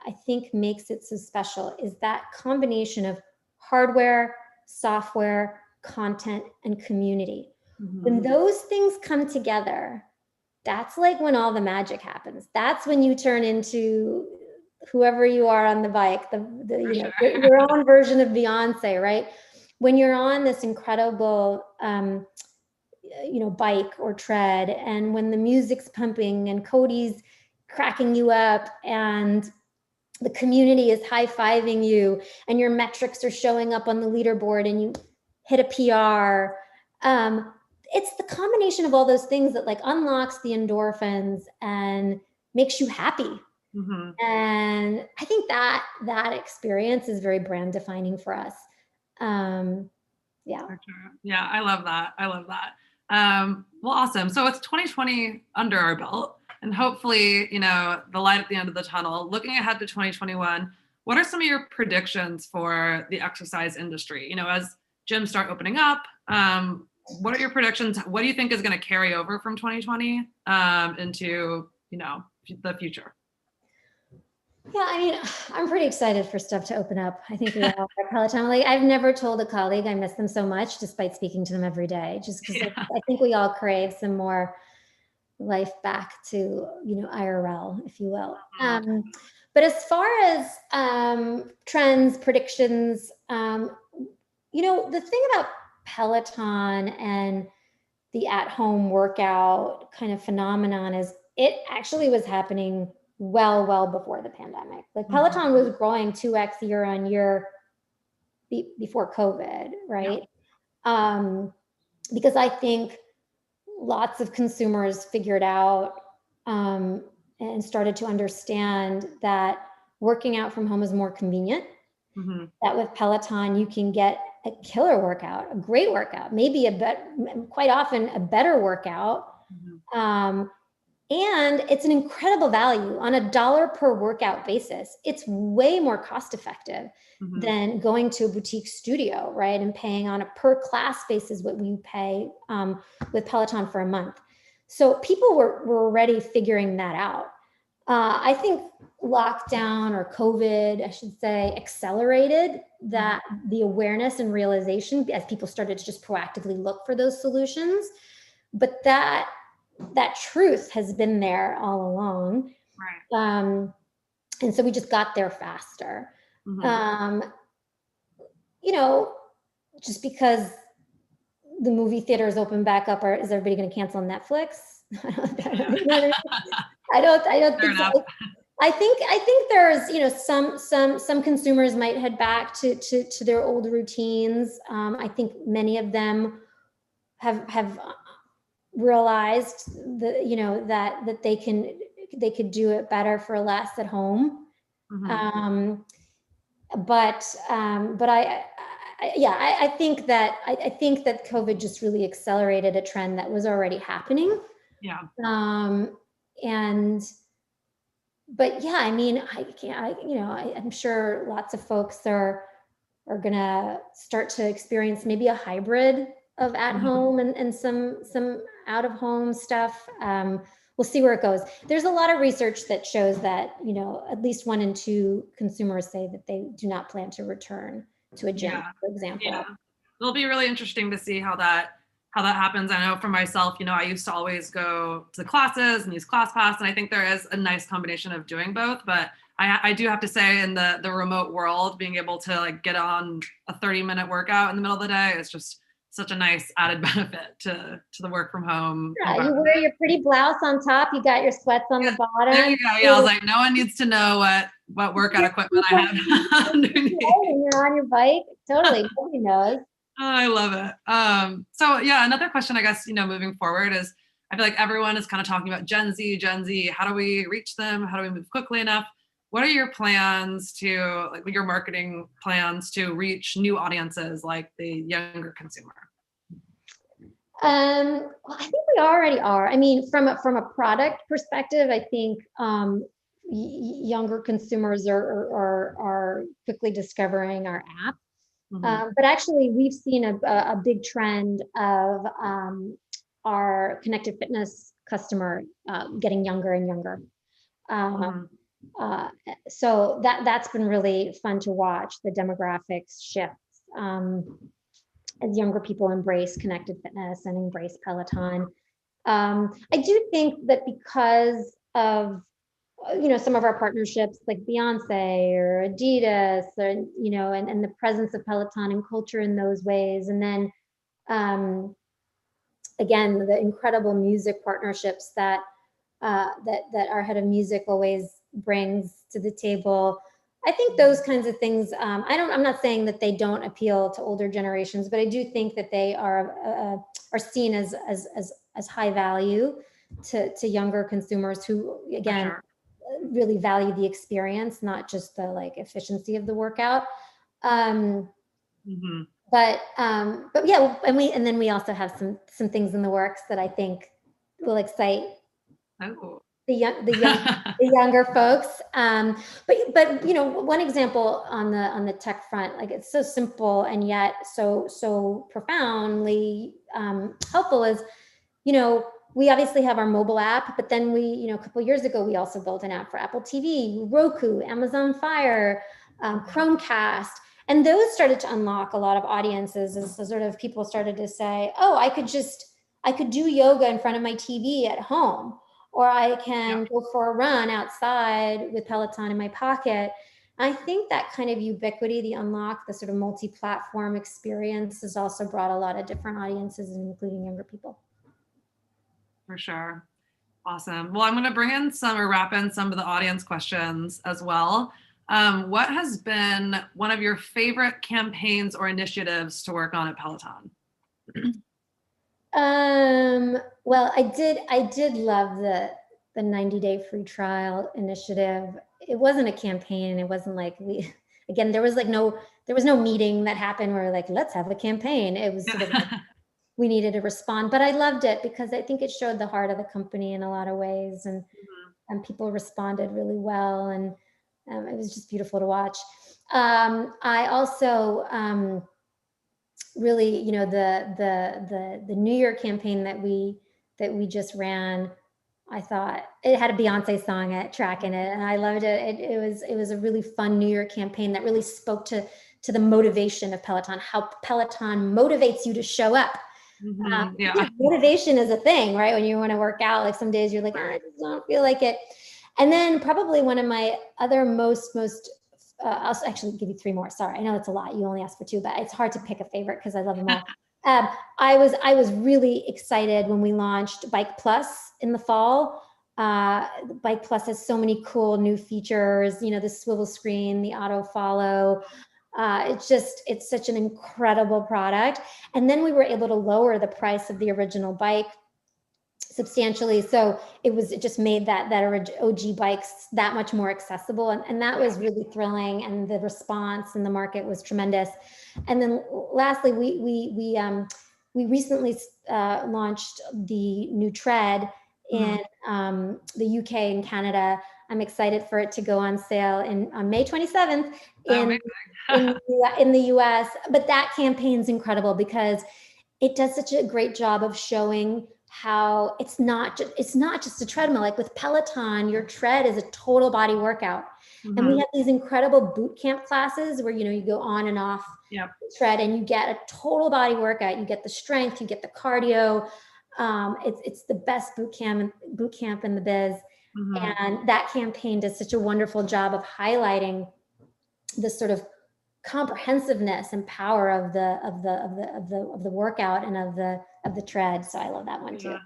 I think makes it so special is that combination of hardware, software, content, and community. When those things come together, that's like when all the magic happens. That's when you turn into whoever you are on the bike, your own version of Beyonce, right? When you're on this incredible, bike or tread, and when the music's pumping and Cody's cracking you up and the community is high-fiving you and your metrics are showing up on the leaderboard and you hit a PR, it's the combination of all those things that like unlocks the endorphins and makes you happy. And I think that experience is very brand defining for us. Yeah, I love that. Well, awesome. So it's 2020 under our belt, and hopefully, the light at the end of the tunnel. Looking ahead to 2021, what are some of your predictions for the exercise industry? As gyms start opening up, what are your predictions? What do you think is going to carry over from 2020 into, the future? Yeah, I'm pretty excited for stuff to open up. I think we all are at Peloton. Like, I've never told a colleague I miss them so much, despite speaking to them every day, just because I think we all crave some more life back to, IRL, if you will. But as far as trends, predictions, the thing about Peloton and the at-home workout kind of phenomenon is it actually was happening well before the pandemic. Like Peloton was growing 2x year on year before COVID, right? Because I think lots of consumers figured out and started to understand that working out from home is more convenient. That with Peloton, you can get a killer workout, a great workout, maybe quite often a better workout And it's an incredible value on a $1 per workout basis. It's way more cost effective than going to a boutique studio, right? And paying on a per class basis what we pay with Peloton for a month. So people were already figuring that out. I think lockdown or COVID, I should say, accelerated that the awareness and realization as people started to just proactively look for those solutions. But that truth has been there all along. Right. And so we just got there faster. You know, just because the movie theaters open back up, is everybody going to cancel Netflix? I don't think so. I think there's, you know, some consumers might head back to their old routines. I think many of them have realized that, you know, that they could do it better for less at home. But I think that COVID just really accelerated a trend that was already happening. Yeah. But yeah, I mean, I'm sure lots of folks are gonna start to experience maybe a hybrid of at home and some out of home stuff. We'll see where it goes. There's a lot of research that shows that, you know, at least 1 in 2 consumers say that they do not plan to return to a gym, for example. Yeah. It'll be really interesting to see how that happens. I know for myself, you know, I used to always go to the classes and use ClassPass, and I think there is a nice combination of doing both. But I do have to say, in the remote world, being able to like get on a 30-minute workout in the middle of the day is just such a nice added benefit to the work from home. Yeah, you wear your pretty blouse on top, you got your sweats on the bottom. There you go. Yeah, I was like, no one needs to know what workout equipment I have underneath. And you're on your bike. Totally, nobody knows. Oh, I love it. So yeah, another question, I guess, you know, moving forward is, I feel like everyone is kind of talking about Gen Z. How do we reach them? How do we move quickly enough? What are your plans your marketing plans to reach new audiences like the younger consumer? Well, I think we already are. I mean, from a product perspective, I think younger consumers are quickly discovering our app. But actually, we've seen a big trend of our connected fitness customer getting younger and younger. So that's been really fun to watch, the demographics shifts as younger people embrace connected fitness and embrace Peloton. I do think that because of, you know, some of our partnerships like Beyonce or Adidas, or, you know, and the presence of Peloton and culture in those ways. And then again, the incredible music partnerships that our head of music always brings to the table. I think those kinds of things, I'm not saying that they don't appeal to older generations, but I do think that they are seen as high value to younger consumers who, again, really value the experience, not just the like efficiency of the workout. But yeah, and then we also have some things in the works that I think will excite the younger folks. But you know, one example on the tech front, like it's so simple and yet so profoundly helpful is, you know, we obviously have our mobile app, but then we, you know, a couple of years ago, we also built an app for Apple TV, Roku, Amazon Fire, Chromecast, and those started to unlock a lot of audiences as sort of people started to say, oh, I could do yoga in front of my TV at home, or I can go for a run outside with Peloton in my pocket. I think that kind of ubiquity, the unlock, the sort of multi-platform experience has also brought a lot of different audiences, including younger people. For sure. Awesome. Well, I'm going to wrap in some of the audience questions as well. What has been one of your favorite campaigns or initiatives to work on at Peloton? Well, I did love the 90-day free trial initiative. It wasn't a campaign. It wasn't like there was no meeting that happened where like, let's have a campaign. It was sort of like, we needed to respond. But I loved it because I think it showed the heart of the company in a lot of ways, and people responded really well, and it was just beautiful to watch. I also really, you know, the New Year campaign that we just ran, I thought it had a Beyonce song track in it, and I loved it. It was a really fun New Year campaign that really spoke to the motivation of Peloton, how Peloton motivates you to show up. Motivation is a thing, right? When you want to work out, like some days you're like, I just don't feel like it. And then probably one of my other most I'll actually give you 3 more. Sorry, I know it's a lot. You only asked for 2, but it's hard to pick a favorite because I love them all. I was really excited when we launched Bike Plus in the fall. Bike Plus has so many cool new features, you know, the swivel screen, the auto follow. It's such an incredible product. And then we were able to lower the price of the original bike substantially. So it just made that OG bikes that much more accessible. And that was really thrilling. And the response in the market was tremendous. And then lastly, we recently launched the new Tread in the UK and Canada. I'm excited for it to go on sale on May 27th in the US. But that campaign's incredible because it does such a great job of showing how it's not just a treadmill. Like with Peloton, your tread is a total body workout. And we have these incredible boot camp classes where, you know, you go on and off the tread and you get a total body workout. You get the strength, you get the cardio. It's the best boot camp in the biz. And that campaign does such a wonderful job of highlighting this sort of comprehensiveness and power of the workout and of the tread. So I love that one too.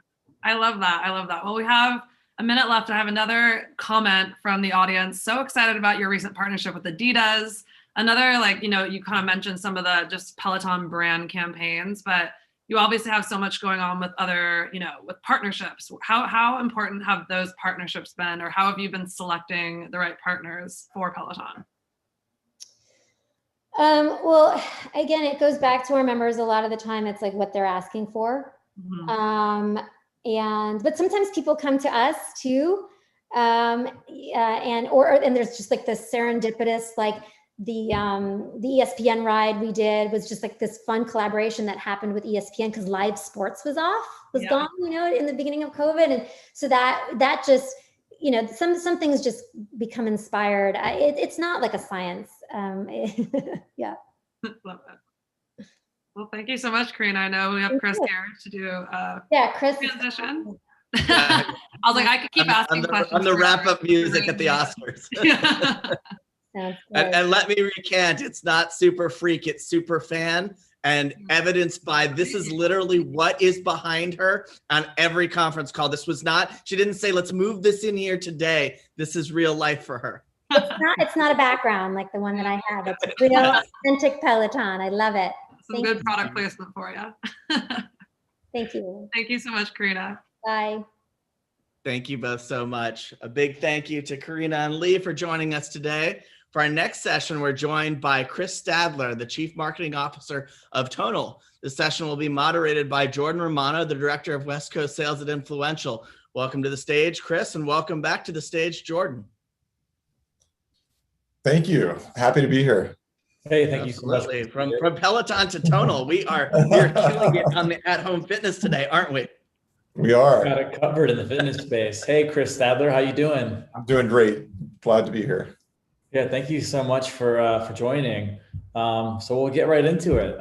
I love that. Well, we have a minute left. I have another comment from the audience. So excited about your recent partnership with Adidas. Another, like, you know, you kind of mentioned some of the just Peloton brand campaigns, but you obviously have so much going on with other, you know, with partnerships. How important have those partnerships been, or how have you been selecting the right partners for Peloton? Well, again, it goes back to our members. A lot of the time it's like what they're asking for. But sometimes people come to us too. And there's just like this serendipitous, like the ESPN ride we did was just like this fun collaboration that happened with ESPN because live sports was gone, you know, in the beginning of COVID. And so that just, you know, some things just become inspired. It's not like a science. Yeah. Love that. Well, thank you so much, Karina. I know we have Chris here to do Chris transition. I was like, I could keep asking questions. On the wrap-up music at the Oscars. And let me recant, it's not super freak, it's super fan. And evidenced by, this is literally what is behind her on every conference call. This was not, she didn't say, let's move this in here today. This is real life for her. It's not a background like the one that I have. It's real authentic Peloton. I love it. Some good product placement for you. Thank you. Thank you so much, Karina. Bye. Thank you both so much. A big thank you to Karina and Lee for joining us today. For our next session, we're joined by Chris Stadler, the Chief Marketing Officer of Tonal. This session will be moderated by Jordan Romano, the Director of West Coast Sales at Influential. Welcome to the stage, Chris, and welcome back to the stage, Jordan. Thank you. Happy to be here. Hey, thank you so much. From Peloton to Tonal, we're killing it on the at-home fitness today, aren't we? We are. Got it covered in the fitness space. Hey, Chris Stadler, how you doing? I'm doing great. Glad to be here. Yeah, thank you so much for joining. So we'll get right into it.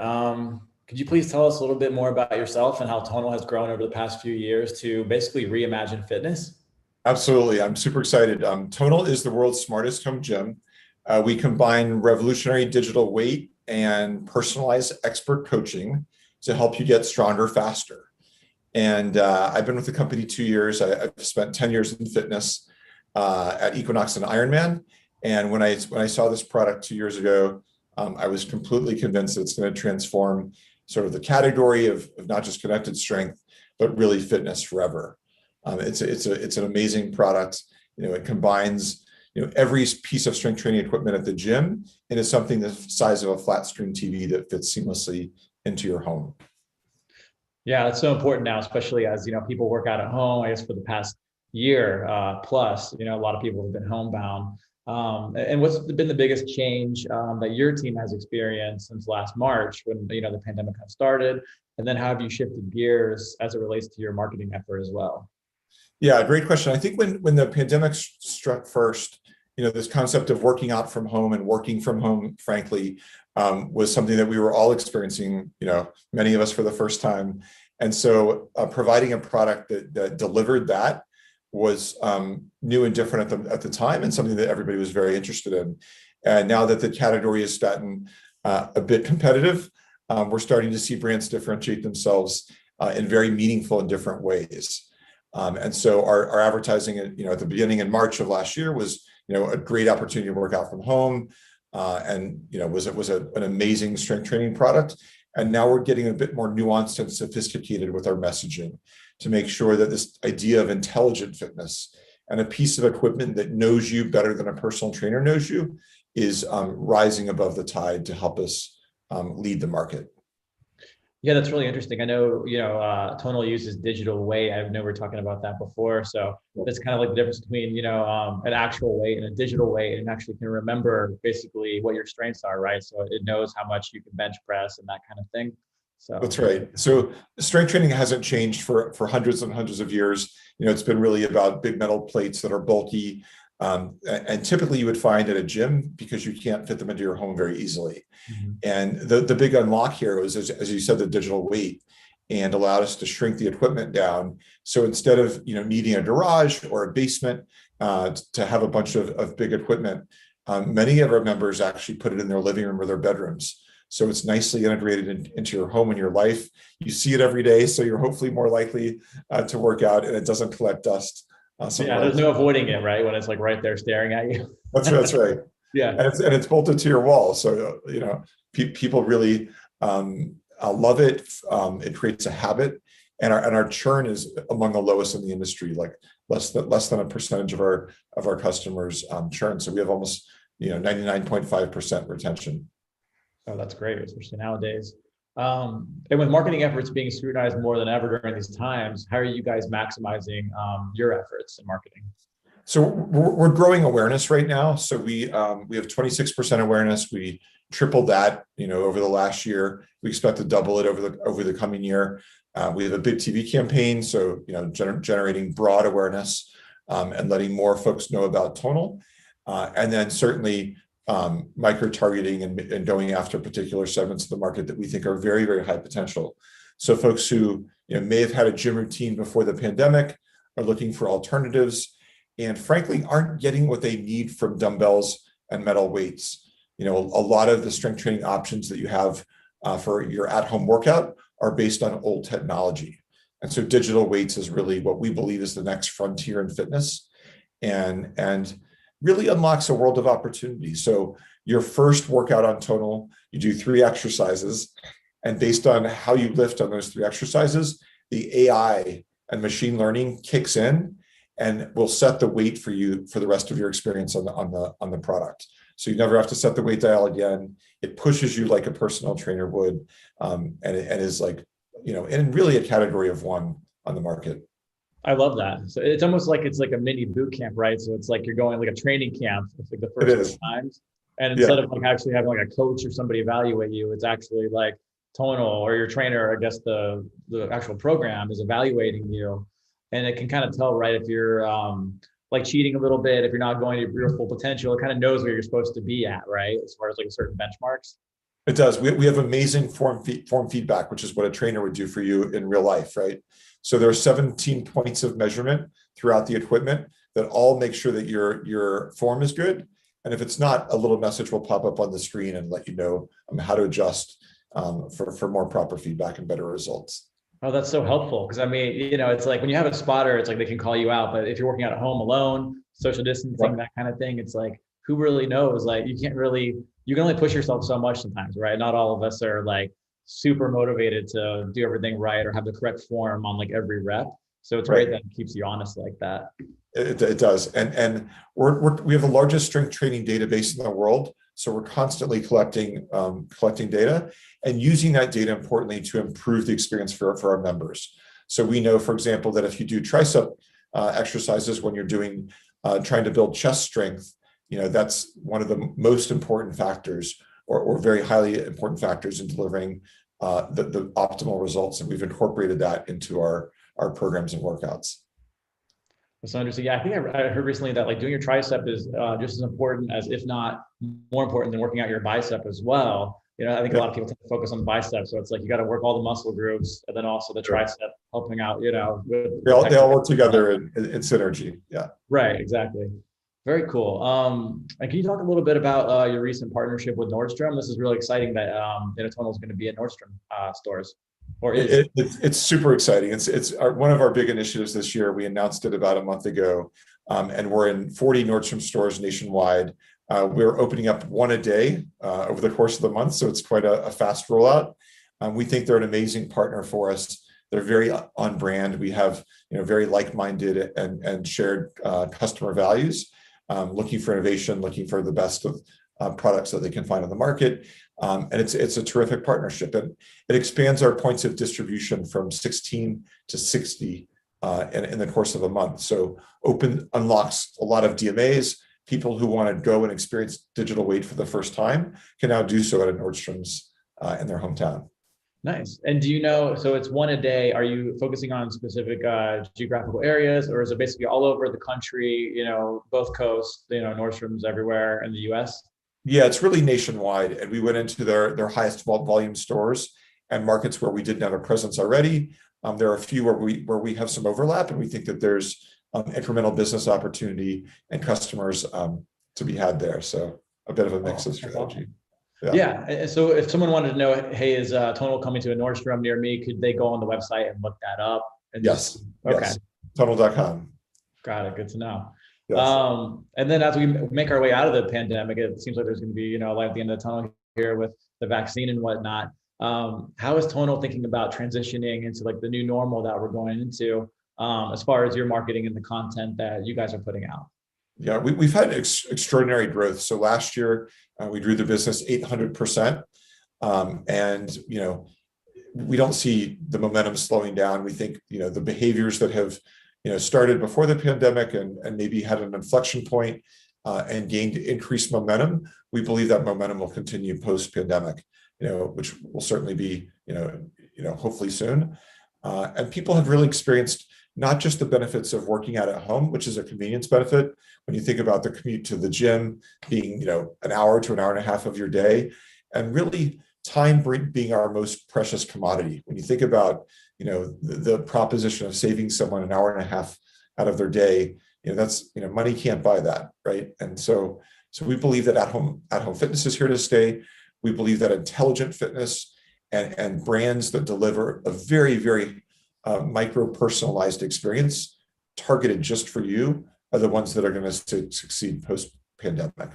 Could you please tell us a little bit more about yourself and how Tonal has grown over the past few years to basically reimagine fitness? Absolutely. I'm super excited. Tonal is the world's smartest home gym. We combine revolutionary digital weight and personalized expert coaching to help you get stronger faster. And I've been with the company 2 years. I've spent 10 years in fitness at Equinox and Ironman. And when I saw this product 2 years ago, I was completely convinced that it's going to transform sort of the category of not just connected strength, but really fitness forever. It's an amazing product. You know, it combines, you know, every piece of strength training equipment at the gym, and it's something the size of a flat screen TV that fits seamlessly into your home. Yeah, that's so important now, especially as, people work out at home. I guess for the past year plus, a lot of people have been homebound. And what's been the biggest change that your team has experienced since last March when, the pandemic kind of started? And then how have you shifted gears as it relates to your marketing effort as well? Yeah, great question. I think when the pandemic struck first, this concept of working out from home and working from home, frankly, was something that we were all experiencing, many of us for the first time. And so providing a product that delivered that was new and different at the time, and something that everybody was very interested in. And now that the category has gotten a bit competitive, we're starting to see brands differentiate themselves in very meaningful and different ways. And so our advertising, at the beginning in March of last year was, a great opportunity to work out from home, and was an amazing strength training product. And now we're getting a bit more nuanced and sophisticated with our messaging to make sure that this idea of intelligent fitness and a piece of equipment that knows you better than a personal trainer knows you is rising above the tide to help us lead the market. Yeah, that's really interesting. I know, Tonal uses digital weight. I know we were talking about that before. So that's kind of like the difference between, an actual weight and a digital weight, and actually can remember basically what your strengths are, right? So it knows how much you can bench press and that kind of thing. So that's right. So strength training hasn't changed for hundreds and hundreds of years. It's been really about big metal plates that are bulky. And typically you would find at a gym because you can't fit them into your home very easily. Mm-hmm. And the big unlock here was, as you said, the digital weight, and allowed us to shrink the equipment down. So instead of needing a garage or a basement to have a bunch of big equipment, many of our members actually put it in their living room or their bedrooms. So it's nicely integrated into your home and your life. You see it every day, so you're hopefully more likely to work out, and it doesn't collect dust. Yeah, there's no avoiding it, right? When it's like right there staring at you. That's right. Yeah, and it's bolted to your wall, so people really love it. It creates a habit, and our churn is among the lowest in the industry. Like less than 1% of our customers churn. So we have almost 99.5% retention. Oh, that's great, especially nowadays. And with marketing efforts being scrutinized more than ever during these times, how are you guys maximizing your efforts in marketing? So we're growing awareness right now. So we have 26% awareness. We tripled that, over the last year. We expect to double it over the coming year. We have a big TV campaign, so generating broad awareness and letting more folks know about Tonal, and then certainly micro targeting and going after particular segments of the market that we think are very, very high potential. So folks who may have had a gym routine before the pandemic are looking for alternatives, and frankly aren't getting what they need from dumbbells and metal weights. A lot of the strength training options that you have for your at-home workout are based on old technology. And so digital weights is really what we believe is the next frontier in fitness, and really unlocks a world of opportunity. So your first workout on Tonal, you do 3 exercises, and based on how you lift on those 3 exercises, the AI and machine learning kicks in and will set the weight for you for the rest of your experience on the product. So you never have to set the weight dial again. It pushes you like a personal trainer would, and is like, and really a category of one on the market. I love that. So it's almost like it's like a mini boot camp, right? So it's like you're going like a training camp. It's like the first 2 times. And instead of like actually having like a coach or somebody evaluate you, it's actually like Tonal or your trainer, I guess the actual program is evaluating you. And it can kind of tell, right, if you're like cheating a little bit, if you're not going to your full potential, it kind of knows where you're supposed to be at, right? As far as like certain benchmarks. It does. We have amazing form feedback, which is what a trainer would do for you in real life, right? So there are 17 points of measurement throughout the equipment that all make sure that your form is good. And if it's not, a little message will pop up on the screen and let you know how to adjust for more proper feedback and better results. Oh, that's so helpful. Because I mean, it's like when you have a spotter, it's like they can call you out. But if you're working out at home alone, social distancing, that kind of thing, it's like, who really knows? Like you can only push yourself so much sometimes, right? Not all of us are like super motivated to do everything right or have the correct form on like every rep. So it's great that it keeps you honest like that. It does. And we have the largest strength training database in the world. So we're constantly collecting data and using that data importantly to improve the experience for our members. So we know, for example, that if you do tricep exercises when you're doing trying to build chest strength, that's one of the most important factors or very highly important factors in delivering the optimal results. And we've incorporated that into our programs and workouts. So interesting. Yeah, I think I heard recently that like doing your tricep is just as important as, if not more important than working out your bicep as well. I think a lot of people tend to focus on the bicep. So it's like you got to work all the muscle groups and then also the tricep helping out, with they all work together in synergy. Yeah. Right, exactly. Very cool. And can you talk a little bit about your recent partnership with Nordstrom? This is really exciting that Tonal is going to be in Nordstrom stores. Or is it's super exciting. It's one of our big initiatives this year. We announced it about a month ago, and we're in 40 Nordstrom stores nationwide. We're opening up one a day over the course of the month, so it's quite a fast rollout. We think they're an amazing partner for us. They're very on brand. We have very like-minded and shared customer values, looking for innovation, looking for the best of products that they can find on the market. And it's a terrific partnership, and it expands our points of distribution from 16 to 60 in the course of a month. So unlocks a lot of DMAs. People who want to go and experience digital weight for the first time can now do so at a Nordstrom's in their hometown. Nice. And do you know, so it's one a day, are you focusing on specific geographical areas, or is it basically all over the country, both coasts, Nordstrom's everywhere in the US? Yeah, it's really nationwide. And we went into their highest volume stores and markets where we didn't have a presence already. There are a few where we have some overlap, and we think that there's incremental business opportunity and customers to be had there. So a bit of a mix of strategy. Yeah. And so if someone wanted to know, hey, is Tonal coming to a Nordstrom near me? Could they go on the website and look that up? And yes. Okay. Yes. Tonal.com. Got it. Good to know. Yes. And then as we make our way out of the pandemic, it seems like there's going to be, light at the end of the tunnel here with the vaccine and whatnot. How is Tonal thinking about transitioning into like the new normal that we're going into, as far as your marketing and the content that you guys are putting out? Yeah, we've had extraordinary growth. So last year we grew the business 800%, and we don't see the momentum slowing down. We think the behaviors that have started before the pandemic and maybe had an inflection point and gained increased momentum. We believe that momentum will continue post-pandemic, which will certainly be hopefully soon. And people have really experienced not just the benefits of working out at home, which is a convenience benefit. When you think about the commute to the gym being, an hour to an hour and a half of your day, and really time being our most precious commodity. When you think about, the proposition of saving someone an hour and a half out of their day, that's, money can't buy that, right? And so we believe that at-home fitness is here to stay. We believe that intelligent fitness and brands that deliver a very, very micro-personalized experience targeted just for you are the ones that are going to succeed post-pandemic.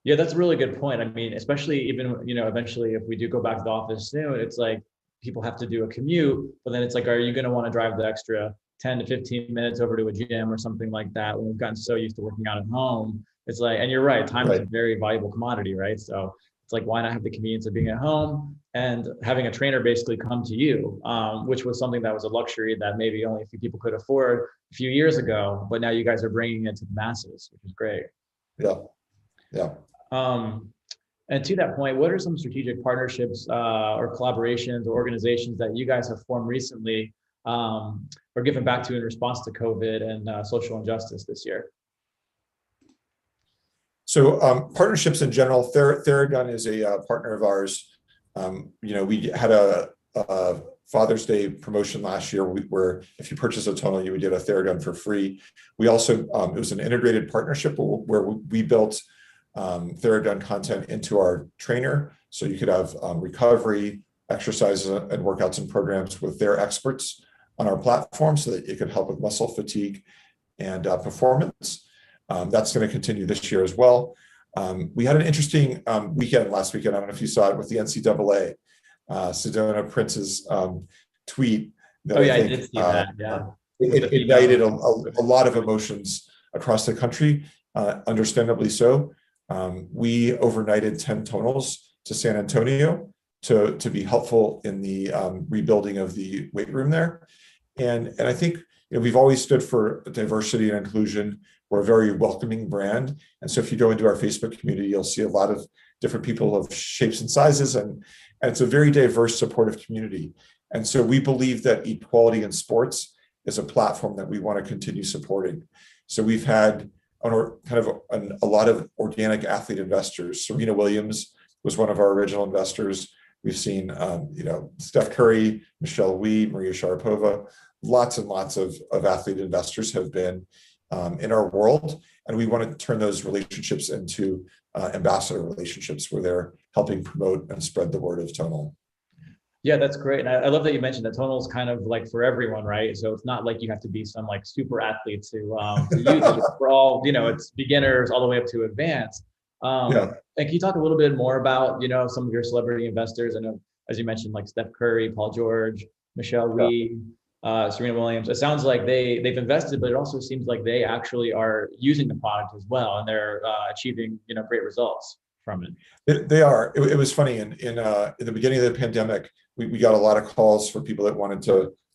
Yeah, that's a really good point. I mean, especially even, eventually if we do go back to the office soon, it's like people have to do a commute, but then it's like, are you going to want to drive the extra 10 to 15 minutes over to a gym or something like that when we've gotten so used to working out at home? It's like, and you're right, time is a very valuable commodity, right? So it's like, why not have the convenience of being at home and having a trainer basically come to you, which was something that was a luxury that maybe only a few people could afford a few years ago, but now you guys are bringing it to the masses, which is great. Yeah. Yeah. And to that point, what are some strategic partnerships or collaborations or organizations that you guys have formed recently or given back to in response to COVID and social injustice this year? So partnerships in general, Theragun is a partner of ours. We had a Father's Day promotion last year where if you purchase a Tonal, you would get a Theragun for free. We also, it was an integrated partnership where we built Theragun content into our trainer. So you could have recovery, exercises and workouts and programs with their experts on our platform so that it could help with muscle fatigue and performance. That's going to continue this year as well. We had an interesting weekend last weekend. I don't know if you saw it with the NCAA. Sedona Prince's tweet. I did see that. Yeah. It ignited a lot of emotions across the country, understandably so. We overnighted 10 tonals to San Antonio to be helpful in the rebuilding of the weight room there. And I think we've always stood for diversity and inclusion. We're a very welcoming brand. And so if you go into our Facebook community, you'll see a lot of different people of shapes and sizes, and it's a very diverse, supportive community. And so we believe that equality in sports is a platform that we want to continue supporting. So we've had a lot of organic athlete investors. Serena Williams was one of our original investors. We've seen, Steph Curry, Michelle Wie, Maria Sharapova, lots and lots of athlete investors have been in our world. And we want to turn those relationships into ambassador relationships where they're helping promote and spread the word of Tonal. Yeah, that's great. And I love that you mentioned that Tonal is kind of like for everyone, right? So it's not like you have to be some like super athlete to use it. It's for all, it's beginners all the way up to advanced. And can you talk a little bit more about, some of your celebrity investors? I know, as you mentioned, like Steph Curry, Paul George, Michelle Wie, Serena Williams. It sounds like they've invested, but it also seems like they actually are using the product as well, and they're achieving, great results from it. They are. It was funny in the beginning of the pandemic. We got a lot of calls for people that wanted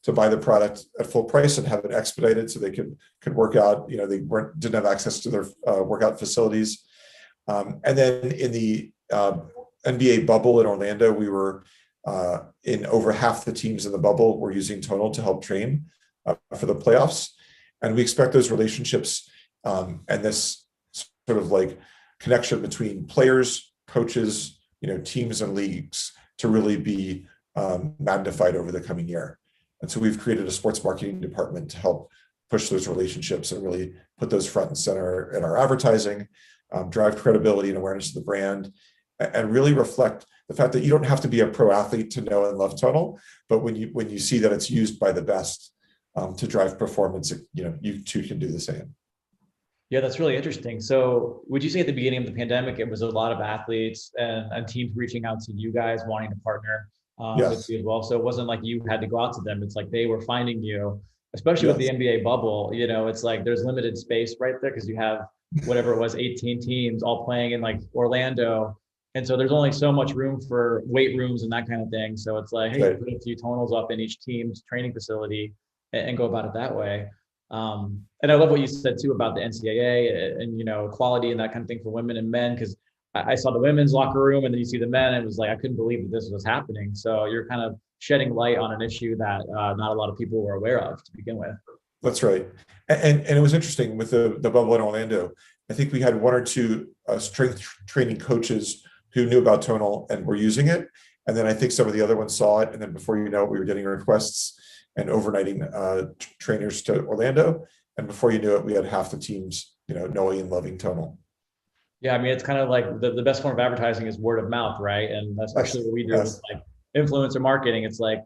to buy the product at full price and have it expedited so they could work out. They didn't have access to their workout facilities. And then in the NBA bubble in Orlando, we were in over half the teams in the bubble were using Tonal to help train for the playoffs. And we expect those relationships and this sort of like connection between players, coaches, teams and leagues to really be magnified over the coming year. And so we've created a sports marketing department to help push those relationships and really put those front and center in our advertising, drive credibility and awareness of the brand, and really reflect the fact that you don't have to be a pro athlete to know and love Tonal, but when you see that it's used by the best to drive performance, you too can do the same. Yeah, that's really interesting. So would you say at the beginning of the pandemic, it was a lot of athletes and teams reaching out to you guys wanting to partner with you as well? So it wasn't like you had to go out to them. It's like they were finding you, especially with the NBA bubble. It's like there's limited space right there because you have whatever it was, 18 teams all playing in like Orlando. And so there's only so much room for weight rooms and that kind of thing. So it's like, hey, put a few Tonals up in each team's training facility and go about it that way. And I love what you said too about the NCAA and, equality and that kind of thing for women and men, because I saw the women's locker room and then you see the men and it was like, I couldn't believe that this was happening. So you're kind of shedding light on an issue that not a lot of people were aware of to begin with. That's right. And it was interesting with the bubble in Orlando. I think we had one or two strength training coaches who knew about Tonal and were using it. And then I think some of the other ones saw it. And then before you know it, we were getting requests and overnighting trainers to Orlando. And before you knew it, we had half the teams, knowing and loving Tonal. Yeah, I mean, it's kind of like the best form of advertising is word of mouth, right? And especially what we do with like influencer marketing. It's like,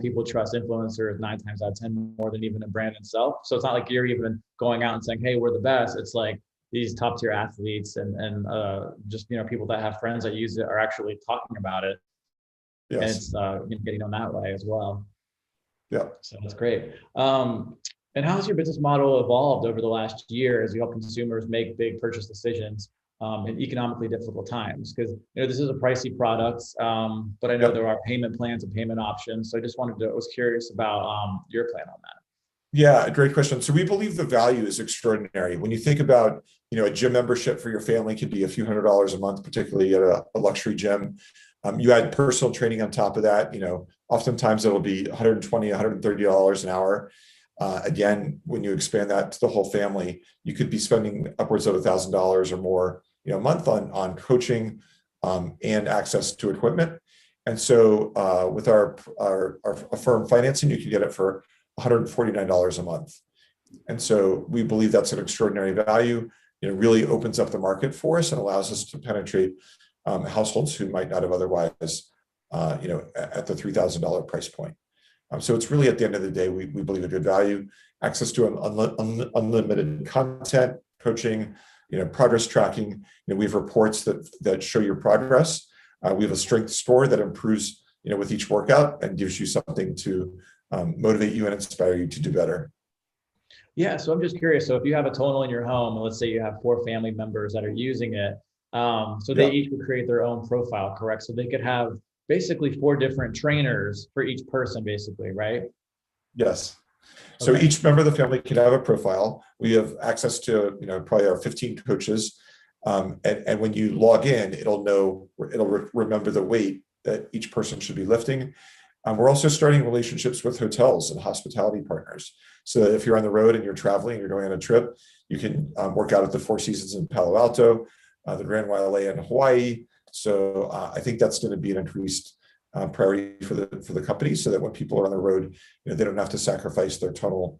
people trust influencers 9 times out of 10 more than even a brand itself. So it's not like you're even going out and saying, hey, we're the best. It's like these top tier athletes and just, people that have friends that use it are actually talking about it. Yes. And it's getting on that way as well. Yeah. So that's great. And how has your business model evolved over the last year as you help consumers make big purchase decisions in economically difficult times? Because this is a pricey product, but I know there are payment plans and payment options. So I just was curious about your plan on that. Yeah, great question. So we believe the value is extraordinary. When you think about, a gym membership for your family could be a few $100s a month, particularly at a luxury gym. You add personal training on top of that, oftentimes it'll be $120, $130 an hour. Again, when you expand that to the whole family, you could be spending upwards of $1,000 or more, a month on coaching and access to equipment. And so with our Affirm financing, you can get it for $149 a month. And so we believe that's an extraordinary value. It really opens up the market for us and allows us to penetrate households who might not have otherwise, at the $3,000 price point. So it's really, at the end of the day, we believe a good value, access to unlimited content, coaching, progress tracking. We have reports that show your progress. We have a strength score that improves, with each workout and gives you something to motivate you and inspire you to do better. Yeah, so I'm just curious. So if you have a tonal in your home, and let's say you have 4 family members that are using it, so they each would create their own profile, correct? So they could have basically 4 different trainers for each person, basically, right? Yes. So each member of the family can have a profile. We have access to, probably our 15 coaches. And when you log in, it'll remember the weight that each person should be lifting. We're also starting relationships with hotels and hospitality partners. So that if you're on the road and you're traveling, you're going on a trip, you can work out at the Four Seasons in Palo Alto, the Grand Wailea in Hawaii. So I think that's going to be an increased priority for the company, so that when people are on the road, they don't have to sacrifice their tonal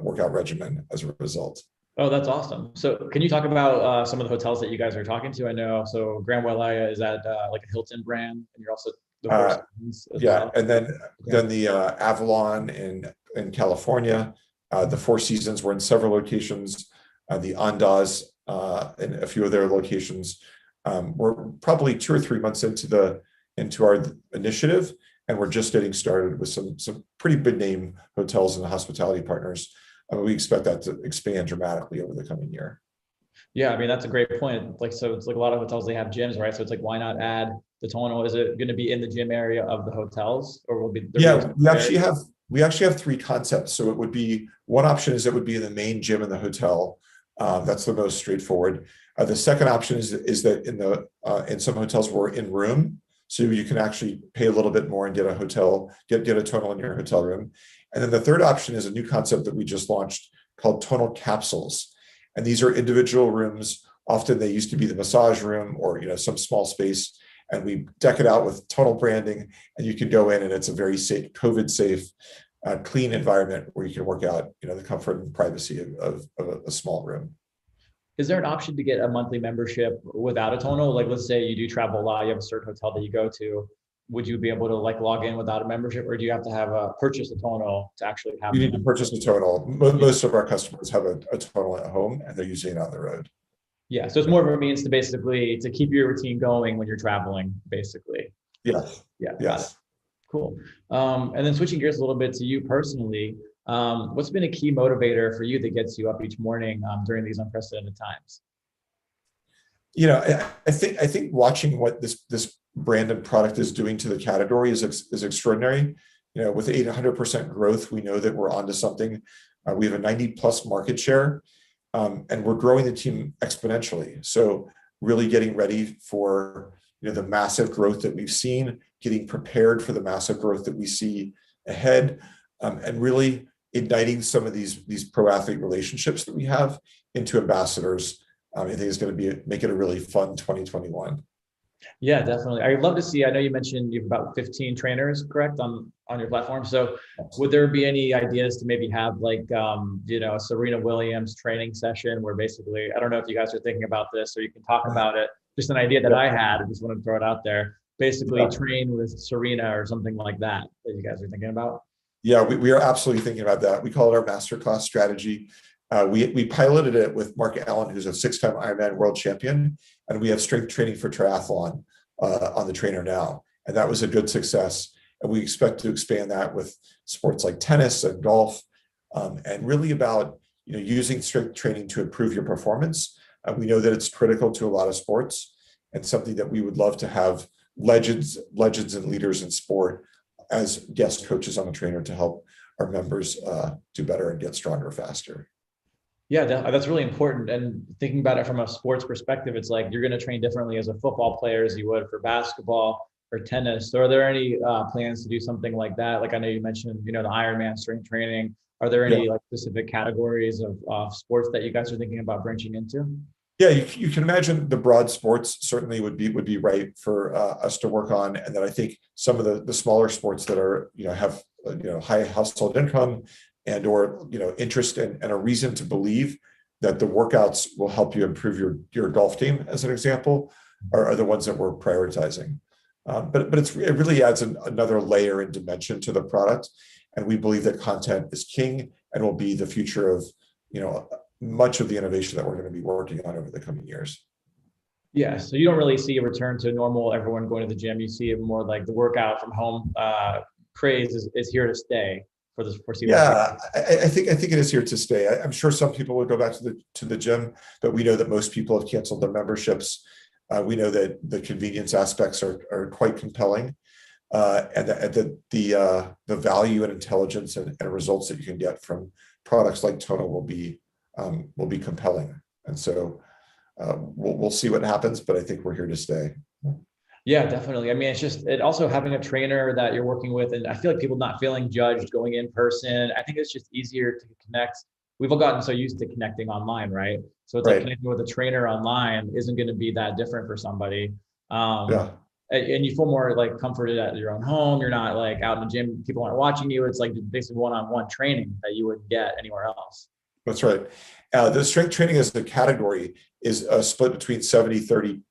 workout regimen as a result. Oh, that's awesome. So can you talk about some of the hotels that you guys are talking to? I know, so Grand Wailea, is that like a Hilton brand? And you're also the Four Seasons as well? And then the Avalon in California, the Four Seasons were in several locations, the Andaz in a few of their locations. We're probably 2 or 3 months into our initiative, and we're just getting started with some pretty big name hotels and hospitality partners. We expect that to expand dramatically over the coming year. Yeah, I mean, that's a great point. So it's like a lot of hotels, they have gyms, right? So it's like, why not add the tonal? Is it going to be in the gym area of the hotels, or will be? Yeah, we actually have 3 concepts. So it would be, one option is it would be in the main gym in the hotel. That's the most straightforward. The second option is that in some hotels we're in room. So you can actually pay a little bit more and get a tonal in your hotel room. And then the third option is a new concept that we just launched called tonal capsules. And these are individual rooms. Often they used to be the massage room or some small space. And we deck it out with tonal branding, and you can go in, and it's a very safe, COVID safe, clean environment where you can work out, the comfort and privacy of a small room. Is there an option to get a monthly membership without a tonal? Like, let's say you do travel a lot, you have a certain hotel that you go to. Would you be able to log in without a membership, or do you have to have purchase a tonal to actually have? You need to purchase a tonal. Most of our customers have a tonal at home, and they're using it on the road. Yeah, so it's more of a means to keep your routine going when you're traveling, basically. Yes. Yeah. Yes. Cool. And then switching gears a little bit to you personally, what's been a key motivator for you that gets you up each morning during these unprecedented times? I think watching what this brand and product is doing to the category is extraordinary. With 800% growth, we know that we're onto something. We have a 90+ market share, and we're growing the team exponentially. So really getting ready for the massive growth that we've seen, getting prepared for the massive growth that we see ahead, and really igniting some of these pro athlete relationships that we have into ambassadors. I think it's going to make it a really fun 2021. Yeah, definitely. I'd love to see, I know you mentioned you have about 15 trainers, correct, on your platform. So would there be any ideas to maybe have a Serena Williams training session where basically, I don't know if you guys are thinking about this or you can talk about it, just an idea that I had, I just want to throw it out there, basically train with Serena or something like that you guys are thinking about? Yeah, we are absolutely thinking about that. We call it our masterclass strategy. We piloted it with Mark Allen, who's a 6-time Ironman world champion, and we have strength training for triathlon on the trainer now. And that was a good success. And we expect to expand that with sports like tennis and golf, and really about using strength training to improve your performance. We know that it's critical to a lot of sports, and something that we would love to have legends and leaders in sport as guest coaches on the trainer to help our members do better and get stronger faster. Yeah, that's really important. And thinking about it from a sports perspective, it's like you're going to train differently as a football player as you would for basketball or tennis. So are there any plans to do something like that? Like I know you mentioned, the Ironman strength training. Are there any specific categories of sports that you guys are thinking about branching into? Yeah, you can imagine the broad sports certainly would be right for us to work on. And then I think some of the smaller sports that are, have, high household income and or interest and a reason to believe that the workouts will help you improve your golf game, as an example, are the ones that we're prioritizing. But it really adds another layer and dimension to the product, and we believe that content is king and will be the future of much of the innovation that we're going to be working on over the coming years. Yeah, so you don't really see a return to normal, everyone going to the gym. You see it more like the workout from home craze is here to stay. for the foreseeable Yeah, I think it is here to stay. I'm sure some people will go back to the gym, but we know that most people have canceled their memberships. We know that the convenience aspects are quite compelling, and the value and intelligence and results that you can get from products like Tonal will be compelling. And so we'll see what happens, but I think we're here to stay. Yeah, definitely. I mean, it's just also having a trainer that you're working with, and I feel like people not feeling judged going in person. I think it's just easier to connect. We've all gotten so used to connecting online, right? So it's like connecting with a trainer online isn't going to be that different for somebody. And you feel more like comforted at your own home. You're not like out in the gym, people aren't watching you. It's like basically one-on-one training that you wouldn't get anywhere else. That's right. The strength training as a category is split between 70-30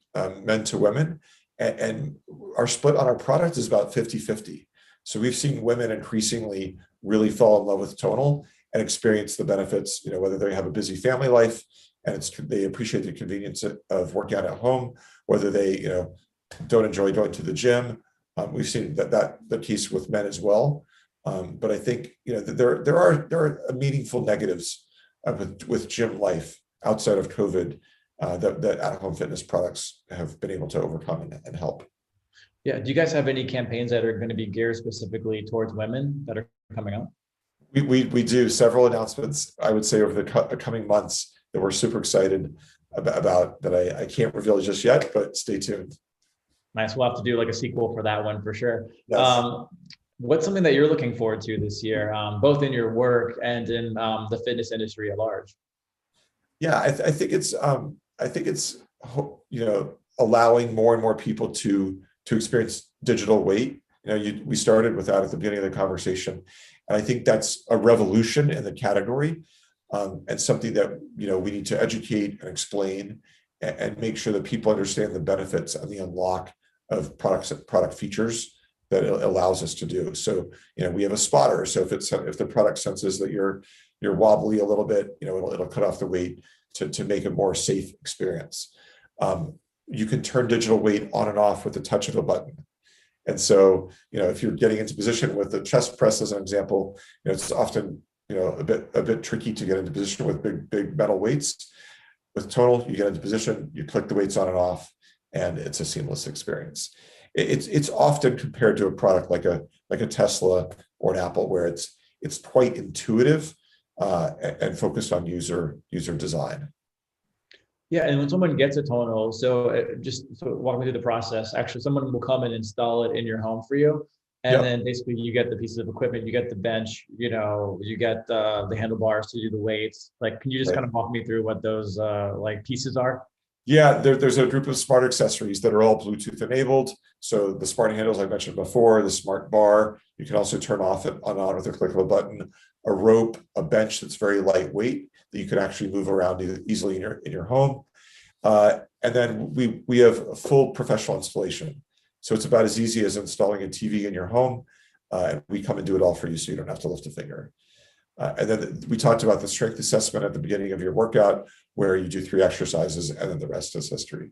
men to women. And our split on our product is about 50-50. So we've seen women increasingly really fall in love with Tonal and experience the benefits, whether they have a busy family life and they appreciate the convenience of working out at home, whether they, don't enjoy going to the gym. We've seen that the case with men as well. But I think, there are meaningful negatives with gym life outside of COVID that at-home fitness products have been able to overcome and help. Yeah. Do you guys have any campaigns that are going to be geared specifically towards women that are coming up? We do several announcements, I would say, over the coming months that we're super excited about that I can't reveal just yet, but stay tuned. Nice. We'll have to do like a sequel for that one for sure. Yes. What's something that you're looking forward to this year, both in your work and in the fitness industry at large? Yeah, I think it's allowing more and more people to experience digital weight. We started with that at the beginning of the conversation, and I think that's a revolution in the category, and something that we need to educate and explain and make sure that people understand the benefits and the unlock of product features that it allows us to do. So we have a spotter. So if the product senses that you're wobbly a little bit, it'll cut off the weight to make a more safe experience. You can turn digital weight on and off with the touch of a button. And so, if you're getting into position with the chest press, as an example, it's often, a bit tricky to get into position with big metal weights. With Tonal, you get into position, you click the weights on and off, and it's a seamless experience. It's often compared to a product like a Tesla or an Apple, where it's quite intuitive and focused on user design. Yeah, and when someone gets a Tonal, so walk me through the process. Actually, someone will come and install it in your home for you, and then basically you get the pieces of equipment, you get the bench, you get the handlebars to do the weights. Like, can you just kind of walk me through what those pieces are? Yeah, there's a group of smart accessories that are all Bluetooth enabled. So the smart handles I mentioned before, the smart bar, you can also turn off and on with a click of a button, a rope, a bench that's very lightweight that you can actually move around easily in your home. And then we have a full professional installation. So it's about as easy as installing a TV in your home. And we come and do it all for you so you don't have to lift a finger. And then we talked about the strength assessment at the beginning of your workout, where you do 3 exercises and then the rest is history.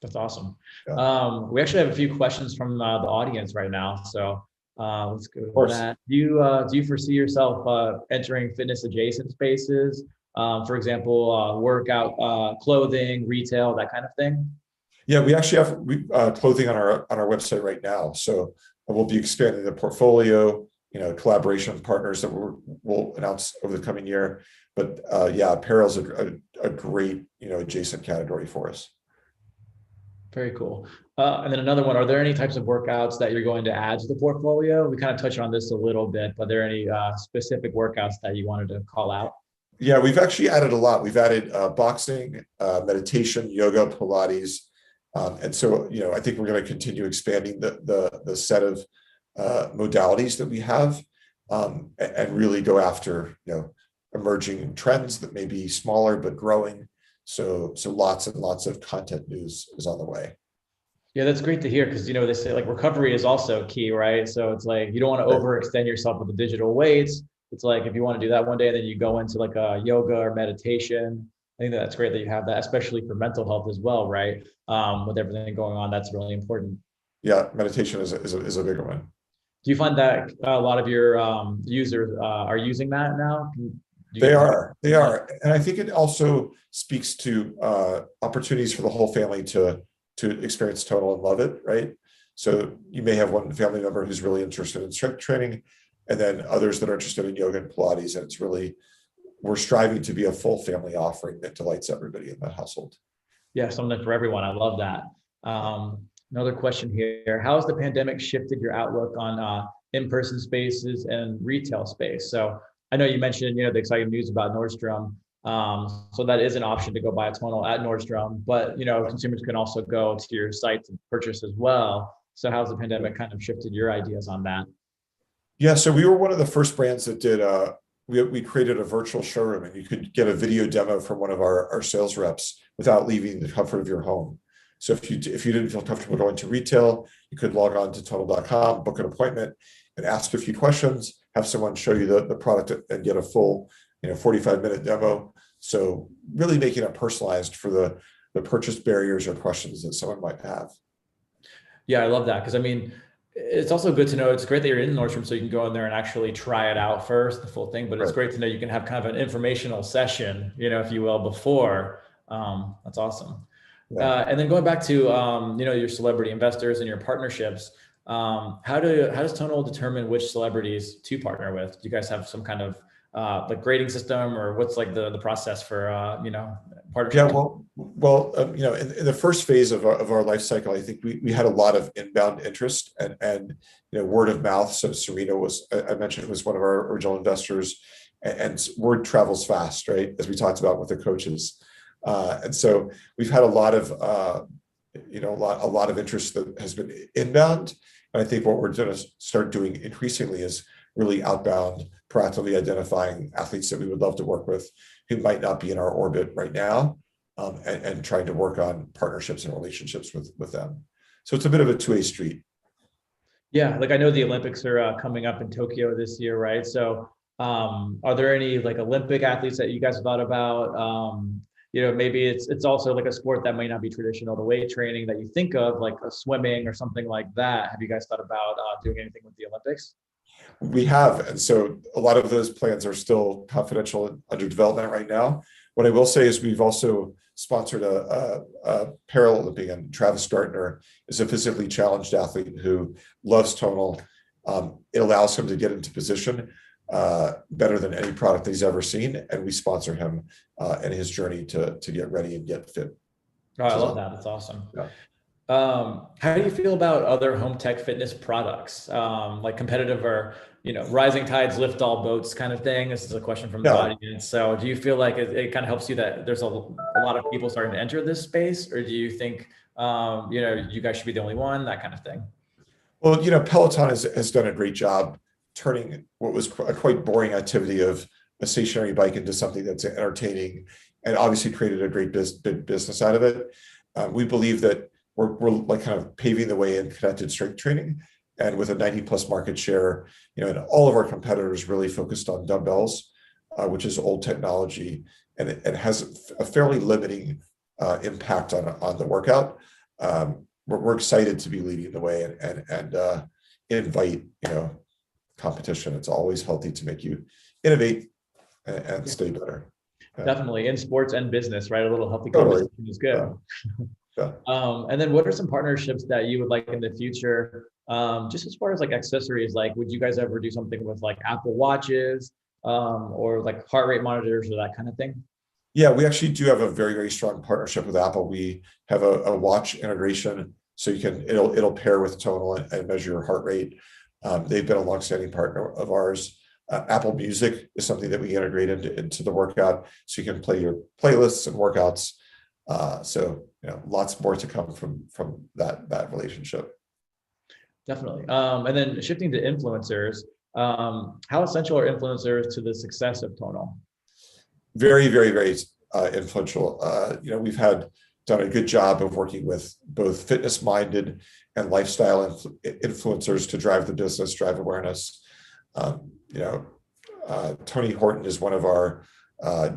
That's awesome. Yeah. We actually have a few questions from the audience right now. So let's go to that. Do you foresee yourself entering fitness adjacent spaces? For example, workout clothing, retail, that kind of thing? Yeah, we actually have clothing on our website right now. So we'll be expanding the portfolio, collaboration with partners that we'll announce over the coming year. But apparel is a great, adjacent category for us. Very cool. And then another one, are there any types of workouts that you're going to add to the portfolio? We kind of touched on this a little bit, but are there any specific workouts that you wanted to call out? Yeah, we've actually added a lot. We've added boxing, meditation, yoga, Pilates. And so, I think we're going to continue expanding the set of modalities that we have and really go after, emerging trends that may be smaller but growing. So lots and lots of content news is on the way. Yeah, that's great to hear because, they say recovery is also key, right? So it's like you don't want to overextend yourself with the digital weights. It's like if you want to do that one day and then you go into like a yoga or meditation, I think that's great that you have that, especially for mental health as well, right? With everything going on, that's really important. Yeah, meditation is a bigger one. Do you find that a lot of your users are using that now? They are, and I think it also speaks to opportunities for the whole family to experience Tonal and love it, right? So you may have one family member who's really interested in strength training, and then others that are interested in yoga and Pilates, and it's really, we're striving to be a full family offering that delights everybody in the household. Yeah, something for everyone. I love that. Another question here: how has the pandemic shifted your outlook on in-person spaces and retail space? So I know you mentioned, the exciting news about Nordstrom. So that is an option to go buy a Tonal at Nordstrom, but consumers can also go to your site to purchase as well. So how's the pandemic kind of shifted your ideas on that? Yeah, so we were one of the first brands that did. We created a virtual showroom, and you could get a video demo from one of our sales reps without leaving the comfort of your home. So if you didn't feel comfortable going to retail, you could log on to tonal.com, book an appointment, and ask a few questions, have someone show you the product and get a full 45-minute demo. So really making it personalized for the purchase barriers or questions that someone might have. Yeah, I love that, because I mean, it's also good to know, it's great that you're in Nordstrom so you can go in there and actually try it out first, the full thing, but it's great to know you can have kind of an informational session, if you will, before. That's awesome. Yeah. And then going back to, your celebrity investors and your partnerships, how does Tonal determine which celebrities to partner with? Do you guys have some kind of like grading system, or what's like the process for, partnership? Yeah, well, in the first phase of our life cycle, I think we had a lot of inbound interest and word of mouth. So Serena I mentioned, was one of our original investors, and word travels fast, right? As we talked about with the coaches. And so we've had a lot of interest that has been inbound. And I think what we're going to start doing increasingly is really outbound, proactively identifying athletes that we would love to work with who might not be in our orbit right now, and trying to work on partnerships and relationships with them. So it's a bit of a two-way street. Yeah, like I know the Olympics are coming up in Tokyo this year, right? So are there any like Olympic athletes that you guys have thought about? Maybe it's also like a sport that might not be traditional to weight training that you think of, like a swimming or something like that. Have you guys thought about doing anything with the Olympics? We have, and so a lot of those plans are still confidential and under development right now. What I will say is we've also sponsored a Paralympian. Travis Gardner is a physically challenged athlete who loves Tonal. It allows him to get into position better than any product he's ever seen, and we sponsor him in his journey to get ready and get fit. Oh, I love that. That's awesome. Yeah. How do you feel about other home tech fitness products, like competitive or, rising tides lift all boats kind of thing? This is a question from the audience. So do you feel like it kind of helps you that there's a lot of people starting to enter this space, or do you think, you guys should be the only one, that kind of thing? Well, Peloton has done a great job turning what was a quite boring activity of a stationary bike into something that's entertaining, and obviously created a great business out of it. We believe that we're like kind of paving the way in connected strength training, and with a 90+ market share, and all of our competitors really focused on dumbbells, which is old technology, and it has a fairly limiting impact on the workout. We're excited to be leading the way and invite competition. It's always healthy to make you innovate and stay better. Definitely, in sports and business, right? A little healthy competition is good. Yeah. And then what are some partnerships that you would like in the future? Just as far as like accessories, like would you guys ever do something with like Apple Watches, or like heart rate monitors or that kind of thing? Yeah, we actually do have a very, very strong partnership with Apple. We have a watch integration, so it'll pair with Tonal and measure your heart rate. They've been a longstanding partner of ours. Apple Music is something that we integrate into the workout, so you can play your playlists and workouts. So lots more to come from that relationship. Definitely. And then shifting to influencers, how essential are influencers to the success of Tonal? Very, very, very influential. We've done a good job of working with both fitness-minded and lifestyle influencers to drive the business, drive awareness. Tony Horton is one of our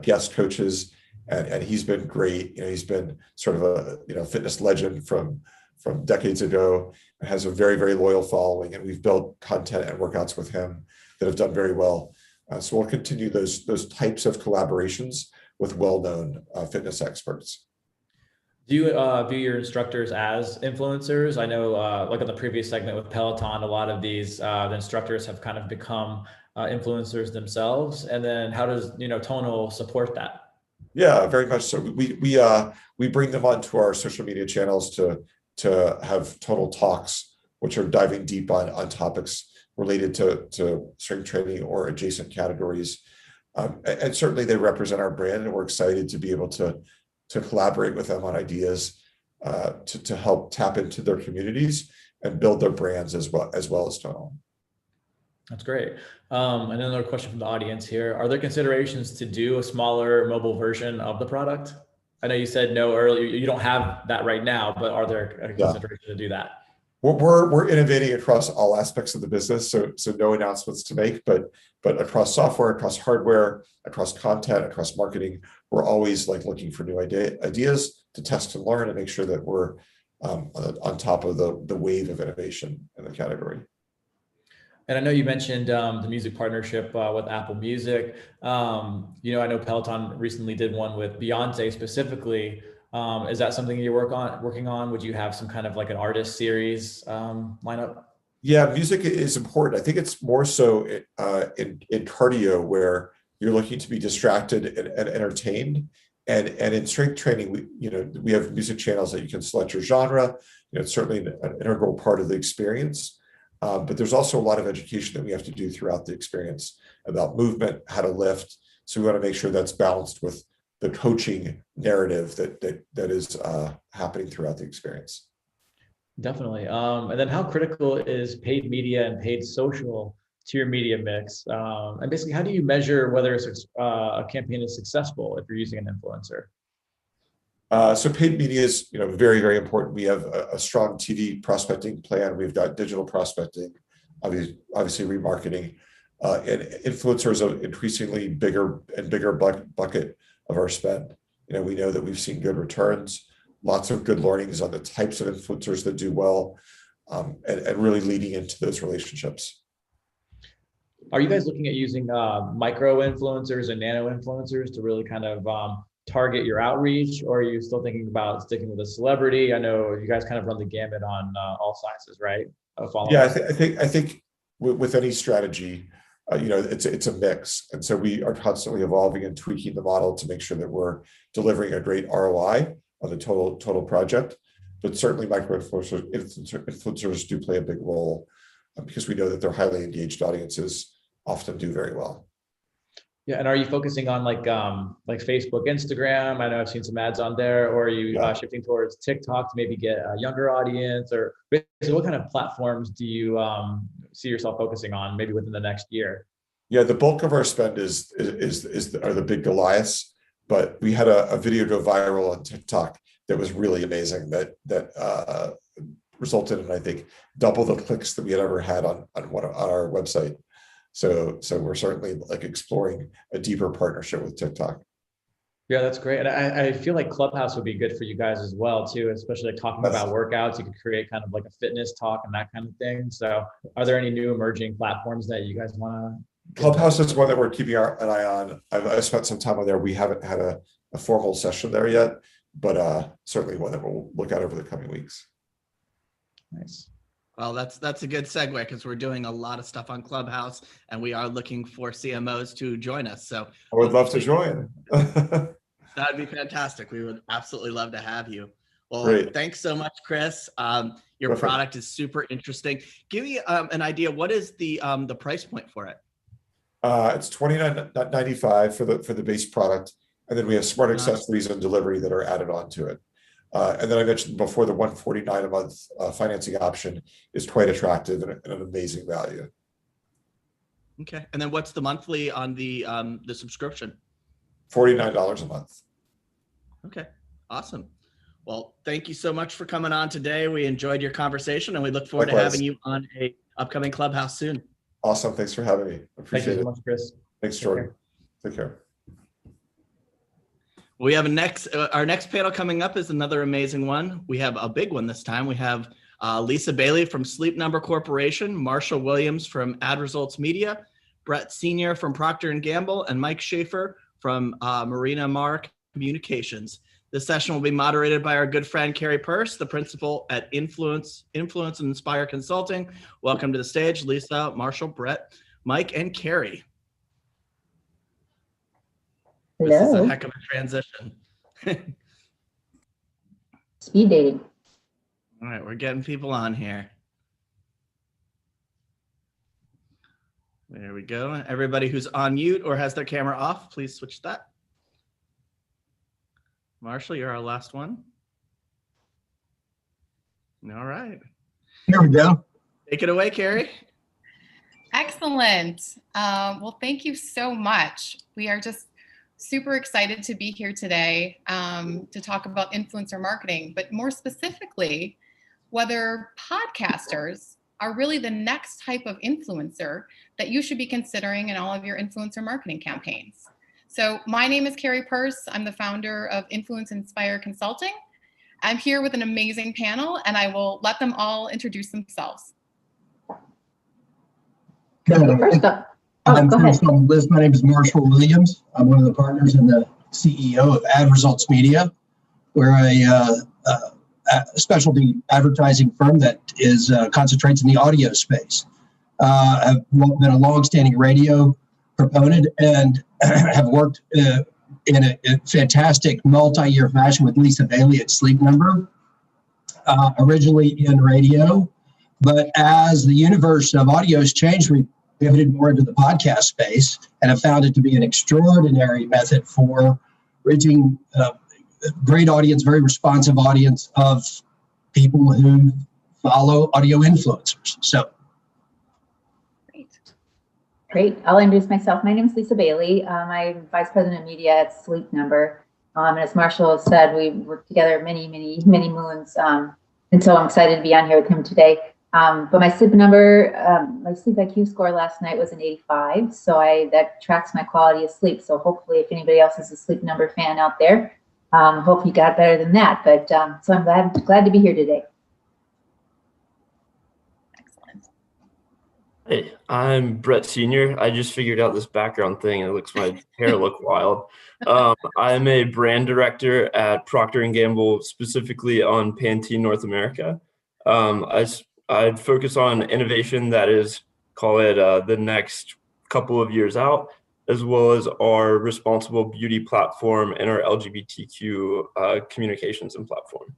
guest coaches, and he's been great. He's been sort of a fitness legend from from decades ago and has a very, very loyal following. And we've built content and workouts with him that have done very well. So we'll continue those types of collaborations with well-known fitness experts. Do you view your instructors as influencers? I know, like on the previous segment with Peloton, a lot of these the instructors have kind of become influencers themselves. And then how does Tonal support that? Yeah, very much so. We bring them onto our social media channels to have Tonal Talks, which are diving deep on topics related to strength training or adjacent categories. And certainly they represent our brand, and we're excited to be able to collaborate with them on ideas to help tap into their communities and build their brands as well as Tonal. That's great. Another question from the audience here. Are there considerations to do a smaller mobile version of the product? I know you said no earlier, you don't have that right now, but are there considerations to do that? We're innovating across all aspects of the business, so no announcements to make, but across software, across hardware, across content, across marketing, we're always looking for new ideas to test and learn and make sure that we're on top of the wave of innovation in the category. And I know you mentioned the music partnership with Apple Music. I know Peloton recently did one with Beyonce specifically. Is that something you're working on? Would you have some kind of like an artist series lineup? Yeah, music is important. I think it's more so in cardio, where you're looking to be distracted and entertained. And in strength training, we have music channels that you can select your genre. It's certainly an integral part of the experience. But there's also a lot of education that we have to do throughout the experience about movement, how to lift. So we want to make sure that's balanced with the coaching narrative that is happening throughout the experience. Definitely. And then how critical is paid media and paid social to your media mix? And basically, how do you measure whether a campaign is successful if you're using an influencer? So paid media is very, very important. We have a strong TV prospecting plan. We've got digital prospecting, obviously remarketing, and influencers are increasingly bigger and bigger bucket of our spend. We know that we've seen good returns, lots of good learnings on the types of influencers that do well, and really leading into those relationships. Are you guys looking at using micro influencers and nano influencers to really kind of target your outreach, or are you still thinking about sticking with a celebrity? I know you guys kind of run the gamut on all sizes, right? Yeah, I think with any strategy, it's a mix, and so we are constantly evolving and tweaking the model to make sure that we're delivering a great ROI on the total project. But certainly, micro influencers do play a big role because we know that their highly engaged audiences often do very well. Yeah, and are you focusing on like Facebook, Instagram? I know I've seen some ads on there. Or are you shifting towards TikTok to maybe get a younger audience? Or basically, what kind of platforms do you see yourself focusing on maybe within the next year? Yeah, the bulk of our spend are the big Goliaths, but we had a video go viral on TikTok that was really amazing that resulted in, I think, double the clicks that we had ever had on our website. So we're certainly exploring a deeper partnership with TikTok. Yeah, that's great. And I feel like Clubhouse would be good for you guys as well too, especially talking about workouts. You could create kind of like a fitness talk and that kind of thing. So are there any new emerging platforms that you guys want to? Clubhouse is one that we're keeping an eye on. I've spent some time on there. We haven't had a formal session there yet, but certainly one that we'll look at over the coming weeks. Nice. Well, that's a good segue because we're doing a lot of stuff on Clubhouse and we are looking for CMOs to join us. So I would love to join. That'd be fantastic. We would absolutely love to have you. Well, great. Thanks so much, Chris. Your product is super interesting. Give me an idea. What is the price point for it? It's $29.95 for the base product, and then we have smart accessories and delivery that are added on to it. And then I mentioned before, the $149 a month financing option is quite attractive and an amazing value. Okay, and then what's the monthly on the subscription? $49 a month. Okay, awesome. Well, thank you so much for coming on today. We enjoyed your conversation, and we look forward to having you on a upcoming Clubhouse soon. Awesome. Thanks for having me. Appreciate it. Thank you so much, Chris. Thanks, Jordan. Take care. We have our next panel coming up is another amazing one. We have a big one this time. We have Lisa Bailey from Sleep Number Corporation, Marshall Williams from Ad Results Media, Brett Senior from Procter & Gamble, and Mike Schaefer from Marina Mar Communications. This session will be moderated by our good friend, Carrie Purse, the principal at Influence and Inspire Consulting. Welcome to the stage, Lisa, Marshall, Brett, Mike, and Carrie. Hello. This is a heck of a transition. Speed dating. All right, we're getting people on here. There we go. Everybody who's on mute or has their camera off, please switch that. Marshall, you're our last one. All right. Here we go. Take it away, Carrie. Excellent. Well, thank you so much. We are just super excited to be here today to talk about influencer marketing, but more specifically, whether podcasters are really the next type of influencer that you should be considering in all of your influencer marketing campaigns. So my name is Carrie Purse. I'm the founder of Influence and Inspire Consulting. I'm here with an amazing panel, and I will let them all introduce themselves. First up. Go ahead. Liz, my name is Marshall Williams. I'm one of the partners and the CEO of Ad Results Media. We're a specialty advertising firm that is concentrates in the audio space. I've been a longstanding radio proponent and have worked in a fantastic multi-year fashion with Lisa Bailey at Sleep Number, originally in radio. But as the universe of audio has changed, we pivoted more into the podcast space and have found it to be an extraordinary method for reaching a great audience, very responsive audience of people who follow audio influencers. So. Great. I'll introduce myself. My name is Lisa Bailey. I'm Vice President of Media at Sleep Number. And as Marshall said, we worked together many moons. And so I'm excited to be on here with him today. But my sleep number, my sleep IQ score last night was an 85. So that tracks my quality of sleep. So hopefully if anybody else is a Sleep Number fan out there, hope you got better than that. But so I'm glad to be here today. Hey, I'm Brett Senior. I just figured out this background thing and it makes my hair look wild. I'm a brand director at Procter & Gamble, specifically on Pantene North America. I focus on innovation that is, call it the next couple of years out, as well as our responsible beauty platform and our LGBTQ communications and platform.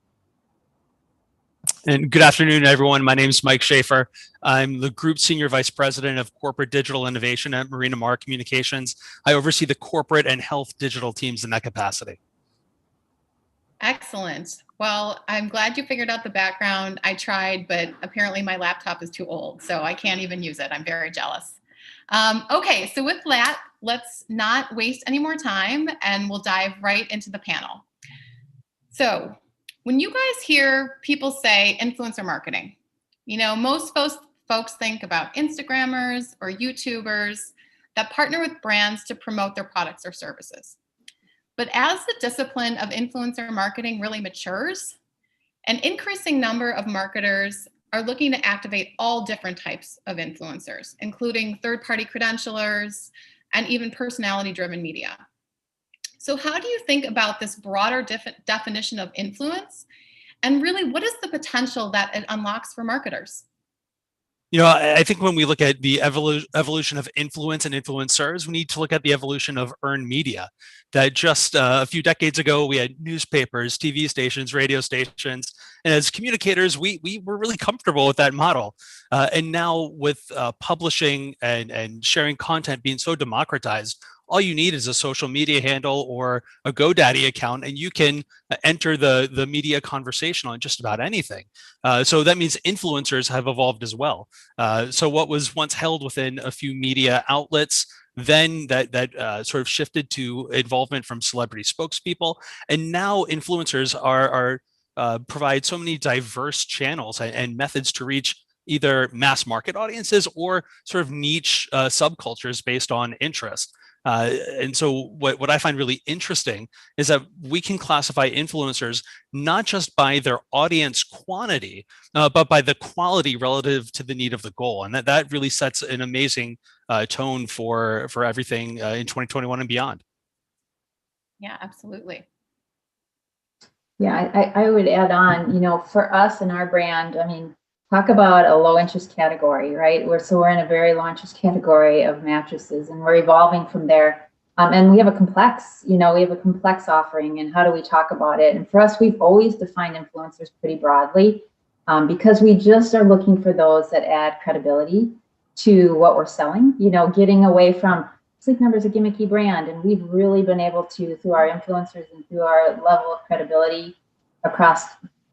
And good afternoon, everyone. My name is Mike Schaefer. I'm the Group Senior Vice President of Corporate Digital Innovation at Marina Mar Communications. I oversee the corporate and health digital teams in that capacity. Excellent. Well, I'm glad you figured out the background. I tried, but apparently my laptop is too old, so I can't even use it. I'm very jealous. Okay, so with that, let's not waste any more time and we'll dive right into the panel. So, when you guys hear people say influencer marketing, you know, most folks think about Instagrammers or YouTubers that partner with brands to promote their products or services. But as the discipline of influencer marketing really matures, an increasing number of marketers are looking to activate all different types of influencers, including third-party credentialers and even personality-driven media. So how do you think about this broader definition of influence? And really, what is the potential that it unlocks for marketers? You know, I think when we look at the evolution of influence and influencers, we need to look at the evolution of earned media. That just a few decades ago, we had newspapers, TV stations, radio stations, and as communicators, we were really comfortable with that model. And now with publishing and sharing content being so democratized, all you need is a social media handle or a GoDaddy account, and you can enter the media conversation on just about anything. So that means influencers have evolved as well. So what was once held within a few media outlets, then that sort of shifted to involvement from celebrity spokespeople, and now influencers are provide so many diverse channels and methods to reach either mass market audiences or sort of niche subcultures based on interest. And so what I find really interesting is that we can classify influencers not just by their audience quantity, but by the quality relative to the need of the goal. And that really sets an amazing tone for everything in 2021 and beyond. Yeah, absolutely. Yeah, I would add on, for us and our brand, I mean, talk about a low interest category, right? We're in a very low interest category of mattresses, and we're evolving from there. And we have a complex offering, and how do we talk about it? And for us, we've always defined influencers pretty broadly, because we just are looking for those that add credibility to what we're selling, getting away from Sleep Number is a gimmicky brand, and we've really been able to, through our influencers and through our level of credibility across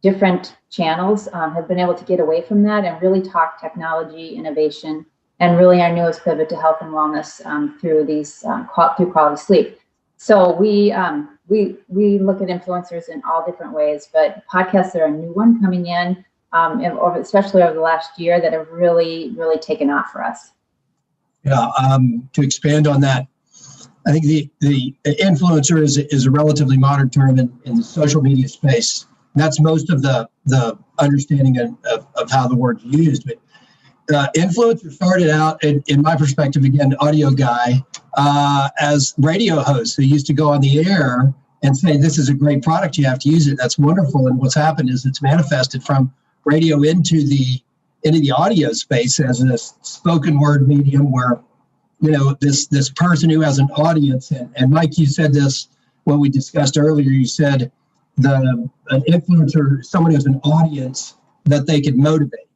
different channels, have been able to get away from that and really talk technology, innovation, and really our newest pivot to health and wellness through through quality sleep. So we look at influencers in all different ways, but podcasts are a new one coming in, especially over the last year, that have really, really taken off for us. Yeah, to expand on that, I think the influencer is a relatively modern term in the social media space. And that's most of the understanding of how the word's used. But influencer started out, in my perspective, again, audio guy, as radio hosts who used to go on the air and say, this is a great product, you have to use it. That's wonderful. And what's happened is it's manifested from radio into the audio space as a spoken word medium where, this person who has an audience, and Mike, you said this when we discussed earlier, you said an influencer, someone who has an audience that they can motivate.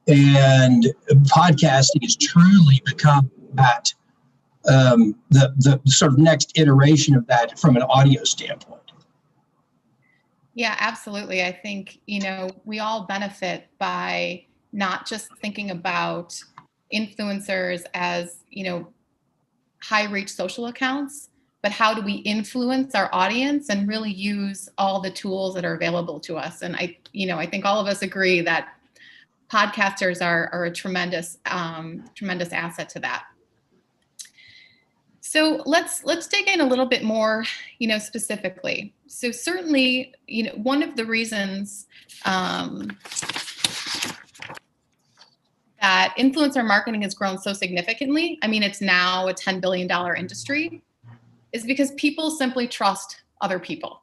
And podcasting has truly become that, the sort of next iteration of that from an audio standpoint. Yeah, absolutely. I think, we all benefit by not just thinking about influencers as, high reach social accounts, but how do we influence our audience and really use all the tools that are available to us? And I think all of us agree that podcasters are a tremendous asset to that. So let's dig in a little bit more, specifically. So certainly, one of the reasons that influencer marketing has grown so significantly, I mean, it's now a $10 billion industry, is because people simply trust other people,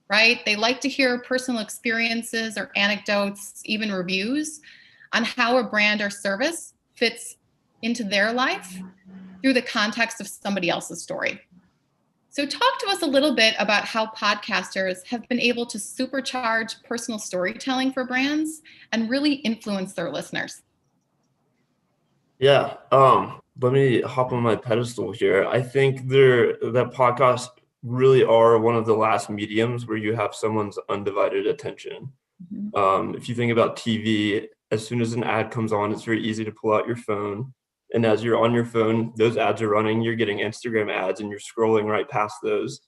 right? They like to hear personal experiences or anecdotes, even reviews on how a brand or service fits into their life through the context of somebody else's story. So talk to us a little bit about how podcasters have been able to supercharge personal storytelling for brands and really influence their listeners. Yeah, let me hop on my pedestal here. I think that podcasts really are one of the last mediums where you have someone's undivided attention. If you think about TV, as soon as an ad comes on, it's very easy to pull out your phone. And as you're on your phone, those ads are running, you're getting Instagram ads and you're scrolling right past those.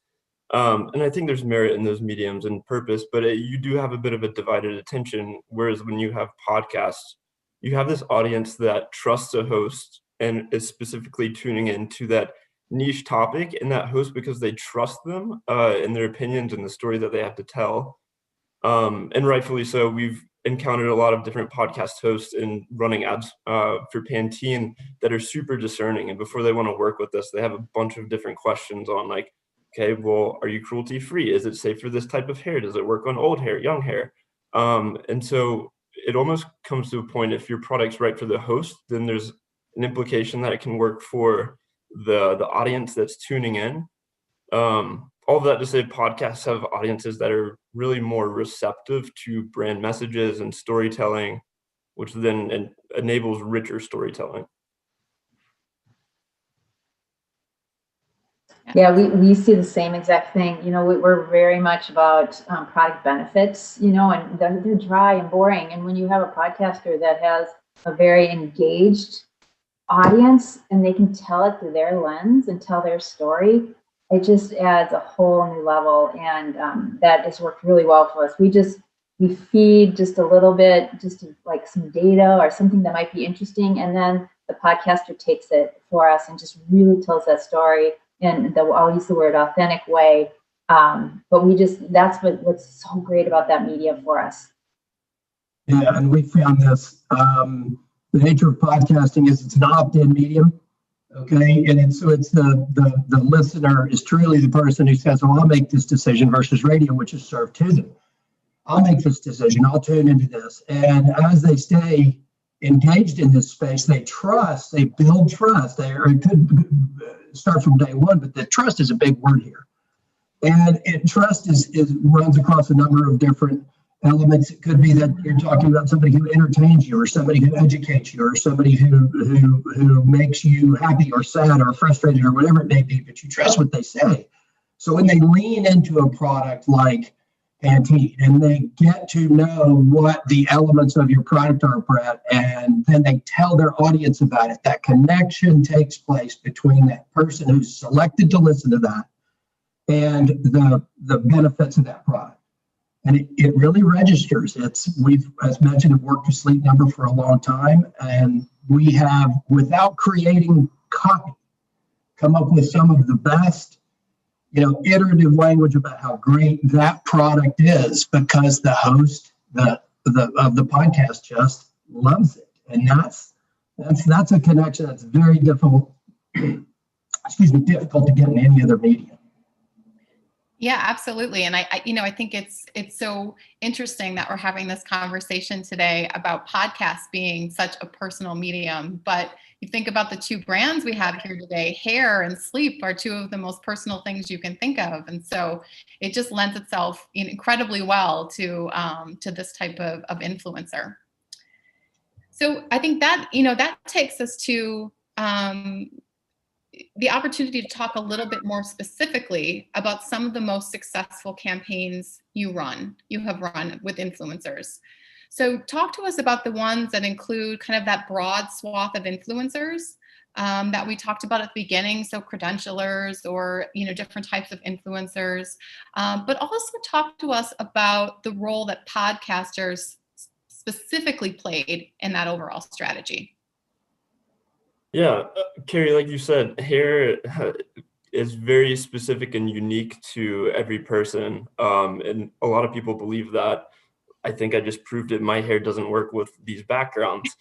And I think there's merit in those mediums and purpose, but you do have a bit of a divided attention. Whereas when you have podcasts, you have this audience that trusts a host and is specifically tuning into that niche topic and that host because they trust them in their opinions and the story that they have to tell. And rightfully so, we've encountered a lot of different podcast hosts in running ads for Pantene that are super discerning. And before they want to work with us, they have a bunch of different questions on like, okay, well, are you cruelty free? Is it safe for this type of hair? Does it work on old hair, young hair? And so it almost comes to a point, if your product's right for the host, then there's an implication that it can work for the audience that's tuning in. All of that to say, podcasts have audiences that are really more receptive to brand messages and storytelling, which then enables richer storytelling. Yeah, we see the same exact thing. We're very much about product benefits, and they're dry and boring. And when you have a podcaster that has a very engaged audience and they can tell it through their lens and tell their story, it just adds a whole new level. And that has worked really well for us. We feed just a little bit, just like some data or something that might be interesting. And then the podcaster takes it for us and just really tells that story in the, I'll use the word authentic way. But that's what's so great about that media for us. Yeah, and we found this. The nature of podcasting is it's an opt-in medium. Okay, and it's the listener is truly the person who says, well, I'll make this decision, versus radio, which is served to them. I'll make this decision, I'll tune into this. And as they stay engaged in this space, they build trust. It could start from day one, but the trust is a big word here. And trust runs across a number of different elements. It could be that you're talking about somebody who entertains you, or somebody who educates you, or somebody who makes you happy or sad or frustrated or whatever it may be, but you trust what they say. So when they lean into a product like Pantene and they get to know what the elements of your product are, Brett, and then they tell their audience about it, that connection takes place between that person who's selected to listen to that and the benefits of that product. And it really registers. We've, as mentioned, have worked with Sleep Number for a long time, and we have, without creating copy, come up with some of the best, iterative language about how great that product is, because the host of the podcast just loves it. And that's a connection that's very difficult to get in any other medium. Yeah, absolutely. And I think it's so interesting that we're having this conversation today about podcasts being such a personal medium. But you think about the two brands we have here today, hair and sleep are two of the most personal things you can think of. And so it just lends itself incredibly well to this type of influencer. So I think that, that takes us to the opportunity to talk a little bit more specifically about some of the most successful campaigns you have run with influencers. So talk to us about the ones that include kind of that broad swath of influencers that we talked about at the beginning. So credentialers or, different types of influencers, but also talk to us about the role that podcasters specifically played in that overall strategy. Yeah, Carrie, like you said, hair is very specific and unique to every person. And a lot of people believe that. I think I just proved it. My hair doesn't work with these backgrounds.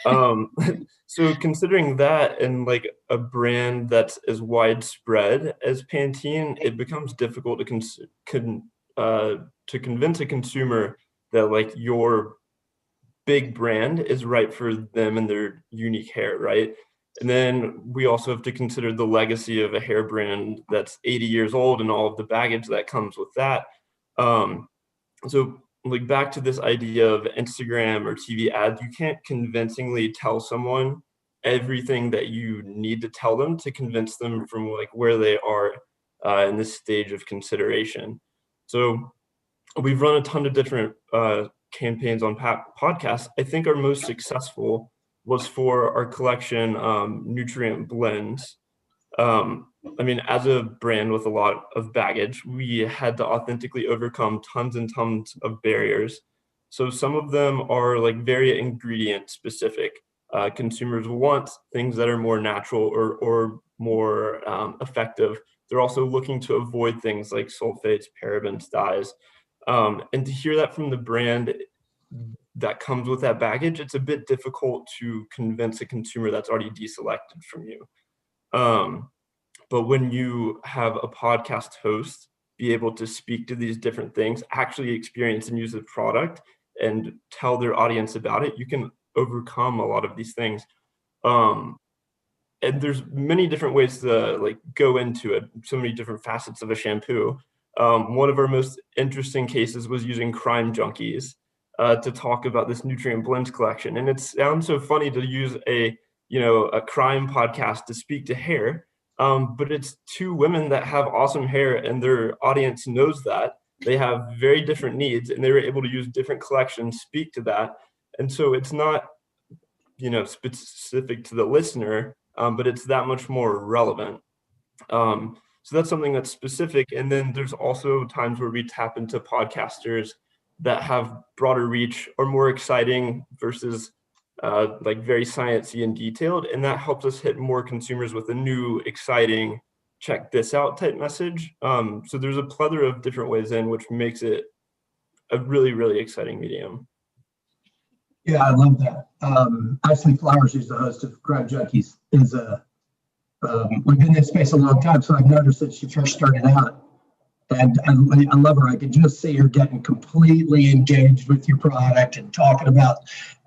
So considering that and like a brand that's as widespread as Pantene, it becomes difficult to convince a consumer that like your big brand is right for them and their unique hair, right? And then we also have to consider the legacy of a hair brand that's 80 years old and all of the baggage that comes with that. So like back to this idea of Instagram or TV ads, you can't convincingly tell someone everything that you need to tell them to convince them from like where they are in this stage of consideration. So we've run a ton of different campaigns on podcasts. I think our most successful was for our collection nutrient blends. I mean, as a brand with a lot of baggage, we had to authentically overcome tons and tons of barriers. So some of them are like very ingredient specific. Consumers want things that are more natural or more effective. They're also looking to avoid things like sulfates, parabens, dyes. And to hear that from the brand that comes with that baggage, it's a bit difficult to convince a consumer that's already deselected from you. But when you have a podcast host be able to speak to these different things, actually experience and use the product and tell their audience about it, you can overcome a lot of these things. And there's many different ways to like go into it, so many different facets of a shampoo. One of our most interesting cases was using Crime Junkies to talk about this nutrient blends collection. And it sounds so funny to use a crime podcast to speak to hair, but it's two women that have awesome hair and their audience knows that. They have very different needs and they were able to use different collections, speak to that. And so it's not, specific to the listener, but it's that much more relevant. So that's something that's specific. And then there's also times where we tap into podcasters that have broader reach or more exciting versus like very sciencey and detailed, and that helps us hit more consumers with a new, exciting, check this out type message. So there's a plethora of different ways in which makes it a really, really exciting medium. Yeah, I love that. Ashley Flowers, who's the host of Crime Junkies, is we've been in this space a long time, so I've noticed that she first started out, and I love her. I could just see her getting completely engaged with your product and talking about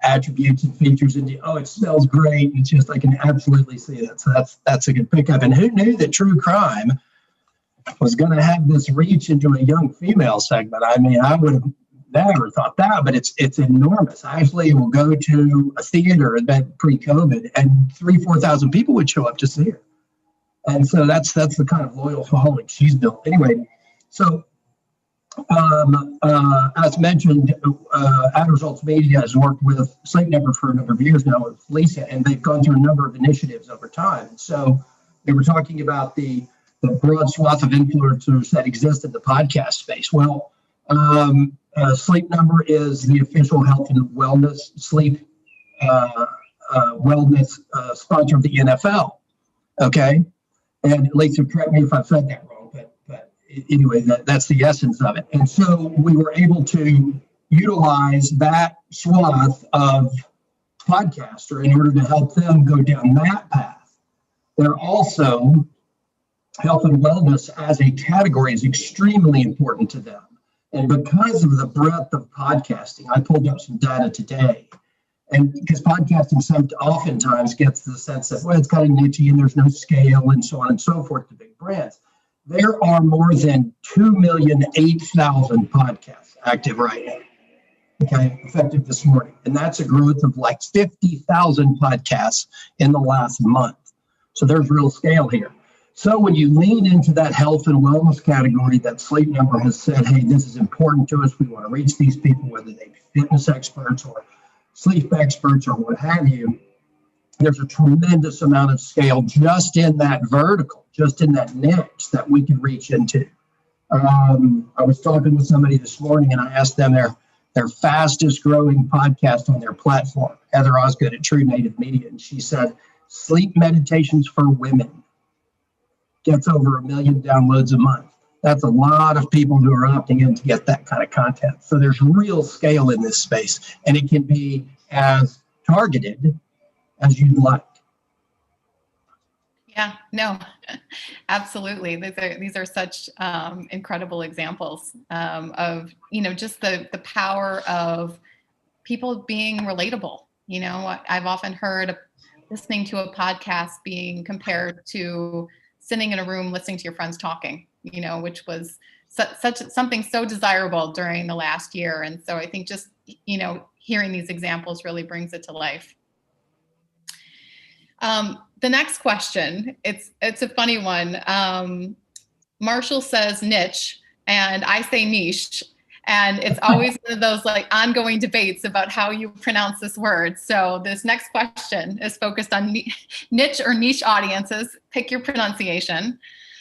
attributes and features, and oh, it smells great. And it's just, I can absolutely see that. So that's a good pickup. And who knew that true crime was going to have this reach into a young female segment? I mean, I would have never thought that, but it's enormous. Ashley will go to a theater event pre-COVID, and 3,000-4,000 people would show up to see her. And so that's the kind of loyal following she's built. Anyway, so as mentioned, Ad Results Media has worked with Sleep Number for a number of years now with Lisa, and they've gone through a number of initiatives over time. So they were talking about the broad swath of influencers that exist in the podcast space. Well, Sleep Number is the official health and wellness sleep wellness sponsor of the NFL. Okay, and Lisa, correct me if I've said that wrong, but anyway, that's the essence of it. And so we were able to utilize that swath of podcaster in order to help them go down that path. They're also health and wellness as a category is extremely important to them. And because of the breadth of podcasting, I pulled up some data today. And because podcasting oftentimes gets the sense that, well, it's kind of niche and there's no scale and so on and so forth to big brands. There are more than 2,008,000 podcasts active right now. Okay, effective this morning. And that's a growth of like 50,000 podcasts in the last month. So there's real scale here. So when you lean into that health and wellness category that Sleep Number has said, hey, this is important to us, we want to reach these people, whether they be fitness experts or sleep experts or what have you, there's a tremendous amount of scale just in that vertical, just in that niche that we can reach into. I was talking with somebody this morning and I asked them their fastest growing podcast on their platform, Heather Osgood at True Native Media, and she said, Sleep Meditations for Women gets over 1 million downloads a month. That's a lot of people who are opting in to get that kind of content. So there's real scale in this space, and it can be as targeted as you'd like. Yeah, no, absolutely. These are such incredible examples of, just the power of people being relatable. I've often heard listening to a podcast being compared to sitting in a room listening to your friends talking, which was something so desirable during the last year. And so I think just, hearing these examples really brings it to life. The next question, it's a funny one. Marshall says niche and I say niche. And it's always one of those like ongoing debates about how you pronounce this word. So this next question is focused on niche or niche audiences. Pick your pronunciation.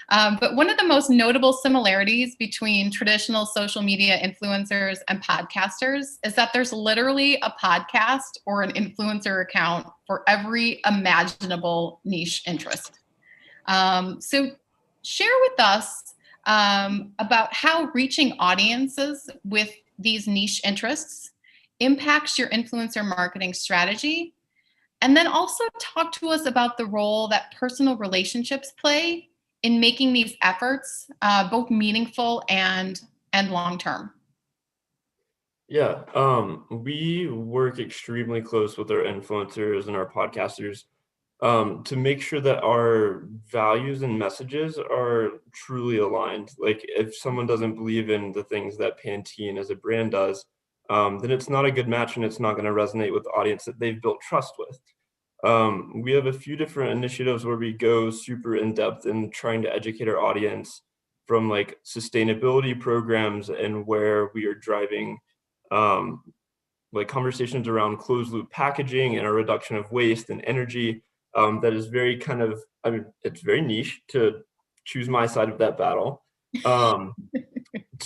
But one of the most notable similarities between traditional social media influencers and podcasters is that there's literally a podcast or an influencer account for every imaginable niche interest. So share with us about how reaching audiences with these niche interests impacts your influencer marketing strategy. And then also talk to us about the role that personal relationships play in making these efforts both meaningful and long-term. Yeah, we work extremely close with our influencers and our podcasters to make sure that our values and messages are truly aligned. Like if someone doesn't believe in the things that Pantene as a brand does, then it's not a good match and it's not going to resonate with the audience that they've built trust with. We have a few different initiatives where we go super in depth in trying to educate our audience from like sustainability programs and where we are driving like conversations around closed loop packaging and a reduction of waste and energy. That is very kind of, it's very niche to choose my side of that battle.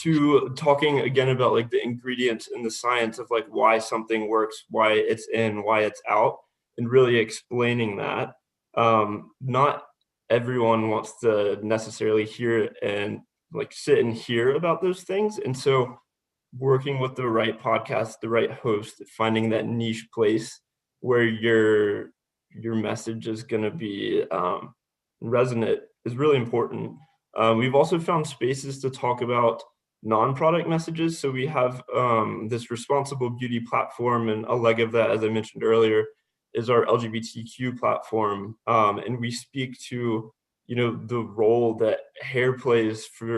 to talking again about like the ingredients and the science of like why something works, why it's in, why it's out, and really explaining that. Not everyone wants to necessarily hear and like sit and hear about those things. And so working with the right podcast, the right host, finding that niche place where your message is going to be resonant is really important. We've also found spaces to talk about non-product messages. So we have this responsible beauty platform, and a leg of that, as I mentioned earlier, is our LGBTQ platform. And we speak to, the role that hair plays for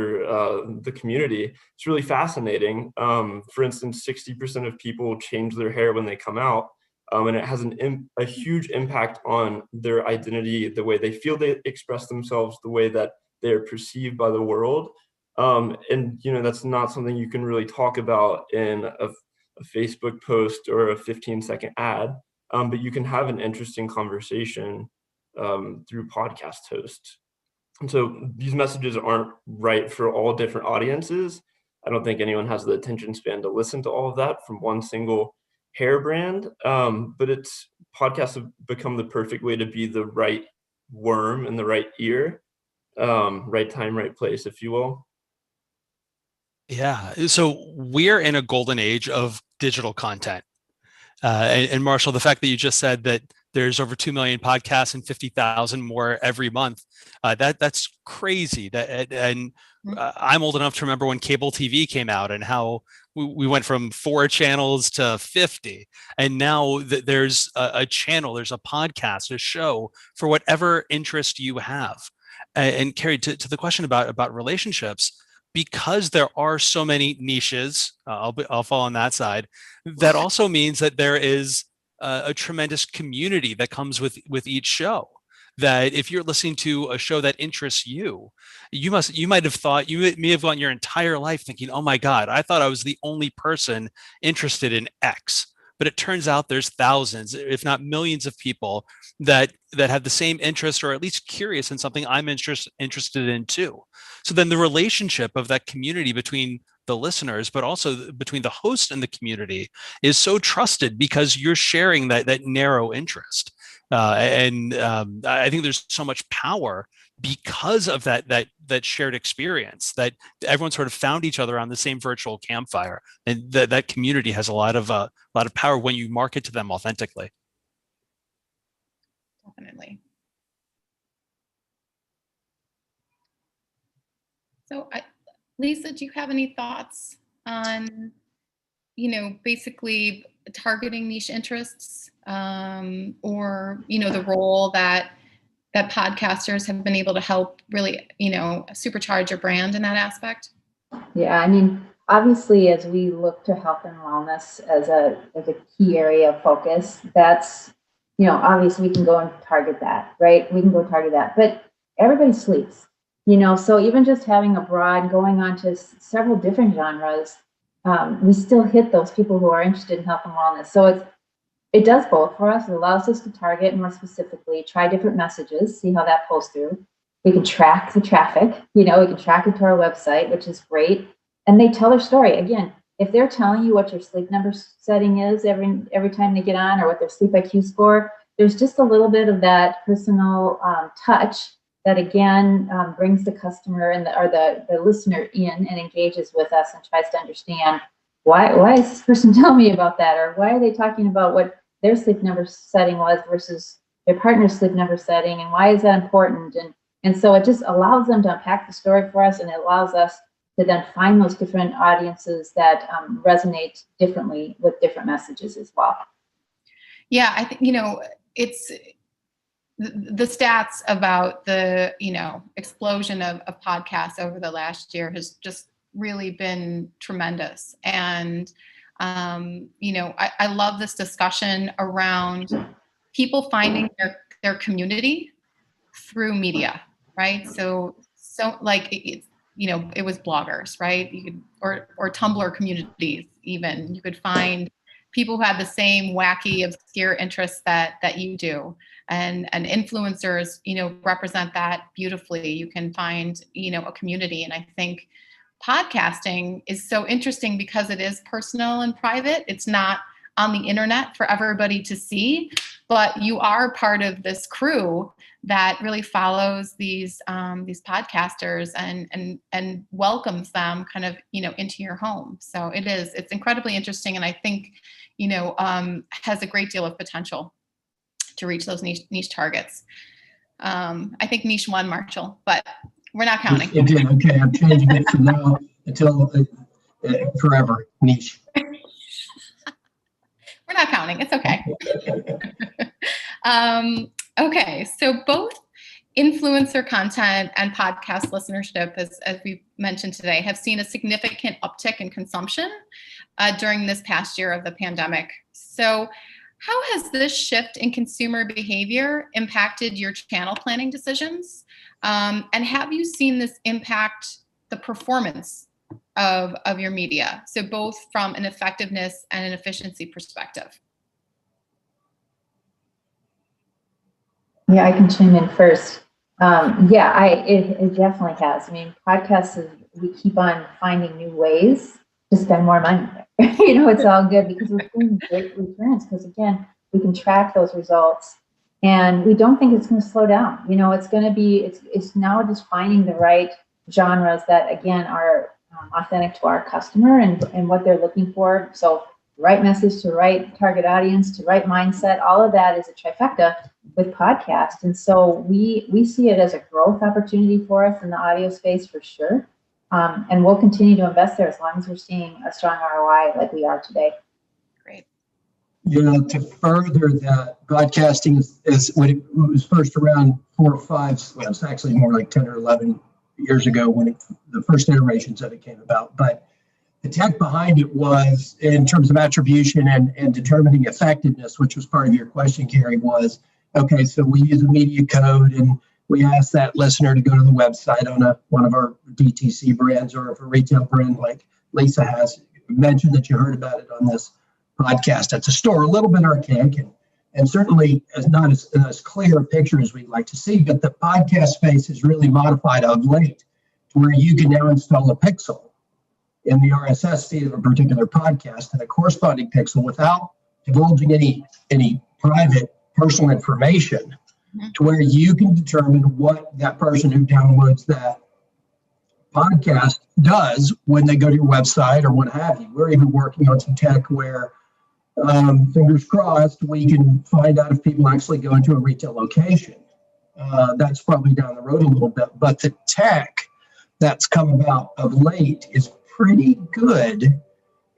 the community. It's really fascinating. For instance, 60% of people change their hair when they come out. And it has a huge impact on their identity, the way they feel they express themselves, the way that they're perceived by the world. And, that's not something you can really talk about in a Facebook post or a 15-second ad, but you can have an interesting conversation through podcast hosts. And so these messages aren't right for all different audiences. I don't think anyone has the attention span to listen to all of that from one single hair brand, but podcasts have become the perfect way to be the right worm in the right ear, right time, right place, if you will. Yeah. So we're in a golden age of digital content. And Marshall, the fact that you just said that there's over 2 million podcasts and 50,000 more every month, that's crazy. I'm old enough to remember when cable TV came out and how we went from 4 channels to 50. And now there's a channel, there's a podcast, a show for whatever interest you have. And Carrie, to the question about relationships, because there are so many niches, I'll fall on that side. That also means that there is a tremendous community that comes with each show. That if you're listening to a show that interests you, you might have thought, you may have gone your entire life thinking, oh my God, I thought I was the only person interested in X. But it turns out there's thousands, if not millions of people that have the same interest, or at least curious in something I'm interested in too. So then the relationship of that community between the listeners, but also between the host and the community, is so trusted because you're sharing that narrow interest. I think there's so much power because of that shared experience, that everyone sort of found each other on the same virtual campfire, and that community has a lot of power when you market to them authentically. Definitely. So, Lisa, do you have any thoughts on, basically targeting niche interests, or the role that podcasters have been able to help really, supercharge your brand in that aspect? Yeah, I mean, obviously, as we look to health and wellness as a key area of focus, that's, obviously we can go and target that, right? We can go target that, but everybody sleeps, so even just having a broad going on to several different genres, we still hit those people who are interested in health and wellness. So it does both for us. It allows us to target more specifically, try different messages, see how that pulls through. We can track the traffic, we can track it to our website, which is great. And they tell their story. Again, if they're telling you what your sleep number setting is every time they get on, or what their sleep IQ score, there's just a little bit of that personal touch that again brings the customer or the listener in and engages with us and tries to understand why is this person telling me about that, or why are they talking about what their sleep number setting was versus their partner's sleep number setting, and why is that important? And so it just allows them to unpack the story for us, and it allows us to then find those different audiences that resonate differently with different messages as well. Yeah, I think, it's the stats about the, explosion of podcasts over the last year has just really been tremendous. And, I love this discussion around people finding their community through media, right? So like it was bloggers, right? You could, or Tumblr communities even. You could find people who had the same wacky, obscure interests that you do. And influencers, represent that beautifully. You can find, a community. And I think podcasting is so interesting because it is personal and private. It's not on the internet for everybody to see, but you are part of this crew that really follows these podcasters and welcomes them kind of, into your home. So it's incredibly interesting. And I think, has a great deal of potential to reach those niche targets. I think niche one, Marshall, but we're not counting. Okay, I'm changing it from now until forever, niche. We're not counting. It's okay. Okay, so both influencer content and podcast listenership, as we mentioned today, have seen a significant uptick in consumption during this past year of the pandemic. So how has this shift in consumer behavior impacted your channel planning decisions? And have you seen this impact the performance of your media? So both from an effectiveness and an efficiency perspective. Yeah, I can chime in first. It definitely has. I mean, podcasts we keep on finding new ways to spend more money. It's all good because we're seeing great returns because again, we can track those results and we don't think it's going to slow down. It's going to be, it's now just finding the right genres that again are authentic to our customer and what they're looking for. So right message to right target audience to right mindset, all of that is a trifecta with podcast. And so we see it as a growth opportunity for us in the audio space for sure. And we'll continue to invest there as long as we're seeing a strong ROI like we are today. Great. To further that, podcasting is when it was first around 4 or 5, well, it's actually more like 10 or 11 years ago when the first iterations of it came about. But the tech behind it was, in terms of attribution and determining effectiveness, which was part of your question, Carrie, was, okay, so we use a media code and we ask that listener to go to the website on one of our DTC brands, or if a retail brand like Lisa has mentioned that you heard about it on this podcast. It's a store, a little bit archaic and certainly not as clear a picture as we'd like to see, but the podcast space is really modified of late to where you can now install a pixel in the RSS feed of a particular podcast and a corresponding pixel without divulging any private personal information, to where you can determine what that person who downloads that podcast does when they go to your website or what have you. We're even working on some tech where, fingers crossed, we can find out if people actually go into a retail location. That's probably down the road a little bit, but the tech that's come about of late is pretty good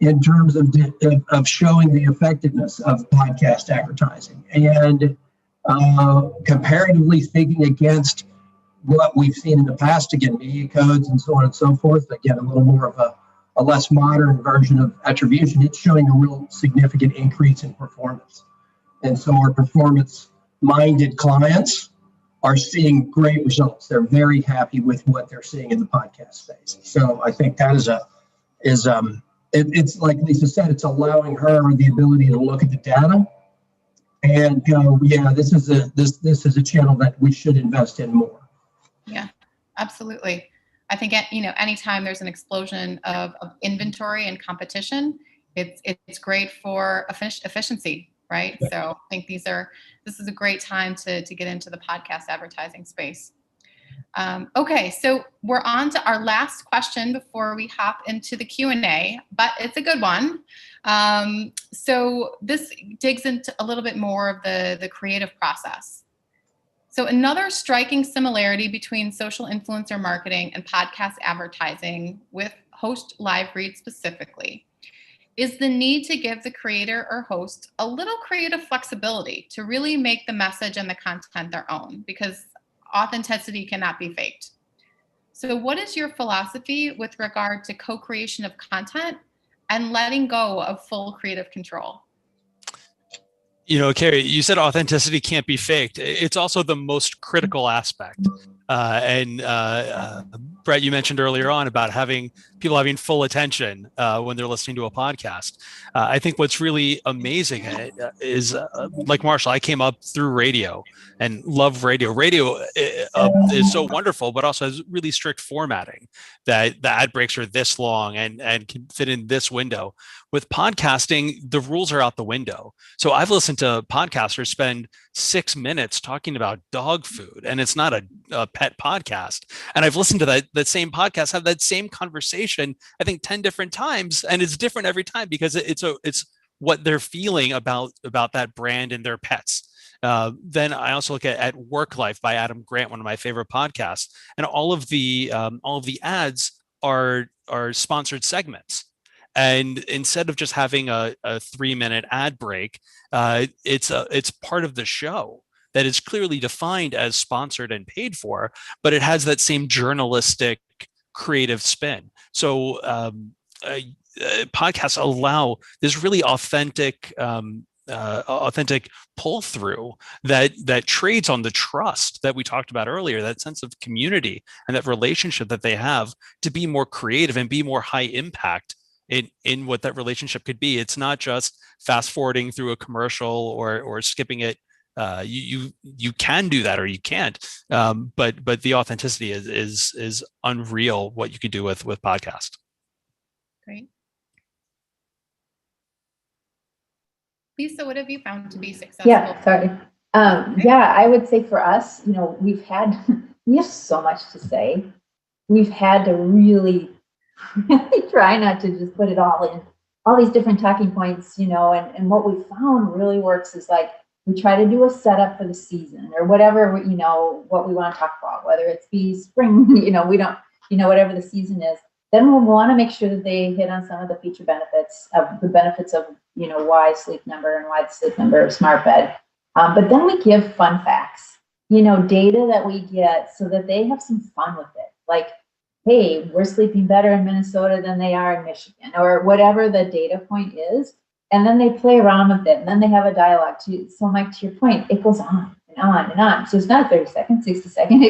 in terms of showing the effectiveness of podcast advertising. And comparatively speaking against what we've seen in the past, again, media codes and so on and so forth, again, a little more of a less modern version of attribution, it's showing a real significant increase in performance. And so our performance-minded clients are seeing great results. They're very happy with what they're seeing in the podcast space. So I think that it's like Lisa said, it's allowing her the ability to look at the data and go, yeah, this is a channel that we should invest in more. Yeah, absolutely. I think anytime there's an explosion of inventory and competition, it's great for efficiency, right? Yeah. So I think this is a great time to get into the podcast advertising space. Okay, so we're on to our last question before we hop into the Q&A, but it's a good one. So this digs into a little bit more of the creative process. So another striking similarity between social influencer marketing and podcast advertising, with host live read specifically, is the need to give the creator or host a little creative flexibility to really make the message and the content their own, because authenticity cannot be faked. So what is your philosophy with regard to co-creation of content and letting go of full creative control? Carrie, you said authenticity can't be faked. It's also the most critical aspect. Brett, you mentioned earlier on about people having full attention when they're listening to a podcast. I think what's really amazing is, like Marshall, I came up through radio and love radio. Radio is so wonderful, but also has really strict formatting that the ad breaks are this long and can fit in this window. With podcasting, the rules are out the window. So I've listened to podcasters spend 6 minutes talking about dog food, and it's not a pet podcast. And I've listened to that same podcast have that same conversation, I think 10 different times, and it's different every time because it's what they're feeling about that brand and their pets. Then I also look at Work Life by Adam Grant, one of my favorite podcasts, and all of the ads are sponsored segments. And instead of just having a 3-minute ad break, it's part of the show that is clearly defined as sponsored and paid for, but it has that same journalistic creative spin. So podcasts allow this really authentic pull through that trades on the trust that we talked about earlier, that sense of community and that relationship that they have, to be more creative and be more high impact in what that relationship could be. It's not just fast forwarding through a commercial or skipping it. You can do that or you can't, but the authenticity is unreal what you could do with podcast. Great. Lisa, what have you found to be successful? Yeah, sorry. Yeah, I would say for us, we have so much to say. We've had to really try not to just put it all in all these different talking points, and what we found really works is like we try to do a setup for the season or whatever, what we want to talk about, whether it's bees, spring, we don't, whatever the season is. Then we'll want to make sure that they hit on some of the feature benefits of why Sleep Number and why the Sleep Number Smart Bed. But then we give fun facts, data that we get so that they have some fun with it. Like, hey, we're sleeping better in Minnesota than they are in Michigan, or whatever the data point is. And then they play around with it, and then they have a dialogue too. So Mike, to your point, it goes on and on and on. So it's not 30 seconds, 60 seconds.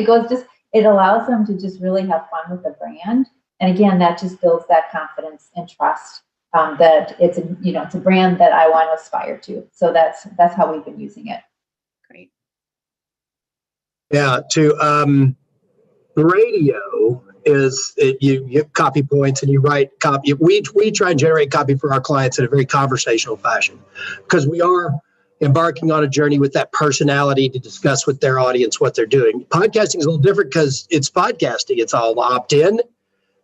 It allows them to just really have fun with the brand. And again, that just builds that confidence and trust that it's a brand that I want to aspire to. So that's how we've been using it. Great. Yeah, to radio is you get copy points and you write copy. We try and generate copy for our clients in a very conversational fashion because we are embarking on a journey with that personality to discuss with their audience what they're doing. Podcasting is a little different because it's podcasting. It's all opt-in.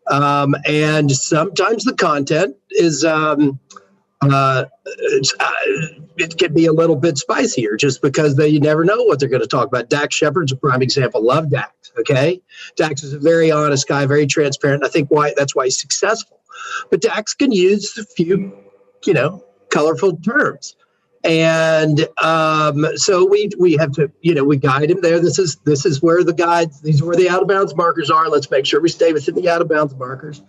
And sometimes the content is it can be a little bit spicier just because you never know what they're going to talk about. Dax Shepard's a prime example. Love Dax. Okay, Dax is a very honest guy, very transparent. I think that's why he's successful. But Dax can use a few, colorful terms, and so we have to, we guide him there. This is where the guides. These are where the out of bounds markers are. Let's make sure we stay within the out of bounds markers,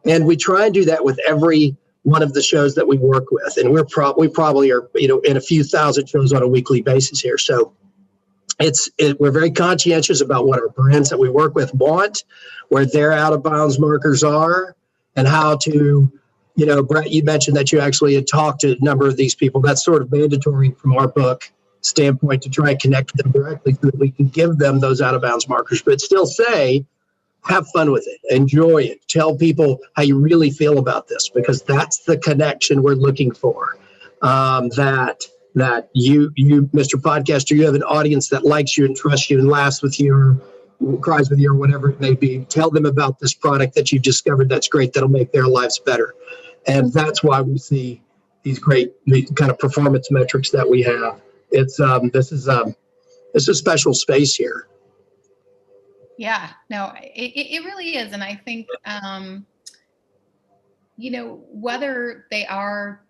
and we try and do that with every one of the shows that we work with. And we probably are, in a few thousand shows on a weekly basis here. So we're very conscientious about what our brands that we work with want, where their out of bounds markers are, and how to, Brett, you mentioned that you actually had talked to a number of these people. That's sort of mandatory from our book standpoint to try and connect with them directly so that we can give them those out of bounds markers, but still say, have fun with it, enjoy it, tell people how you really feel about this, because that's the connection we're looking for. That you, Mr. Podcaster, you have an audience that likes you and trusts you and laughs with you or cries with you or whatever it may be. Tell them about this product that you've discovered that's great, that'll make their lives better. And that's why we see these kind of performance metrics that we have. It's this is a special space here. Yeah, no, it really is. And I think, whether they are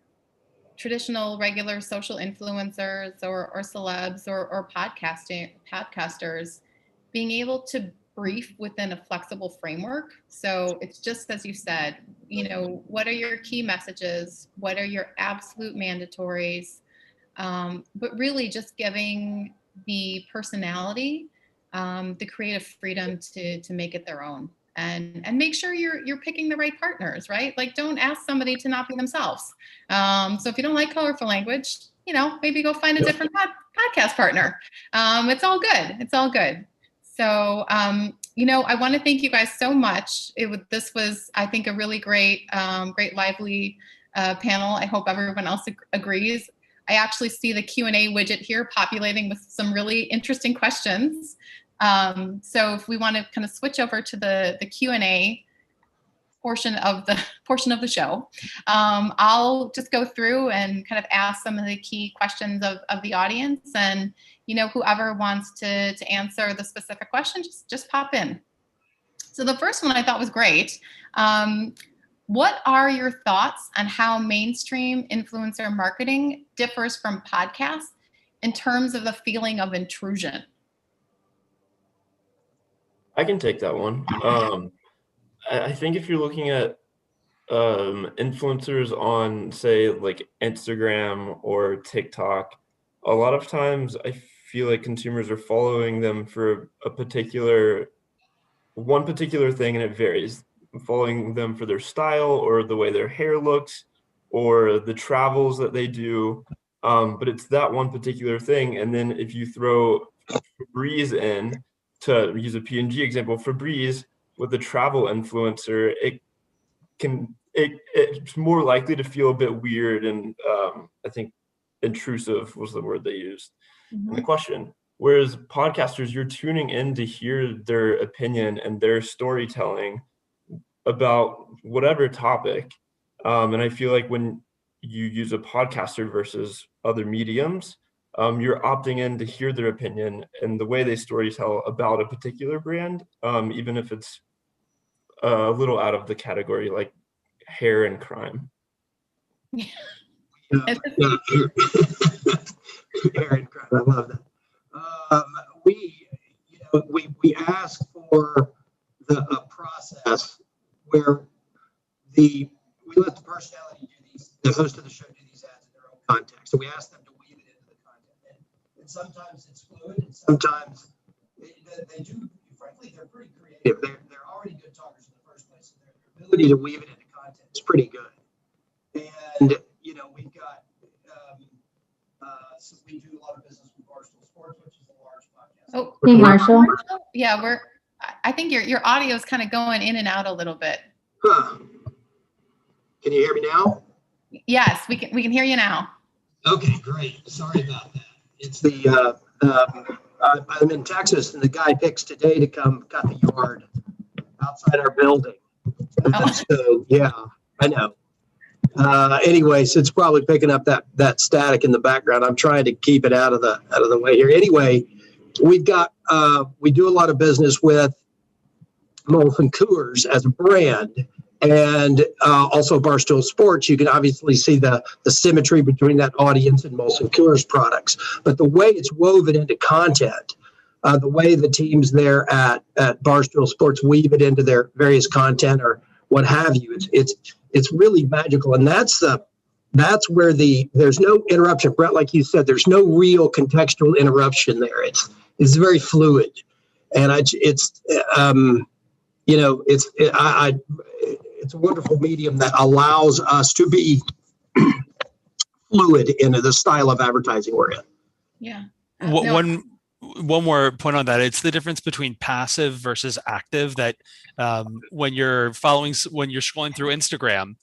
traditional, regular social influencers or celebs or podcasters, being able to brief within a flexible framework. So it's just as you said, what are your key messages? What are your absolute mandatories? But really just giving the personality the creative freedom to make it their own, and make sure you're picking the right partners, right? Like, don't ask somebody to not be themselves. So if you don't like colorful language, maybe go find a different podcast partner. It's all good. It's all good. So, I want to thank you guys so much. This was, I think, a really great, lively panel. I hope everyone else agrees. I actually see the Q&A widget here populating with some really interesting questions. So if we want to kind of switch over to the Q&A portion of the show, I'll just go through and kind of ask some of the key questions of the audience, and whoever wants to answer the specific question, just pop in. So the first one I thought was great. What are your thoughts on how mainstream influencer marketing differs from podcasts in terms of the feeling of intrusion? I can take that one. I think if you're looking at influencers on, say, like Instagram or TikTok, a lot of times I feel like consumers are following them for one particular thing, and it varies. Following them for their style or the way their hair looks or the travels that they do. But it's that one particular thing. And then if you throw Febreze in, to use a P&G example, Febreze with a travel influencer, it's more likely to feel a bit weird, and I think intrusive was the word they used in the question. Whereas podcasters, you're tuning in to hear their opinion and their storytelling about whatever topic. And I feel like when you use a podcaster versus other mediums, you're opting in to hear their opinion and the way they storytell about a particular brand, even if it's a little out of the category, like hair and crime. Hair and crime, I love that. We ask for a process where we let the personality the host of the show do these ads in their own context. So we ask them to weave it into the content. And sometimes it's fluid, and sometimes they do, frankly, they're pretty creative. They're already good talkers in the first place. So their ability to weave it into content is pretty good. And, we've got, so we do a lot of business with Barstool Sports, which is a large podcast. Oh, hey, Marshall. Yeah, I think your audio is kind of going in and out a little bit. Huh. Can you hear me now? Yes, we can hear you now. Okay, great. Sorry about that. It's I'm in Texas, and the guy picks today to come cut the yard outside our building. So yeah, I know. Anyway, so it's probably picking up that static in the background. I'm trying to keep it out of the way here. Anyway, we do a lot of business with Molson Coors as a brand, and also Barstool Sports. You can obviously see the symmetry between that audience and Molson Coors products. But the way it's woven into content, the way the teams there at Barstool Sports weave it into their various content or what have you, it's really magical. And that's where there's no interruption. Brett, like you said, there's no real contextual interruption there. It's very fluid, and it's a wonderful medium that allows us to be fluid into the style of advertising we're in. Yeah. One more point on that. It's the difference between passive versus active, that when you're scrolling through Instagram,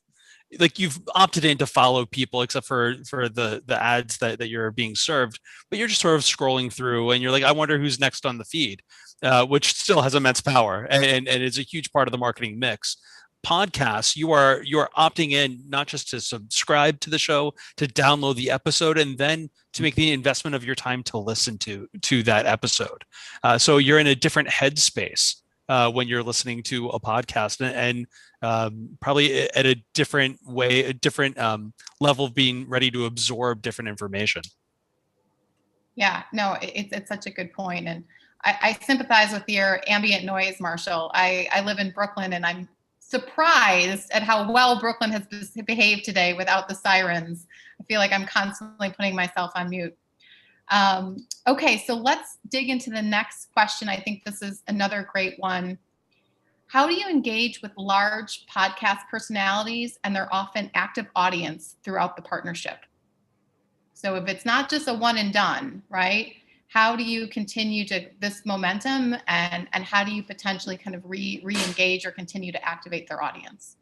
like you've opted in to follow people except for the ads that you're being served, but you're just sort of scrolling through and you're like, I wonder who's next on the feed, which still has immense power and is a huge part of the marketing mix. Podcasts, you are opting in not just to subscribe to the show, to download the episode, and then to make the investment of your time to listen to that episode. So you're in a different headspace when you're listening to a podcast, and probably at a different level of being ready to absorb different information. Yeah, no, it's such a good point. And I sympathize with your ambient noise, Marshall. I live in Brooklyn, and I'm surprised at how well Brooklyn has behaved today without the sirens. I feel like I'm constantly putting myself on mute. Okay, so let's dig into the next question. I think this is another great one. How do you engage with large podcast personalities and their often active audience throughout the partnership? So if it's not just a one and done, right? How do you continue to this momentum, and how do you potentially kind of re-engage or continue to activate their audience?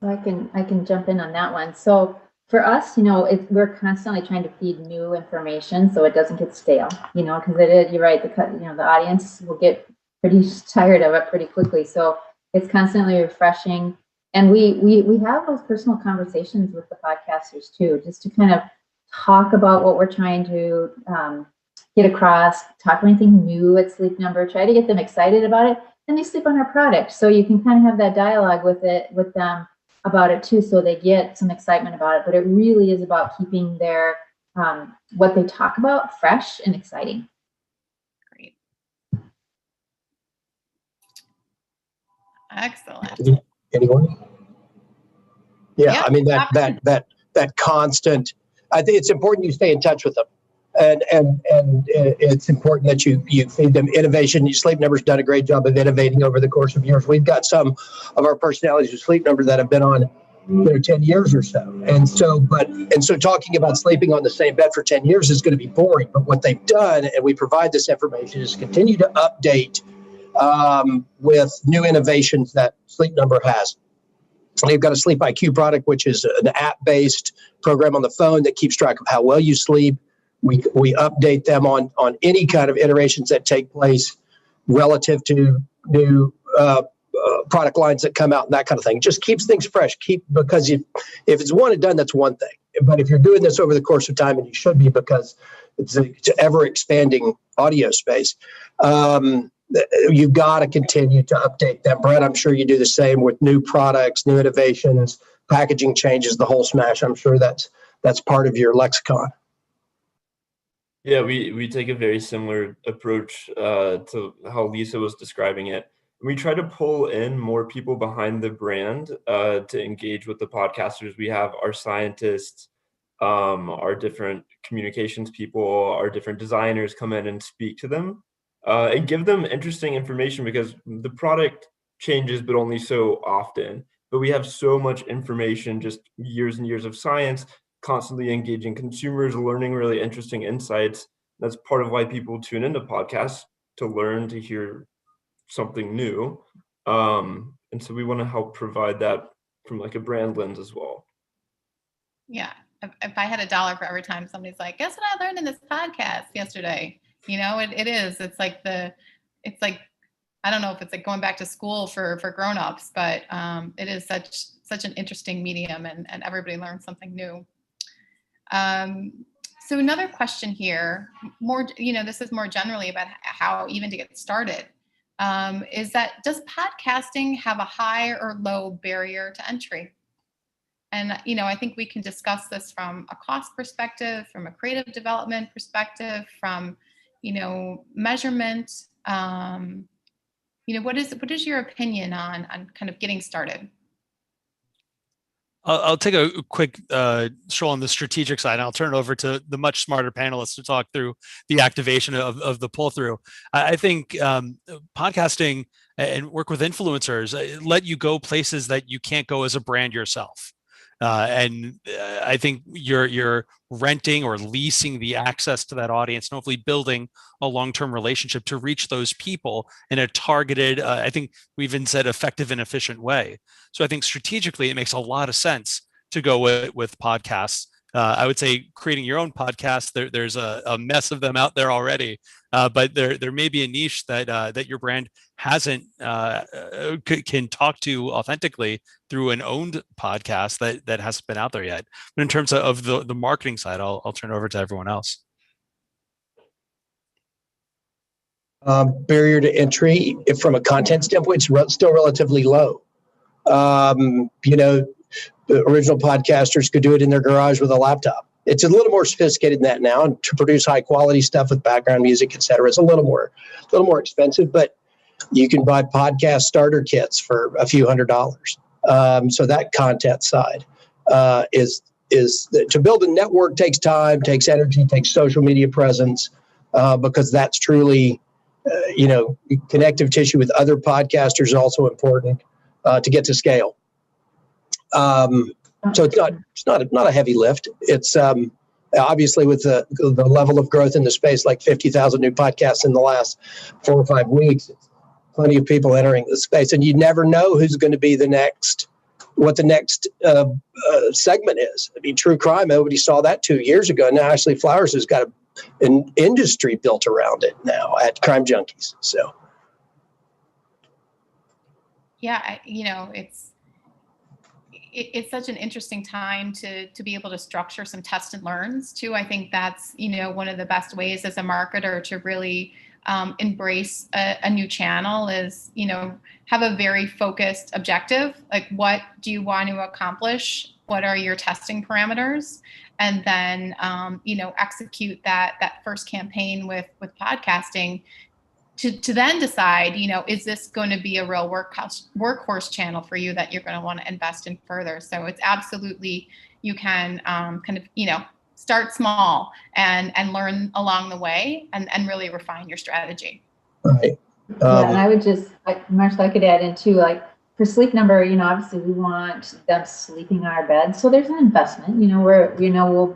I can jump in on that one. So for us, we're constantly trying to feed new information so it doesn't get stale, because you're right, the audience will get pretty tired of it pretty quickly. So it's constantly refreshing. And we have those personal conversations with the podcasters too, just to kind of talk about what we're trying to get across, talk about anything new at Sleep Number, try to get them excited about it. And they sleep on our product. So you can kind of have that dialogue with them about it too, so they get some excitement about it. But it really is about keeping their what they talk about fresh and exciting. Great. Excellent. Anyone? Yeah, I mean that constant. I think it's important you stay in touch with them, and it's important that you feed them innovation. Sleep Number's done a great job of innovating over the course of years. We've got some of our personalities with Sleep Number that have been on 10 years or so, and so talking about sleeping on the same bed for 10 years is going to be boring. But what they've done, and we provide this information, is continue to update with new innovations that Sleep Number has. They've got a Sleep IQ product, which is an app-based program on the phone that keeps track of how well you sleep. We update them on any kind of iterations that take place relative to new product lines that come out and that kind of thing. Just keeps things fresh. Because if it's one and done, that's one thing. But if you're doing this over the course of time, and you should be, because it's an ever expanding audio space, you've got to continue to update them. Brett, I'm sure you do the same with new products, new innovations, packaging changes, the whole smash. I'm sure that's part of your lexicon. Yeah, we take a very similar approach to how Lisa was describing it. We try to pull in more people behind the brand to engage with the podcasters. We have our scientists, our different communications people, our different designers come in and speak to them. And give them interesting information, because the product changes, but only so often. But we have so much information, just years and years of science, constantly engaging consumers, learning really interesting insights. That's part of why people tune into podcasts, to learn, to hear something new. And so we want to help provide that from like a brand lens as well. Yeah. If I had $1 for every time somebody's like, guess what I learned in this podcast yesterday? It is. It's like I don't know if it's like going back to school for grown-ups, but it is such an interesting medium, and everybody learns something new. So another question here, this is more generally about how even to get started, is that does podcasting have a high or low barrier to entry? And, I think we can discuss this from a cost perspective, from a creative development perspective, from measurement. What is your opinion on kind of getting started? I'll take a quick stroll on the strategic side. I'll turn it over to the much smarter panelists to talk through the activation of the pull through. I think podcasting and work with influencers let you go places that you can't go as a brand yourself. And I think you're renting or leasing the access to that audience, and hopefully building a long-term relationship to reach those people in a targeted, I think we even said effective and efficient way. So I think strategically, it makes a lot of sense to go with podcasts. I would say creating your own podcast, there's a mess of them out there already, but there may be a niche that your brand hasn't can talk to authentically through an owned podcast that hasn't been out there yet. But in terms of the marketing side, I'll turn it over to everyone else. Barrier to entry, from a content standpoint, it's still relatively low. The original podcasters could do it in their garage with a laptop. It's a little more sophisticated than that now, and to produce high quality stuff with background music, et cetera, it's a little more expensive, but you can buy podcast starter kits for a few $100s. So that content side is is that to build a network takes time, takes energy, takes social media presence, because that's truly, connective tissue with other podcasters is also important to get to scale. So it's not a heavy lift. It's obviously with the level of growth in the space, like 50,000 new podcasts in the last 4 or 5 weeks, plenty of people entering the space, and you never know who's going to be what the next segment is. I mean, true crime, nobody saw that 2 years ago. Now Ashley Flowers has got an industry built around it now at Crime Junkies. So, yeah, it's such an interesting time to be able to structure some test and learns too. I think that's, one of the best ways as a marketer to really embrace a new channel is, have a very focused objective. Like, what do you want to accomplish? What are your testing parameters? And then, execute that first campaign with podcasting to then decide, is this going to be a real workhorse channel for you that you're going to want to invest in further? So it's absolutely, you can start small and learn along the way and really refine your strategy. Right. Yeah, and I would just, Marshall, I could add in too, like for Sleep Number, obviously we want them sleeping on our beds. So there's an investment,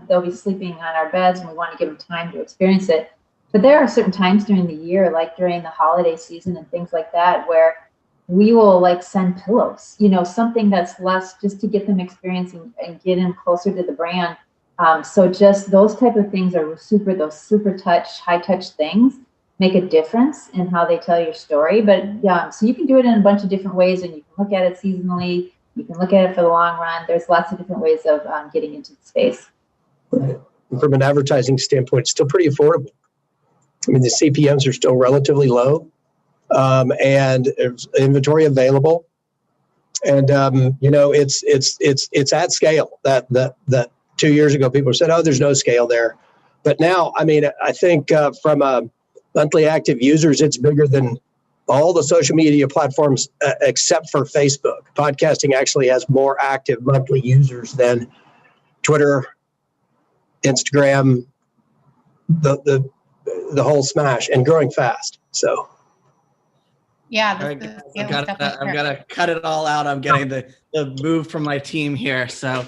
they'll be sleeping on our beds and we want to give them time to experience it. But there are certain times during the year, like during the holiday season and things like that, where we will like send pillows, something that's less just to get them experiencing and get them closer to the brand. So just those type of things are those super high touch things make a difference in how they tell your story. But yeah, so you can do it in a bunch of different ways, and you can look at it seasonally. You can look at it for the long run. There's lots of different ways of getting into the space. Right. From an advertising standpoint, it's still pretty affordable. I mean, the CPMs are still relatively low, and there's inventory available, and it's at scale. That 2 years ago, people said, "Oh, there's no scale there," but now, I mean, I think from a monthly active users, it's bigger than all the social media platforms except for Facebook. Podcasting actually has more active monthly users than Twitter, Instagram, the whole smash, and growing fast. So yeah, I've got to cut it all out. I'm getting the move from my team here. So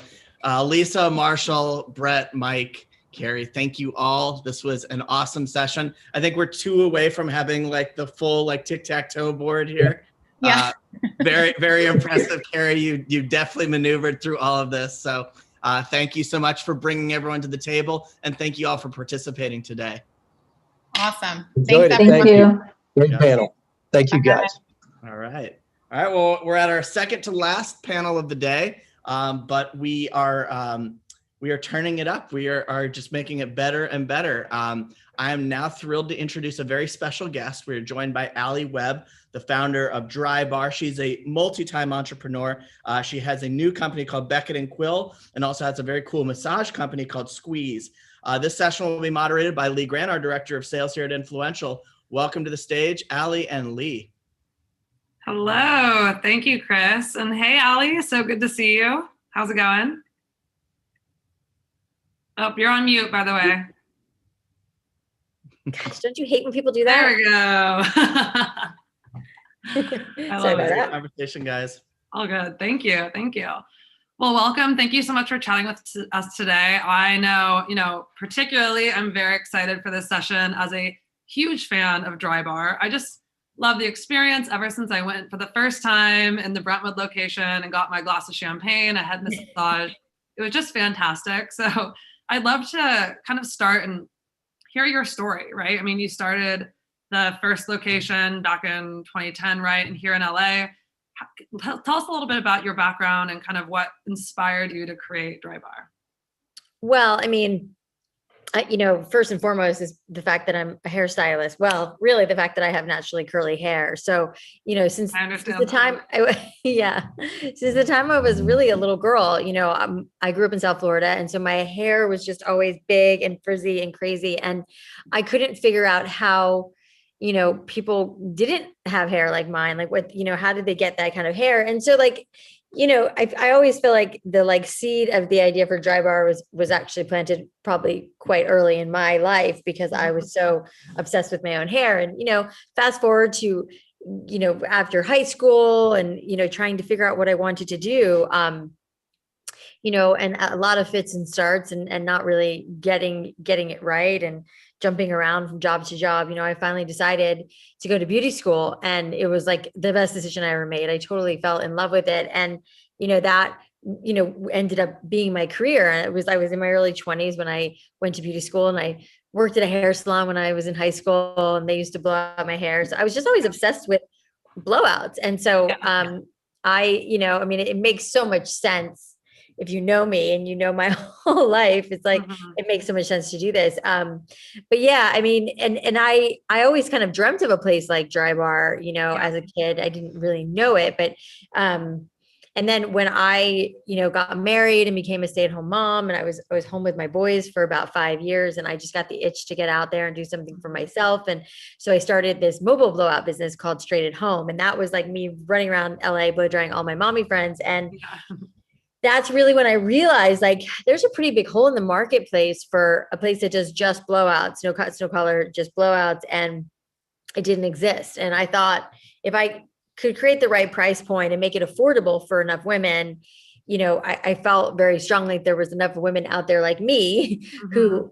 Lisa, Marshall, Brett, Mike, Carrie, thank you all. This was an awesome session. I think we're 2 away from having like the full like tic-tac-toe board here. Yeah. Very, very impressive, Carrie. You definitely maneuvered through all of this. So thank you so much for bringing everyone to the table, and thank you all for participating today. Awesome. Thank you. Great panel. Thank you, guys. All right. Well, we're at our second to last panel of the day, but we are turning it up. We are just making it better and better. I am now thrilled to introduce a very special guest. We are joined by Allie Webb, the founder of Drybar. She's a multi-time entrepreneur. She has a new company called Beckett and Quill, and also has a very cool massage company called Squeeze. This session will be moderated by Lee Grant, our Director of Sales here at Influential. Welcome to the stage, Allie and Lee. Hello. Thank you, Chris. And hey, Allie, so good to see you. How's it going? Oh, you're on mute, by the way. Gosh, don't you hate when people do that? There we go. I love it. Conversation, guys. All good. Thank you. Thank you. Well, welcome. Thank you so much for chatting with us today. I know, particularly I'm very excited for this session as a huge fan of Drybar. I just love the experience ever since I went for the first time in the Brentwood location and got my glass of champagne. I had this massage. It was just fantastic. So I'd love to kind of start and hear your story, right? I mean, you started the first location back in 2010, right? And here in LA. Tell us a little bit about your background and kind of what inspired you to create Drybar. Well, I mean, first and foremost is the fact that I'm a hairstylist. Well, really the fact that I have naturally curly hair. So, since the time I was really a little girl, I grew up in South Florida. And so my hair was just always big and frizzy and crazy. And I couldn't figure out how, people didn't have hair like mine. Like how did they get that kind of hair? And so I always feel like the seed of the idea for Drybar was actually planted probably quite early in my life, because I was so obsessed with my own hair. And, fast forward to, after high school and, trying to figure out what I wanted to do, and a lot of fits and starts and not really getting it right and jumping around from job to job. I finally decided to go to beauty school, and it was like the best decision I ever made. I totally fell in love with it. And, that, ended up being my career. And I was in my early 20s when I went to beauty school, and I worked at a hair salon when I was in high school, and they used to blow out my hair. So I was just always obsessed with blowouts. And so, it makes so much sense. If you know me and you know my whole life, it's like, it makes so much sense to do this. But yeah, and I always kind of dreamt of a place like Drybar, as a kid. I didn't really know it, but, and then when I, got married and became a stay-at-home mom, and I was home with my boys for about 5 years, and I just got the itch to get out there and do something for myself. And so I started this mobile blowout business called Straight at Home. And that was like me running around LA, blow drying all my mommy friends. And that's really when I realized, like, there's a pretty big hole in the marketplace for a place that does just blowouts, no cuts, no color, just blowouts. And it didn't exist. And I thought, if I could create the right price point and make it affordable for enough women, I felt very strongly there was enough women out there like me who,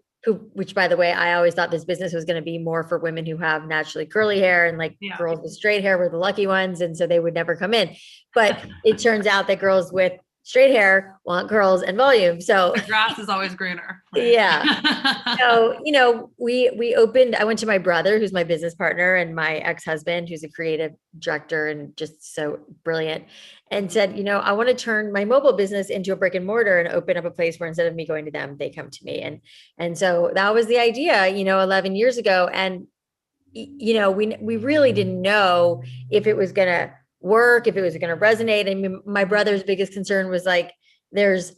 which, by the way, I always thought this business was going to be more for women who have naturally curly hair, and girls with straight hair were the lucky ones. And so they would never come in. But it turns out that girls with straight hair want curls and volume. So the grass is always greener. Right? Yeah. So, we opened, I went to my brother, who's my business partner, and my ex-husband, who's a creative director and just so brilliant, and said, I want to turn my mobile business into a brick and mortar and open up a place where instead of me going to them, they come to me. And so that was the idea, 11 years ago. And, we really didn't know if it was going to work, if it was going to resonate. I mean, my brother's biggest concern was like, there's,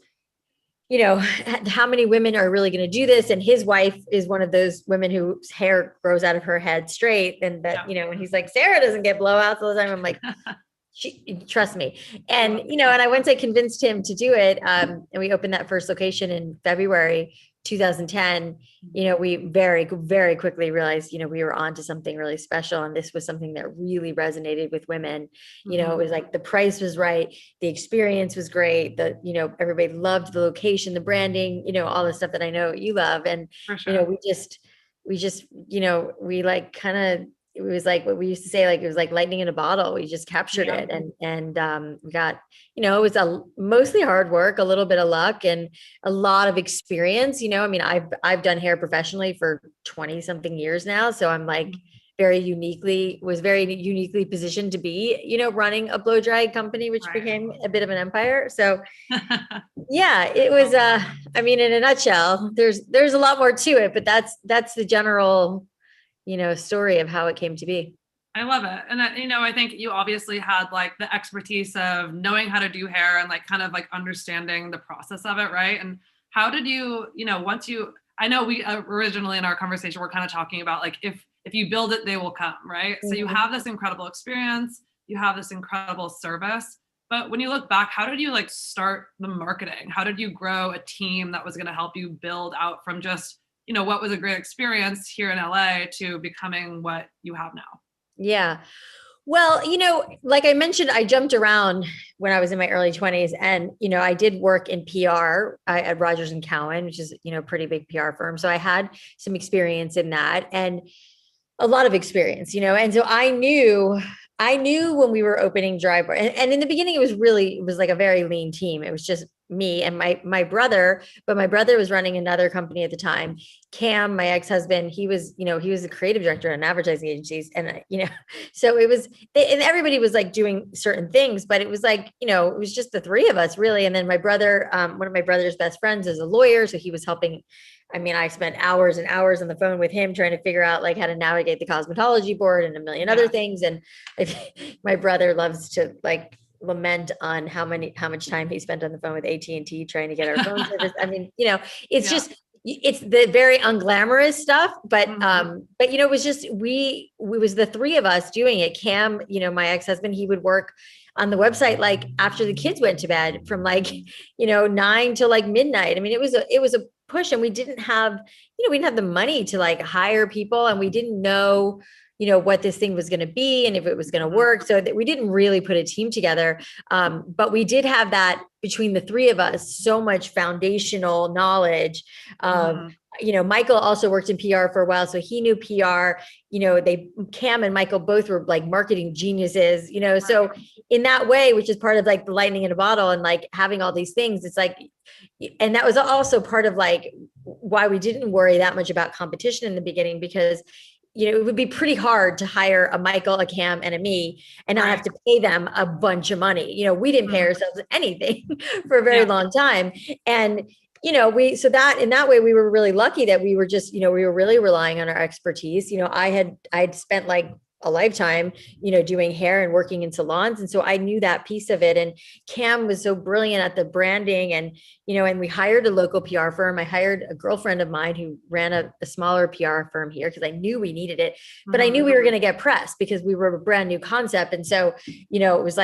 how many women are really going to do this? And his wife is one of those women whose hair grows out of her head straight. And that, and he's like, Sarah doesn't get blowouts all the time. I'm like, trust me. And, and I once I convinced him to do it, and we opened that first location in February 2010, we very, very quickly realized, we were onto something really special. And this was something that really resonated with women. It was like the price was right. The experience was great. Everybody loved the location, the branding, all the stuff that I know you love. And, we like kind of, it was like what we used to say, like, it was like lightning in a bottle. We just captured it. And we got, it was mostly hard work, a little bit of luck, and a lot of experience. I've done hair professionally for 20 something years now. So I'm like very uniquely positioned to be, running a blow dry company, which became a bit of an empire. So yeah, it was, in a nutshell, there's a lot more to it, but that's the general story of how it came to be. I love it. And I think you obviously had like the expertise of knowing how to do hair and like kind of like understanding the process of it, right? And how did you, I know we originally in our conversation, we're kind of talking about like, if you build it, they will come, right? So you have this incredible experience, you have this incredible service, but when you look back, how did you like start the marketing? How did you grow a team that was going to help you build out from just what was a great experience here in LA to becoming what you have now? Yeah. Well, like I mentioned, I jumped around when I was in my early 20s, and, I did work in PR at Rogers & Cowan, which is, a pretty big PR firm. So I had some experience in that, and a lot of experience, and so I knew when we were opening Drybar, and in the beginning, it was like a very lean team. It was just me and my brother, but my brother was running another company at the time. Cam, my ex-husband, he was the creative director in advertising agencies. And, so it was, and everybody was like doing certain things, but it was like, it was just the three of us really. And then my brother, one of my brother's best friends is a lawyer. So he was helping. I spent hours and hours on the phone with him trying to figure out like how to navigate the cosmetology board and a million other things. And my brother loves to like lament on how much time he spent on the phone with AT&T trying to get our phone service. It's just it's the very unglamorous stuff, but it was just, we was the three of us doing it. Cam, my ex-husband, he would work on the website like after the kids went to bed from 9 till midnight. I mean, it was a push, and we didn't have the money to hire people, and we didn't know what this thing was going to be and if it was going to work. So that we didn't really put a team together. But we did have that between the three of us, so much foundational knowledge. Michael also worked in PR for a while, so he knew PR. Cam and Michael both were marketing geniuses, so in that way, which is part of the lightning in a bottle and having all these things, it's and that was also part of why we didn't worry that much about competition in the beginning, because it would be pretty hard to hire a Michael, a Cam, and a me and not have to pay them a bunch of money. We didn't pay ourselves anything for a very long time. And, so that in that way, we were really lucky that we were just, we were really relying on our expertise. I'd spent a lifetime, doing hair and working in salons. And so I knew that piece of it. And Cam was so brilliant at the branding, and, and we hired a local PR firm. I hired a girlfriend of mine who ran a smaller PR firm here because I knew we needed it, but I knew we were going to get press because we were a brand new concept. And so, it was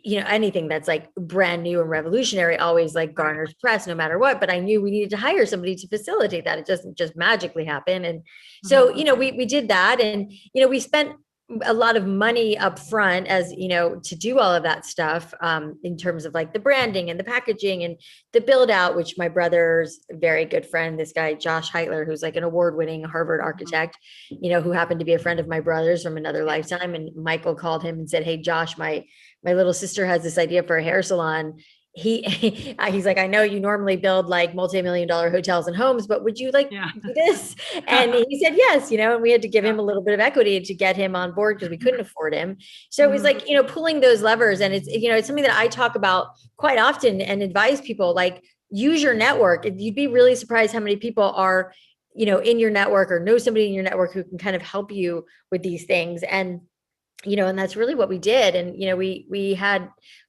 anything that's brand new and revolutionary always garners press no matter what, but I knew we needed to hire somebody to facilitate that. It doesn't just magically happen. And so, we did that, and, we spent a lot of money up front as, to do all of that stuff, in terms of the branding and the packaging and the build out, which my brother's very good friend, this guy, Josh Heitler, who's an award-winning Harvard architect, who happened to be a friend of my brother's from another lifetime. And Michael called him and said, "Hey, Josh, my little sister has this idea for a hair salon. He's I know you normally build multi-million-dollar hotels and homes, but would you do this?" And he said, yes, and we had to give him a little bit of equity to get him on board because we couldn't afford him. So it was pulling those levers. And it's, it's something that I talk about quite often and advise people, use your network. You'd be really surprised how many people are, in your network or know somebody in your network who can kind of help you with these things. And, and that's really what we did. And,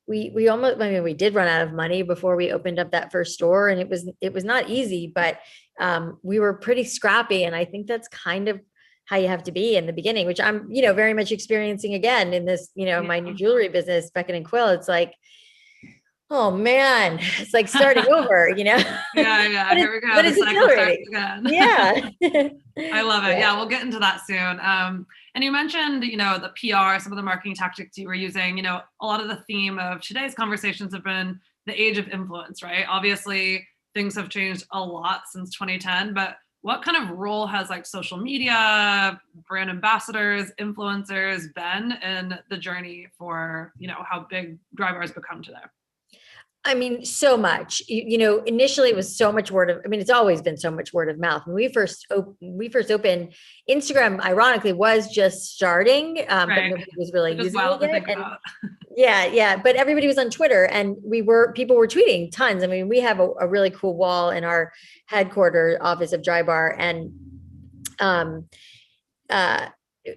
we did run out of money before we opened up that first store, and it was not easy, but we were pretty scrappy. And I think that's kind of how you have to be in the beginning, which I'm, very much experiencing again in this, my new jewelry business, Beckett and Quill. It's oh man, it's starting over, Yeah. Here we go. But it's exhilarating. Yeah. I love it. Yeah. We'll get into that soon. And you mentioned, the PR, some of the marketing tactics you were using, a lot of the theme of today's conversations have been the age of influence, right? Obviously things have changed a lot since 2010, but what kind of role has social media, brand ambassadors, influencers been in the journey for, how big Drybar has become today? I mean, so much, initially it was so much it's always been so much word of mouth. When we first opened, Instagram, ironically, was just starting, but nobody was really using it. Yeah. But everybody was on Twitter, and people were tweeting tons. I mean, we have a really cool wall in our headquarters office of Drybar, and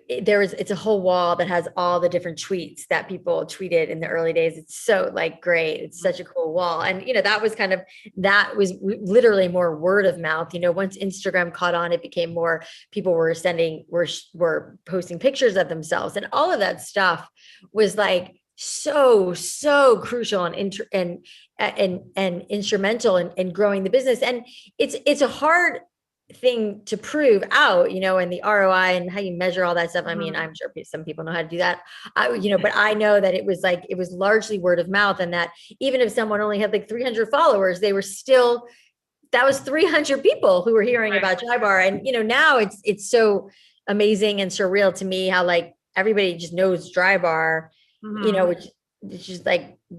it's a whole wall that has all the different tweets that people tweeted in the early days. It's so great. It's such a cool wall. And, that was literally more word of mouth. Once Instagram caught on, it became more, people were were posting pictures of themselves, and all of that stuff was so crucial and instrumental in growing the business. And it's a hard thing to prove out, and the ROI and how you measure all that stuff. I mean, I'm sure some people know how to do that, but I know that it was largely word of mouth, and that even if someone only had 300 followers, that was 300 people who were hearing about Drybar. And, now it's so amazing and surreal to me how everybody just knows Drybar, which is just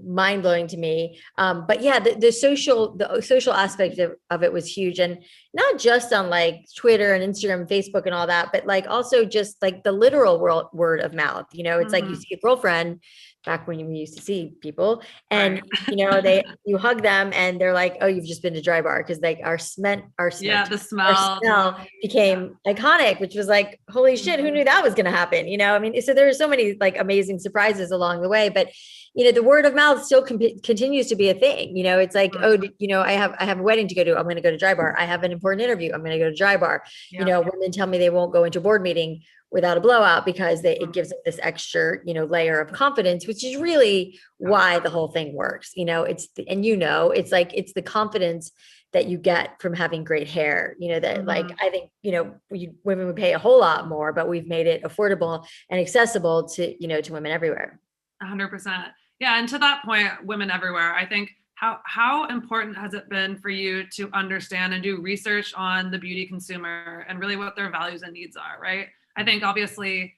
mind blowing to me. But yeah, the social aspect of it was huge, and not just on Twitter and Instagram and Facebook and all that, but also just the literal word of mouth. It's you see a girlfriend back when we used to see people, and you hug them and they're like, oh, you've just been to Drybar, because like our the smell became iconic, which was like, holy shit, who knew that was going to happen? I mean, so there were so many like amazing surprises along the way, but the word of mouth still continues to be a thing. It's like, oh, I have a wedding to go to. I'm going to go to Drybar. I have an important interview. I'm going to go to Drybar. Women tell me they won't go into a board meeting without a blowout, because it gives them this extra, layer of confidence, which is really why the whole thing works. It's the confidence that you get from having great hair, that like, I think, women would pay a whole lot more, but we've made it affordable and accessible to, to women everywhere. 100%. Yeah. And to that point, women everywhere, I think, how important has it been for you to understand and do research on the beauty consumer and really what their values and needs are, right? I think obviously,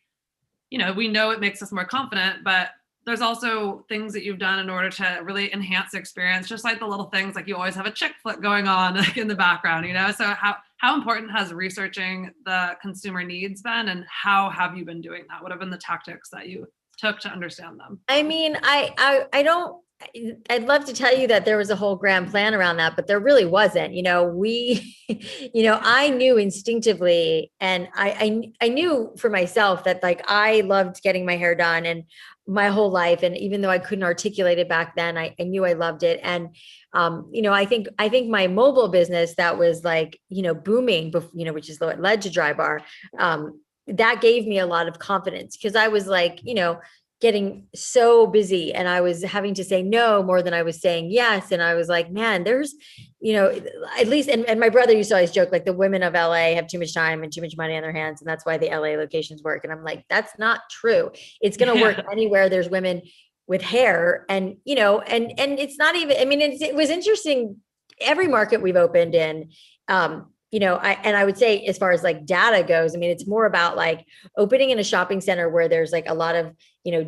we know it makes us more confident, but there's also things that you've done in order to really enhance the experience, just like the little things, like you always have a chick flick going on like in the background, So how important has researching the consumer needs been, and how have you been doing that? What have been the tactics that you took to understand them? I mean, I'd love to tell you that there was a whole grand plan around that, but there really wasn't. I knew instinctively, and I knew for myself that like I loved getting my hair done and my whole life. And even though I couldn't articulate it back then, I knew I loved it. And I think my mobile business that was like, booming, which is what led to Drybar, that gave me a lot of confidence, because I was like, getting so busy and I was having to say no more than I was saying yes. And I was like, man, there's, at least, and my brother used to always joke, like the women of LA have too much time and too much money on their hands. And that's why the LA locations work. And I'm like, that's not true. It's going to work anywhere there's women with hair. And, and it's not even, I mean, it was interesting. Every market we've opened in, I would say as far as like data goes, I mean, it's more about like opening in a shopping center where there's like a lot of,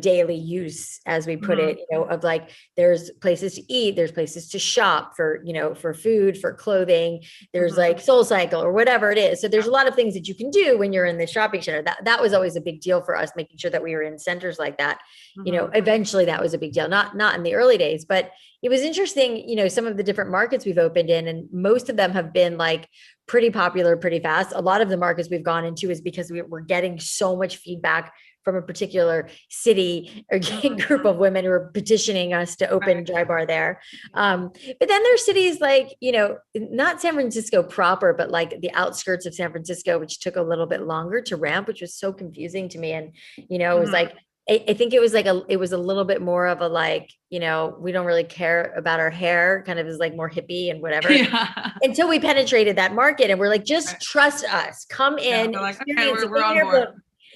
daily use, as we put it, of like, there's places to eat, there's places to shop for, for food, for clothing, there's like SoulCycle or whatever it is. So there's a lot of things that you can do when you're in the shopping center. That was always a big deal for us, making sure that we were in centers like that. Eventually that was a big deal, not in the early days, but it was interesting, some of the different markets we've opened in, and most of them have been like pretty popular, pretty fast. A lot of the markets we've gone into is because we're getting so much feedback from a particular city or group of women who are petitioning us to open Drybar there. But then there's cities like, not San Francisco proper, but like the outskirts of San Francisco, which took a little bit longer to ramp, which was so confusing to me. And, it was like, I think it was like it was a little bit more of a like, we don't really care about our hair, kind of is like more hippie and whatever, until we penetrated that market. And we're like, just trust us, come in. Like, okay, we're on board.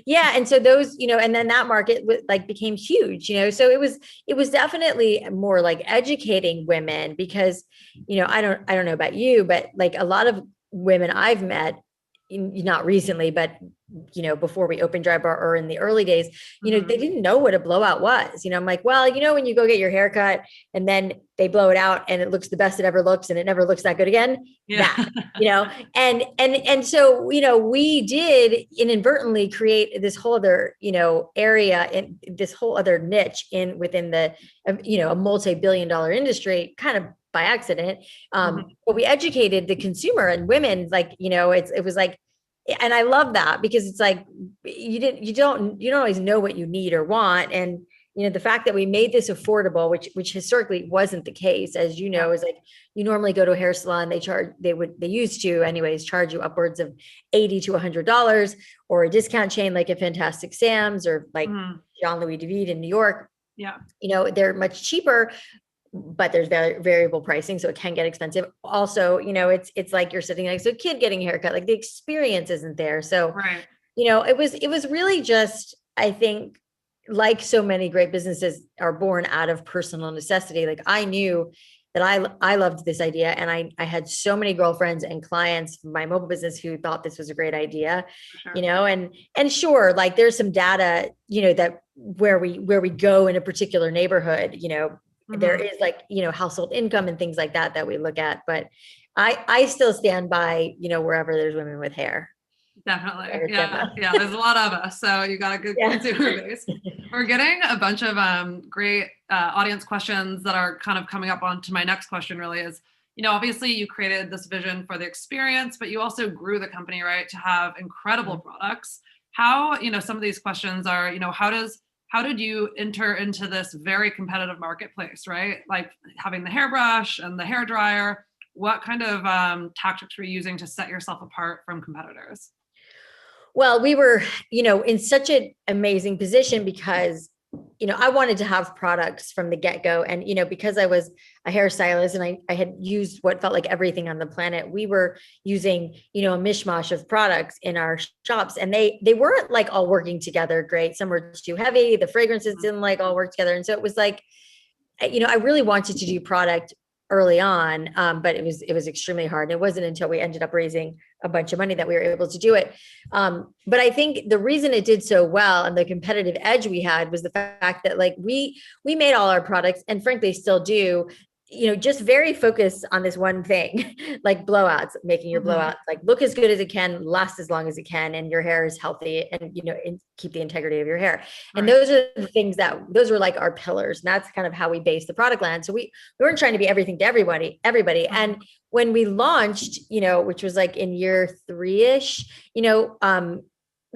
Yeah. And so those, and then that market like became huge, so it was definitely more like educating women, because, I don't know about you, but like a lot of women I've met, not recently, but before we opened Drybar or in the early days, they didn't know what a blowout was. I'm like, well, when you go get your hair cut and then they blow it out and it looks the best it ever looks and it never looks that good again. Yeah. And so, we did inadvertently create this whole other, area and this whole other niche within the, a multi-billion-dollar industry, kind of by accident. But we educated the consumer and women, like, it was like, and I love that, because it's like, you don't always know what you need or want. And, the fact that we made this affordable, which historically wasn't the case, as is like, you normally go to a hair salon, they used to anyways, charge you upwards of $80 to $100, or a discount chain like a Fantastic Sam's or like Jean Louis David in New York. Yeah. They're much cheaper, but there's variable pricing, so it can get expensive. Also, it's like you're sitting next to a kid getting a haircut, like the experience isn't there. So, it was really just, I think, like so many great businesses are born out of personal necessity. Like I knew that I loved this idea, and I had so many girlfriends and clients from my mobile business who thought this was a great idea, and sure, like there's some data, that where we go in a particular neighborhood, there is like, household income and things like that we look at, but I still stand by, wherever there's women with hair. Definitely. Yeah. There's a lot of us. So you got a good consumer base. We're getting a bunch of great audience questions that are kind of coming up onto my next question really is, obviously you created this vision for the experience, but you also grew the company, right, to have incredible products. How, some of these questions are, how did you enter into this very competitive marketplace, right? Like having the hairbrush and the hair dryer, what kind of tactics were you using to set yourself apart from competitors? Well, we were, in such an amazing position because, I wanted to have products from the get-go. And, because I was a hairstylist and I had used what felt like everything on the planet, we were using, a mishmash of products in our shops. And they weren't like all working together great. Some were too heavy. The fragrances didn't like all work together. And so it was like, I really wanted to do product early on, but it was extremely hard. And it wasn't until we ended up raising a bunch of money that we were able to do it. But I think the reason it did so well and the competitive edge we had was the fact that like we made all our products, and frankly still do, just very focused on this one thing, like blowouts, making your blowouts like look as good as it can, last as long as it can, and your hair is healthy, and keep the integrity of your hair. And those are the things those were like our pillars. And that's kind of how we based the product line. So we weren't trying to be everything to everybody. And when we launched, which was like in year 3-ish, the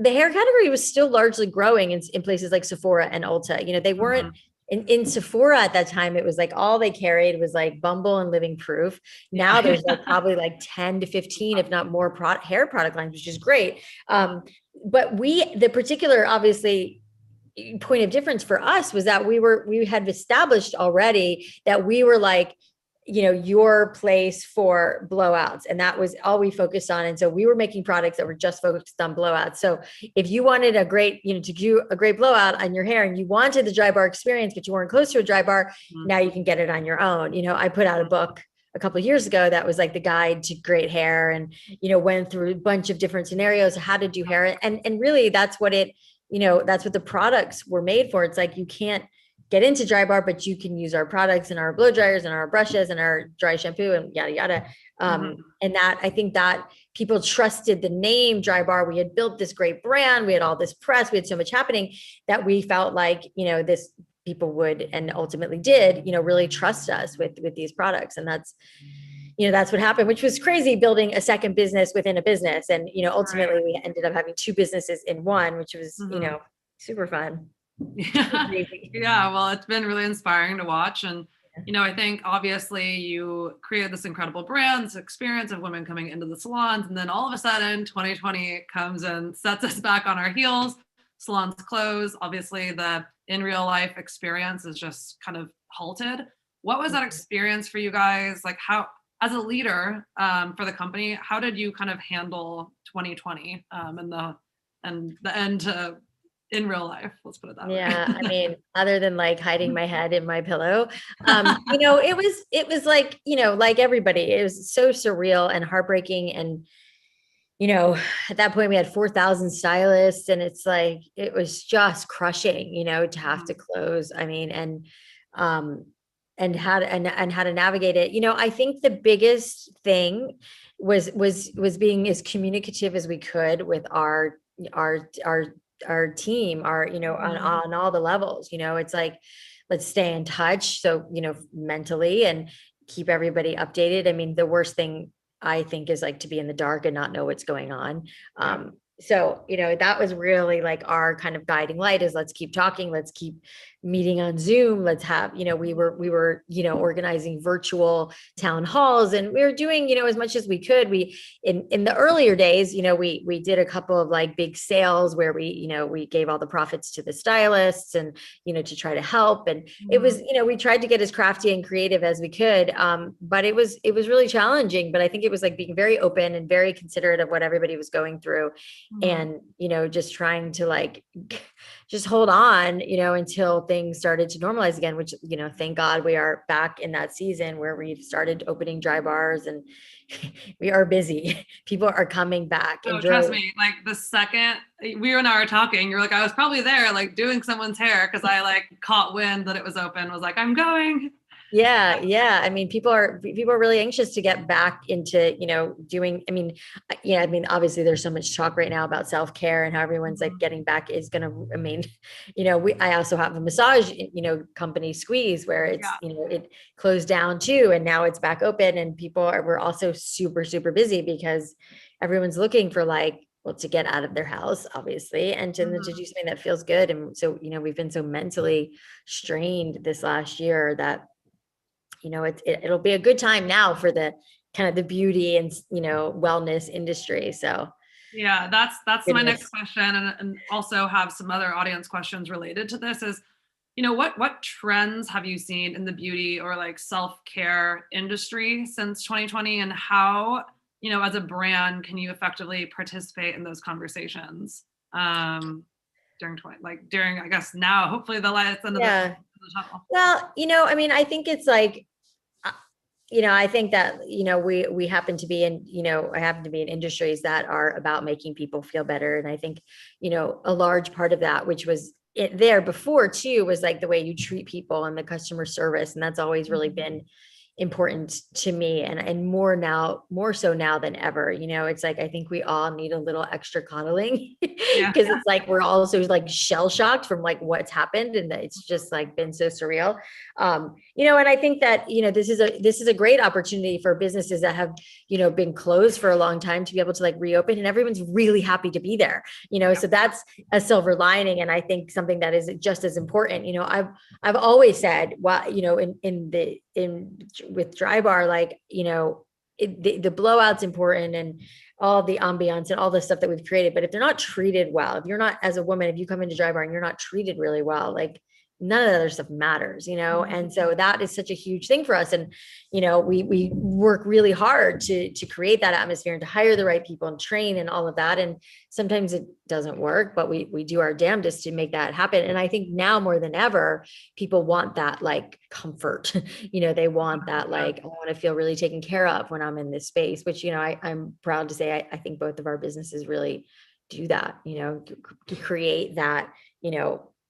hair category was still largely growing in places like Sephora and Ulta. They weren't. In Sephora at that time, it was like all they carried was like Bumble and Living Proof. Now there's like probably like 10 to 15, if not more hair product lines, which is great. But the particular, obviously, point of difference for us was that we had established already that we were like, your place for blowouts. And that was all we focused on. And so we were making products that were just focused on blowouts. So if you wanted a great, to do a great blowout on your hair and you wanted the dry bar experience, but you weren't close to a dry bar, now you can get it on your own. I put out a book a couple of years ago that was like the guide to great hair, and, went through a bunch of different scenarios, how to do hair. And really that's what that's what the products were made for. It's like, you can't get into dry bar, but you can use our products and our blow dryers and our brushes and our dry shampoo and yada, yada. And that, I think that people trusted the name Dry Bar. We had built this great brand. We had all this press. We had so much happening that we felt like, this people would, and ultimately did, really trust us with these products. And that's, that's what happened, which was crazy, building a second business within a business. And, ultimately we ended up having 2 businesses in one, which was, super fun. Yeah, well, it's been really inspiring to watch. And, I think obviously you created this incredible brand, this experience of women coming into the salons. And then all of a sudden 2020 comes and sets us back on our heels. Salons close. Obviously the in real life experience is just kind of halted. What was that experience for you guys? Like how, as a leader for the company, how did you kind of handle 2020 and the end to in real life? Let's put it that way. Yeah. I mean, other than like hiding my head in my pillow, it was like, like everybody, it was so surreal and heartbreaking. And, at that point we had 4,000 stylists, and it's like, it was just crushing, to have to close. I mean, and how to navigate it. I think the biggest thing was being as communicative as we could with our team, on all the levels. It's like, let's stay in touch. So, mentally, and keep everybody updated. I mean, the worst thing I think is like to be in the dark and not know what's going on. So, that was really like our kind of guiding light, is let's keep talking. Let's keep meeting on Zoom. Let's have, we were, organizing virtual town halls, and we were doing, as much as we could. We, in the earlier days, we did a couple of like big sales where we gave all the profits to the stylists, and, to try to help. And it was, we tried to get as crafty and creative as we could. But it was really challenging, but I think it was like being very open and very considerate of what everybody was going through. And, just trying to like, just hold on, until things started to normalize again, which, thank God we are back in that season where we've started opening dry bars, and we are busy. People are coming back. Oh, trust me, like the second we and I were talking, you're like, I was probably there like doing someone's hair, because I like caught wind that it was open, was like, I'm going. Yeah. I mean, people are really anxious to get back into, doing, obviously there's so much talk right now about self-care and how everyone's like getting back is going to, I also have a massage, company, Squeeze, where it's, it closed down too. And now it's back open, and we're also super, super busy because everyone's looking for to get out of their house, obviously, and to do something that feels good. And so, we've been so mentally strained this last year that, it'll be a good time now for the kind of the beauty and, wellness industry. So yeah, that's my next question. And also have some other audience questions related to this is, what trends have you seen in the beauty or like self-care industry since 2020, and how, as a brand, can you effectively participate in those conversations during, I guess now, hopefully the light's end of the tunnel. Well, I think it's like, I think that, we happen to be in, I happen to be in industries that are about making people feel better. And I think, a large part of that, which was there before too, was like the way you treat people and the customer service. And that's always really been important to me, and more so now than ever. It's like, I think we all need a little extra coddling because it's like we're all so like shell shocked from like what's happened, and it's just like been so surreal. And I think that this is a great opportunity for businesses that have been closed for a long time to be able to like reopen, and everyone's really happy to be there. So that's a silver lining, and I think something that is just as important. I've always said, with Drybar, like, the blowout's important and all the ambiance and all the stuff that we've created. But if they're not treated well, if you're not, as a woman, if you come into Drybar and you're not treated really well, like none of the other stuff matters, and so that is such a huge thing for us. And, we work really hard to create that atmosphere and to hire the right people and train and all of that. And sometimes it doesn't work, but we do our damnedest to make that happen. And I think now more than ever, people want that like comfort, they want that, like, I want to feel really taken care of when I'm in this space, which, I'm proud to say, I think both of our businesses really do that, to create that,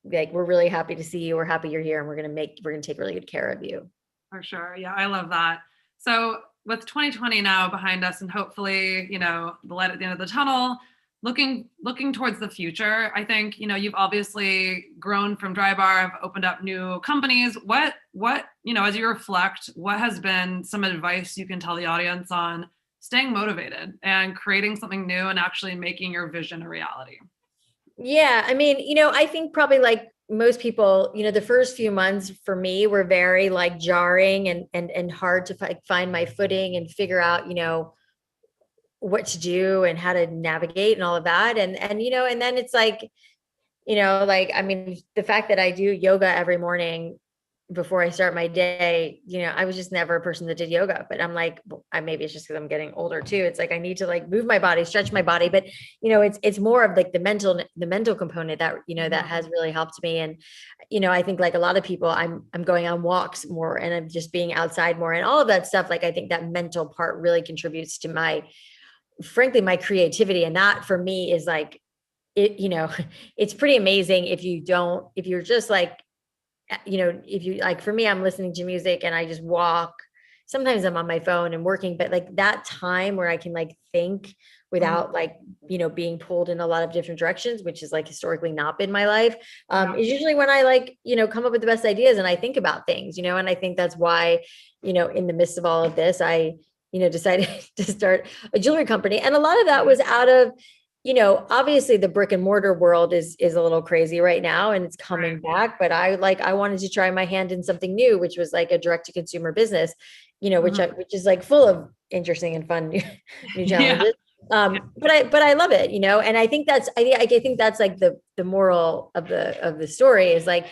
like, we're really happy to see you. We're happy you're here, and we're going to take really good care of you. For sure. Yeah. I love that. So with 2020 now behind us, and hopefully, the light at the end of the tunnel, looking towards the future, I think, you've obviously grown from Drybar, have opened up new companies. What, as you reflect, what has been some advice you can tell the audience on staying motivated and creating something new and actually making your vision a reality? Yeah. I think probably like most people, the first few months for me were very like jarring and hard to find my footing and figure out, what to do and how to navigate and all of that. And then it's like, the fact that I do yoga every morning before I start my day, I was just never a person that did yoga, but I'm like, maybe it's just because I'm getting older too. It's like, I need to like move my body, stretch my body, but it's more of like the mental component that, that has really helped me. And, I think like a lot of people, I'm going on walks more, and I'm just being outside more, and all of that stuff. Like, I think that mental part really contributes to frankly, my creativity. And that for me is like, it's pretty amazing if you're just like, if you like, for me, I'm listening to music and I just walk. Sometimes I'm on my phone and working, but like that time where I can like think without like, being pulled in a lot of different directions, which is like historically not been my life, is usually when I like, come up with the best ideas and I think about things, and I think that's why, in the midst of all of this, I, decided to start a jewelry company. And a lot of that was out of, obviously the brick and mortar world is a little crazy right now, and it's coming back, but I wanted to try my hand in something new, which was like a direct to consumer business, which is like full of interesting and fun new challenges. But I love it, and I think that's like the moral of the story is like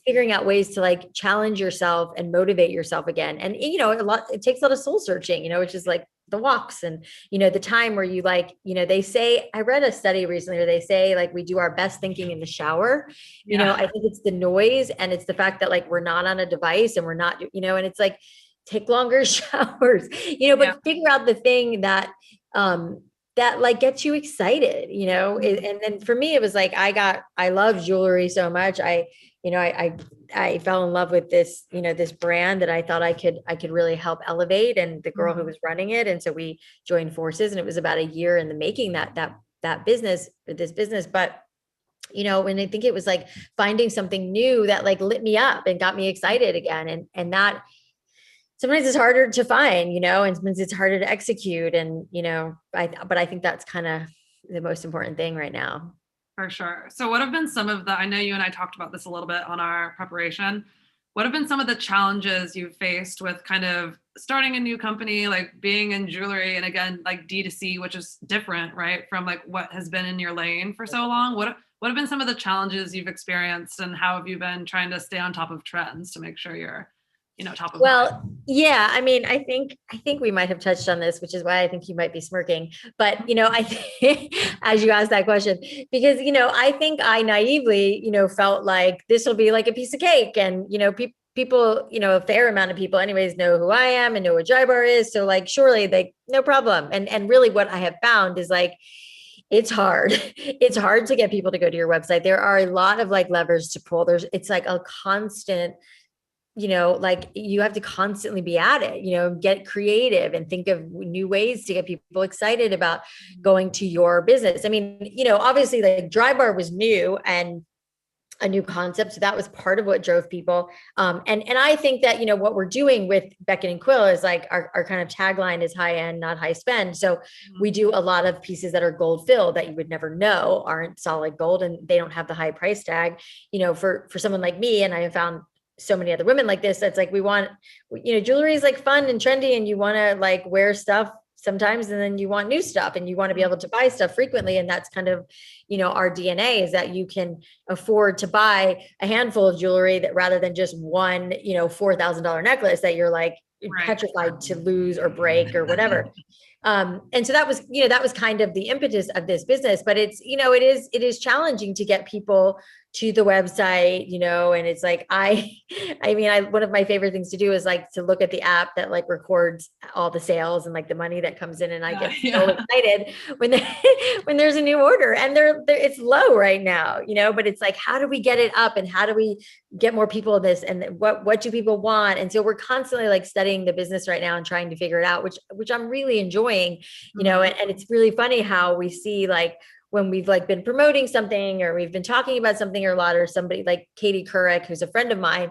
figuring out ways to like challenge yourself and motivate yourself again. And, it takes a lot of soul searching, which is like the walks and, the time where you like, they say, I read a study recently where they say like, we do our best thinking in the shower, I think it's the noise, and it's the fact that like, we're not on a device and we're not, and it's like, take longer showers, but figure out the thing that, that like gets you excited, you know? And then for me, it was like, I love jewelry so much. I fell in love with this, you know, this brand that I thought I could really help elevate, and the girl who was running it. And so we joined forces, and it was about a year in the making that business, this business. But, you know, and I think it was like finding something new that like lit me up and got me excited again. And that sometimes it's harder to find, you know, and sometimes it's harder to execute. And, you know, but I think that's kind of the most important thing right now. For sure. So what have been some of I know you and I talked about this a little bit on our preparation. What have been some of the challenges you've faced with kind of starting a new company, like being in jewelry, and again, like D2C, which is different, right, from like what has been in your lane for so long? What have been some of the challenges you've experienced, and how have you been trying to stay on top of trends to make sure you're, you know, top of mind? Yeah, I mean, I think we might have touched on this, which is why I think you might be smirking. But, you know, I think as you asked that question, because, you know, I think I naively, you know, felt like this will be like a piece of cake, and, you know, people, you know, a fair amount of people anyways know who I am and know what Drybar is. So like, surely no problem. And really what I have found is like, it's hard. It's hard to get people to go to your website. There are a lot of like levers to pull. It's like a constant, you know, like you have to constantly be at it, you know, get creative and think of new ways to get people excited about going to your business. I mean, you know, obviously like Drybar was new and a new concept. So that was part of what drove people. And I think that, you know, what we're doing with Beckett and Quill is like our kind of tagline is high end, not high spend. So we do a lot of pieces that are gold filled that you would never know aren't solid gold, and they don't have the high price tag, you know, for someone like me. And I have found so many other women like this. That's like, we want, you know, jewelry is like fun and trendy, and you want to like wear stuff sometimes, and then you want new stuff, and you want to be able to buy stuff frequently. And that's kind of, you know, our DNA is that you can afford to buy a handful of jewelry that rather than just one, you know, $4,000 necklace that you're like petrified to lose or break or whatever. And so that was, you know, that was kind of the impetus of this business. But it's, you know, it is challenging to get people to the website, you know, and it's like, I mean, one of my favorite things to do is like to look at the app that like records all the sales and like the money that comes in. And I get so excited when there's a new order, and it's low right now, you know, but it's like, how do we get it up, and how do we get more people in this, and what do people want? And so we're constantly like studying the business right now and trying to figure it out, which I'm really enjoying, you know, and it's really funny how we see like, when we've like been promoting something, or we've been talking about something or a lot, or somebody like Katie Couric, who's a friend of mine,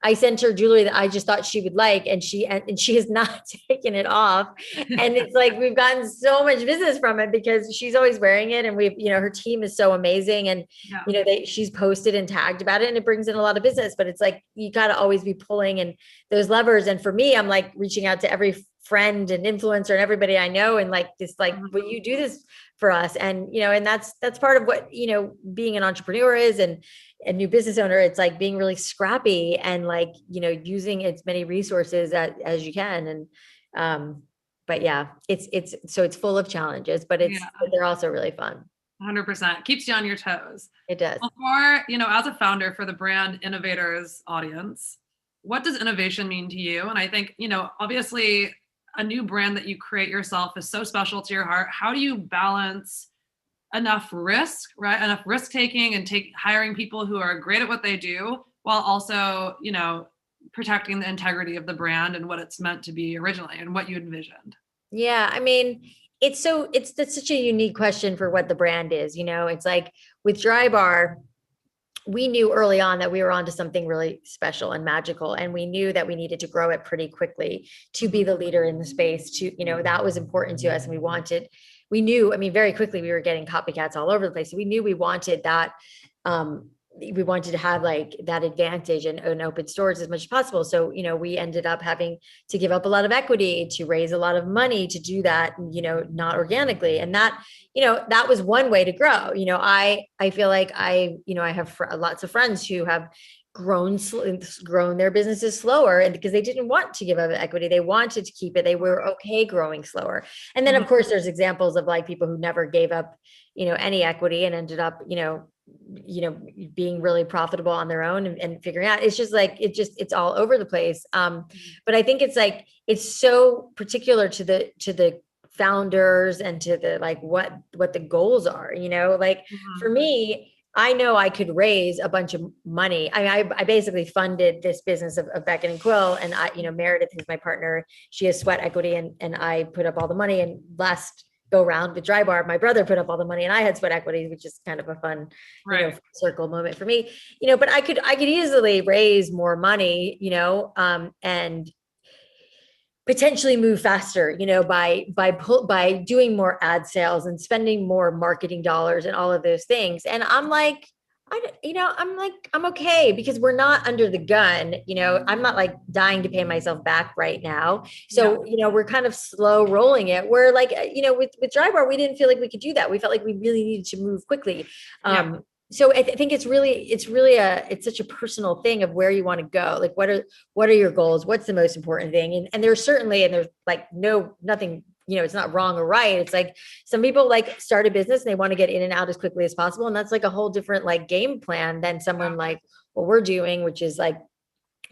I sent her jewelry that I just thought she would like, and she has not taken it off. And it's like, we've gotten so much business from it because she's always wearing it. And we've, you know, her team is so amazing. And, you know, she's posted and tagged about it, and it brings in a lot of business. But it's like, you got to always be pulling in those levers. And for me, I'm like reaching out to every friend and influencer and everybody I know, and like this, like, will you do this for us? And, you know, and that's part of what, you know, being an entrepreneur is, and a new business owner. It's like being really scrappy and like, you know, using as many resources as you can. And, but yeah, it's full of challenges, but but they're also really fun. 100% keeps you on your toes. It does. Before, you know, as a founder for the Brand Innovators audience, what does innovation mean to you? And I think, you know, obviously a new brand that you create yourself is so special to your heart. How do you balance enough risk, right? Enough risk taking and hiring people who are great at what they do, while also, you know, protecting the integrity of the brand and what it's meant to be originally and what you envisioned? Yeah. I mean, that's such a unique question for what the brand is. You know, it's like with Drybar, we knew early on that we were onto something really special and magical. And we knew that we needed to grow it pretty quickly to be the leader in the space. To, you know, that was important to us. And we knew, I mean, very quickly we were getting copycats all over the place. So we knew we wanted that. We wanted to have like that advantage and open stores as much as possible. So, you know, we ended up having to give up a lot of equity to raise a lot of money to do that, you know, not organically. And that, you know, that was one way to grow. You know, I feel like I have lots of friends who have grown their businesses slower, and because they didn't want to give up equity, they wanted to keep it. They were okay growing slower. And then of course there's examples of like people who never gave up, you know, any equity and ended up, you know, being really profitable on their own and figuring out. It's just like, it's all over the place. But I think it's like, it's so particular to the founders and to the like what the goals are, you know, like for me, I know I could raise a bunch of money. I basically funded this business of Beckett and Quill, and I, you know, Meredith is my partner. She has sweat equity, and I put up all the money. And last go round with Drybar, my brother put up all the money, and I had sweat equity, which is kind of a fun, you know, circle moment for me. You know, but I could easily raise more money, you know, and potentially move faster, you know, by doing more ad sales and spending more marketing dollars and all of those things. And I'm like, I'm okay because we're not under the gun, you know, I'm not like dying to pay myself back right now. So, you know, we're kind of slow rolling it. We're like, you know, with Drybar, we didn't feel like we could do that. We felt like we really needed to move quickly. So I think it's such a personal thing of where you want to go. Like, what are your goals? What's the most important thing? And there's like nothing, you know, it's not wrong or right. It's like some people like start a business and they want to get in and out as quickly as possible. And that's like a whole different like game plan than someone like what we're doing, which is like,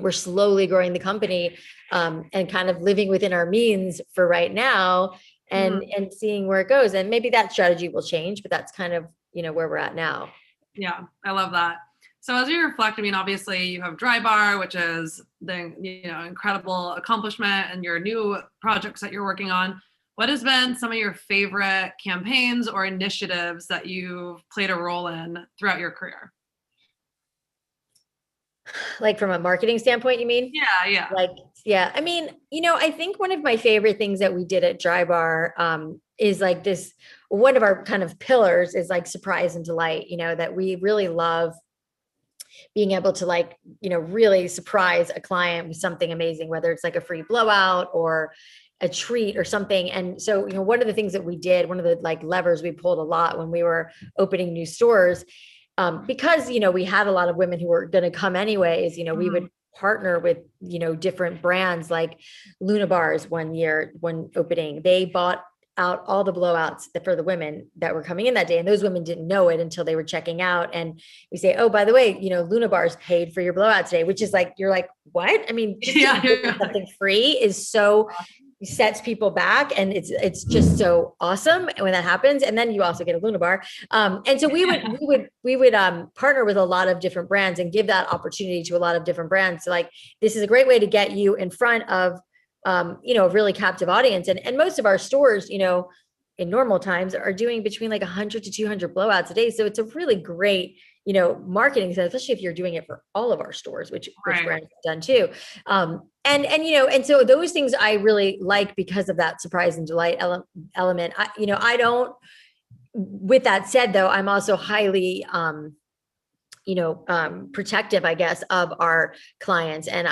we're slowly growing the company and kind of living within our means for right now and seeing where it goes. And maybe that strategy will change, but that's kind of, you know, where we're at now. Yeah, I love that. So as you reflect, I mean, obviously you have Drybar, which is the, you know, incredible accomplishment, and your new projects that you're working on. What has been some of your favorite campaigns or initiatives that you've played a role in throughout your career? Like from a marketing standpoint, you mean? Yeah. Like, yeah. I mean, you know, I think one of my favorite things that we did at Drybar is like this, one of our kind of pillars is like surprise and delight, you know, that we really love being able to like, you know, really surprise a client with something amazing, whether it's like a free blowout or a treat or something. And so, you know, one of the things that we did, one of the like levers we pulled a lot when we were opening new stores, because, you know, we had a lot of women who were going to come anyways, you know, we would partner with, you know, different brands like Luna Bars one year, when opening, they bought out all the blowouts for the women that were coming in that day. And those women didn't know it until they were checking out. And we say, oh, by the way, you know, Luna Bars paid for your blowout today, which is like, you're like, what? I mean, something free is so sets people back, and it's just so awesome when that happens. And then you also get a Luna Bar. And so we would partner with a lot of different brands and give that opportunity to a lot of different brands. So like, this is a great way to get you in front of, you know, a really captive audience. And most of our stores, you know, in normal times are doing between like 100 to 200 blowouts a day. So it's a really great, you know, marketing, especially if you're doing it for all of our stores, which brands have done too. And, you know, and so those things I really like because of that surprise and delight element. With that said though, I'm also highly, protective, I guess, of our clients. And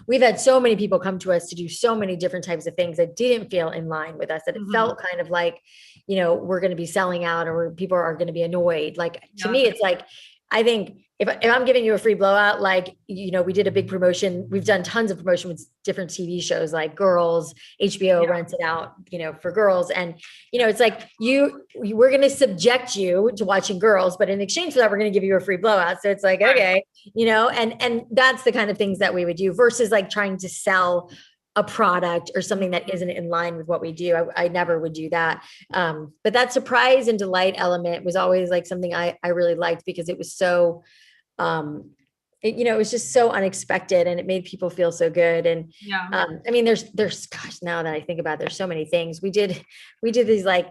we've had so many people come to us to do so many different types of things that didn't feel in line with us, that it felt kind of like, you know, we're going to be selling out or people are going to be annoyed. Like, to me, it's like, I think if I'm giving you a free blowout, like, you know, we did a big promotion. We've done tons of promotion with different TV shows like Girls, HBO rents it out, you know, for girls. And, you know, it's like we're going to subject you to watching Girls, but in exchange for that, we're going to give you a free blowout. So it's like, okay, you know, and that's the kind of things that we would do versus like trying to sell a product or something that isn't in line with what we do. I never would do that. But that surprise and delight element was always like something I really liked because it was so, it was just so unexpected and it made people feel so good. And I mean, there's gosh, now that I think about it, there's so many things we did these like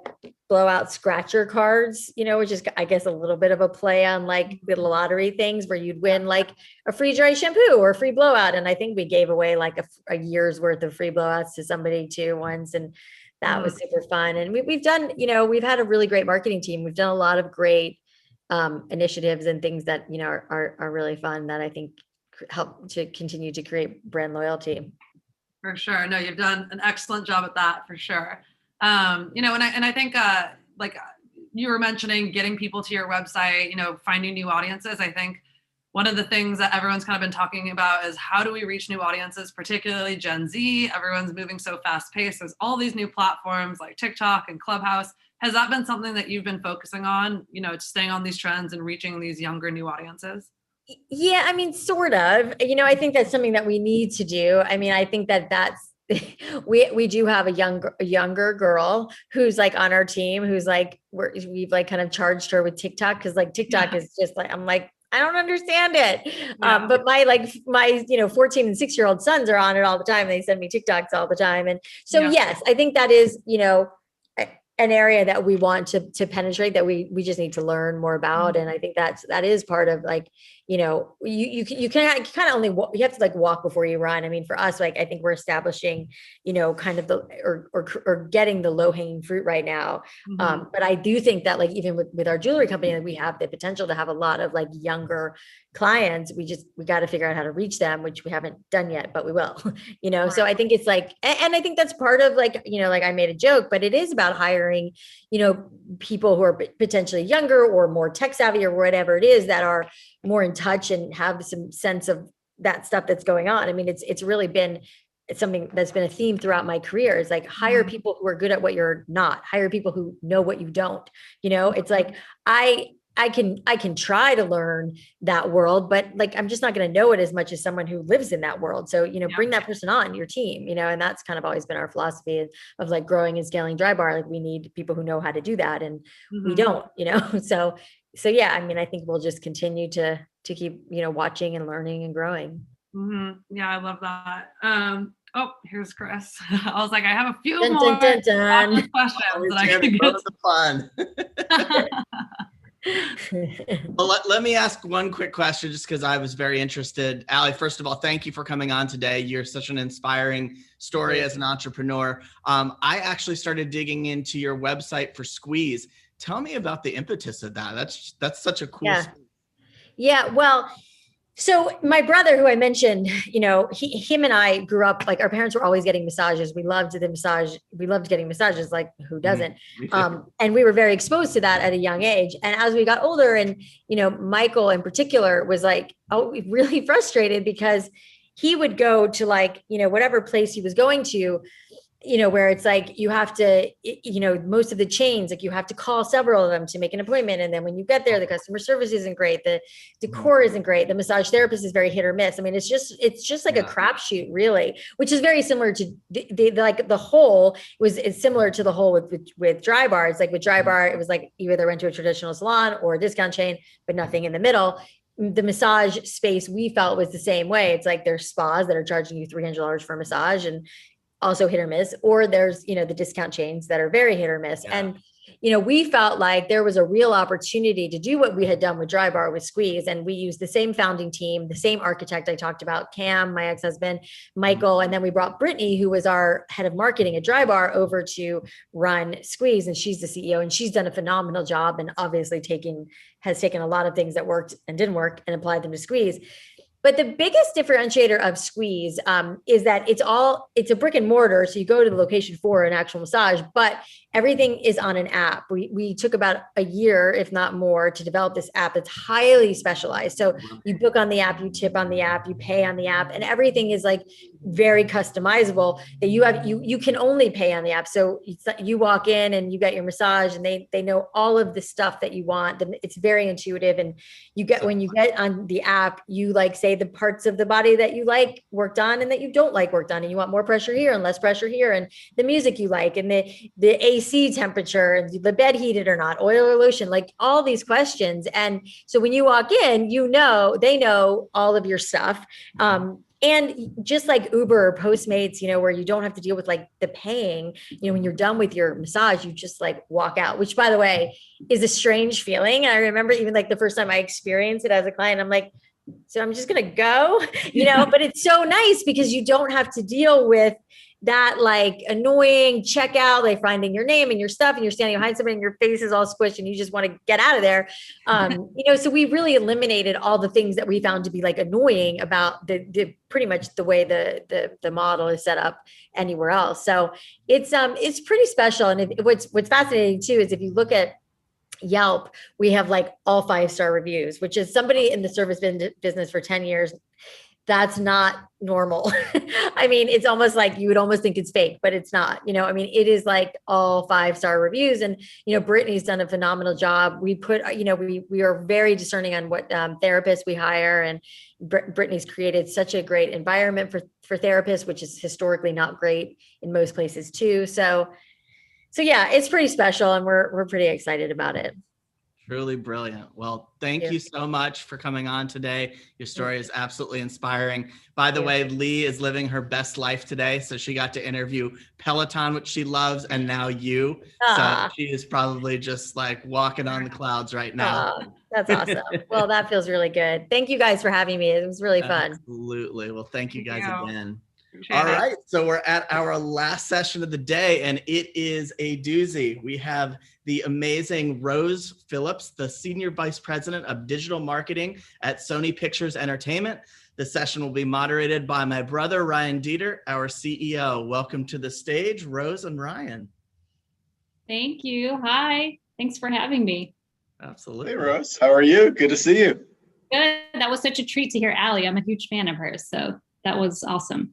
blowout scratcher cards, you know, which is, I guess, a little bit of a play on like the lottery things where you'd win like a free dry shampoo or a free blowout. And I think we gave away like a year's worth of free blowouts to somebody too once. And that was super fun. And we've done, you know, we've had a really great marketing team. We've done a lot of great initiatives and things that, you know, are really fun that I think help to continue to create brand loyalty. For sure. No, you've done an excellent job at that for sure. You know, and I think like you were mentioning getting people to your website, you know, finding new audiences. I think one of the things that everyone's kind of been talking about is how do we reach new audiences, particularly Gen Z? Everyone's moving so fast paced. There's all these new platforms like TikTok and Clubhouse. Has that been something that you've been focusing on, you know, staying on these trends and reaching these younger new audiences? Yeah, I mean, sort of, you know, I think that's something that we need to do. I mean, I think that we do have a younger girl who's like on our team, who's like, we've like kind of charged her with TikTok. Cause like TikTok is just like, I'm like, I don't understand it. But my 14 and 6-year-old sons are on it all the time. They send me TikToks all the time. And so, yes, I think that is, an area that we want to penetrate, that we just need to learn more about. And I think that is part of like, you can kind of only you have to like walk before you run. I mean, for us, like I think we're establishing, kind of the or getting the low hanging fruit right now. But I do think that like even with our jewelry company, we have the potential to have a lot of like younger clients. We got to figure out how to reach them, which we haven't done yet, but we will. So I think it's like, and I think that's part of like, like I made a joke, but it is about hiring, people who are potentially younger or more tech savvy or whatever it is, that are more in touch and have some sense of that stuff that's going on. I mean, it's really been, it's something that's been a theme throughout my career, is like hire people who are good at what you're not, hire people who know what you don't. It's like, I can try to learn that world, but like, I'm just not going to know it as much as someone who lives in that world. So, bring that person on your team, and that's kind of always been our philosophy of like growing and scaling Drybar. Like we need people who know how to do that, and we don't, so yeah, I mean, I think we'll just continue to keep, watching and learning and growing. Yeah, I love that. Oh, here's Chris. I was like, I have a few Dun, more dun, dun, dun. questions that I can get the fun. Well, let me ask one quick question, just because I was very interested. Allie, first of all, thank you for coming on today. You're such an inspiring story as an entrepreneur. I actually started digging into your website for Squeeze. Tell me about the impetus of that. That's such a cool. Yeah. Well, so my brother, who I mentioned, him and I grew up, like our parents were always getting massages. We loved the massage. We loved getting massages. Like who doesn't? And we were very exposed to that at a young age. And as we got older, and, Michael in particular was like, really frustrated, because he would go to like, whatever place he was going to, where it's like, you have to, most of the chains, like you have to call several of them to make an appointment. And then when you get there, the customer service isn't great. The decor isn't great. The massage therapist is very hit or miss. I mean, it's just like a crapshoot, really, which is very similar to the whole is similar to the whole with Drybar. It's like with Drybar, it was like you either went to a traditional salon or a discount chain, but nothing in the middle. The massage space we felt was the same way. It's like there's spas that are charging you $300 for a massage, and also hit or miss, or there's, the discount chains that are very hit or miss. Yeah. And, we felt like there was a real opportunity to do what we had done with Drybar with Squeeze. And we used the same founding team, the same architect I talked about, Cam, my ex-husband, Michael. And then we brought Brittany, who was our head of marketing at Drybar, over to run Squeeze. And she's the CEO, and she's done a phenomenal job, and obviously has taken a lot of things that worked and didn't work and applied them to Squeeze. But the biggest differentiator of Squeeze is that it's a brick and mortar. So you go to the location for an actual massage, but everything is on an app. We took about a year, if not more, to develop this app that's highly specialized. So you book on the app, you tip on the app, you pay on the app, and everything is like very customizable, that you can only pay on the app. So you walk in and you get your massage, and they know all of the stuff that you want. It's very intuitive. And when you get on the app, you like say the parts of the body that you like worked on and that you don't like worked on, and you want more pressure here and less pressure here, and the music you like, and the AC temperature, and the bed heated or not, oil or lotion, like all these questions. And so when you walk in, they know all of your stuff. And just like Uber or Postmates, where you don't have to deal with like the paying, when you're done with your massage, you just like walk out, which, by the way, is a strange feeling. I remember even like the first time I experienced it as a client, I'm like, so I'm just going to go, but it's so nice because you don't have to deal with that like annoying checkout, like finding your name and your stuff, and you're standing behind somebody and your face is all squished and you just want to get out of there. So we really eliminated all the things that we found to be like annoying about the pretty much the way the model is set up anywhere else. So it's pretty special. And what's fascinating too, is if you look at Yelp, we have like all 5-star reviews, which is somebody in the service business for 10 years that's not normal. I mean, it's almost like you would almost think it's fake, but it's not, you know, I mean, it is like all 5-star reviews. And, you know, Brittany's done a phenomenal job. We put, you know, we are very discerning on what therapists we hire. And Brittany's created such a great environment for therapists, which is historically not great in most places too. So yeah, it's pretty special and we're pretty excited about it. Truly brilliant. Well, thank you so much for coming on today. Your story is absolutely inspiring. By the way, Lee is living her best life today. So she got to interview Peloton, which she loves, and now you. So she is probably just like walking on the clouds right now. That's awesome. Well, that feels really good. Thank you guys for having me. It was really fun. Absolutely. Well, thank you guys again. All right, so we're at our last session of the day, and it is a doozy. We have the amazing Rose Phillips, the Senior Vice President of Digital Marketing at Sony Pictures Entertainment. The session will be moderated by my brother, Ryan Dieter, our CEO. Welcome to the stage, Rose and Ryan. Thank you. Hi. Thanks for having me. Absolutely. Hey, Rose. How are you? Good to see you. Good. That was such a treat to hear Allie. I'm a huge fan of hers, so that was awesome.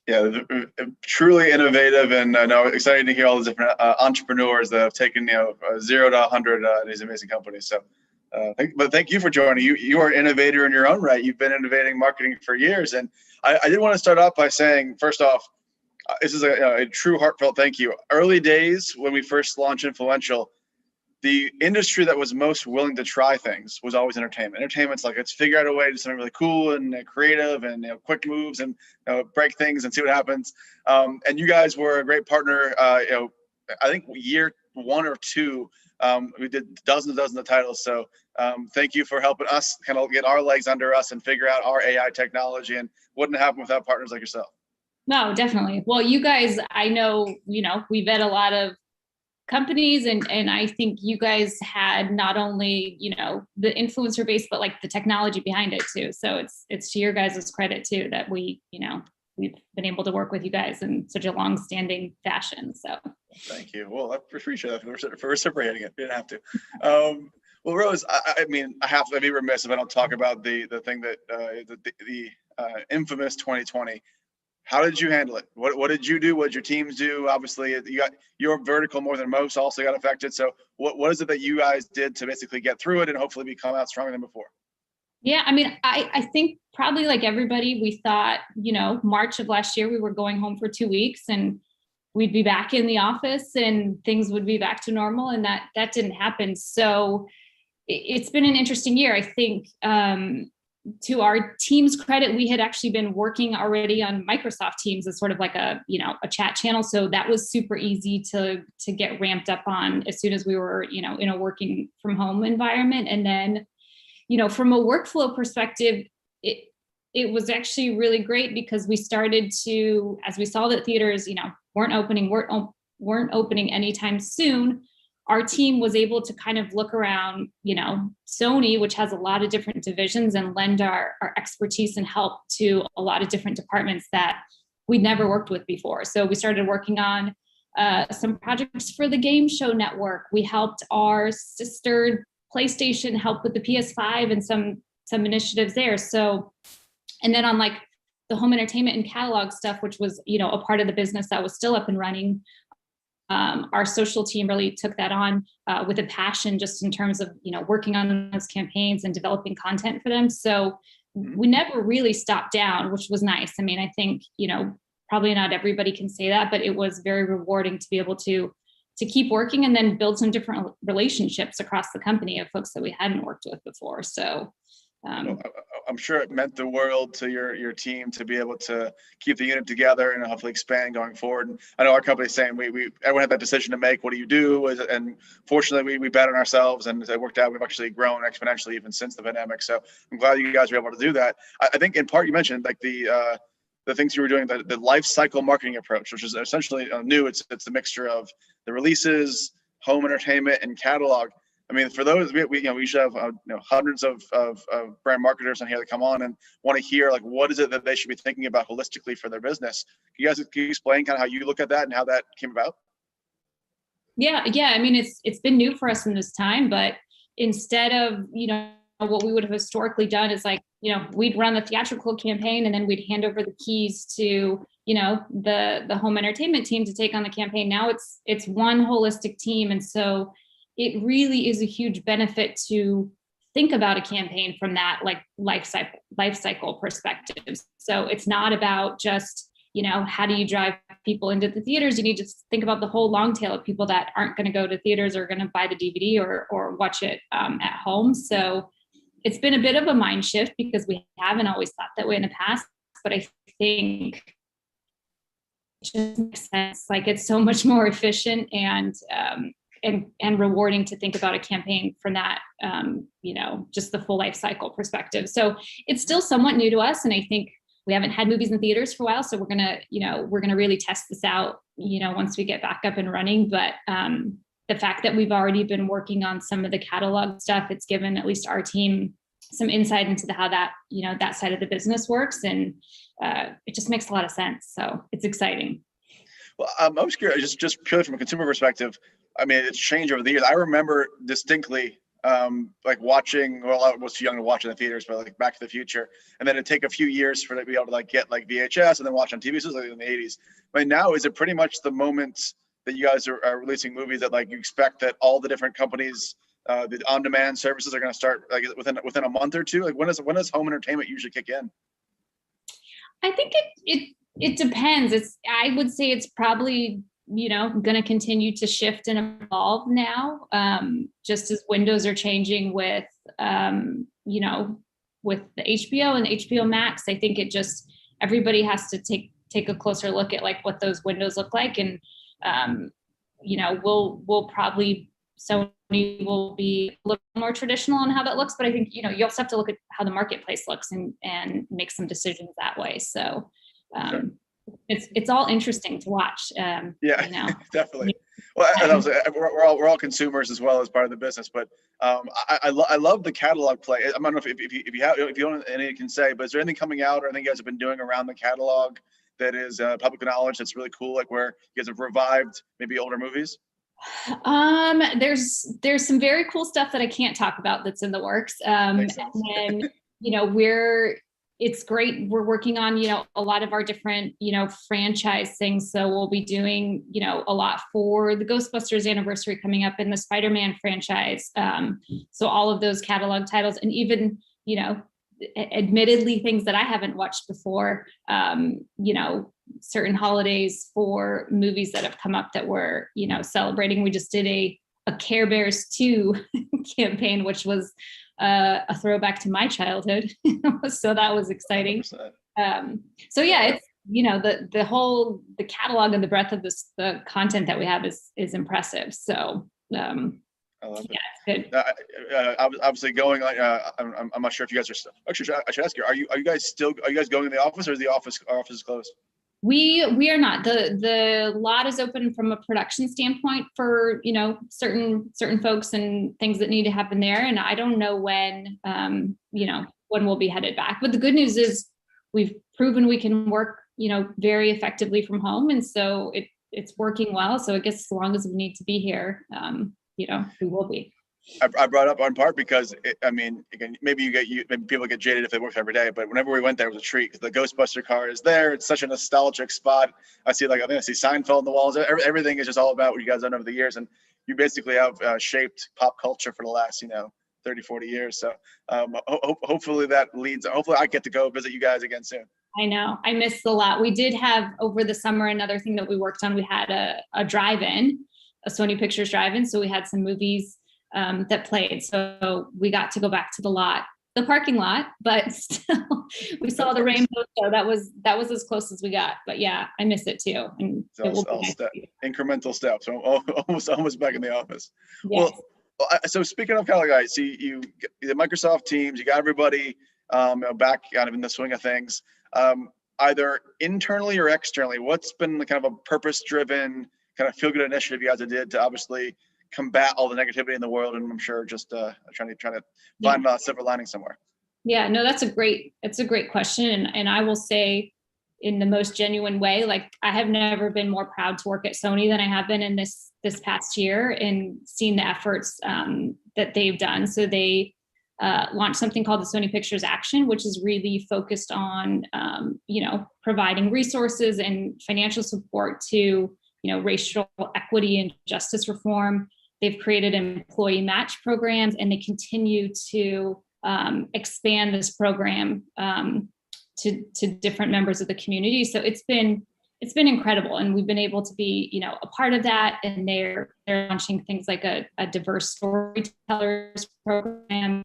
Yeah, truly innovative, and I know exciting to hear all the different entrepreneurs that have taken 0 to 100 these amazing companies. So, thank you for joining. You are an innovator in your own right. You've been innovating marketing for years, and I did want to start off by saying, first off, this is a true heartfelt thank you. Early days when we first launched Influential, the industry that was most willing to try things was always entertainment. Entertainment's like, let's figure out a way to do something really cool and creative and quick moves and break things and see what happens. And you guys were a great partner. I think year 1 or 2, we did dozens of titles. So thank you for helping us kind of get our legs under us and figure out our AI technology, and wouldn't happen without partners like yourself. No, definitely. Well, you guys, I know, we vet a lot of companies, and I think you guys had not only, the influencer base, but like the technology behind it too. So it's to your guys' credit too, that we've been able to work with you guys in such a long-standing fashion. So thank you. Well, I appreciate that for reciprocating it. You didn't have to. Well, Rose, I mean, I'd be remiss if I don't talk about the thing that the infamous 2020. How did you handle it? What did you do? What did your teams do? Obviously, you got your vertical more than most also got affected. So what is it that you guys did to basically get through it and hopefully become out stronger than before? Yeah, I mean, I think probably like everybody, we thought, March of last year, we were going home for 2 weeks and we'd be back in the office and things would be back to normal. And that didn't happen. So it's been an interesting year. I think, to our team's credit, we had actually been working already on Microsoft Teams as sort of like a chat channel. So that was super easy to get ramped up on as soon as we were, in a working from home environment. And then, from a workflow perspective, it was actually really great because we started to, as we saw that theaters, weren't opening anytime soon, our team was able to kind of look around, Sony, which has a lot of different divisions, and lend our expertise and help to a lot of different departments that we'd never worked with before. So we started working on some projects for the Game Show Network. We helped our sister PlayStation help with the PS5 and some initiatives there. So, and then on like the home entertainment and catalog stuff, which was, a part of the business that was still up and running, our social team really took that on with a passion, just in terms of, working on those campaigns and developing content for them. So we never really stopped down, which was nice. I mean, I think, probably not everybody can say that, but it was very rewarding to be able to keep working and then build some different relationships across the company of folks that we hadn't worked with before. So I'm sure it meant the world to your team to be able to keep the unit together and hopefully expand going forward. And I know our company's saying everyone had that decision to make. What do you do? And fortunately, we bet on ourselves, and it worked out. We've actually grown exponentially even since the pandemic. So I'm glad you guys were able to do that. I think in part you mentioned like the things you were doing, the life cycle marketing approach, which is essentially new. It's the mixture of the releases, home entertainment, and catalog. I mean, for those, we should have hundreds of brand marketers on here that come on and want to hear like what is it that they should be thinking about holistically for their business. Can you explain kind of how you look at that and how that came about? Yeah. I mean, it's been new for us in this time, but instead of what we would have historically done is like, we'd run the theatrical campaign and then we'd hand over the keys to, the home entertainment team to take on the campaign. Now it's one holistic team. And so it really is a huge benefit to think about a campaign from that like life cycle perspective. So it's not about just, how do you drive people into the theaters? You need to think about the whole long tail of people that aren't going to go to theaters or going to buy the DVD or watch it at home. So it's been a bit of a mind shift because we haven't always thought that way in the past, but I think it just makes sense. Like it's so much more efficient and rewarding to think about a campaign from that, just the full life cycle perspective. So it's still somewhat new to us. And I think we haven't had movies in theaters for a while. So we're going to really test this out, once we get back up and running. But the fact that we've already been working on some of the catalog stuff, it's given at least our team some insight into how that, that side of the business works. And it just makes a lot of sense. So it's exciting. Well, I was curious, just purely from a consumer perspective. I mean, it's changed over the years. I remember distinctly like watching, well, I was too young to watch in the theaters, but like Back to the Future. And then it'd take a few years for it to be able to like get like VHS and then watch on TV. So it was like in the 80s. I mean, now is it pretty much the moment that you guys are releasing movies that like you expect that all the different companies, the on-demand services are going to start like within a month or two? Like when does home entertainment usually kick in? I think it depends. I would say it's probably, going to continue to shift and evolve now, just as windows are changing with, with the HBO and HBO Max. I think everybody has to take a closer look at like what those windows look like. And, we'll probably, Sony will be a little more traditional on how that looks, but I think, you also have to look at how the marketplace looks and make some decisions that way. So, sure. It's all interesting to watch. Definitely. Well, we're all consumers as well as part of the business, but I love the catalog play. I don't know if you don't any can say, but is there anything coming out or anything you guys have been doing around the catalog that is public knowledge that's really cool, like where you guys have revived maybe older movies? There's some very cool stuff that I can't talk about that's in the works. And it's great. We're working on, a lot of our different, franchise things. So we'll be doing, a lot for the Ghostbusters anniversary coming up in the Spider-Man franchise. So all of those catalog titles and even, admittedly things that I haven't watched before, certain holidays for movies that have come up that we're, celebrating. We just did a Care Bears 2 campaign, which was a throwback to my childhood. So that was exciting. So yeah, it's, the catalog and the breadth of the content that we have is impressive. So I love it. Yeah, it's good. Obviously going like I'm not sure if you guys are still, actually I should ask you, are you guys going in the office, or is our office is closed? We are not. The lot is open from a production standpoint for, certain folks and things that need to happen there. And I don't know when we'll be headed back. But the good news is we've proven we can work, very effectively from home. And so it's working well. So I guess as long as we need to be here, we will be. I brought up on part because again, maybe people get jaded if they work every day, but whenever we went there, it was a treat because the Ghostbuster car is there. It's such a nostalgic spot. I see I see Seinfeld on the walls. Everything is just all about what you guys done over the years, and you basically have shaped pop culture for the last 30, 40 years. So hopefully that leads. Hopefully I get to go visit you guys again soon. I know. I missed a lot. We did have over the summer another thing that we worked on. We had a drive-in, a Sony Pictures drive-in. So we had some movies that played. So we got to go back to the parking lot, but still we saw the rainbow. So that was as close as we got. But yeah, I miss it too. And incremental steps. So almost back in the office. Yes. Well, so speaking of kind of guys, see you the Microsoft Teams, you got everybody back kind of in the swing of things. Either internally or externally, what's been the kind of a purpose-driven kind of feel-good initiative you guys did to obviously combat all the negativity in the world, and I'm sure just trying to find a silver lining somewhere? Yeah, no, it's a great question, and I will say, in the most genuine way, like I have never been more proud to work at Sony than I have been in this past year, and seeing the efforts that they've done. So they launched something called the Sony Pictures Action, which is really focused on, providing resources and financial support to, racial equity and justice reform. They've created employee match programs, and they continue to expand this program to different members of the community. So it's been incredible, and we've been able to be, a part of that. And they're launching things like a diverse storytellers program.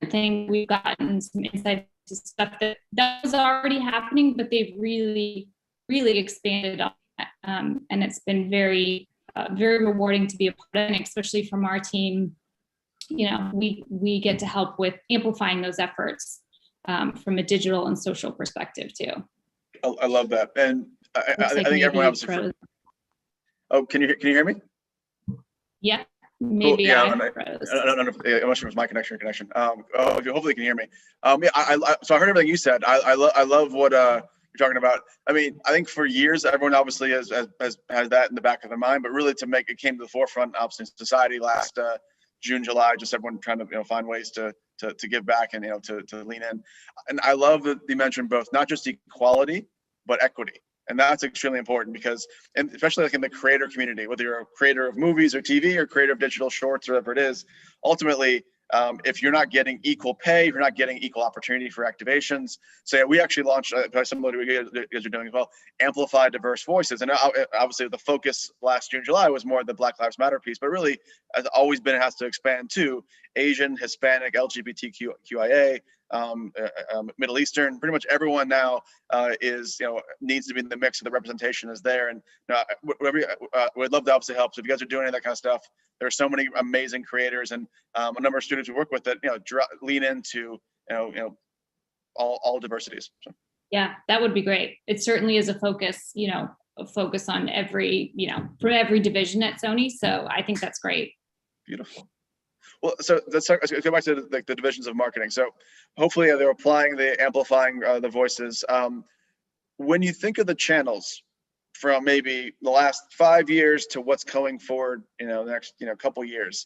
Thing we've gotten some insight to stuff that was already happening, but they've really expanded on that. And it's been very rewarding to be a part of it, especially from our team. We get to help with amplifying those efforts from a digital and social perspective too. I love that, and I think everyone obviously. Oh, can you hear me? Yeah. Maybe cool. Yeah, I'm not sure if it's my connection. Hopefully you can hear me. So I heard everything you said. I love what you're talking about. I mean, I think for years everyone obviously has that in the back of their mind, but really to make it came to the forefront, obviously in society last June, July, just everyone trying to find ways to give back and to lean in. And I love that you mentioned both, not just equality but equity. And that's extremely important because, and especially like in the creator community, whether you're a creator of movies or TV or creator of digital shorts or whatever it is, ultimately, if you're not getting equal pay, if you're not getting equal opportunity for activations. So yeah, we actually launched, similar to what you guys are doing as well, Amplify Diverse Voices. And obviously the focus last June, July was more the Black Lives Matter piece, but really has always been, it has to expand to Asian, Hispanic, LGBTQIA, Middle Eastern, pretty much everyone now is, needs to be in the mix, of the representation is there. And we'd love to obviously help. So if you guys are doing any of that kind of stuff, there are so many amazing creators and a number of students we work with that, lean into, all diversities. So. Yeah, that would be great. It certainly is a focus, a focus on every, for every division at Sony. So I think that's great. Beautiful. Well, so let's go back to the divisions of marketing. So hopefully they're applying amplifying the voices. When you think of the channels from maybe the last 5 years to what's going forward, the next, couple years,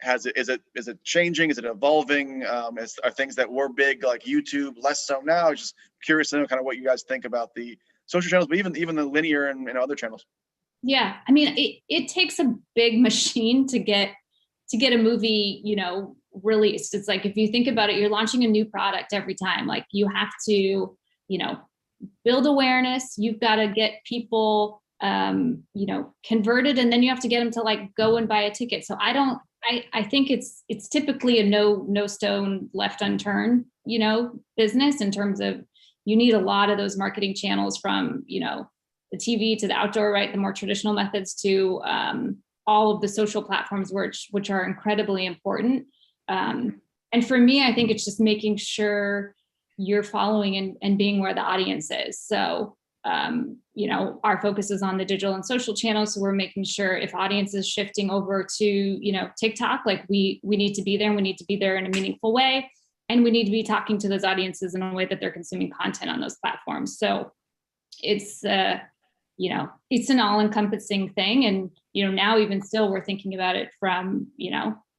is it changing? Is it evolving? Are things that were big like YouTube less so now? Just curious to know kind of what you guys think about the social channels, but even the linear and other channels. Yeah, I mean, it takes a big machine to get a movie, released. It's like, if you think about it, you're launching a new product every time. Like, you have to, build awareness. You've got to get people, converted, and then you have to get them to like go and buy a ticket. So I think it's typically a no stone left unturned, business, in terms of, you need a lot of those marketing channels from, the TV to the outdoor, right? The more traditional methods to, all of the social platforms, which are incredibly important. And for me, I think it's just making sure you're following and being where the audience is. So, our focus is on the digital and social channels. So we're making sure if audience is shifting over to, TikTok, like we need to be there, and we need to be there in a meaningful way. And we need to be talking to those audiences in a way that they're consuming content on those platforms. So it's, it's an all-encompassing thing. And, now even still, we're thinking about it from,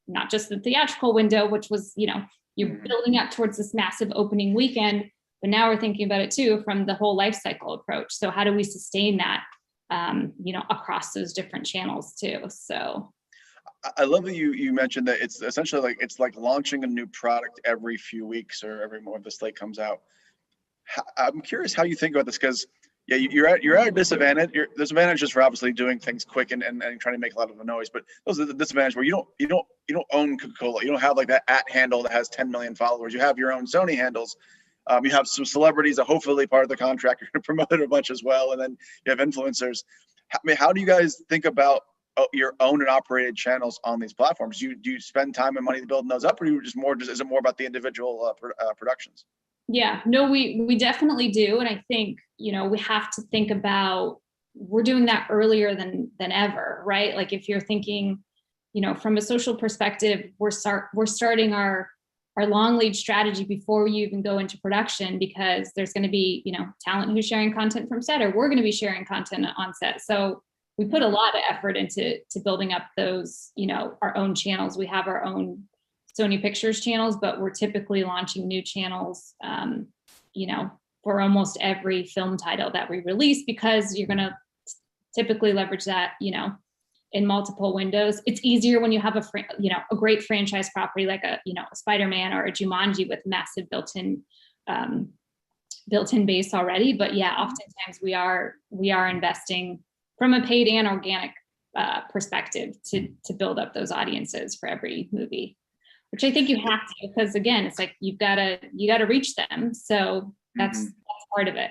not just the theatrical window, which was, you're building up towards this massive opening weekend, but now we're thinking about it too from the whole life cycle approach. So how do we sustain that, across those different channels too? So I love that you mentioned that it's essentially like launching a new product every few weeks or every more the slate comes out. I'm curious how you think about this, because yeah, you're at a disadvantage. There's advantages for obviously doing things quick and trying to make a lot of a noise, but those are the disadvantages where you don't own Coca-Cola. You don't have like that @ that has 10 million followers. You have your own Sony handles. You have some celebrities that hopefully part of the contract are promoted a bunch as well, and then you have influencers. I mean, how do you guys think about your own and operated channels on these platforms? Do you spend time and money building those up, or is it more about the individual productions? Yeah, no, we definitely do. And I think, we have to think about, we're doing that earlier than ever, right? Like, if you're thinking, from a social perspective, we're starting our long lead strategy before you even go into production, because there's going to be, talent who's sharing content from set, or we're going to be sharing content on set. So we put a lot of effort into building up those, our own channels. We have our own Sony Pictures channels, but we're typically launching new channels, you know, for almost every film title that we release, because you're going to typically leverage that, you know, in multiple windows. It's easier when you have a great franchise property like a Spider-Man or a Jumanji with massive built-in base already. But yeah, oftentimes we are investing from a paid and organic perspective to build up those audiences for every movie, which I think you have to, because again, it's like you gotta reach them. So that's part of it.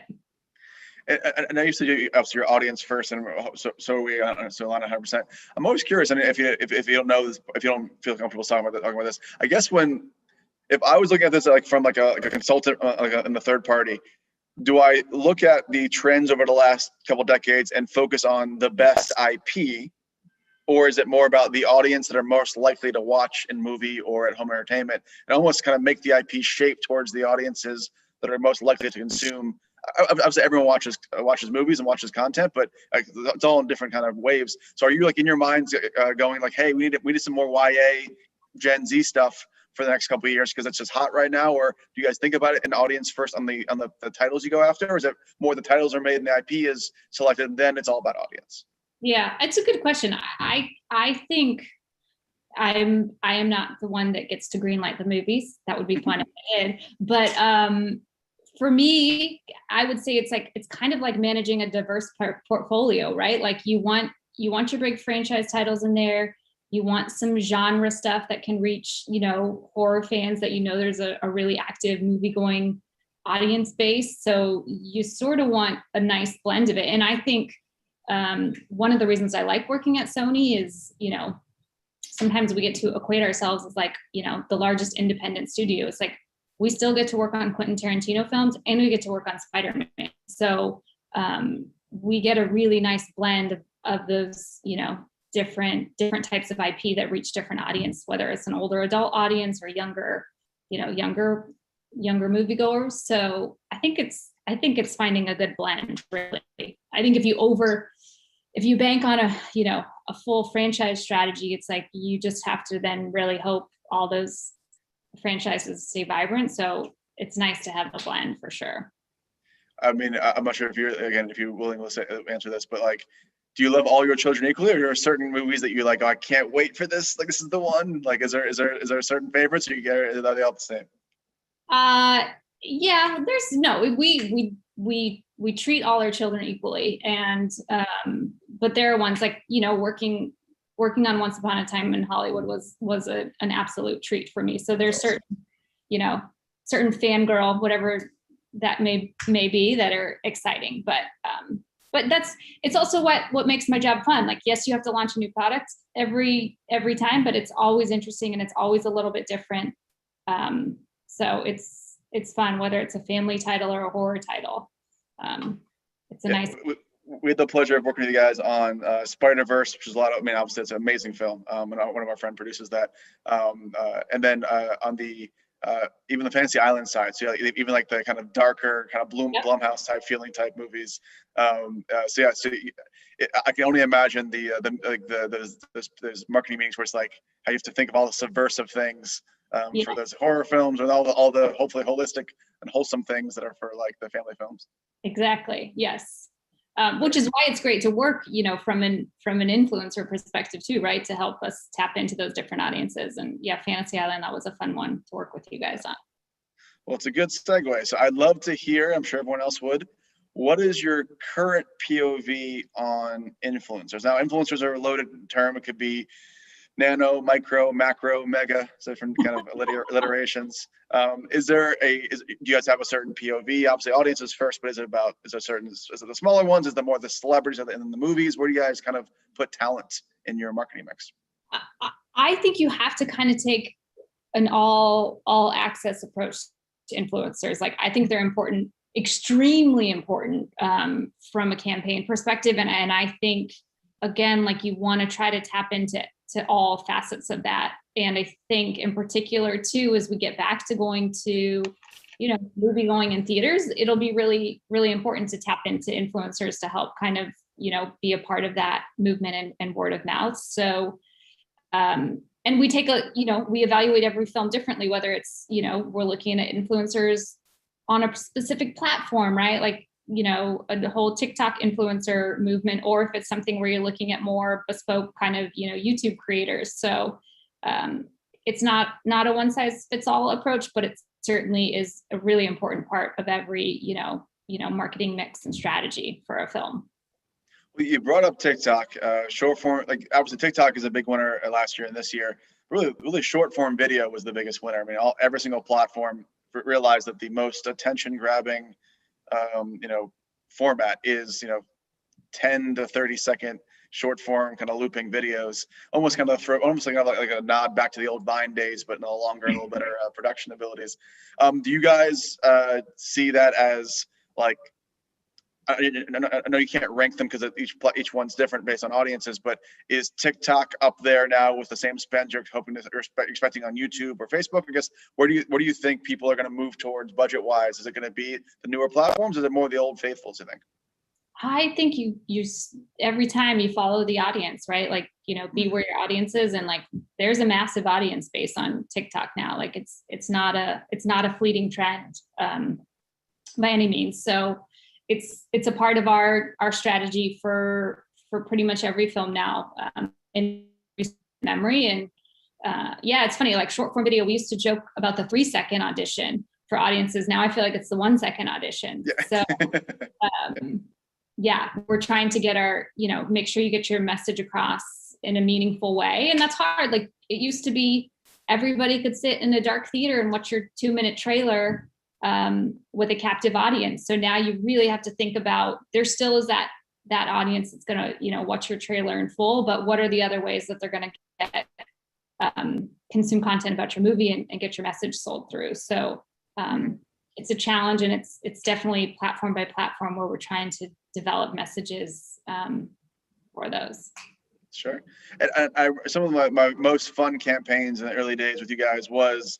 And I know you said obviously your audience first, and so we so Alana 100%. I'm always curious, and if you don't know this, if you don't feel comfortable talking about this, I guess if I was looking at this like from like a consultant in the third party, do I look at the trends over the last couple decades and focus on the best IP, or is it more about the audience that are most likely to watch in movie or at home entertainment, and almost kind of make the IP shape towards the audiences that are most likely to consume? Obviously, everyone watches movies and watches content, but it's all in different kind of waves. So, are you like in your minds going like, "Hey, we need some more YA, Gen Z stuff for the next couple of years because it's just hot right now"? Or do you guys think about it in audience first on the titles you go after, or is it more the titles are made and the IP is selected, and then it's all about audience? Yeah, it's a good question. I think I am not the one that gets to greenlight the movies. That would be fun if I did, but for me, I would say it's kind of like managing a diverse portfolio, right? Like you want your big franchise titles in there. You want some genre stuff that can reach, you know, horror fans that, you know, there's a really active movie-going audience base. So you sort of want a nice blend of it. And I think one of the reasons I like working at Sony is, you know, sometimes we get to equate ourselves as like, you know, the largest independent studio. It's like, we still get to work on Quentin Tarantino films and we get to work on Spider-Man. So we get a really nice blend of those, you know, different types of IP that reach different audience, whether it's an older adult audience or younger moviegoers. So I think it's finding a good blend, really. I think if you bank on a full franchise strategy, it's like you just have to then really hope all those franchises stay vibrant. So it's nice to have a blend for sure. I mean, I'm not sure if you're willing to answer this, but like, do you love all your children equally, or are there certain movies that you like, oh, I can't wait for this, like this is the one? Like, is there certain favorites, or are they all the same? Yeah, we treat all our children equally, and but there are ones like, you know, working on Once Upon a Time in Hollywood was an absolute treat for me. So there's certain fangirl, whatever that may be, that are exciting. But it's also what makes my job fun. Like, yes, you have to launch a new product every time, but it's always interesting and it's always a little bit different. So it's fun, whether it's a family title or a horror title. It's a nice. We had the pleasure of working with you guys on Spider-Verse, which is obviously it's an amazing film. And one of our friends produces that. And then on the even the Fantasy Island side, so even like the kind of darker, kind of Blumhouse type feeling type movies. I can only imagine those marketing meetings where it's like how you have to think of all the subversive things for those horror films, and all the hopefully holistic and wholesome things that are for like the family films. Exactly. Yes. Which is why it's great to work, you know, from an influencer perspective too, right? To help us tap into those different audiences. And yeah, Fantasy Island, that was a fun one to work with you guys on. Well, it's a good segue. So I'd love to hear, I'm sure everyone else would, what is your current POV on influencers? Now, influencers are a loaded term. It could be nano, micro, macro, mega, so different kind of alliterations. Do you guys have a certain POV? Obviously, audiences first, but is it the smaller ones? Is it more the celebrities in the movies? Where do you guys kind of put talent in your marketing mix? I think you have to kind of take an all access approach to influencers. Like, I think they're important, extremely important from a campaign perspective. And I think, again, like, you want to try to tap into all facets of that. And I think in particular too, as we get back to going to, you know, movie going in theaters, it'll be really, really important to tap into influencers to help kind of, you know, be a part of that movement and word of mouth. So and we take we evaluate every film differently, whether it's, we're looking at influencers on a specific platform, right? Like, the whole TikTok influencer movement, or if it's something where you're looking at more bespoke kind of, YouTube creators. So it's not a one size fits all approach, but it certainly is a really important part of every, marketing mix and strategy for a film. Well, you brought up TikTok, short form, like obviously TikTok is a big winner last year and this year. Really short form video was the biggest winner. I mean, every single platform realized that the most attention grabbing, format is, 10 to 30 second short form kind of looping videos, almost like a nod back to the old Vine days, but no longer, a little better production abilities. Do you guys see that as like, I know you can't rank them because each one's different based on audiences, but is TikTok up there now with the same spend you're expecting on YouTube or Facebook? I guess where do you think people are going to move towards budget wise? Is it going to be the newer platforms? Or is it more the old faithfuls, you think? I think you every time you follow the audience, right? Like, be where your audience is, and like there's a massive audience base on TikTok now. Like it's not a fleeting trend by any means. So it's a part of our strategy for pretty much every film now, in memory. And it's funny, like short form video, we used to joke about the 3-second audition for audiences. Now I feel like it's the 1-second audition. Yeah. So we're trying to get our, make sure you get your message across in a meaningful way. And that's hard. Like it used to be everybody could sit in a dark theater and watch your 2-minute trailer with a captive audience. So now you really have to think about, there still is that audience that's going to, watch your trailer in full, but what are the other ways that they're going to get consume content about your movie and get your message sold through. So it's a challenge, and it's definitely platform by platform where we're trying to develop messages for those. Sure. And some of my most fun campaigns in the early days with you guys was,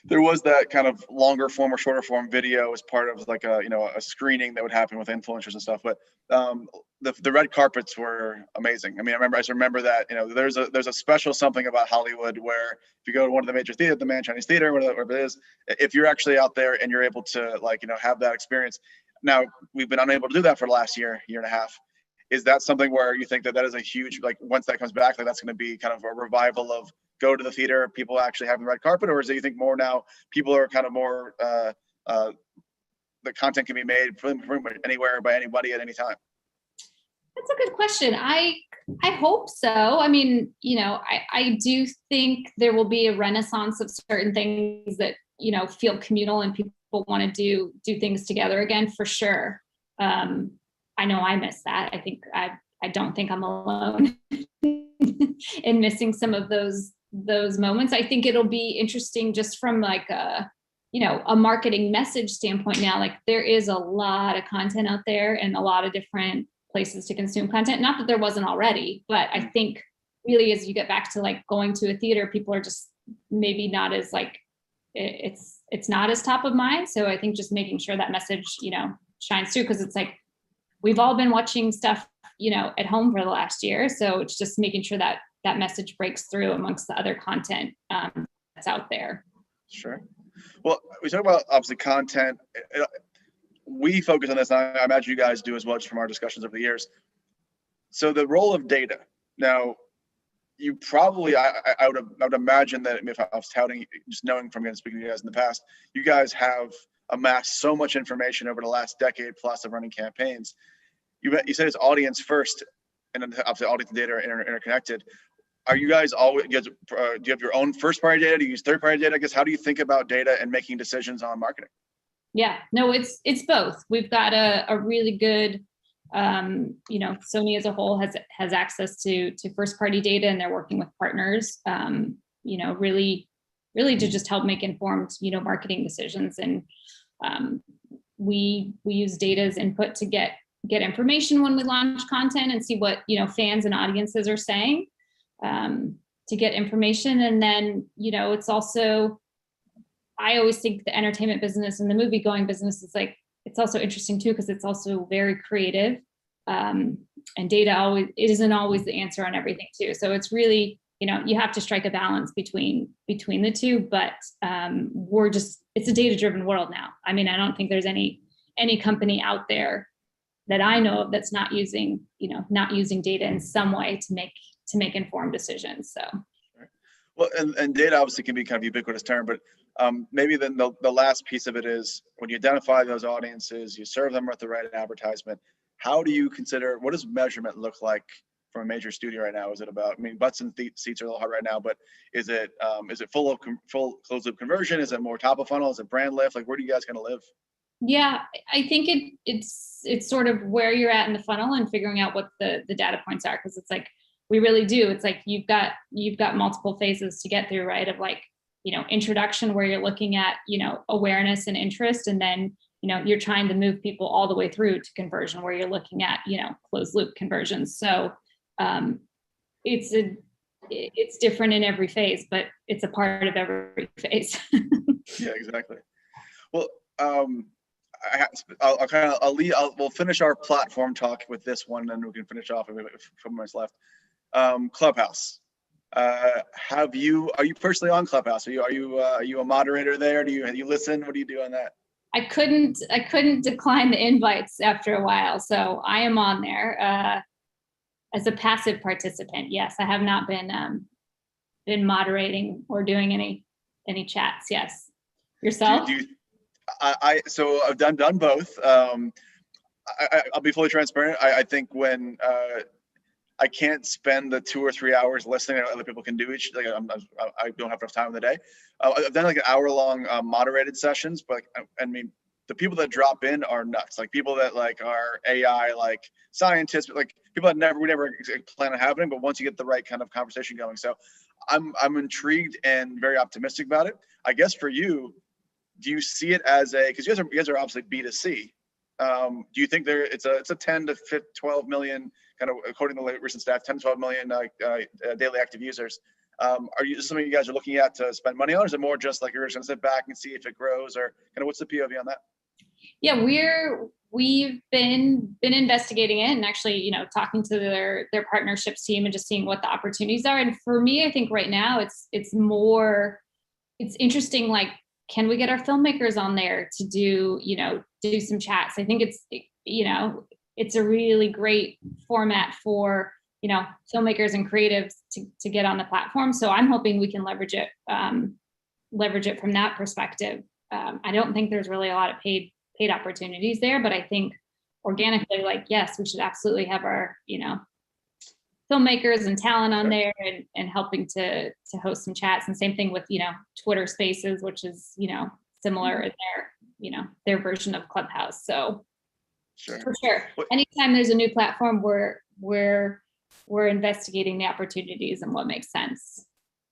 there was that kind of longer form or shorter form video as part of like a screening that would happen with influencers and stuff. But the red carpets were amazing. I mean, I just remember that, there's a special something about Hollywood where if you go to one of the major theaters, the Man Chinese Theater, whatever it is, if you're actually out there and you're able to have that experience. Now we've been unable to do that for the last year and a half. Is that something where you think that is a huge, like once that comes back, like that's going to be kind of a revival of go to the theater, people actually having the red carpet? Or is it, you think more now people are kind of more, the content can be made from anywhere by anybody at any time? That's a good question. I hope so. I mean, I do think there will be a renaissance of certain things that, feel communal and people want to do things together again, for sure. I know I miss that. I think I don't think I'm alone in missing some of those moments. I think it'll be interesting just from like a marketing message standpoint now. Like there is a lot of content out there and a lot of different places to consume content. Not that there wasn't already, but I think really as you get back to like going to a theater, people are just maybe not as like, it's not as top of mind. So I think just making sure that message, shines through, because it's like, we've all been watching stuff, at home for the last year. So it's just making sure that that message breaks through amongst the other content that's out there. Sure. Well, we talk about obviously content. We focus on this, and I imagine you guys do as well, just from our discussions over the years. So the role of data. Now, you probably, I would imagine that if I was touting, just knowing from speaking to you guys in the past, you guys have amassed so much information over the last decade plus of running campaigns. You said it's audience first, and then obviously audience and data are interconnected. Are you guys always, do you have your own first party data? Do you use third party data? I guess, how do you think about data and making decisions on marketing? Yeah, no, it's both. We've got a really good, Sony as a whole has access to first party data, and they're working with partners, really to just help make informed, marketing decisions. And we use data as input to get information when we launch content and see what, fans and audiences are saying, to get information. And then, it's also, I always think the entertainment business and the movie going business is like, it's also interesting too, because it's also very creative. And data it isn't always the answer on everything too. So it's really you have to strike a balance between the two, but it's a data-driven world now. I mean, I don't think there's any company out there that I know of that's not using data in some way to make informed decisions. So. Well, and data obviously can be kind of ubiquitous term, but maybe then the last piece of it is when you identify those audiences, you serve them with the right advertisement. How do you consider, what does measurement look like from a major studio right now? Is it about, I mean, butts and seats are a little hard right now, but is it full closed loop conversion? Is it more top of funnel? Is it brand lift? Like, where do you guys kind of live? Yeah, I think it's sort of where you're at in the funnel and figuring out what the data points are, because it's like, we really do. It's like you've got multiple phases to get through, right? Of like, introduction, where you're looking at, awareness and interest, and then, you're trying to move people all the way through to conversion, where you're looking at, closed loop conversions. So it's different in every phase, but it's a part of every phase. Yeah, exactly. Well, we'll finish our platform talk with this one, and we can finish off. We have a couple minutes left. Clubhouse. Are you personally on Clubhouse? Are you a moderator there? Do you listen? What do you do on that? I couldn't decline the invites after a while, so I am on there as a passive participant. Yes, I have not been moderating or doing any chats. Yes, yourself? So I've done both. I'll be fully transparent. I think when I can't spend the 2 or 3 hours listening to what other people can do I don't have enough time in the day. I've done like an hour-long moderated sessions, but I mean, the people that drop in are nuts. Like people that like are AI like scientists, but like people that we never plan on having. But once you get the right kind of conversation going, so I'm intrigued and very optimistic about it. I guess for you, do you see it as because you guys are obviously B2C? Do you think it's a 10 to 12 million kind of, according to the recent stats, 10 to 12 million daily active users? Is this something you guys are looking at to spend money on, or is it more just like you're just gonna sit back and see if it grows, or kind of what's the POV on that? Yeah, we've been investigating it, and actually, talking to their partnerships team and just seeing what the opportunities are. And for me, I think right now it's interesting. Like, can we get our filmmakers on there to do some chats? I think it's a really great format for filmmakers and creatives to get on the platform. So I'm hoping we can leverage it from that perspective. I don't think there's really a lot of paid opportunities there, but I think organically, like, yes, we should absolutely have our filmmakers and talent on there and helping to host some chats. And same thing with Twitter Spaces, which is similar in their version of Clubhouse. So for sure, anytime there's a new platform, we're investigating the opportunities and what makes sense.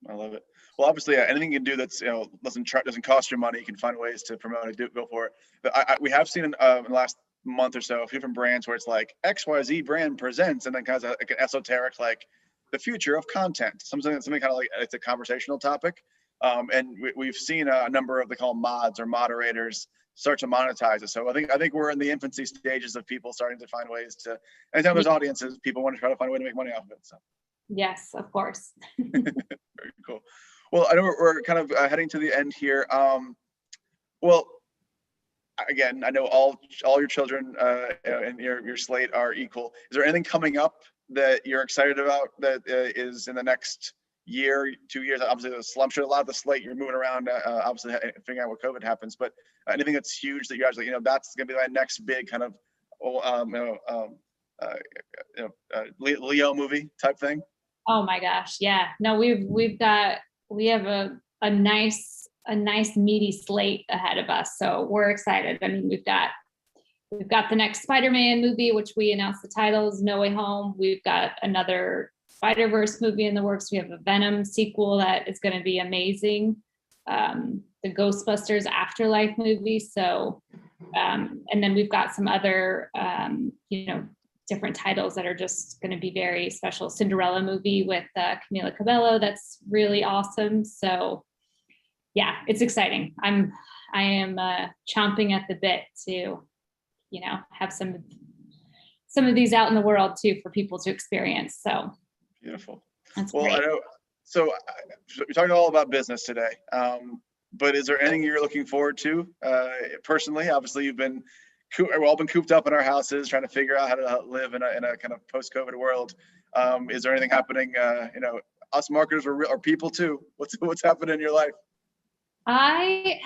I love it. Well, obviously, anything you can do that's doesn't cost you money, you can find ways to promote it. Go for it. But we have seen in the last month or so a few different brands where it's like XYZ brand presents, and then kind of like an esoteric, like the future of content, something kind of like it's a conversational topic. And we've seen a number of, they call them mods or moderators, start to monetize it. So I think we're in the infancy stages of people starting to find ways to, anytime there's audiences, people want to try to find a way to make money off of it. So yes, of course. Very cool. Well, I know we're kind of heading to the end here. Well, again, I know all your children and your slate are equal. Is there anything coming up that you're excited about that is in the next year, 2 years? Obviously, I'm sure a lot of the slate you're moving around, obviously figuring out what COVID happens. But anything that's huge that you guys like, that's going to be my next big kind of Leo movie type thing. Oh my gosh, yeah. No, we have a nice meaty slate ahead of us, so we're excited. I mean, we've got the next Spider-Man movie, which we announced the titles, No Way Home. We've got another Spider-Verse movie in the works. We have a Venom sequel that is going to be amazing. The Ghostbusters Afterlife movie. So, and then we've got some other, different titles that are just going to be very special. Cinderella movie with Camila Cabello. That's really awesome. So yeah, it's exciting. I am chomping at the bit to, have some of these out in the world too for people to experience. So beautiful. That's well, great. I know So we're talking all about business today, but is there anything you're looking forward to personally? Obviously, we've all been cooped up in our houses, trying to figure out how to live in a kind of post-COVID world. Is there anything happening? Us marketers are people too. What's happening in your life? I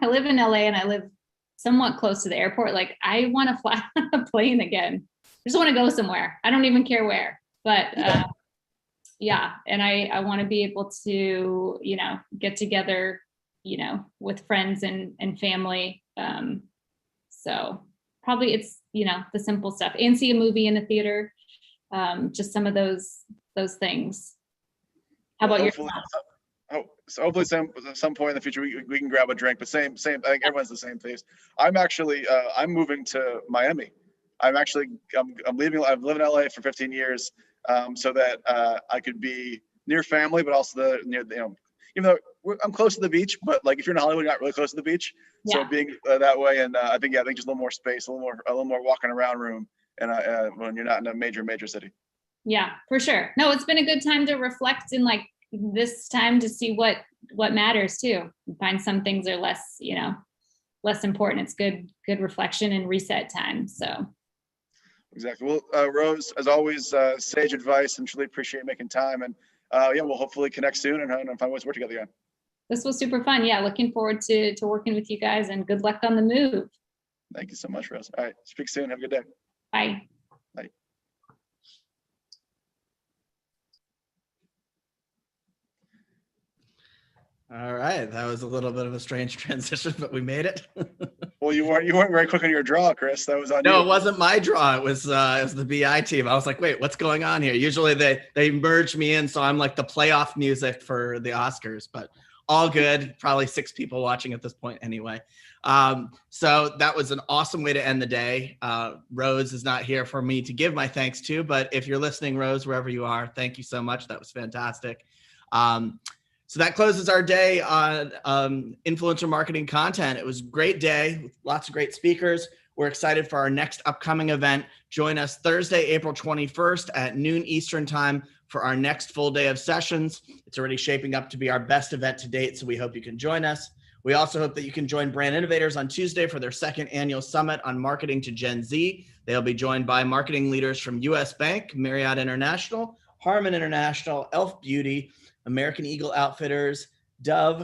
live in LA and I live somewhat close to the airport. Like, I want to fly on a plane again. I just want to go somewhere. I don't even care where, but yeah. And I want to be able to, get together, with friends and family. So probably it's, the simple stuff, and see a movie in a theater. Just some of those things. How about yourself? So hopefully some point in the future we can grab a drink, but same. I think everyone's the same place. I'm actually I'm moving to Miami. I'm leaving. I've lived in LA for 15 years, so that I could be near family, but also near even though I'm close to the beach, but like if you're in Hollywood, you're not really close to the beach. Yeah. So being that way, and I think just a little more space, a little more walking around room, and when you're not in a major city. Yeah, for sure. No, it's been a good time to reflect in like this time to see what matters too. Find some things are less important. It's good reflection and reset time. So exactly. Well, Rose, as always, sage advice, and truly appreciate making time. And we'll hopefully connect soon and find ways to work together again. This was super fun. Yeah, looking forward to working with you guys, and good luck on the move. Thank you so much, Rose. All right, speak soon. Have a good day. Bye. Bye. All right, that was a little bit of a strange transition, but we made it. Well, you weren't very quick on your draw, Chris. That was on you. No, it wasn't my draw. It was the BI team. I was like, wait, what's going on here? Usually they merge me in, so I'm like the playoff music for the Oscars, but all good. Probably 6 people watching at this point anyway. So that was an awesome way to end the day. Rose is not here for me to give my thanks to, but if you're listening, Rose, wherever you are, thank you so much. That was fantastic. So that closes our day on influencer marketing content. It was a great day with lots of great speakers. We're excited for our next upcoming event. Join us Thursday, April 21st at noon Eastern time for our next full day of sessions. It's already shaping up to be our best event to date, so we hope you can join us. We also hope that you can join Brand Innovators on Tuesday for their 2nd annual summit on marketing to Gen Z. They'll be joined by marketing leaders from US Bank, Marriott International, Harman International, Elf Beauty, American Eagle Outfitters, Dove,